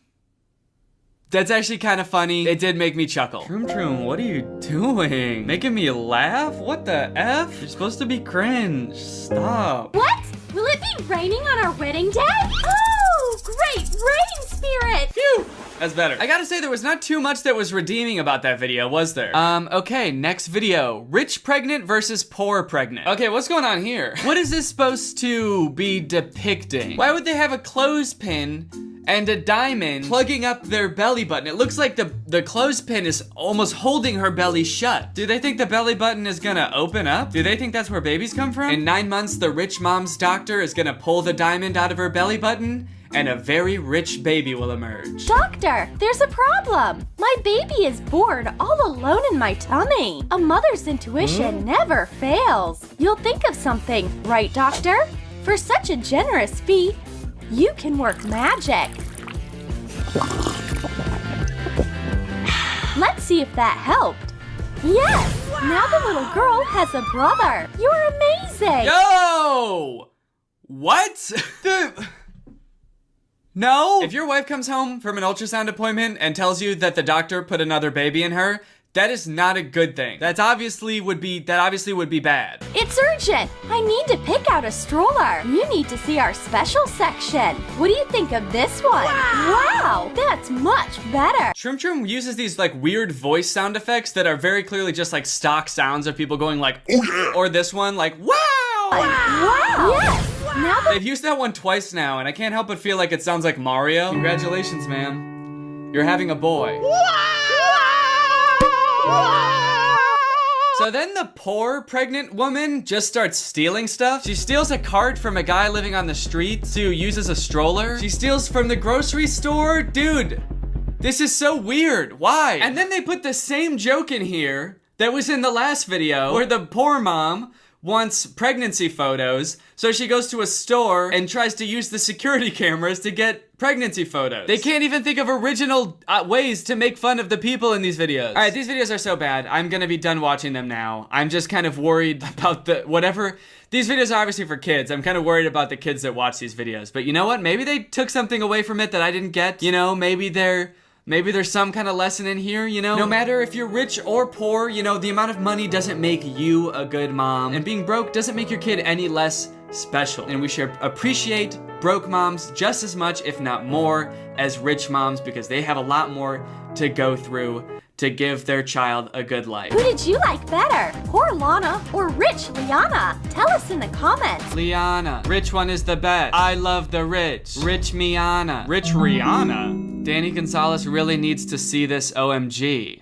kind of funny. It did make me chuckle. Troom, what are you doing? Making me laugh? What the F? You're supposed to be cringe. Stop. What? Will it be raining on our wedding day? Oh, great rain spirit! Phew! That's better. I gotta say, there was not too much that was redeeming about that video, was there? Okay, next video. Rich pregnant versus poor pregnant. Okay, what's going on here? What is this supposed to be depicting? Why would they have a clothespin and a diamond plugging up their belly button? It looks like the clothespin is almost holding her belly shut. Do they think the belly button is gonna open up? Do they think that's where babies come from? In 9 months, the rich mom's doctor is gonna pull the diamond out of her belly button, and a very rich baby will emerge. Doctor, there's a problem. My baby is bored all alone in my tummy. A mother's intuition never fails. You'll think of something, right, doctor? For such a generous fee, you can work magic. Let's see if that helped. Yes! Wow. Now the little girl has a brother. You're amazing! Yo! What? No! If your wife comes home from an ultrasound appointment and tells you that the doctor put another baby in her, that is not a good thing. That obviously would be bad. It's urgent. I need to pick out a stroller. You need to see our special section. What do you think of this one? Wow, that's much better. Shroom Shroom uses these like weird voice sound effects that are very clearly just like stock sounds of people going like, oh yeah, or this one like, wow! Wow! Yes! Now They've used that one twice now, and I can't help but feel like it sounds like Mario. Congratulations, ma'am. You're having a boy. So then the poor pregnant woman just starts stealing stuff. She steals a cart from a guy living on the street who uses a stroller. She steals from the grocery store. Dude, this is so weird. Why? And then they put the same joke in here that was in the last video where the poor mom wants pregnancy photos, so she goes to a store and tries to use the security cameras to get pregnancy photos. They can't even think of original ways to make fun of the people in these videos. All right, these videos are so bad. I'm gonna be done watching them now. I'm just kind of worried about these videos are obviously for kids. I'm kind of worried about the kids that watch these videos. But you know what? Maybe they took something away from it that I didn't get. You know, maybe there's some kind of lesson in here, you know? No matter if you're rich or poor, you know, the amount of money doesn't make you a good mom. And being broke doesn't make your kid any less special. And we should appreciate broke moms just as much, if not more, as rich moms, because they have a lot more to go through to give their child a good life. Who did you like better? Poor Lana or rich Liana? Tell us in the comments. Liana. Rich one is the best. I love the rich. Rich Miana. Rich Rihanna. Danny Gonzalez really needs to see this OMG.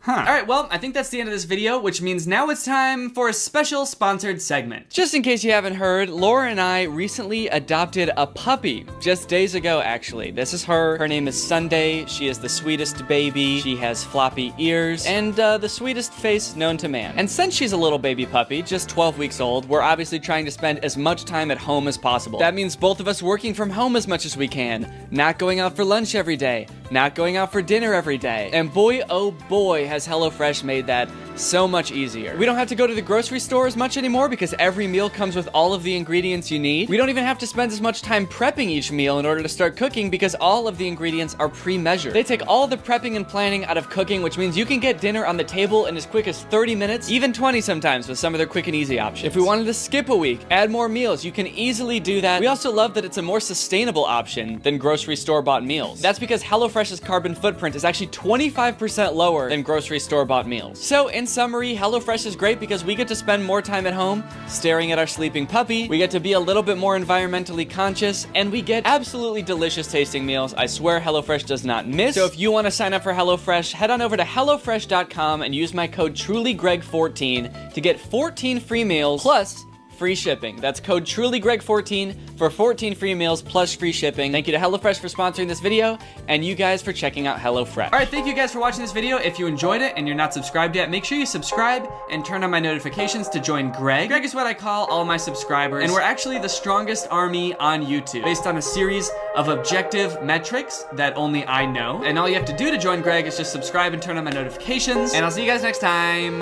Huh. Alright, well, I think that's the end of this video, which means now it's time for a special sponsored segment. Just in case you haven't heard, Laura and I recently adopted a puppy. Just days ago, actually. This is her. Her name is Sunday. She is the sweetest baby. She has floppy ears and the sweetest face known to man. And since she's a little baby puppy, just 12 weeks old, we're obviously trying to spend as much time at home as possible. That means both of us working from home as much as we can, not going out for lunch every day, not going out for dinner every day. And boy, oh boy, has HelloFresh made that so much easier. We don't have to go to the grocery store as much anymore because every meal comes with all of the ingredients you need. We don't even have to spend as much time prepping each meal in order to start cooking because all of the ingredients are pre-measured. They take all the prepping and planning out of cooking, which means you can get dinner on the table in as quick as 30 minutes, even 20 sometimes with some of their quick and easy options. If we wanted to skip a week, add more meals, you can easily do that. We also love that it's a more sustainable option than grocery store-bought meals. That's because HelloFresh's carbon footprint is actually 25% lower than grocery store-bought meals. So in summary, HelloFresh is great because we get to spend more time at home staring at our sleeping puppy, we get to be a little bit more environmentally conscious, and we get absolutely delicious tasting meals. I swear HelloFresh does not miss. So if you want to sign up for HelloFresh, head on over to HelloFresh.com and use my code TrulyGreg14 to get 14 free meals plus free shipping. That's code TrulyGreg14 for 14 free meals plus free shipping. Thank you to HelloFresh for sponsoring this video, and you guys for checking out HelloFresh. All right, thank you guys for watching this video. If you enjoyed it and you're not subscribed yet, make sure you subscribe and turn on my notifications to join Greg. Greg is what I call all my subscribers, and we're actually the strongest army on YouTube, based on a series of objective metrics that only I know. And all you have to do to join Greg is just subscribe and turn on my notifications, and I'll see you guys next time.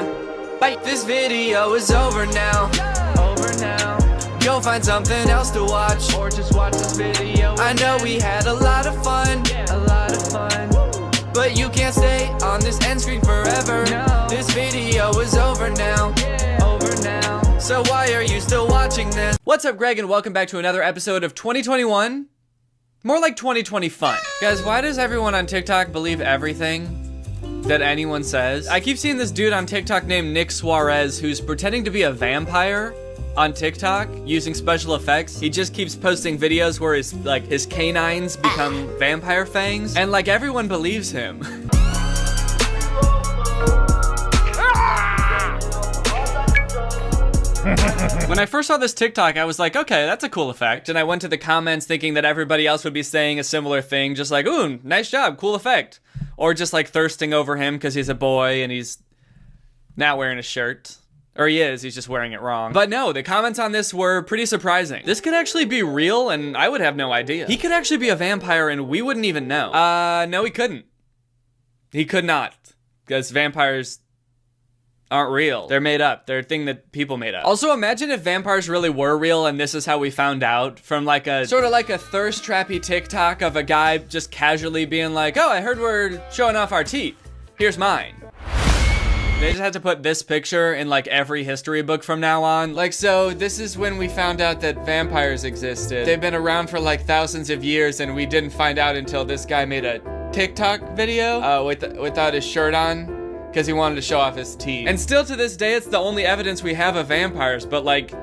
Bye. This video is over now. Go find something else to watch, or just watch this video. I know we had a lot of fun, but you can't stay on this end screen forever. No. This video is over now. So why are you still watching this? What's up, Greg, and welcome back to another episode of 2021. More like 2020 fun. Guys, why does everyone on TikTok believe everything that anyone says? I keep seeing this dude on TikTok named Nick Suarez who's pretending to be a vampire on TikTok using special effects. He just keeps posting videos where his canines become vampire fangs, and like everyone believes him. When I first saw this TikTok, I was like, okay, that's a cool effect. And I went to the comments thinking that everybody else would be saying a similar thing, just like, ooh, nice job, cool effect. Or just like thirsting over him because he's a boy and he's not wearing a shirt. Or he is, he's just wearing it wrong. But no, the comments on this were pretty surprising. This could actually be real, and I would have no idea. He could actually be a vampire, and we wouldn't even know. No, he couldn't. He could not, because vampires aren't real. They're made up. They're a thing that people made up. Also, imagine if vampires really were real, and this is how we found out, from like a, sort of like a thirst trappy TikTok of a guy just casually being like, oh, I heard we're showing off our teeth. Here's mine. They just had to put this picture in like every history book from now on. Like, so this is when we found out that vampires existed. They've been around for like thousands of years, and we didn't find out until this guy made a TikTok video without his shirt on because he wanted to show off his teeth. And still to this day, it's the only evidence we have of vampires, but like,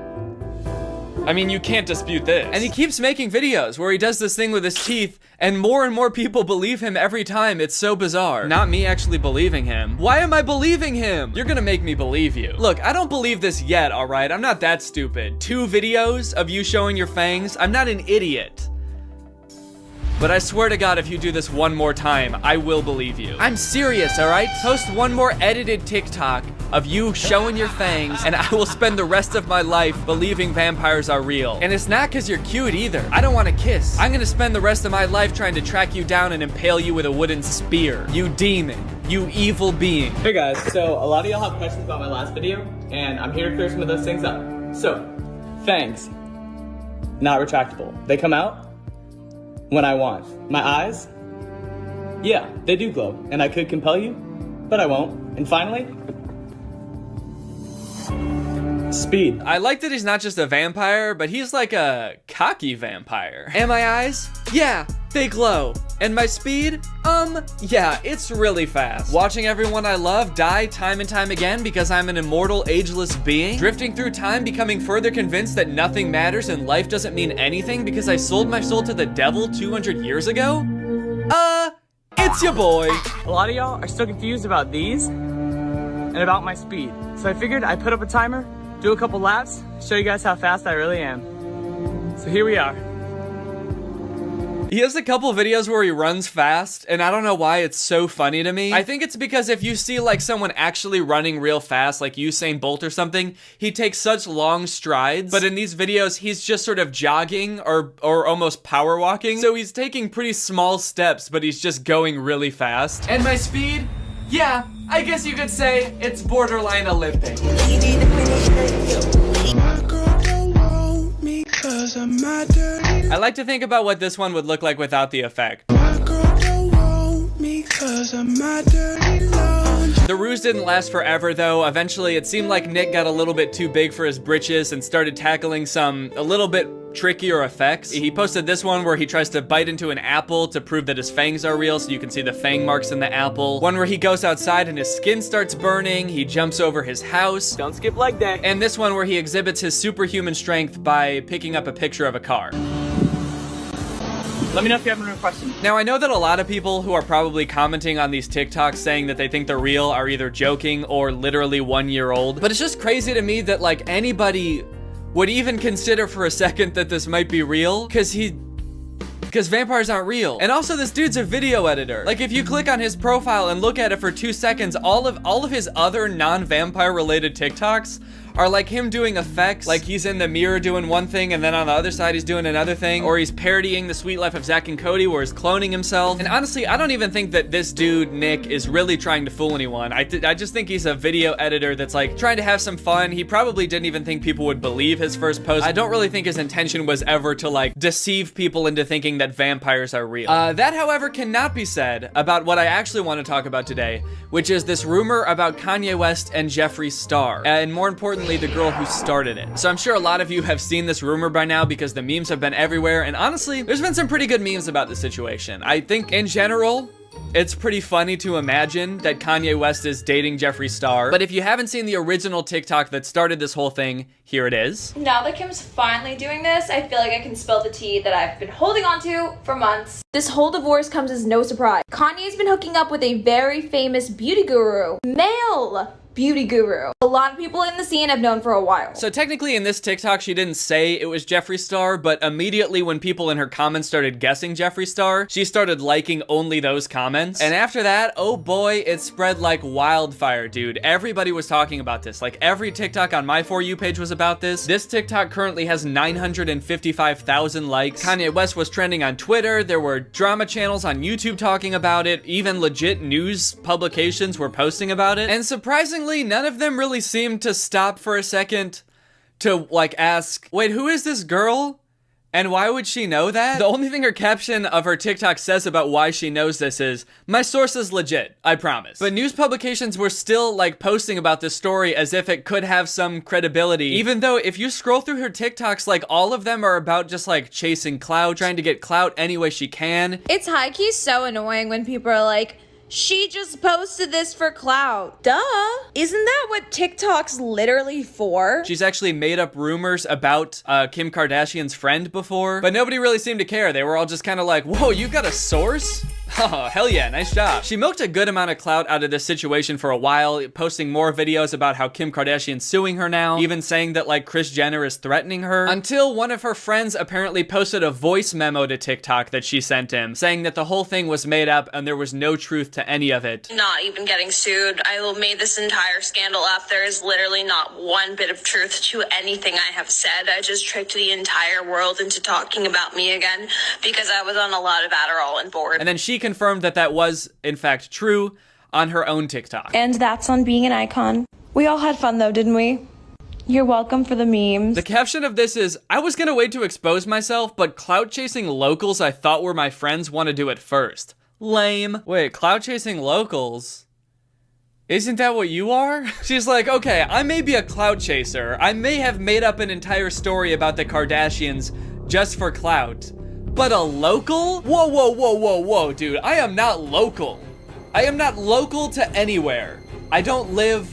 I mean, you can't dispute this. And he keeps making videos where he does this thing with his teeth, and more people believe him every time. It's so bizarre. Not me actually believing him. Why am I believing him? You're gonna make me believe you. Look, I don't believe this yet, all right? I'm not that stupid. 2 videos of you showing your fangs? I'm not an idiot. But I swear to God, if you do this one more time, I will believe you. I'm serious, all right? Post one more edited TikTok of you showing your fangs, and I will spend the rest of my life believing vampires are real. And it's not because you're cute either. I don't want to kiss. I'm gonna spend the rest of my life trying to track you down and impale you with a wooden spear. You demon. You evil being. Hey guys, so a lot of y'all have questions about my last video, and I'm here to clear some of those things up. So, fangs, not retractable. They come out when I want. My eyes, yeah, they do glow, and I could compel you, but I won't. And finally, speed. I like that he's not just a vampire, but he's like a cocky vampire. And my eyes? Yeah, they glow. And my speed? Yeah, it's really fast. Watching everyone I love die time and time again because I'm an immortal, ageless being. Drifting through time, becoming further convinced that nothing matters and life doesn't mean anything because I sold my soul to the devil 200 years ago? It's your boy. A lot of y'all are still confused about these and about my speed. So I figured I'd put up a timer, do a couple laps, show you guys how fast I really am. So here we are. He has a couple videos where he runs fast, and I don't know why it's so funny to me. I think it's because if you see like someone actually running real fast, like Usain Bolt or something, he takes such long strides. But in these videos, he's just sort of jogging or almost power walking. So he's taking pretty small steps, but he's just going really fast. And my speed? Yeah, I guess you could say it's borderline Olympic. I like to think about what this one would look like without the effect. The ruse didn't last forever though. Eventually it seemed like Nick got a little bit too big for his britches and started tackling some a little bit trickier effects. He posted this one where he tries to bite into an apple to prove that his fangs are real, so you can see the fang marks in the apple. One where he goes outside and his skin starts burning. He jumps over his house. Don't skip leg day. And this one where he exhibits his superhuman strength by picking up a picture of a car. Let me know if you have any questions. Now, I know that a lot of people who are probably commenting on these TikToks saying that they think they're real are either joking or literally 1 year old. But it's just crazy to me that like anybody would even consider for a second that this might be real, because vampires aren't real. And also this dude's a video editor. Like if you click on his profile and look at it for 2 seconds, all of his other non-vampire related TikToks are like him doing effects, like he's in the mirror doing one thing and then on the other side he's doing another thing, or he's parodying The Sweet Life of Zack and Cody where he's cloning himself. And honestly, I don't even think that this dude, Nick, is really trying to fool anyone. I just think he's a video editor that's like trying to have some fun. He probably didn't even think people would believe his first post. I don't really think his intention was ever to like deceive people into thinking that vampires are real. That, however, cannot be said about what I actually want to talk about today, which is this rumor about Kanye West and Jeffree Star, and more importantly, the girl who started it. So I'm sure a lot of you have seen this rumor by now because the memes have been everywhere, and honestly, there's been some pretty good memes about the situation. I think in general, it's pretty funny to imagine that Kanye West is dating Jeffree Star, but if you haven't seen the original TikTok that started this whole thing, here it is. Now that Kim's finally doing this, I feel like I can spill the tea that I've been holding on to for months. This whole divorce comes as no surprise. Kanye's been hooking up with a very famous beauty guru, male beauty guru. A lot of people in the scene have known for a while. So technically in this TikTok, she didn't say it was Jeffree Star, but immediately when people in her comments started guessing Jeffree Star, she started liking only those comments. And after that, oh boy, it spread like wildfire, dude. Everybody was talking about this. Like every TikTok on my For You page was about this. This TikTok currently has 955,000 likes. Kanye West was trending on Twitter. There were drama channels on YouTube talking about it. Even legit news publications were posting about it. And surprisingly, none of them really seemed to stop for a second to like ask, wait, who is this girl? And why would she know that? The only thing her caption of her TikTok says about why she knows this is, my source is legit, I promise. But news publications were still like posting about this story as if it could have some credibility, even though if you scroll through her TikToks, like all of them are about just like chasing clout, trying to get clout any way she can. It's high-key so annoying when people are like, she just posted this for clout. Duh. Isn't that what TikTok's literally for? She's actually made up rumors about Kim Kardashian's friend before, but nobody really seemed to care. They were all just kind of like, whoa, you got a source? Oh, hell yeah, nice job. She milked a good amount of clout out of this situation for a while, posting more videos about how Kim Kardashian's suing her now, even saying that like Kris Jenner is threatening her, until one of her friends apparently posted a voice memo to TikTok that she sent him, saying that the whole thing was made up and there was no truth to any of it. Not even getting sued. I made this entire scandal up. There is literally not one bit of truth to anything I have said. I just tricked the entire world into talking about me again because I was on a lot of Adderall and bored. And then she confirmed that that was, in fact, true on her own TikTok. And that's on being an icon. We all had fun though, didn't we? You're welcome for the memes. The caption of this is, I was gonna wait to expose myself, but clout chasing locals I thought were my friends want to do it first. Lame. Wait, clout chasing locals? Isn't that what you are? She's like, okay, I may be a clout chaser. I may have made up an entire story about the Kardashians just for clout. But a local? Whoa, whoa, whoa, whoa, whoa, dude. I am not local. I am not local to anywhere. I don't live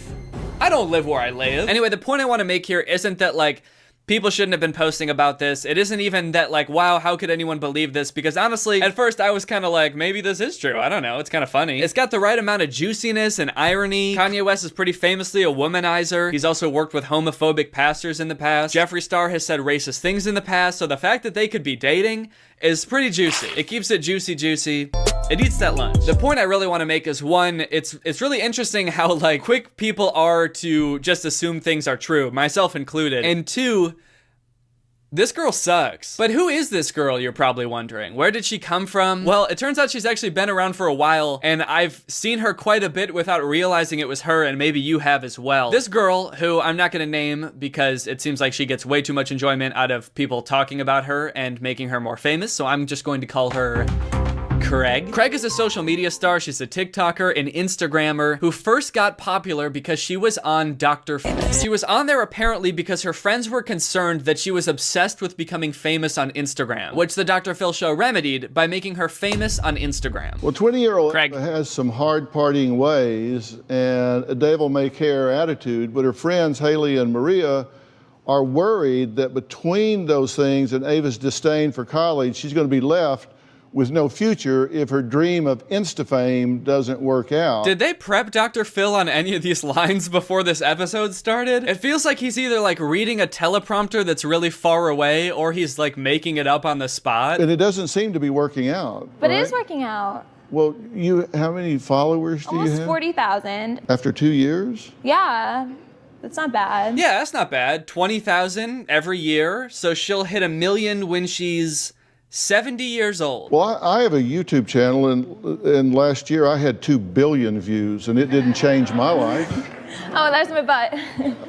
where I live. Anyway, the point I want to make here isn't that like, people shouldn't have been posting about this. It isn't even that like, wow, how could anyone believe this? Because honestly, at first I was kind of like, maybe this is true. I don't know. It's kind of funny. It's got the right amount of juiciness and irony. Kanye West is pretty famously a womanizer. He's also worked with homophobic pastors in the past. Jeffree Star has said racist things in the past. So the fact that they could be dating is pretty juicy. It keeps it juicy. It eats that lunch. The point I really want to make is one, it's really interesting how like quick people are to just assume things are true, myself included. And two, this girl sucks. But who is this girl, you're probably wondering? Where did she come from? Well, it turns out she's actually been around for a while, and I've seen her quite a bit without realizing it was her, and maybe you have as well. This girl, who I'm not gonna name because it seems like she gets way too much enjoyment out of people talking about her and making her more famous, so I'm just going to call her Craig. Craig is a social media star. She's a TikToker, an Instagrammer who first got popular because she was on Dr. Phil. She was on there apparently because her friends were concerned that she was obsessed with becoming famous on Instagram, which the Dr. Phil show remedied by making her famous on Instagram. Well, 20-year-old Craig has some hard partying ways and a devil-may-care attitude, but her friends Haley and Maria are worried that between those things and Ava's disdain for college, she's going to be left with no future if her dream of Insta fame doesn't work out. Did they prep Dr. Phil on any of these lines before this episode started? It feels like he's either like reading a teleprompter that's really far away or he's like making it up on the spot. And it doesn't seem to be working out. But right? it is working out. Well, how many followers do you have? Almost 40,000. After 2 years? Yeah. That's not bad. Yeah, that's not bad. 20,000 every year. So she'll hit 1 million when she's 70 years old. Well, I have a YouTube channel, and last year I had 2 billion views, and it didn't change my life. Oh, there's my butt.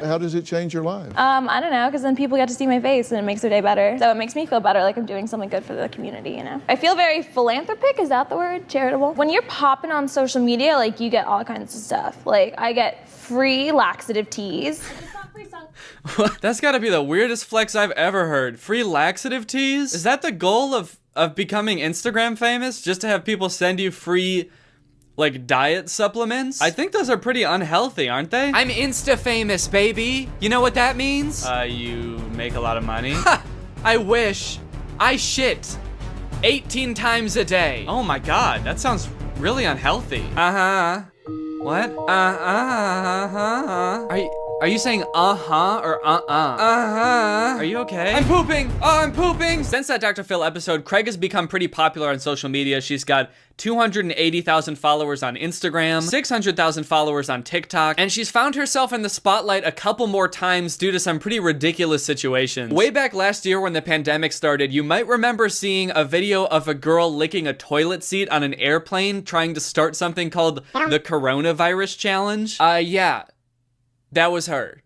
How does it change your life? I don't know, because then people get to see my face and it makes their day better. So it makes me feel better, like I'm doing something good for the community, you know? I feel very philanthropic, is that the word? Charitable? When you're popping on social media, like you get all kinds of stuff. Like I get free laxative teas. That's gotta be the weirdest flex I've ever heard. Free laxative teas? Is that the goal of becoming Instagram famous? Just to have people send you free, like, diet supplements? I think those are pretty unhealthy, aren't they? I'm Insta famous, baby. You know what that means? You make a lot of money. Ha! I wish. I shit 18 times a day. Oh my god, that sounds really unhealthy. Uh-huh. What? Are you saying uh-huh or uh-uh? Are you okay? I'm pooping! Oh, I'm pooping! Since that Dr. Phil episode, Craig has become pretty popular on social media. She's got 280,000 followers on Instagram, 600,000 followers on TikTok, and she's found herself in the spotlight a couple more times due to some pretty ridiculous situations. Way back last year when the pandemic started, you might remember seeing a video of a girl licking a toilet seat on an airplane trying to start something called the Coronavirus Challenge. Yeah. That was her.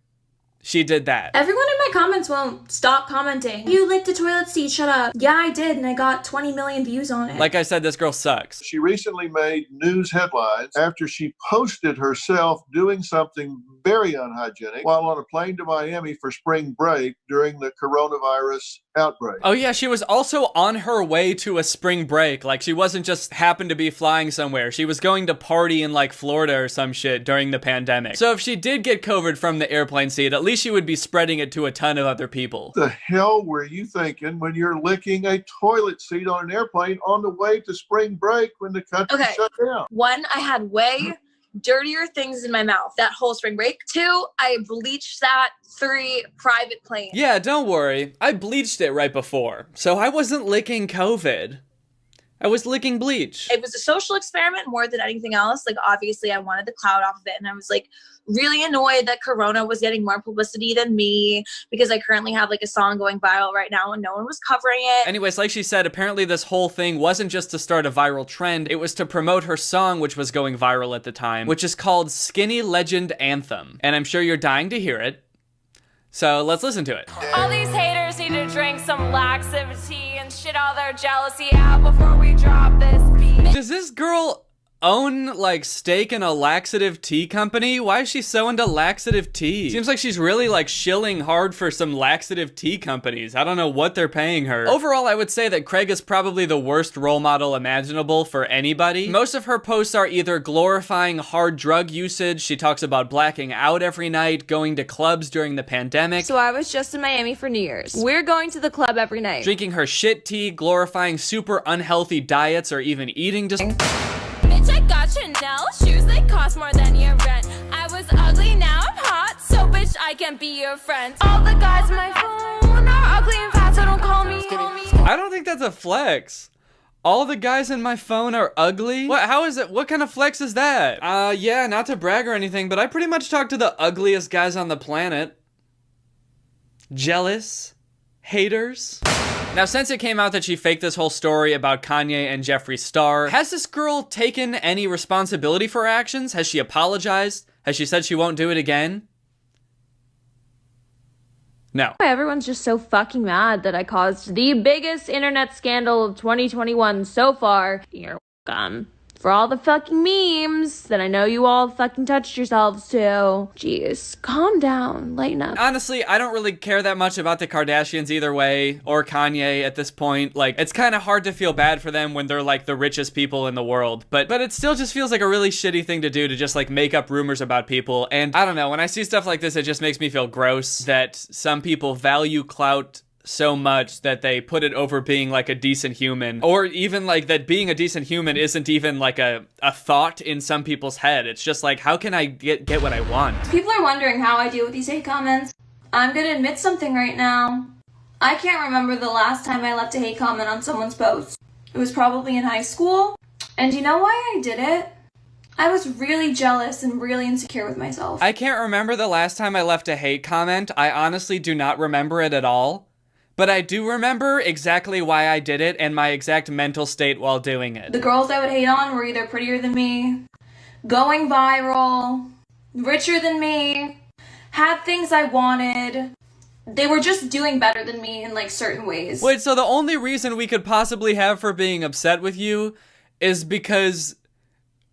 She did that. Everyone in my comments won't stop commenting. You licked a toilet seat, shut up. Yeah, I did, and I got 20 million views on it. Like I said, this girl sucks. She recently made news headlines after she posted herself doing something very unhygienic while on a plane to Miami for spring break during the coronavirus outbreak. Oh yeah, she was also on her way to a spring break. Like, she wasn't just happened to be flying somewhere. She was going to party in like Florida or some shit during the pandemic. So if she did get COVID from the airplane seat, at least she would be spreading it to a ton of other people. The hell were you thinking when you're licking a toilet seat on an airplane on the way to spring break when the country shut down? One, I had way dirtier things in my mouth that whole spring break. 2, I bleached that. 3, private plane. Yeah, don't worry. I bleached it right before, so I wasn't licking COVID. I was licking bleach. It was a social experiment more than anything else. Like, obviously, I wanted the clout off of it, and I was like really annoyed that Corona was getting more publicity than me because I currently have like a song going viral right now and no one was covering it. Anyways, like she said, apparently this whole thing wasn't just to start a viral trend, it was to promote her song, which was going viral at the time, which is called Skinny Legend Anthem. And I'm sure you're dying to hear it. So let's listen to it. All these haters need to drink some laxivity and shit all their jealousy out before we drop this beat. Does this girl own like stake in a laxative tea company? Why is she so into laxative tea? Seems like she's really like shilling hard for some laxative tea companies. I don't know what they're paying her. Overall, I would say that Craig is probably the worst role model imaginable for anybody. Most of her posts are either glorifying hard drug usage, she talks about blacking out every night, going to clubs during the pandemic. So I was just in Miami for New Year's. We're going to the club every night. Drinking her shit tea, glorifying super unhealthy diets, or even eating I got Chanel shoes, they cost more than your rent. I was ugly, now I'm hot, so bitch, I can be your friend. All the guys on my phone are ugly and fat, so don't call me. I don't think that's a flex. All the guys in my phone are ugly? What? How is it? What kind of flex is that? Yeah, not to brag or anything, but I pretty much talk to the ugliest guys on the planet. Jealous? Haters? Now, since it came out that she faked this whole story about Kanye and Jeffree Star, has this girl taken any responsibility for her actions? Has she apologized? Has she said she won't do it again? No. Everyone's just so fucking mad that I caused the biggest internet scandal of 2021 so far. You're welcome. For all the fucking memes that I know you all fucking touched yourselves to. Jeez, calm down, lighten up. Honestly, I don't really care that much about the Kardashians either way, or Kanye at this point. Like, it's kind of hard to feel bad for them when they're like the richest people in the world. But it still just feels like a really shitty thing to do, to just like make up rumors about people. And I don't know, when I see stuff like this, it just makes me feel gross that some people value clout so much that they put it over being like a decent human, or even like that being a decent human isn't even like a thought in some people's head. It's just like, how can I get what I want? People are wondering how I deal with these hate comments. I'm gonna admit something right now. I can't remember the last time I left a hate comment on someone's post. It was probably in high school. And you know why I did it? I was really jealous and really insecure with myself. I can't remember the last time I left a hate comment. I honestly do not remember it at all. But I do remember exactly why I did it and my exact mental state while doing it. The girls I would hate on were either prettier than me, going viral, richer than me, had things I wanted. They were just doing better than me in like certain ways. Wait, so the only reason we could possibly have for being upset with you is because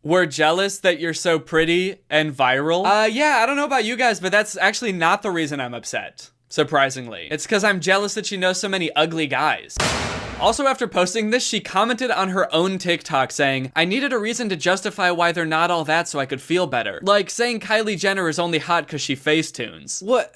we're jealous that you're so pretty and viral? Yeah, I don't know about you guys, but that's actually not the reason I'm upset. Surprisingly. It's because I'm jealous that she knows so many ugly guys. Also, after posting this, she commented on her own TikTok saying, I needed a reason to justify why they're not all that so I could feel better. Like saying Kylie Jenner is only hot because she facetunes. What?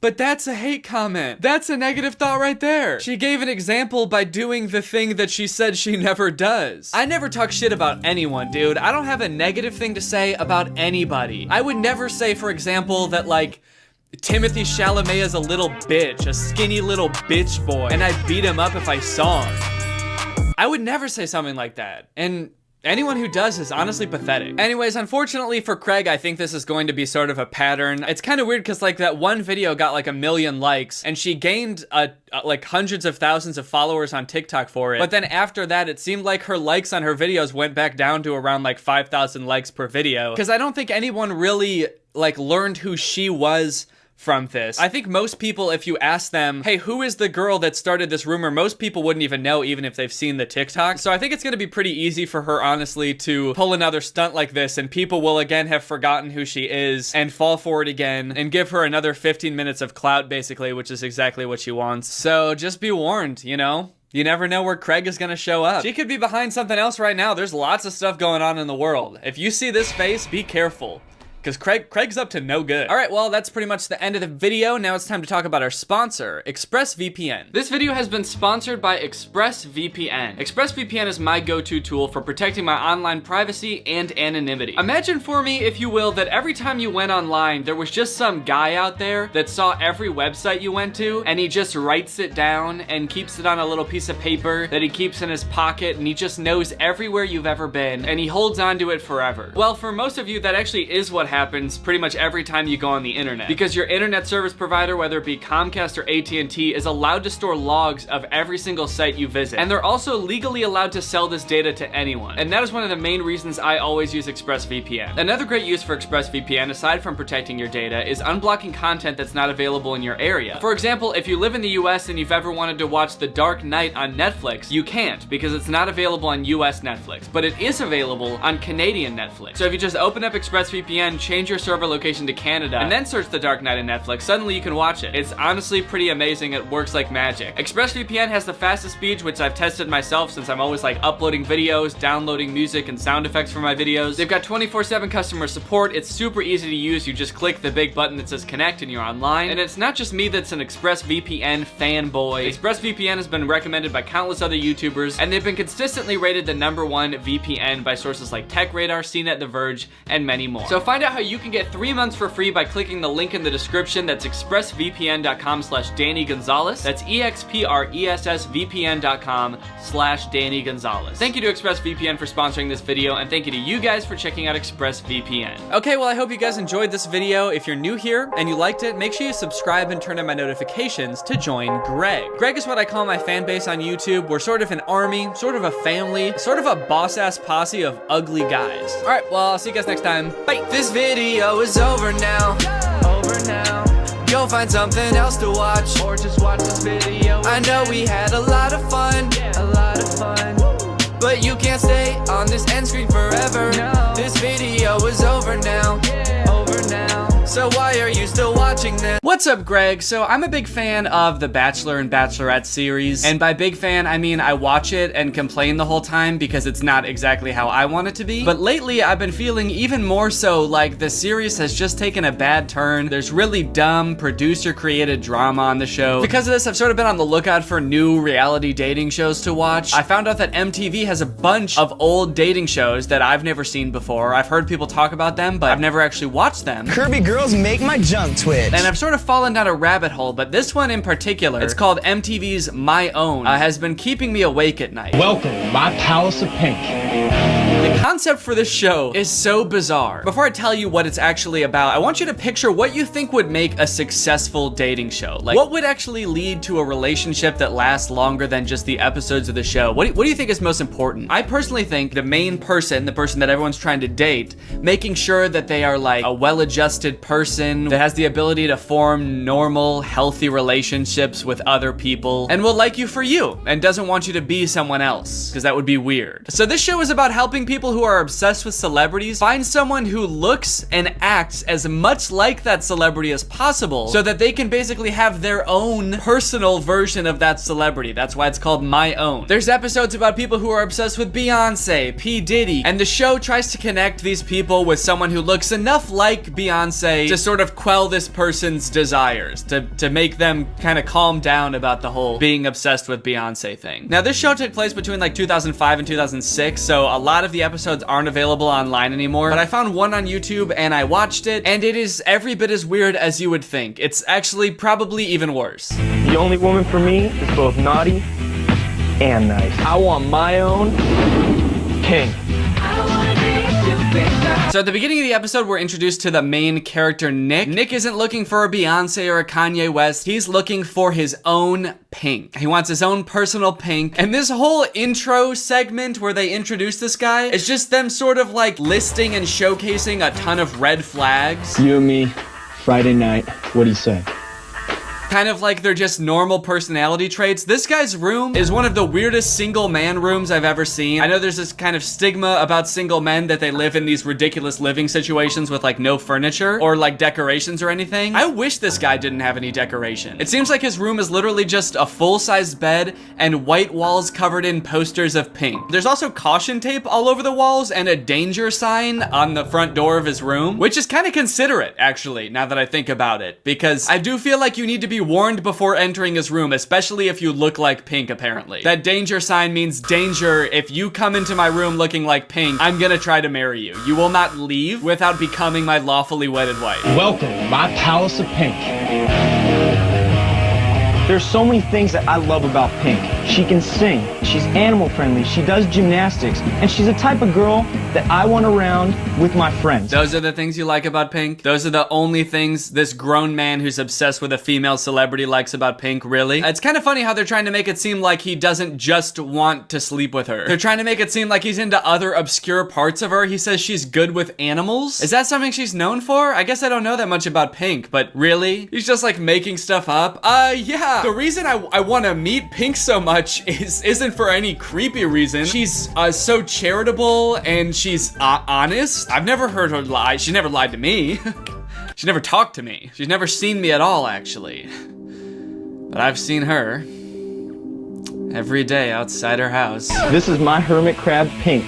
But that's a hate comment. That's a negative thought right there. She gave an example by doing the thing that she said she never does. I never talk shit about anyone, dude. I don't have a negative thing to say about anybody. I would never say, for example, that like, Timothy Chalamet is a little bitch, a skinny little bitch boy, and I'd beat him up if I saw him. I would never say something like that. And anyone who does is honestly pathetic. Anyways, unfortunately for Craig, I think this is going to be sort of a pattern. It's kind of weird because like that one video got like 1 million likes and she gained like hundreds of thousands of followers on TikTok for it. But then after that, it seemed like her likes on her videos went back down to around like 5,000 likes per video. Because I don't think anyone really like learned who she was from this. I think most people, if you ask them, hey, who is the girl that started this rumor, most people wouldn't even know, even if they've seen the TikTok. So I think it's gonna be pretty easy for her, honestly, to pull another stunt like this, and people will again have forgotten who she is and fall for it again and give her another 15 minutes of clout, basically, which is exactly what she wants. So just be warned, you know? You never know where Craig is gonna show up. She could be behind something else right now. There's lots of stuff going on in the world. If you see this face, be careful. Because Craig's up to no good. All right, well, that's pretty much the end of the video. Now it's time to talk about our sponsor, ExpressVPN. This video has been sponsored by ExpressVPN. ExpressVPN is my go-to tool for protecting my online privacy and anonymity. Imagine for me, if you will, that every time you went online, there was just some guy out there that saw every website you went to, and he just writes it down and keeps it on a little piece of paper that he keeps in his pocket, and he just knows everywhere you've ever been, and he holds on to it forever. Well, for most of you, that actually is what happens pretty much every time you go on the internet, because your internet service provider, whether it be Comcast or AT&T, is allowed to store logs of every single site you visit, and they're also legally allowed to sell this data to anyone, and that is one of the main reasons I always use ExpressVPN. Another great use for ExpressVPN, aside from protecting your data, is unblocking content that's not available in your area. For example, if you live in the US and you've ever wanted to watch The Dark Knight on Netflix, you can't, because it's not available on US Netflix, but it is available on Canadian Netflix. So if you just open up ExpressVPN, change your server location to Canada, and then search The Dark Knight on Netflix, suddenly you can watch it. It's honestly pretty amazing. It works like magic. ExpressVPN has the fastest speeds, which I've tested myself since I'm always like uploading videos, downloading music and sound effects for my videos. They've got 24/7 customer support. It's super easy to use. You just click the big button that says connect and you're online. And it's not just me that's an ExpressVPN fanboy. ExpressVPN has been recommended by countless other YouTubers, and they've been consistently rated the #1 VPN by sources like TechRadar, CNET, The Verge, and many more. So find out how you can get 3 months for free by clicking the link in the description. That's expressvpn.com/Danny Gonzalez. That's expressvpn.com/Danny Gonzalez. Thank you to ExpressVPN for sponsoring this video, and thank you to you guys for checking out ExpressVPN. Okay, well, I hope you guys enjoyed this video. If you're new here and you liked it, make sure you subscribe and turn on my notifications to join Greg. Greg is what I call my fan base on YouTube. We're sort of an army, sort of a family, sort of a boss-ass posse of ugly guys. All right, well, I'll see you guys next time. Bye. This video is over now. Go find something else to watch, or just watch this video. I know we had a lot of fun, but you can't stay on this end screen forever. This video is over now. So why are you still watching this? What's up, Greg? So I'm a big fan of The Bachelor and Bachelorette series. And by big fan, I mean I watch it and complain the whole time because it's not exactly how I want it to be. But lately, I've been feeling even more so like the series has just taken a bad turn. There's really dumb producer-created drama on the show. Because of this, I've sort of been on the lookout for new reality dating shows to watch. I found out that MTV has a bunch of old dating shows that I've never seen before. I've heard people talk about them, but I've never actually watched them. Kirby girls make my junk twitch. And I've sort of fallen down a rabbit hole, but this one in particular, it's called MTV's My Own, has been keeping me awake at night. Welcome to my palace of pink. The concept for this show is so bizarre. Before I tell you what it's actually about, I want you to picture what you think would make a successful dating show. Like, what would actually lead to a relationship that lasts longer than just the episodes of the show? What do you think is most important? I personally think the main person, the person that everyone's trying to date, making sure that they are like a well-adjusted person that has the ability to form normal, healthy relationships with other people and will like you for you and doesn't want you to be someone else, because that would be weird. So this show is about helping people people who are obsessed with celebrities find someone who looks and acts as much like that celebrity as possible so that they can basically have their own personal version of that celebrity. That's why it's called My Own. There's episodes about people who are obsessed with Beyonce, P. Diddy, and the show tries to connect these people with someone who looks enough like Beyonce to sort of quell this person's desires, to make them kind of calm down about the whole being obsessed with Beyonce thing. Now, this show took place between like 2005 and 2006, so a lot of the episodes aren't available online anymore, but I found one on YouTube and I watched it, and it is every bit as weird as you would think. It's actually probably even worse. The only woman for me is both naughty and nice. I want my own Pink. So at the beginning of the episode, we're introduced to the main character, Nick. Nick isn't looking for a Beyonce or a Kanye West. He's looking for his own Pink. He wants his own personal Pink. And this whole intro segment where they introduce this guy is just them sort of like listing and showcasing a ton of red flags. You and me, Friday night. What do you say? Kind of like they're just normal personality traits. This guy's room is one of the weirdest single man rooms I've ever seen. I know there's this kind of stigma about single men that they live in these ridiculous living situations with like no furniture or like decorations or anything. I wish this guy didn't have any decoration. It seems like his room is literally just a full-sized bed and white walls covered in posters of Pink. There's also caution tape all over the walls and a danger sign on the front door of his room, which is kind of considerate actually, now that I think about it, because I do feel like you need to be warned before entering his room, especially if you look like Pink, apparently. That danger sign means danger. If you come into my room looking like Pink, I'm gonna try to marry you. You will not leave without becoming my lawfully wedded wife. Welcome to my palace of Pink. There's so many things that I love about Pink. She can sing, she's animal friendly, she does gymnastics, and she's the type of girl that I want around with my friends. Those are the things you like about Pink? Those are the only things this grown man who's obsessed with a female celebrity likes about Pink, really? It's kind of funny how they're trying to make it seem like he doesn't just want to sleep with her. They're trying to make it seem like he's into other obscure parts of her. He says she's good with animals. Is that something she's known for? I guess I don't know that much about Pink, but really? He's just like making stuff up? Yeah. The reason I want to meet Pink so much isn't for any creepy reason. She's so charitable and she's honest. I've never heard her lie. She never lied to me. She never talked to me. She's never seen me at all, actually. But I've seen her every day outside her house. This is my hermit crab, Pink.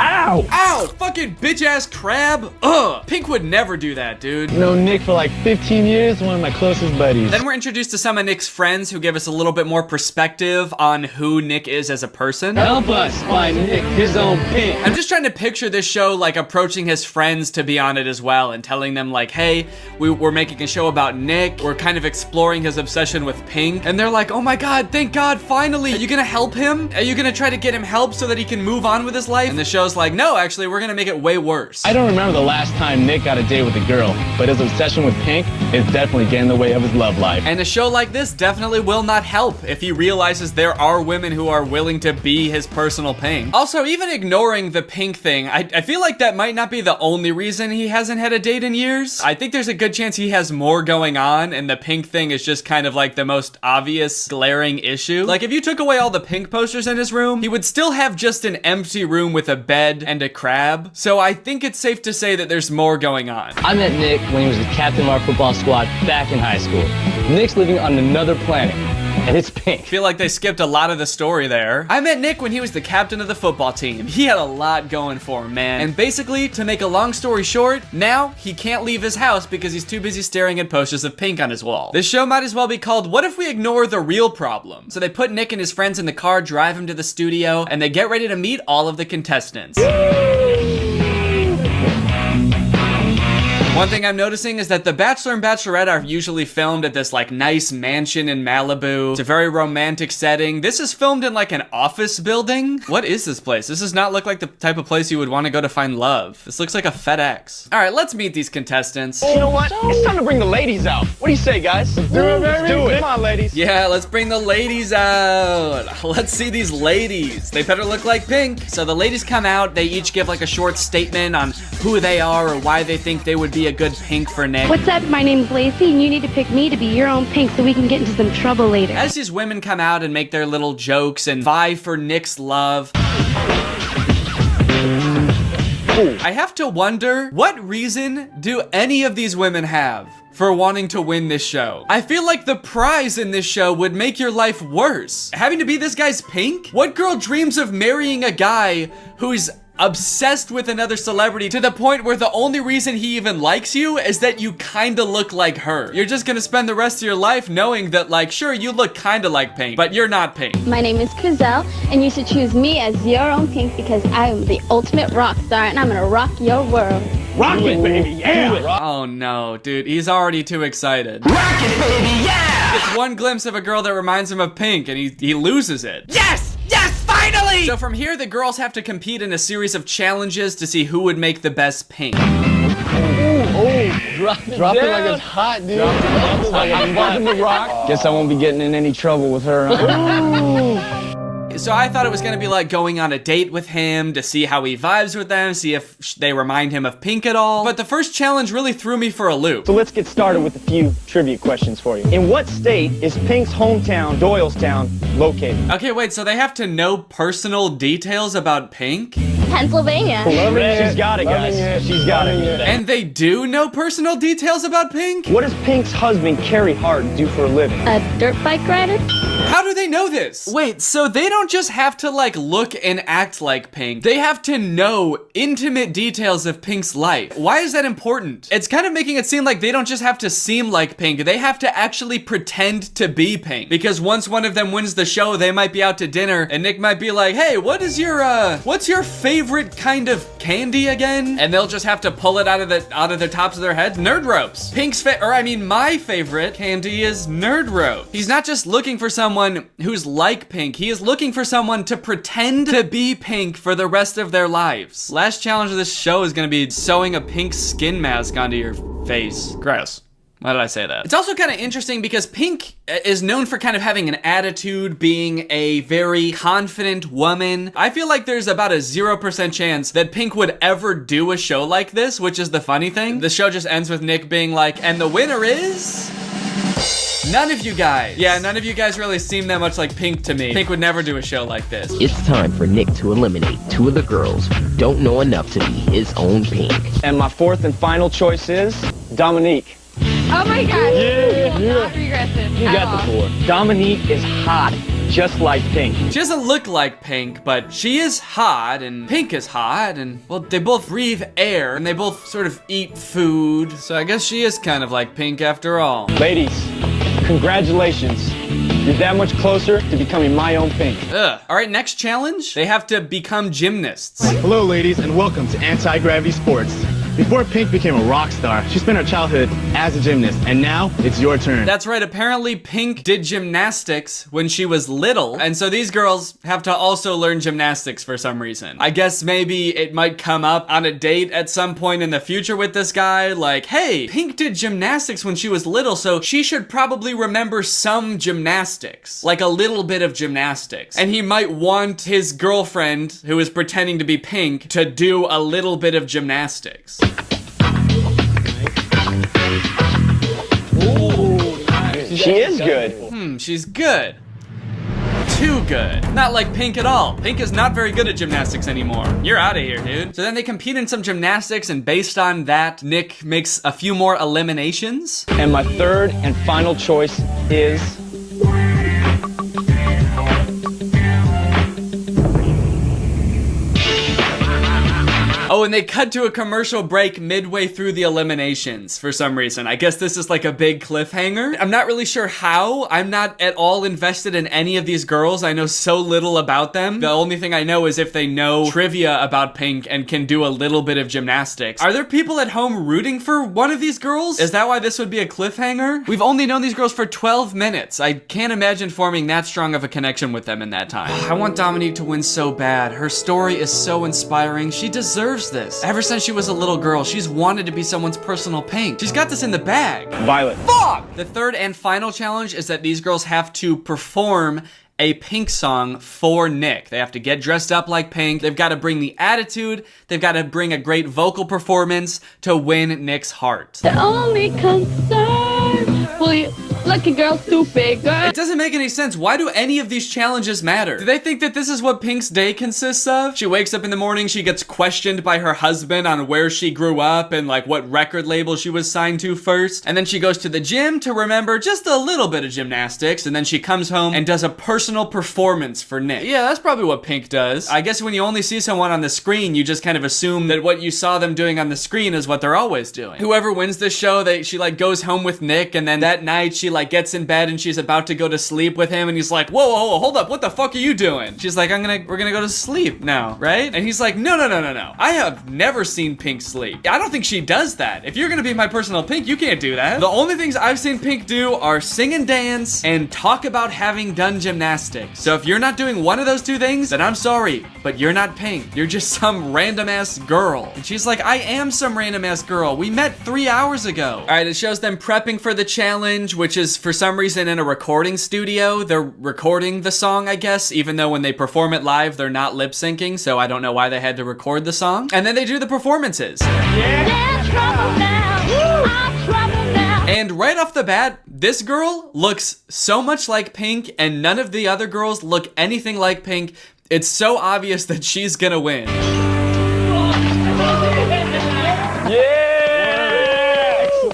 Ow! Ow! Fucking bitch-ass crab! Ugh! Pink would never do that, dude. Known Nick for like 15 years, one of my closest buddies. Then we're introduced to some of Nick's friends who give us a little bit more perspective on who Nick is as a person. Help us find Nick his own Pink. I'm just trying to picture this show like approaching his friends to be on it as well and telling them like, hey, we're making a show about Nick. We're kind of exploring his obsession with Pink. And they're like, oh my god, thank god, finally! Are you gonna help him? Are you gonna try to get him help so that he can move on with his life? And the show's like, no, actually, we're gonna make it way worse. I don't remember the last time Nick got a date with a girl, but his obsession with Pink is definitely getting in the way of his love life. And a show like this definitely will not help if he realizes there are women who are willing to be his personal Pink. Also, even ignoring the Pink thing, I feel like that might not be the only reason he hasn't had a date in years. I think there's a good chance he has more going on, and the Pink thing is just kind of like the most obvious, glaring issue. Like, if you took away all the Pink posters in his room, he would still have just an empty room with a bed and a crab. So I think it's safe to say that there's more going on. I met Nick when he was the captain of our football squad back in high school. Nick's living on another planet, and it's Pink. I feel like they skipped a lot of the story there. I met Nick when he was the captain of the football team. He had a lot going for him, man. And basically, to make a long story short, now he can't leave his house because he's too busy staring at posters of Pink on his wall. This show might as well be called What If We Ignore the Real Problem? So they put Nick and his friends in the car, drive him to the studio, and they get ready to meet all of the contestants. One thing I'm noticing is that the Bachelor and Bachelorette are usually filmed at this like nice mansion in Malibu. It's a very romantic setting. This is filmed in like an office building. What is this place? This does not look like the type of place you would want to go to find love. This looks like a FedEx. All right, let's meet these contestants. You know what? It's time to bring the ladies out. What do you say, guys? Let's do it, baby. Let's do it. Come on, ladies. Yeah, let's bring the ladies out. Let's see these ladies. They better look like Pink. So the ladies come out. They each give like a short statement on who they are or why they think they would be a good Pink for Nick. What's up? My name's Lacey, and you need to pick me to be your own Pink so we can get into some trouble later. As these women come out and make their little jokes and vie for Nick's love, I have to wonder, what reason do any of these women have for wanting to win this show? I feel like the prize in this show would make your life worse. Having to be this guy's Pink? What girl dreams of marrying a guy who's obsessed with another celebrity to the point where the only reason he even likes you is that you kinda look like her? You're just gonna spend the rest of your life knowing that, like, sure, you look kinda like Pink, but you're not Pink. My name is Chriselle, and you should choose me as your own Pink because I am the ultimate rock star, and I'm gonna rock your world. Rock it, baby, yeah! Oh no, dude, he's already too excited. Rock it, baby, yeah! It's one glimpse of a girl that reminds him of Pink, and he loses it. Yes! Yes, finally! So from here, the girls have to compete in a series of challenges to see who would make the best Pink. Drop it like it's hot, dude. Drop it like it's hot. The rock. Guess I won't be getting in any trouble with her. So I thought it was gonna be like going on a date with him to see how he vibes with them, see if they remind him of Pink at all. But the first challenge really threw me for a loop. So let's get started with a few trivia questions for you. In what state is Pink's hometown, Doylestown, located? Okay, wait, so they have to know personal details about Pink? Pennsylvania. She's got it, guys. She's got it. And they do know personal details about Pink? What does Pink's husband, Carrie Hart, do for a living? A dirt bike rider? How do they know this? Wait, so they don't just have to like look and act like Pink. They have to know intimate details of Pink's life. Why is that important? It's kind of making it seem like they don't just have to seem like Pink. They have to actually pretend to be Pink. Because once one of them wins the show, they might be out to dinner and Nick might be like, hey, what's your favorite kind of candy again? And they'll just have to pull it out of the tops of their heads. Nerd ropes. My favorite candy is Nerd Rope. He's not just looking for someone who's like Pink. He is looking for someone to pretend to be Pink for the rest of their lives. Last challenge of this show is gonna be sewing a pink skin mask onto your face. Gross. Why did I say that? It's also kind of interesting because Pink is known for kind of having an attitude, being a very confident woman. I feel like there's about a 0% chance that Pink would ever do a show like this, which is the funny thing. The show just ends with Nick being like, and the winner is... None of you guys. Yeah, none of you guys really seem that much like Pink to me. Pink would never do a show like this. It's time for Nick to eliminate two of the girls who don't know enough to be his own Pink. And my fourth and final choice is Dominique. Oh my gosh. Yeah. Not regret this. You got the four. Dominique is hot, just like Pink. She doesn't look like Pink, but she is hot, and Pink is hot, and, well, they both breathe air, and they both sort of eat food, so I guess she is kind of like Pink after all. Ladies, congratulations. You're that much closer to becoming my own Pink. Ugh. All right, next challenge. They have to become gymnasts. Hello, ladies, and welcome to Anti-Gravity Sports. Before Pink became a rock star, she spent her childhood as a gymnast, and now it's your turn. That's right, apparently Pink did gymnastics when she was little, and so these girls have to also learn gymnastics for some reason. I guess maybe it might come up on a date at some point in the future with this guy, like, hey, Pink did gymnastics when she was little, so she should probably remember some gymnastics, like a little bit of gymnastics. And he might want his girlfriend, who is pretending to be Pink, to do a little bit of gymnastics. She is good. She's good. Too good. Not like Pink at all. Pink is not very good at gymnastics anymore. You're out of here, dude. So then they compete in some gymnastics, and based on that, Nick makes a few more eliminations. And my third and final choice is... Oh, and they cut to a commercial break midway through the eliminations for some reason. I guess this is like a big cliffhanger. I'm not really sure how. I'm not at all invested in any of these girls. I know so little about them. The only thing I know is if they know trivia about Pink and can do a little bit of gymnastics. Are there people at home rooting for one of these girls? Is that why this would be a cliffhanger? We've only known these girls for 12 minutes. I can't imagine forming that strong of a connection with them in that time. I want Dominique to win so bad. Her story is so inspiring. She deserves this. Ever since she was a little girl, she's wanted to be someone's personal Pink. She's got this in the bag. Violet. Fuck! The third and final challenge is that these girls have to perform a Pink song for Nick. They have to get dressed up like Pink. They've got to bring the attitude. They've got to bring a great vocal performance to win Nick's heart. The only concern, will Lucky girl, stupid girl. It doesn't make any sense. Why do any of these challenges matter? Do they think that this is what Pink's day consists of? She wakes up in the morning, she gets questioned by her husband on where she grew up and like what record label she was signed to first. And then she goes to the gym to remember just a little bit of gymnastics. And then she comes home and does a personal performance for Nick. Yeah, that's probably what Pink does. I guess when you only see someone on the screen, you just kind of assume that what you saw them doing on the screen is what they're always doing. Whoever wins this show, she like goes home with Nick, and then that night she like gets in bed and she's about to go to sleep with him, and he's like, whoa, hold up, what the fuck are you doing? She's like, we're gonna go to sleep now, right? And he's like, no. I have never seen Pink sleep. I don't think she does that. If you're gonna be my personal Pink, you can't do that. The only things I've seen Pink do are sing and dance and talk about having done gymnastics. So if you're not doing one of those two things, then I'm sorry, but you're not Pink. You're just some random ass girl. And she's like, I am some random ass girl. We met 3 hours ago. All right, it shows them prepping for the challenge, which is for some reason in a recording studio. They're recording the song, I guess, even though when they perform it live, they're not lip syncing. So I don't know why they had to record the song. And then they do the performances. And right off the bat, this girl looks so much like Pink, and none of the other girls look anything like Pink. It's so obvious that she's gonna win.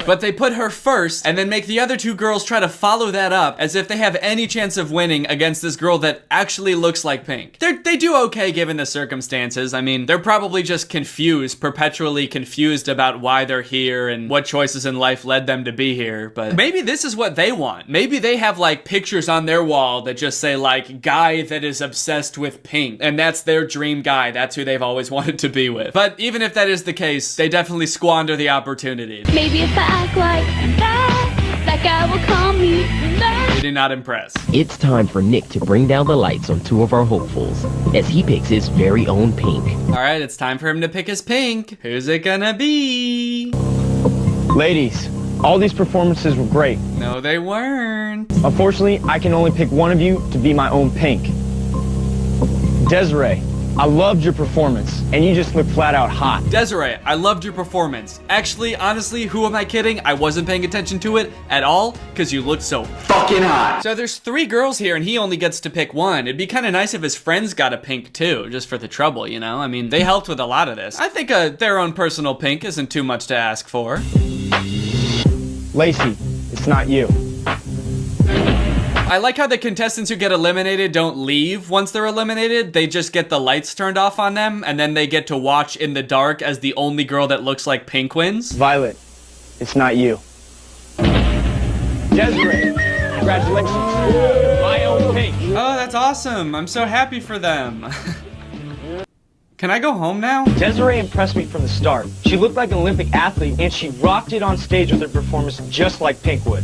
But they put her first and then make the other two girls try to follow that up as if they have any chance of winning against this girl that actually looks like Pink. They do okay given the circumstances. I mean, they're probably just confused, perpetually confused about why they're here and what choices in life led them to be here. But maybe this is what they want. Maybe they have like pictures on their wall that just say like, guy that is obsessed with Pink. And that's their dream guy. That's who they've always wanted to be with. But even if that is the case, they definitely squander the opportunity. Maybe if I act like that guy will call me back. They did not impress. It's time for Nick to bring down the lights on two of our hopefuls as he picks his very own Pink. All right, it's time for him to pick his Pink. Who's it gonna be? Ladies, all these performances were great. No, they weren't. Unfortunately, I can only pick one of you to be my own Pink. Desiree, I loved your performance, and you just look flat out hot. Desiree, I loved your performance. Actually, honestly, who am I kidding? I wasn't paying attention to it at all, because you looked so fucking hot. So there's 3 girls here, and he only gets to pick one. It'd be kind of nice if his friends got a Pink too, just for the trouble, you know? I mean, they helped with a lot of this. I think their own personal Pink isn't too much to ask for. Lacey, it's not you. I like how the contestants who get eliminated don't leave once they're eliminated. They just get the lights turned off on them, and then they get to watch in the dark as the only girl that looks like Pink wins. Violet, it's not you. Desiree, congratulations. My own Pink. Oh, that's awesome. I'm so happy for them. Can I go home now? Desiree impressed me from the start. She looked like an Olympic athlete, and she rocked it on stage with her performance just like Pink would.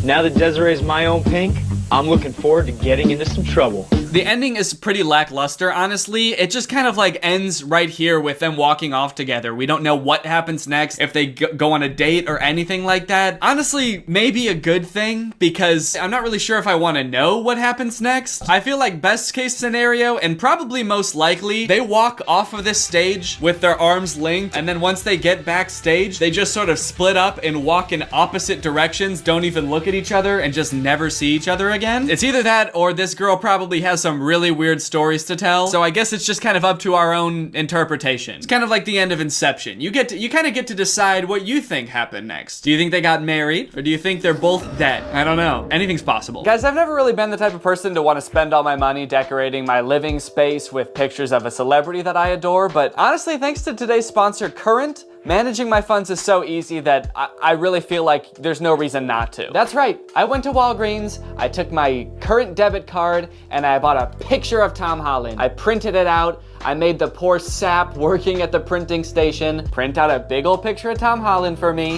Now that Desiree's my own Pink, I'm looking forward to getting into some trouble. The ending is pretty lackluster, honestly. It just kind of like ends right here with them walking off together. We don't know what happens next, if they go on a date or anything like that. Honestly, maybe a good thing, because I'm not really sure if I want to know what happens next. I feel like best case scenario, and probably most likely, they walk off of this stage with their arms linked, and then once they get backstage, they just sort of split up and walk in opposite directions, don't even look at each other, and just never see each other again. It's either that, or this girl probably has some really weird stories to tell, so I guess it's just kind of up to our own interpretation. It's kind of like the end of Inception. You kind of get to decide what you think happened next. Do you think they got married, or do you think they're both dead? I don't know. Anything's possible. Guys, I've never really been the type of person to want to spend all my money decorating my living space with pictures of a celebrity that I adore, but honestly, thanks to today's sponsor, Current, managing my funds is so easy that I really feel like there's no reason not to. That's right, I went to Walgreens, I took my Current debit card, and I bought a picture of Tom Holland. I printed it out, I made the poor sap working at the printing station print out a big old picture of Tom Holland for me.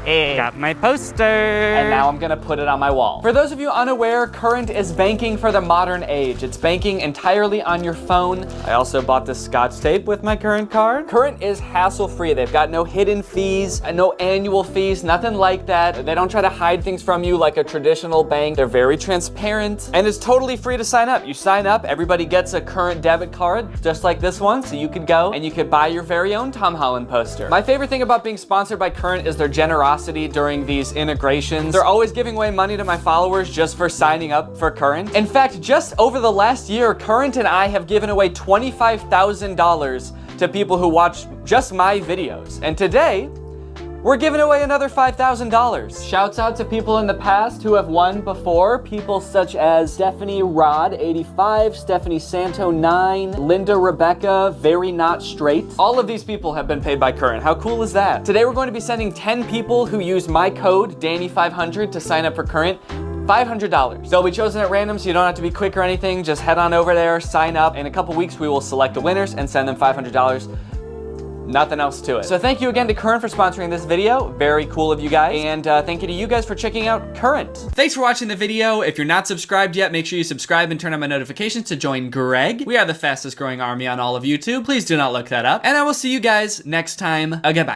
Got my poster. And now I'm gonna put it on my wall. For those of you unaware, Current is banking for the modern age. It's banking entirely on your phone. I also bought this Scotch tape with my Current card. Current is hassle-free. They've got no hidden fees, no annual fees, nothing like that. They don't try to hide things from you like a traditional bank. They're very transparent, and it's totally free to sign up. You sign up, everybody gets a Current debit a card just like this one, so you could go and you could buy your very own Tom Holland poster. My favorite thing about being sponsored by Current is their generosity during these integrations. They're always giving away money to my followers just for signing up for Current. In fact, just over the last year, Current and I have given away $25,000 to people who watch just my videos. And today, we're giving away another $5,000. Shouts out to people in the past who have won before. People such as Stephanie Rod, 85, Stephanie Santo, 9, Linda Rebecca, Very Not Straight. All of these people have been paid by Current. How cool is that? Today we're going to be sending 10 people who use my code, Danny500, to sign up for Current. $500. They'll be chosen at random, so you don't have to be quick or anything. Just head on over there, sign up. In a couple weeks, we will select the winners and send them $500. Nothing else to it. So thank you again to Current for sponsoring this video. Very cool of you guys. And thank you to you guys for checking out Current. Thanks for watching the video. If you're not subscribed yet, make sure you subscribe and turn on my notifications to join Greg. We are the fastest growing army on all of YouTube. Please do not look that up. And I will see you guys next time. Goodbye.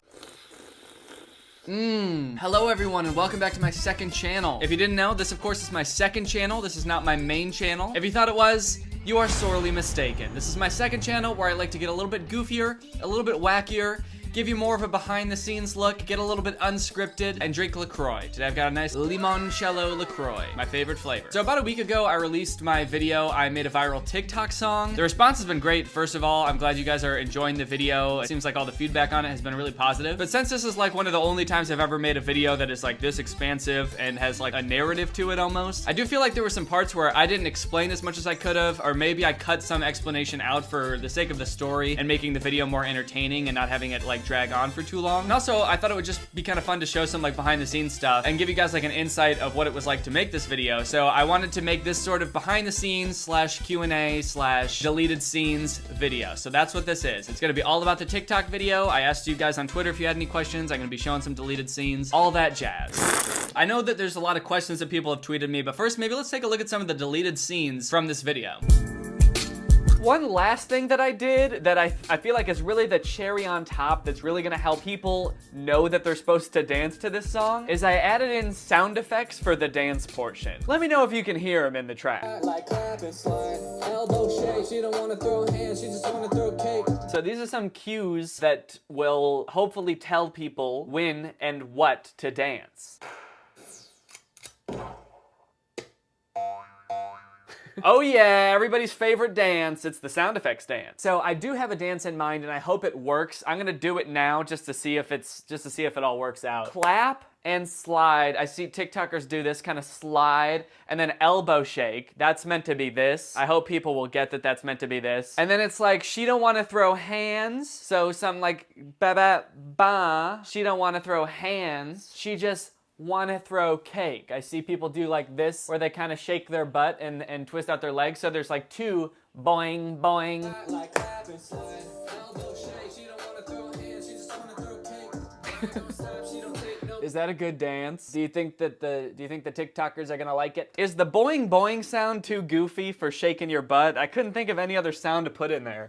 Hello everyone and welcome back to my second channel. If you didn't know, this of course is my second channel. This is not my main channel. If you thought it was, you are sorely mistaken. This is my second channel where I like to get a little bit goofier, a little bit wackier, give you more of a behind the scenes look, get a little bit unscripted, and drink LaCroix. Today I've got a nice limoncello LaCroix, my favorite flavor. So about a week ago, I released my video. I made a viral TikTok song. The response has been great. First of all, I'm glad you guys are enjoying the video. It seems like all the feedback on it has been really positive. But since this is like one of the only times I've ever made a video that is like this expansive and has like a narrative to it almost, I do feel like there were some parts where I didn't explain as much as I could have, or maybe I cut some explanation out for the sake of the story and making the video more entertaining and not having it like drag on for too long. And also, I thought it would just be kind of fun to show some like behind the scenes stuff and give you guys like an insight of what it was like to make this video. So I wanted to make this sort of behind the scenes / Q&A / deleted scenes video. So that's what this is. It's gonna be all about the TikTok video. I asked you guys on Twitter if you had any questions. I'm gonna be showing some deleted scenes, all that jazz. I know that there's a lot of questions that people have tweeted me, but first maybe let's take a look at some of the deleted scenes from this video. One last thing that I did that I feel like is really the cherry on top that's really gonna help people know that they're supposed to dance to this song is I added in sound effects for the dance portion. Let me know if you can hear them in the track. So these are some cues that will hopefully tell people when and what to dance. Oh yeah, everybody's favorite dance. It's the sound effects dance. So I do have a dance in mind and I hope it works. I'm gonna do it now just to see if it all works out. Clap and slide. I see TikTokers do this kind of slide and then elbow shake. That's meant to be this. I hope people will get that that's meant to be this. And then it's like, she don't want to throw hands. So something like ba ba ba. She don't want to throw hands. She just want to throw cake. I see people do like this where they kind of shake their butt and twist out their legs. So there's like two boing boing. Is that a good dance? Do you think the TikTokers are gonna like it? Is the boing boing sound too goofy for shaking your butt? I couldn't think of any other sound to put in there.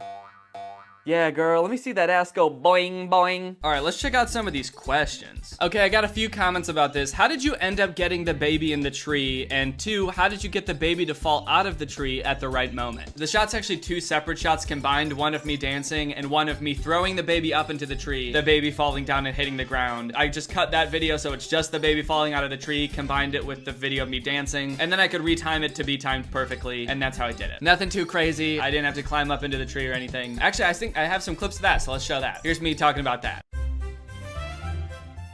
Yeah, girl, let me see that ass go boing, boing. All right, let's check out some of these questions. Okay, I got a few comments about this. How did you end up getting the baby in the tree? And 2, how did you get the baby to fall out of the tree at the right moment? The shot's actually 2 separate shots combined, one of me dancing and one of me throwing the baby up into the tree, the baby falling down and hitting the ground. I just cut that video so it's just the baby falling out of the tree, combined it with the video of me dancing, and then I could retime it to be timed perfectly, and that's how I did it. Nothing too crazy. I didn't have to climb up into the tree or anything. Actually, I think I have some clips of that, so let's show that. Here's me talking about that.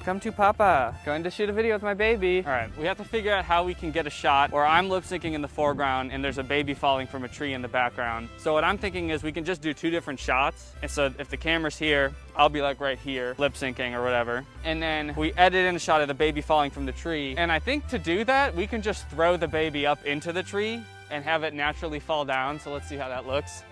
Come to Papa. Going to shoot a video with my baby. All right, we have to figure out how we can get a shot where I'm lip syncing in the foreground and there's a baby falling from a tree in the background. So what I'm thinking is we can just do 2 different shots. And so if the camera's here, I'll be like right here, lip syncing or whatever. And then we edit in a shot of the baby falling from the tree. And I think to do that, we can just throw the baby up into the tree and have it naturally fall down. So let's see how that looks.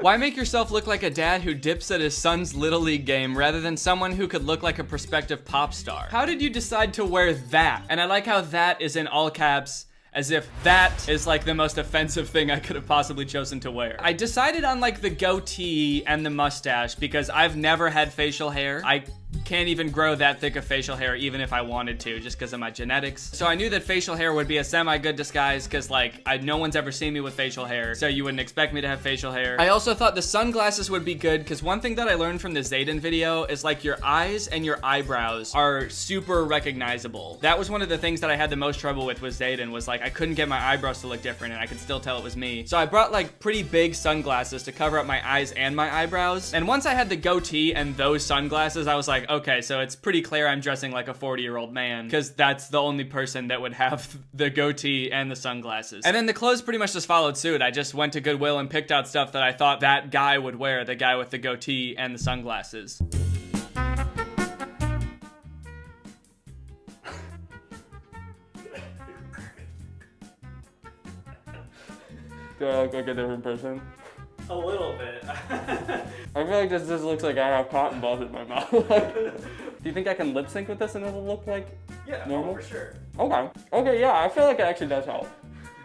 Why make yourself look like a dad who dips at his son's Little League game rather than someone who could look like a prospective pop star? How did you decide to wear that? And I like how that is in all caps, as if that is like the most offensive thing I could have possibly chosen to wear. I decided on like the goatee and the mustache because I've never had facial hair. I can't even grow that thick of facial hair even if I wanted to, just because of my genetics. So I knew that facial hair would be a semi-good disguise because like no one's ever seen me with facial hair, so you wouldn't expect me to have facial hair. I also thought the sunglasses would be good because one thing that I learned from the Zayden video is like your eyes and your eyebrows are super recognizable. That was one of the things that I had the most trouble with Zayden, was like I couldn't get my eyebrows to look different and I could still tell it was me. So I brought like pretty big sunglasses to cover up my eyes and my eyebrows. And once I had the goatee and those sunglasses, I was like, okay, so it's pretty clear I'm dressing like a 40-year-old man because that's the only person that would have the goatee and the sunglasses. And then the clothes pretty much just followed suit. I just went to Goodwill and picked out stuff that I thought that guy would wear, the guy with the goatee and the sunglasses. Do I look like a different person? A little bit. I feel like this just looks like I have cotton balls in my mouth. Do you think I can lip sync with this and it'll look like normal? For sure. Okay. Okay, yeah, I feel like it actually does help.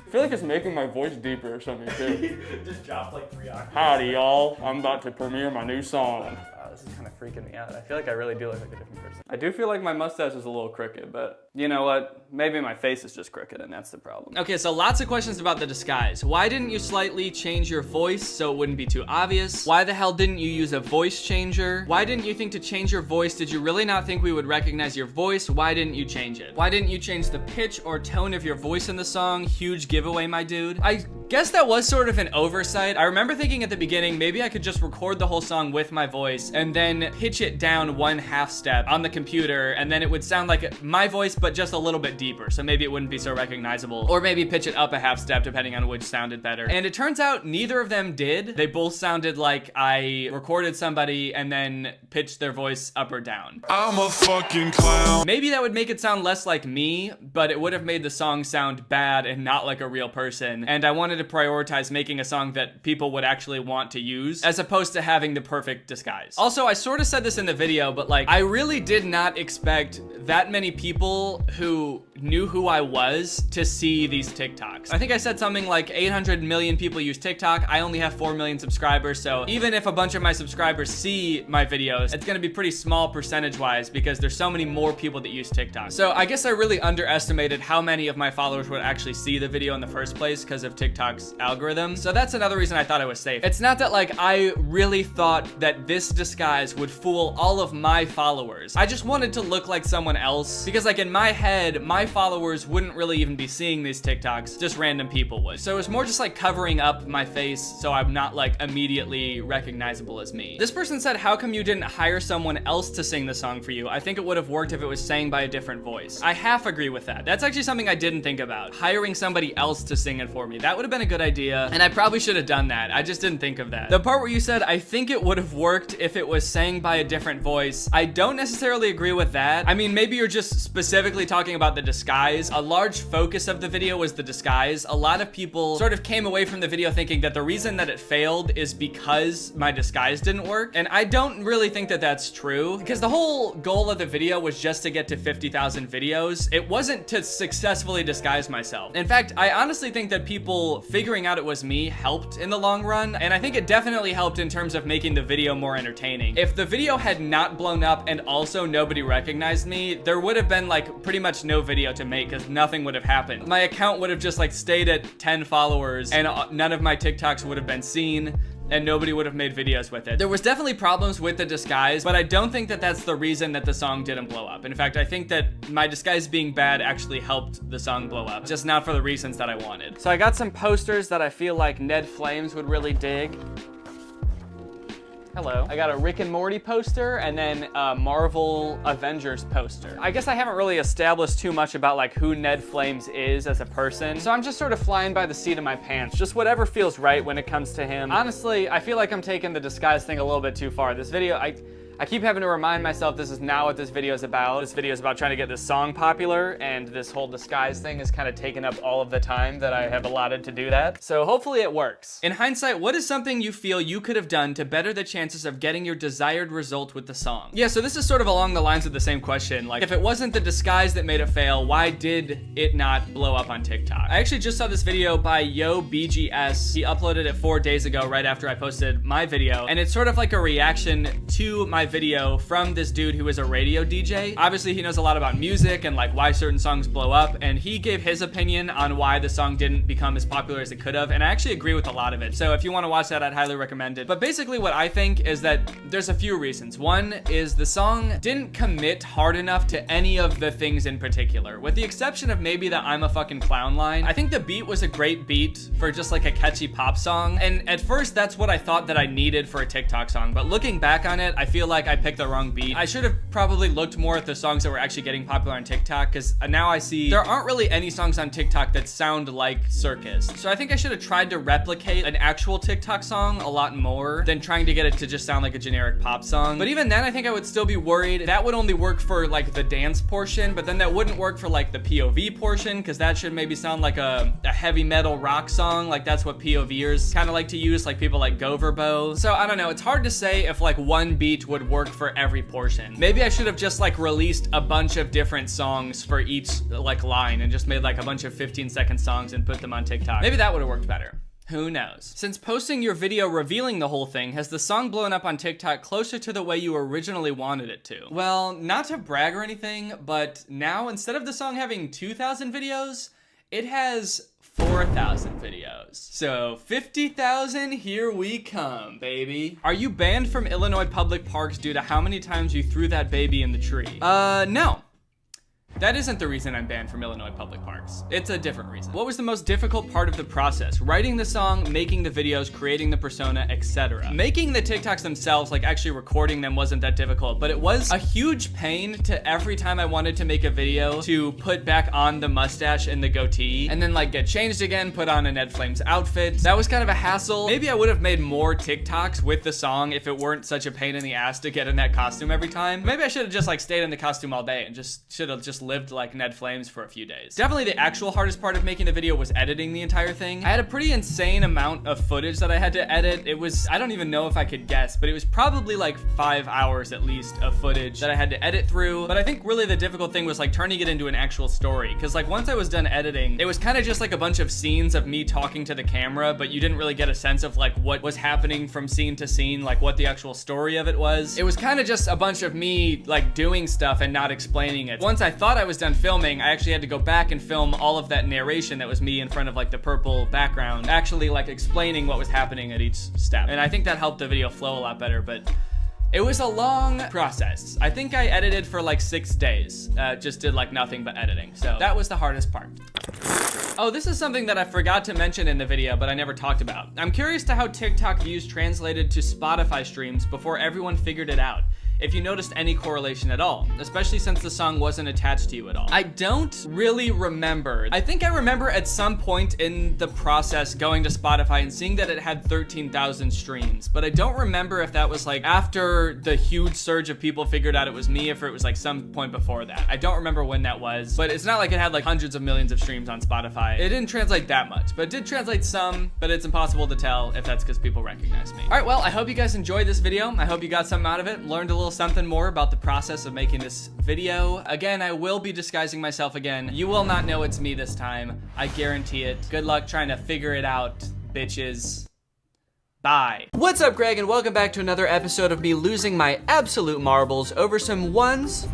I feel like it's making my voice deeper or something too. Just drop like 3 octaves. Howdy, y'all. I'm about to premiere my new song. Wow, this is kind of freaking me out. I feel like I really do look like a different person. I do feel like my mustache is a little crooked, but you know what? Maybe my face is just crooked and that's the problem. Okay, so lots of questions about the disguise. Why didn't you slightly change your voice so it wouldn't be too obvious? Why the hell didn't you use a voice changer? Why didn't you think to change your voice? Did you really not think we would recognize your voice? Why didn't you change it? Why didn't you change the pitch or tone of your voice in the song? Huge giveaway, my dude. I guess that was sort of an oversight. I remember thinking at the beginning, maybe I could just record the whole song with my voice and then pitch it down 1/2 step on the computer, and then it would sound like my voice, but just a little bit deeper. So maybe it wouldn't be so recognizable, or maybe pitch it up 1/2 step depending on which sounded better. And it turns out neither of them did. They both sounded like I recorded somebody and then pitched their voice up or down. I'm a fucking clown. Maybe that would make it sound less like me, but it would have made the song sound bad and not like a real person. And I wanted to prioritize making a song that people would actually want to use, as opposed to having the perfect disguise. Also, I sort of said this in the video, but like, I really did not expect that many people who knew who I was to see these TikToks. I think I said something like 800 million people use TikTok. I only have 4 million subscribers, so even if a bunch of my subscribers see my videos, it's gonna be pretty small percentage-wise because there's so many more people that use TikTok. So I guess I really underestimated how many of my followers would actually see the video in the first place because of TikTok's algorithm. So that's another reason I thought I was safe. It's not that like I really thought that this disguise would fool all of my followers. I just wanted to look like someone else because like in my head, my followers wouldn't really even be seeing these TikToks, just random people would. So it was more just like covering up my face so I'm not like immediately recognizable as me. This person said, how come you didn't hire someone else to sing the song for you? I think it would have worked if it was sang by a different voice. I half agree with that. That's actually something I didn't think about. Hiring somebody else to sing it for me. That would have been a good idea, and I probably should have done that. I just didn't think of that. The part where you said, I think it would have worked if it was sang by a different voice, I don't necessarily agree with that. I mean, maybe you're just specifically talking about the disguise. A large focus of the video was the disguise. A lot of people sort of came away from the video thinking that the reason that it failed is because my disguise didn't work, and I don't really think that that's true, because the whole goal of the video was just to get to 50,000 videos. It wasn't to successfully disguise myself. In fact, I honestly think that people figuring out it was me helped in the long run, and I think it definitely helped in terms of making the video more entertaining. If the video had not blown up and also nobody recognized me, there would have been like pretty much no video to make because nothing would have happened. My account would have just like stayed at 10 followers and none of my TikToks would have been seen, and nobody would have made videos with it. There was definitely problems with the disguise, but I don't think that that's the reason that the song didn't blow up. In fact, I think that my disguise being bad actually helped the song blow up, just not for the reasons that I wanted. So I got some posters that I feel like Ned Flames would really dig. Hello. I got a Rick and Morty poster and then a Marvel Avengers poster. I guess I haven't really established too much about like who Ned Flames is as a person, so I'm just sort of flying by the seat of my pants. Just whatever feels right when it comes to him. Honestly, I feel like I'm taking the disguise thing a little bit too far. This video, I keep having to remind myself this is not what this video is about. This video is about trying to get this song popular, and this whole disguise thing is kind of taking up all of the time that I have allotted to do that. So hopefully it works. In hindsight, what is something you feel you could have done to better the chances of getting your desired result with the song? Yeah, so this is sort of along the lines of the same question. Like, if it wasn't the disguise that made it fail, why did it not blow up on TikTok? I actually just saw this video by Yo BGS. He uploaded it 4 days ago, right after I posted my video, and it's sort of like a reaction to my my video from this dude who is a radio DJ. Obviously, he knows a lot about music and like why certain songs blow up, and he gave his opinion on why the song didn't become as popular as it could have, and I actually agree with a lot of it. So if you want to watch that, I'd highly recommend it. But basically what I think is that there's a few reasons. One is the song didn't commit hard enough to any of the things in particular, with the exception of maybe the "I'm a fucking clown" line. I think the beat was a great beat for just like a catchy pop song, and at first that's what I thought that I needed for a TikTok song, but looking back on it, I feel like I picked the wrong beat. I should have probably looked more at the songs that were actually getting popular on TikTok, because now I see there aren't really any songs on TikTok that sound like Circus. So I think I should have tried to replicate an actual TikTok song a lot more than trying to get it to just sound like a generic pop song. But even then, I think I would still be worried. That would only work for like the dance portion, but then that wouldn't work for like the POV portion, because that should maybe sound like a heavy metal rock song. Like that's what POVers kind of like to use, like people like Goverbo. So I don't know, it's hard to say if like one beat would work for every portion. Maybe I should have just like released a bunch of different songs for each like line and just made like a bunch of 15-second songs and put them on TikTok. Maybe that would have worked better. Who knows? Since posting your video revealing the whole thing, has the song blown up on TikTok closer to the way you originally wanted it to? Well, not to brag or anything, but now instead of the song having 2,000 videos, it has 4,000 videos. So 50,000, here we come, baby. Are you banned from Illinois public parks due to how many times you threw that baby in the tree? No. That isn't the reason I'm banned from Illinois public parks. It's a different reason. What was the most difficult part of the process? Writing the song, making the videos, creating the persona, etc. Making the TikToks themselves, like actually recording them, wasn't that difficult, but it was a huge pain to every time I wanted to make a video to put back on the mustache and the goatee, and then like get changed again, put on a Ned Flames outfit. That was kind of a hassle. Maybe I would have made more TikToks with the song if it weren't such a pain in the ass to get in that costume every time. Maybe I should have just like stayed in the costume all day and should have just lived like Ned Flames for a few days. Definitely the actual hardest part of making the video was editing the entire thing. I had a pretty insane amount of footage that I had to edit. It was, I don't even know if I could guess, but it was probably like 5 hours at least of footage that I had to edit through. But I think really the difficult thing was like turning it into an actual story. Cause like once I was done editing, it was kind of just like a bunch of scenes of me talking to the camera, but you didn't really get a sense of like what was happening from scene to scene, like what the actual story of it was. It was kind of just a bunch of me like doing stuff and not explaining it. Once I thought I was done filming, I actually had to go back and film all of that narration that was me in front of like the purple background, actually like explaining what was happening at each step. And I think that helped the video flow a lot better, but it was a long process. I think I edited for like 6 days, just did like nothing but editing. So that was the hardest part. Oh, this is something that I forgot to mention in the video, but I never talked about. I'm curious to how TikTok views translated to Spotify streams before everyone figured it out. If you noticed any correlation at all, especially since the song wasn't attached to you at all. I don't really remember. I think I remember at some point in the process going to Spotify and seeing that it had 13,000 streams, but I don't remember if that was like after the huge surge of people figured out it was me, or if it was like some point before that. I don't remember when that was, but it's not like it had like hundreds of millions of streams on Spotify. It didn't translate that much, but it did translate some, but it's impossible to tell if that's because people recognize me. All right, well, I hope you guys enjoyed this video. I hope you got something out of it, learned a little something more about the process of making this video. Again, I will be disguising myself again. You will not know it's me this time. I guarantee it. Good luck trying to figure it out, bitches. Bye. What's up, Greg, and welcome back to another episode of me losing my absolute marbles over some ones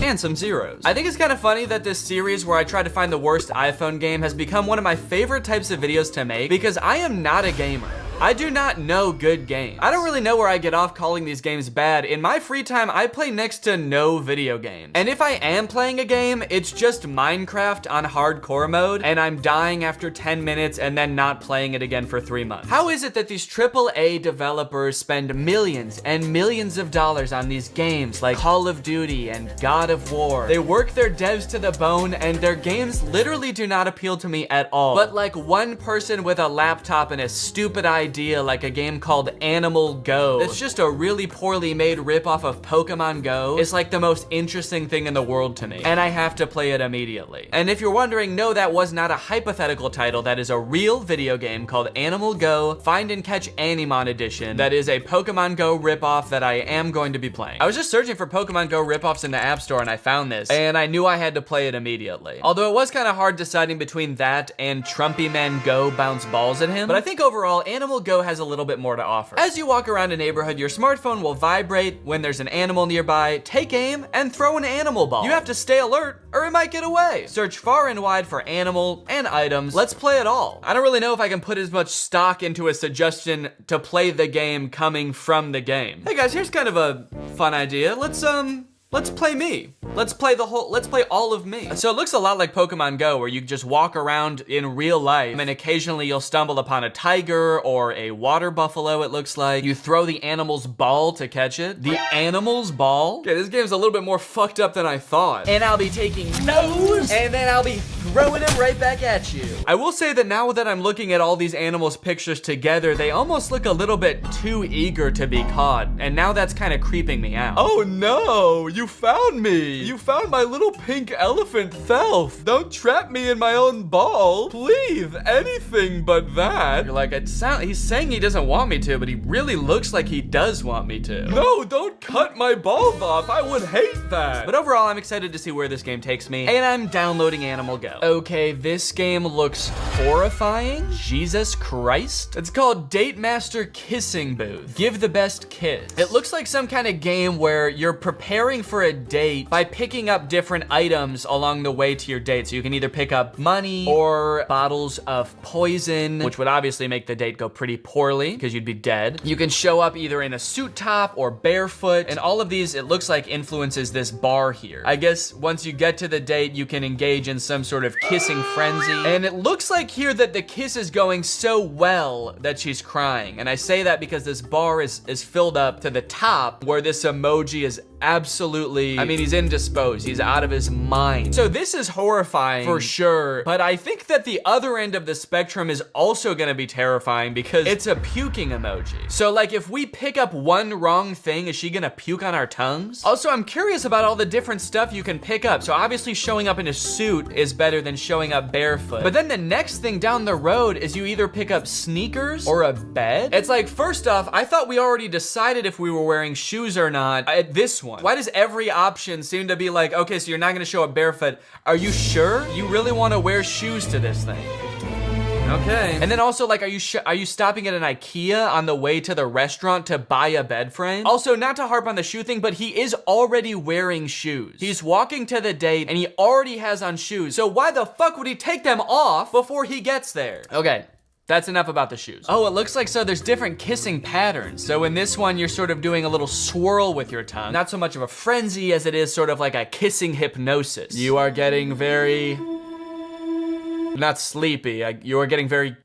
and some zeros. I think it's kind of funny that this series where I try to find the worst iPhone game has become one of my favorite types of videos to make, because I am not a gamer. I do not know good games. I don't really know where I get off calling these games bad. In my free time, I play next to no video games. And if I am playing a game, it's just Minecraft on hardcore mode, and I'm dying after 10 minutes and then not playing it again for 3 months. How is it that these AAA developers spend millions and millions of dollars on these games like Call of Duty and God of War? They work their devs to the bone, and their games literally do not appeal to me at all. But like one person with a laptop and a stupid idea like a game called Animal Go, it's just a really poorly made ripoff of Pokemon Go, is like the most interesting thing in the world to me, and I have to play it immediately. And if you're wondering, no, that was not a hypothetical title. That is a real video game called Animal Go Find and Catch Animon Edition. That is a Pokemon Go ripoff that I am going to be playing. I was just searching for Pokemon Go ripoffs in the App Store and I found this, and I knew I had to play it immediately. Although it was kind of hard deciding between that and Trumpy Man Go Bounce Balls at Him, but I think overall Animal Go has a little bit more to offer. As you walk around a neighborhood, your smartphone will vibrate when there's an animal nearby. Take aim and throw an animal ball. You have to stay alert or it might get away. Search far and wide for animal and items. Let's play it all. I don't really know if I can put as much stock into a suggestion to play the game coming from the game. Hey guys, here's kind of a fun idea. Let's play me. Let's play all of me. So it looks a lot like Pokemon Go, where you just walk around in real life and occasionally you'll stumble upon a tiger or a water buffalo, it looks like. You throw the animal's ball to catch it. The animal's ball? Okay, this game's a little bit more fucked up than I thought. And I'll be taking those, and then I'll be throwing them right back at you. I will say that now that I'm looking at all these animals' pictures together, they almost look a little bit too eager to be caught. And now that's kind of creeping me out. Oh no, you found me. You found my little pink elephant self. Don't trap me in my own ball. Please, anything but that. You're like, he's saying he doesn't want me to, but he really looks like he does want me to. No, don't cut my balls off. I would hate that. But overall, I'm excited to see where this game takes me, and I'm downloading Animal Go. Okay, this game looks horrifying. Jesus Christ. It's called Date Master Kissing Booth. Give the best kiss. It looks like some kind of game where you're preparing for a date by picking up different items along the way to your date. So you can either pick up money or bottles of poison, which would obviously make the date go pretty poorly because you'd be dead. You can show up either in a suit top or barefoot, and all of these, it looks like, influences this bar here. I guess once you get to the date, you can engage in some sort of kissing frenzy. And it looks like here that the kiss is going so well that she's crying. And I say that because this bar is filled up to the top where this emoji is absolutely, I mean, he's indisposed. He's out of his mind. So this is horrifying for sure. But I think that the other end of the spectrum is also gonna be terrifying because it's a puking emoji. So like if we pick up one wrong thing, is she gonna puke on our tongues? Also, I'm curious about all the different stuff you can pick up. So obviously showing up in a suit is better than showing up barefoot. But then the next thing down the road is you either pick up sneakers or a bed. It's like, first off, I thought we already decided if we were wearing shoes or not at this one. Why does every option seem to be like, okay, so you're not gonna show up barefoot. Are you sure you really wanna wear shoes to this thing? Okay. And then also, like, are you stopping at an IKEA on the way to the restaurant to buy a bed frame? Also, not to harp on the shoe thing, but he is already wearing shoes. He's walking to the date and he already has on shoes. So why the fuck would he take them off before he gets there? Okay. That's enough about the shoes. Oh, it looks like so there's different kissing patterns. So in this one, you're sort of doing a little swirl with your tongue. Not so much of a frenzy as it is sort of like a kissing hypnosis. You are getting very, not sleepy, you are getting very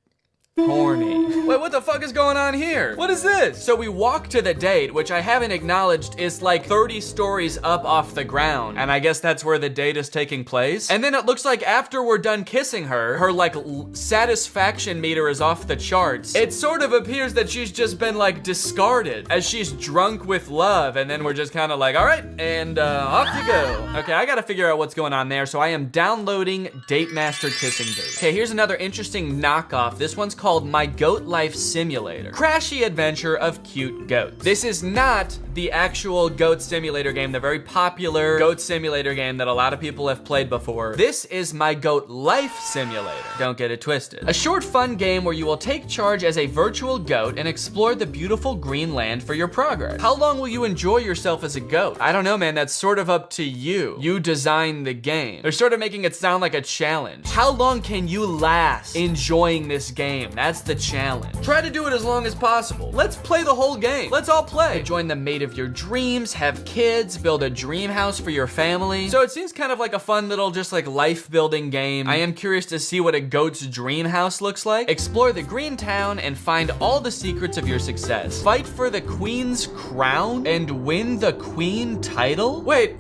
horny. Wait, what the fuck is going on here? What is this? So we walk to the date, which I haven't acknowledged is like 30 stories up off the ground. And I guess that's where the date is taking place. And then it looks like after we're done kissing her like satisfaction meter is off the charts. It sort of appears that she's just been like discarded as she's drunk with love. And then we're just kind of like, all right, and off you go. Okay, I gotta figure out what's going on there. So I am downloading Date Master Kissing Booth. Okay, here's another interesting knockoff. This one's called My Goat Life Simulator. Crashy adventure of cute goats. This is not the actual goat simulator game, the very popular goat simulator game that a lot of people have played before. This is My Goat Life Simulator. Don't get it twisted. A short fun game where you will take charge as a virtual goat and explore the beautiful green land for your progress. How long will you enjoy yourself as a goat? I don't know, man, that's sort of up to you. You design the game. They're sort of making it sound like a challenge. How long can you last enjoying this game? That's the challenge. Try to do it as long as possible. Let's play the whole game. Let's all play. Join the mate of your dreams, have kids, build a dream house for your family. So it seems kind of like a fun little just like life building game. I am curious to see what a goat's dream house looks like. Explore the green town and find all the secrets of your success. Fight for the queen's crown and win the queen title? Wait.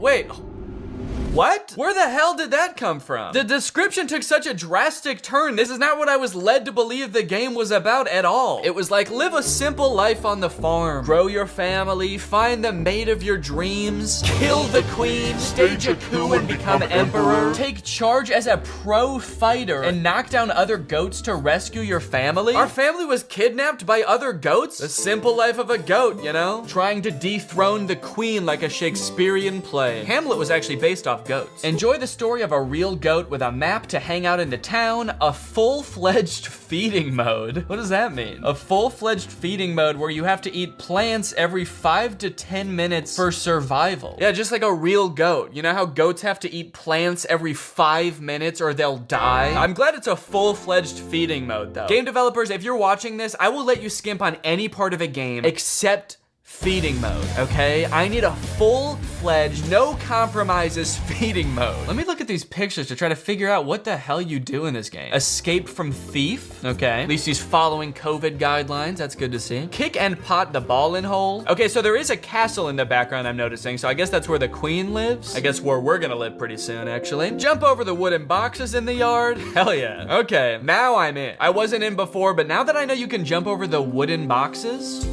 What? Where the hell did that come from? The description took such a drastic turn. This is not what I was led to believe the game was about at all. It was like, live a simple life on the farm, grow your family, find the mate of your dreams, kill the queen, stage a coup and become emperor, take charge as a pro fighter, and knock down other goats to rescue your family. Our family was kidnapped by other goats? The simple life of a goat, you know? Trying to dethrone the queen like a Shakespearean play. Hamlet was actually based off goats. Enjoy the story of a real goat with a map to hang out in the town, a full-fledged feeding mode. What does that mean? A full-fledged feeding mode where you have to eat plants every 5 to 10 minutes for survival. Yeah, just like a real goat. You know how goats have to eat plants every 5 minutes or they'll die? I'm glad it's a full-fledged feeding mode though. Game developers, if you're watching this, I will let you skimp on any part of a game except feeding mode, okay? I need a full-fledged, no compromises feeding mode. Let me look at these pictures to try to figure out what the hell you do in this game. Escape from thief, okay. At least he's following COVID guidelines, that's good to see. Kick and pot the ball in hole. Okay, so there is a castle in the background I'm noticing, so I guess that's where the queen lives. I guess where we're gonna live pretty soon, actually. Jump over the wooden boxes in the yard. Hell yeah. Okay, now I'm in. I wasn't in before, but now that I know you can jump over the wooden boxes,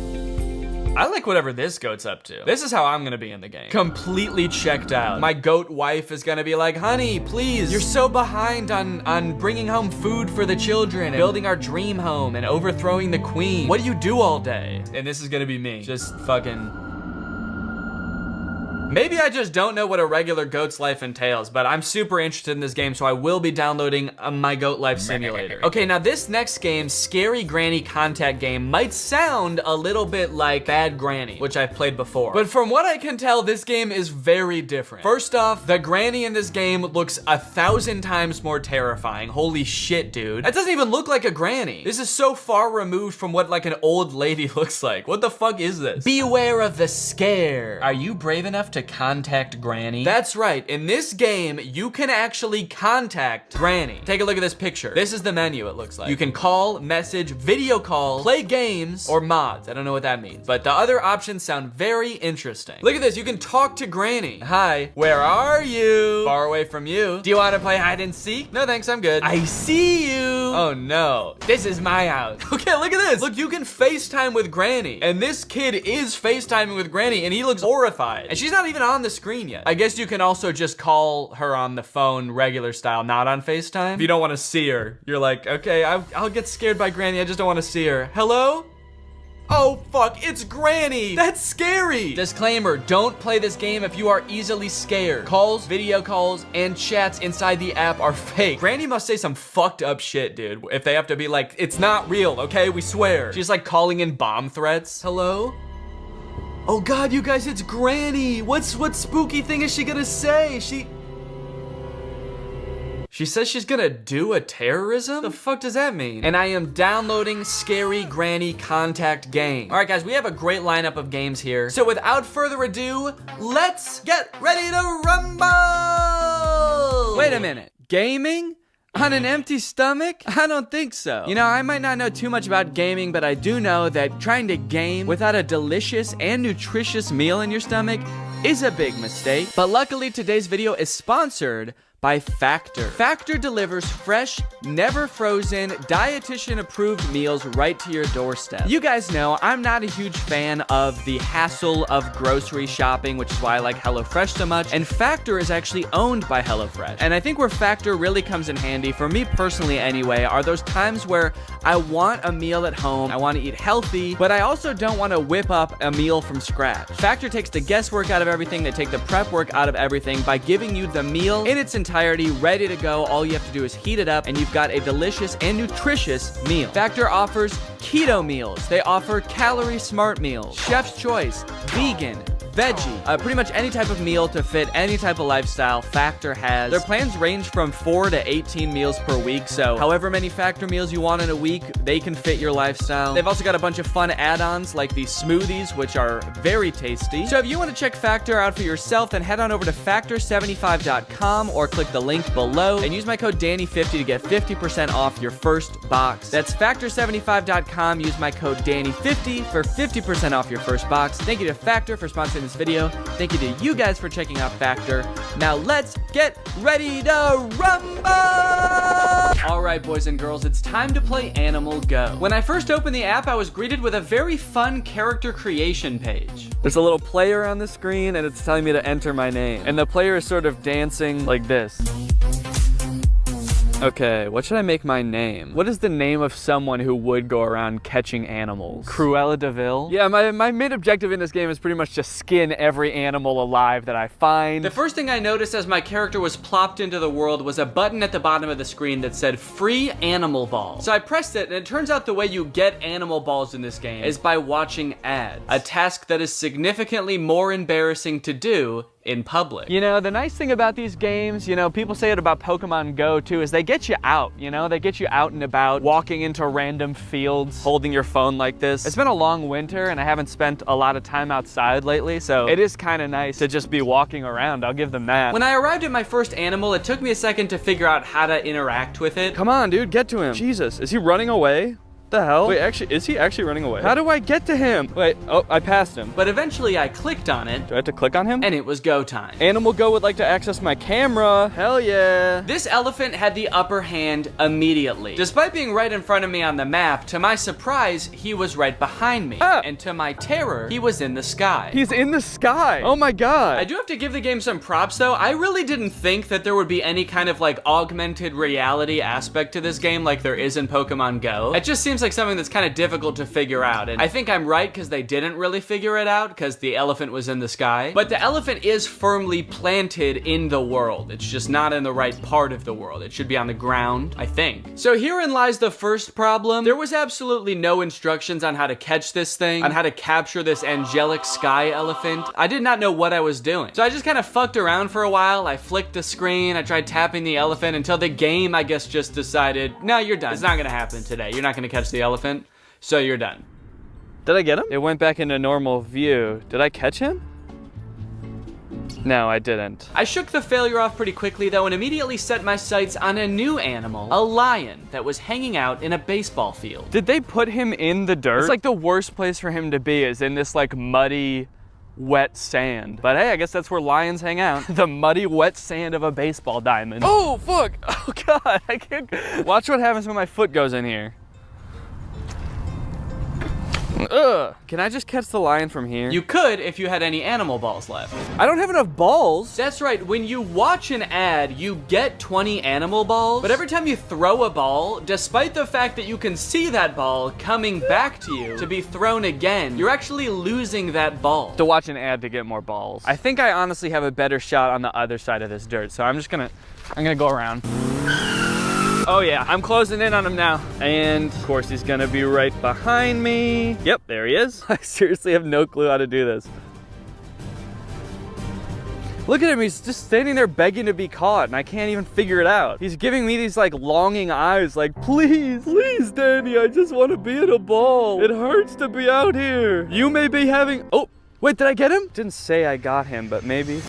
I like whatever this goat's up to. This is how I'm gonna be in the game. Completely checked out. My goat wife is gonna be like, honey, please, you're so behind on bringing home food for the children and building our dream home and overthrowing the queen. What do you do all day? And this is gonna be me. Just fucking... Maybe I just don't know what a regular goat's life entails, but I'm super interested in this game, so I will be downloading My Goat Life Simulator. Okay, now this next game, Scary Granny Contact Game, might sound a little bit like Bad Granny, which I've played before. But from what I can tell, this game is very different. First off, the granny in this game looks 1,000 times more terrifying. Holy shit, dude. That doesn't even look like a granny. This is so far removed from what like an old lady looks like. What the fuck is this? Beware of the scare. Are you brave enough to contact Granny? That's right. In this game, you can actually contact Granny. Take a look at this picture. This is the menu, it looks like. You can call, message, video call, play games, or mods. I don't know what that means, but the other options sound very interesting. Look at this. You can talk to Granny. Hi, where are you? Far away from you. Do you want to play hide and seek? No, thanks. I'm good. I see you. Oh no. This is my house. Okay, look at this. Look, you can FaceTime with Granny, and this kid is FaceTiming with Granny, and he looks horrified. And she's not even on the screen yet. I guess you can also just call her on the phone regular style, not on FaceTime. If you don't want to see her, you're like, okay, I'll get scared by Granny. I just don't want to see her. Hello? Oh fuck, it's Granny! That's scary! Disclaimer, don't play this game if you are easily scared. Calls, video calls, and chats inside the app are fake. Granny must say some fucked up shit, dude. If they have to be like, it's not real, okay? We swear. She's like calling in bomb threats. Hello? Oh God, you guys, it's Granny! What spooky thing is she gonna say? She says she's gonna do a terrorism? The fuck does that mean? And I am downloading Scary Granny Contact Game. All right, guys, we have a great lineup of games here. So without further ado, let's get ready to rumble! Wait a minute, gaming? On an empty stomach? I don't think so. You know, I might not know too much about gaming, but I do know that trying to game without a delicious and nutritious meal in your stomach is a big mistake. But luckily, today's video is sponsored by Factor. Factor delivers fresh, never frozen, dietitian approved meals right to your doorstep. You guys know I'm not a huge fan of the hassle of grocery shopping, which is why I like HelloFresh so much. And Factor is actually owned by HelloFresh. And I think where Factor really comes in handy, for me personally anyway, are those times where I want a meal at home, I want to eat healthy, but I also don't want to whip up a meal from scratch. Factor takes the guesswork out of everything, they take the prep work out of everything by giving you the meal in its entirety, ready to go. All you have to do is heat it up and you've got a delicious and nutritious meal. Factor offers keto meals. They offer calorie smart meals, chef's choice, vegan, veggie, pretty much any type of meal to fit any type of lifestyle Factor has. Their plans range from 4 to 18 meals per week, so however many Factor meals you want in a week, they can fit your lifestyle. They've also got a bunch of fun add-ons like these smoothies, which are very tasty. So if you want to check Factor out for yourself, then head on over to factor75.com or click the link below and use my code Danny50 to get 50% off your first box. That's factor75.com. Use my code Danny50 for 50% off your first box. Thank you to Factor for sponsoring this video. Thank you to you guys for checking out Factor. Now let's get ready to rumble! Alright, boys and girls, it's time to play Animal Go. When I first opened the app, I was greeted with a very fun character creation page. There's a little player on the screen and it's telling me to enter my name. And the player is sort of dancing like this. Okay, what should I make my name? What is the name of someone who would go around catching animals? Cruella de Vil? Yeah, my main objective in this game is pretty much just skin every animal alive that I find. The first thing I noticed as my character was plopped into the world was a button at the bottom of the screen that said free animal ball. So I pressed it, and it turns out the way you get animal balls in this game is by watching ads. A task that is significantly more embarrassing to do in public. You know, the nice thing about these games, you know, people say it about Pokemon Go too, is they get you out, you know? They get you out and about, walking into random fields, holding your phone like this. It's been a long winter and I haven't spent a lot of time outside lately, so it is kind of nice to just be walking around, I'll give them that. When I arrived at my first animal, it took me a second to figure out how to interact with it. Come on, dude, get to him. Jesus, is he running away? The hell? Wait, actually, is he actually running away? How do I get to him? Wait, oh, I passed him. But eventually I clicked on it. Do I have to click on him? And it was go time. Animal Go would like to access my camera. Hell yeah. This elephant had the upper hand immediately. Despite being right in front of me on the map, to my surprise, he was right behind me. And to my terror, he was in the sky. He's in the sky. Oh my God. I do have to give the game some props though. I really didn't think that there would be any kind of like augmented reality aspect to this game like there is in Pokemon Go. It just seems like something that's kind of difficult to figure out, and I think I'm right because they didn't really figure it out because the elephant was in the sky. But the elephant is firmly planted in the world. It's just not in the right part of the world. It should be on the ground, I think. So herein lies the first problem. There was absolutely no instructions on how to catch this thing, on how to capture this angelic sky elephant. I did not know what I was doing. So I just kind of fucked around for a while. I flicked the screen. I tried tapping the elephant until the game, I guess, just decided, no, you're done. It's not gonna happen today. You're not gonna catch the elephant, so you're done. Did I get him? It went back into normal view. Did I catch him? No, I didn't. I shook the failure off pretty quickly though and immediately set my sights on a new animal, a lion that was hanging out in a baseball field. Did they put him in the dirt? It's like the worst place for him to be is in this like muddy, wet sand. But hey, I guess that's where lions hang out. The muddy, wet sand of a baseball diamond. Oh, fuck. Oh God, I can't. Watch what happens when my foot goes in here. Ugh. Can I just catch the lion from here? You could if you had any animal balls left. I don't have enough balls. That's right. When you watch an ad, you get 20 animal balls. But every time you throw a ball, despite the fact that you can see that ball coming back to you to be thrown again, you're actually losing that ball. To watch an ad to get more balls. I think I honestly have a better shot on the other side of this dirt. So I'm gonna go around. Oh yeah, I'm closing in on him now. And of course he's gonna be right behind me. Yep, there he is. I seriously have no clue how to do this. Look at him, he's just standing there begging to be caught and I can't even figure it out. He's giving me these like longing eyes like, please, please Danny, I just wanna be in a ball. It hurts to be out here. You may be having, oh, wait, did I get him? Didn't say I got him, but maybe.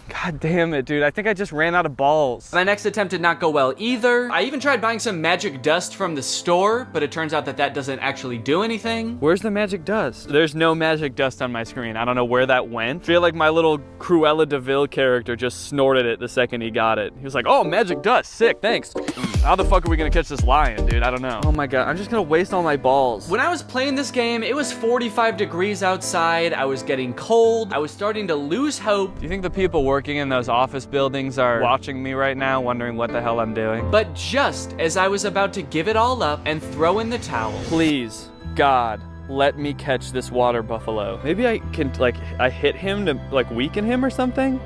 God damn it, dude. I think I just ran out of balls. My next attempt did not go well either. I even tried buying some magic dust from the store, but it turns out that that doesn't actually do anything. Where's the magic dust? There's no magic dust on my screen. I don't know where that went. I feel like my little Cruella de Vil character just snorted it the second he got it. He was like, oh, magic dust, sick, thanks. How the fuck are we gonna catch this lion, dude? I don't know. Oh my God, I'm just gonna waste all my balls. When I was playing this game, it was 45 degrees outside. I was getting cold. I was starting to lose hope. Do you think the people working in those office buildings are watching me right now, wondering what the hell I'm doing? But just as I was about to give it all up and throw in the towel, please, God, let me catch this water buffalo. Maybe I can, like, I hit him to, like, weaken him or something?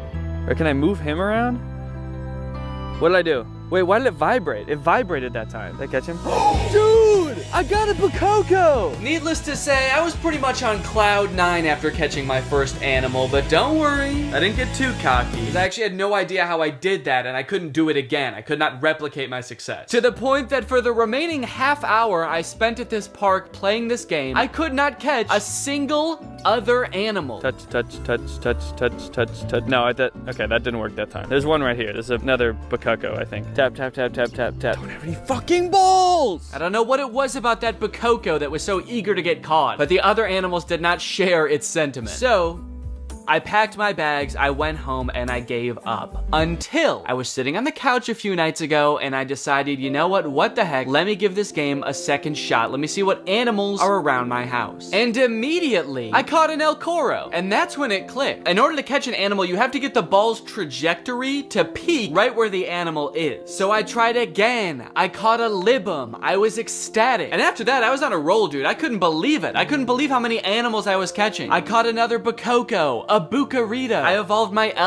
Or can I move him around? What did I do? Wait, why did it vibrate? It vibrated that time. Did I catch him? Dude, I got a Bakoko! Needless to say, I was pretty much on cloud 9 after catching my first animal, but don't worry, I didn't get too cocky. I actually had no idea how I did that, and I couldn't do it again. I could not replicate my success. To the point that for the remaining half hour I spent at this park playing this game, I could not catch a single other animal. Touch, touch, touch, touch, touch, touch, touch. No, okay, that didn't work that time. There's one right here. There's another Bakoko, I think. Tap, tap, tap, tap, tap, tap. Don't have any fucking balls! I don't know what it was about that Bakoko that was so eager to get caught, but the other animals did not share its sentiment. So, I packed my bags, I went home, and I gave up. Until I was sitting on the couch a few nights ago, and I decided, you know what the heck, let me give this game a second shot. Let me see what animals are around my house. And immediately, I caught an El Coro, and that's when it clicked. In order to catch an animal, you have to get the ball's trajectory to peak right where the animal is. So I tried again. I caught a Libum. I was ecstatic. And after that, I was on a roll, dude. I couldn't believe it. I couldn't believe how many animals I was catching. I caught another Bakoko, a Bucarita. I evolved my elephant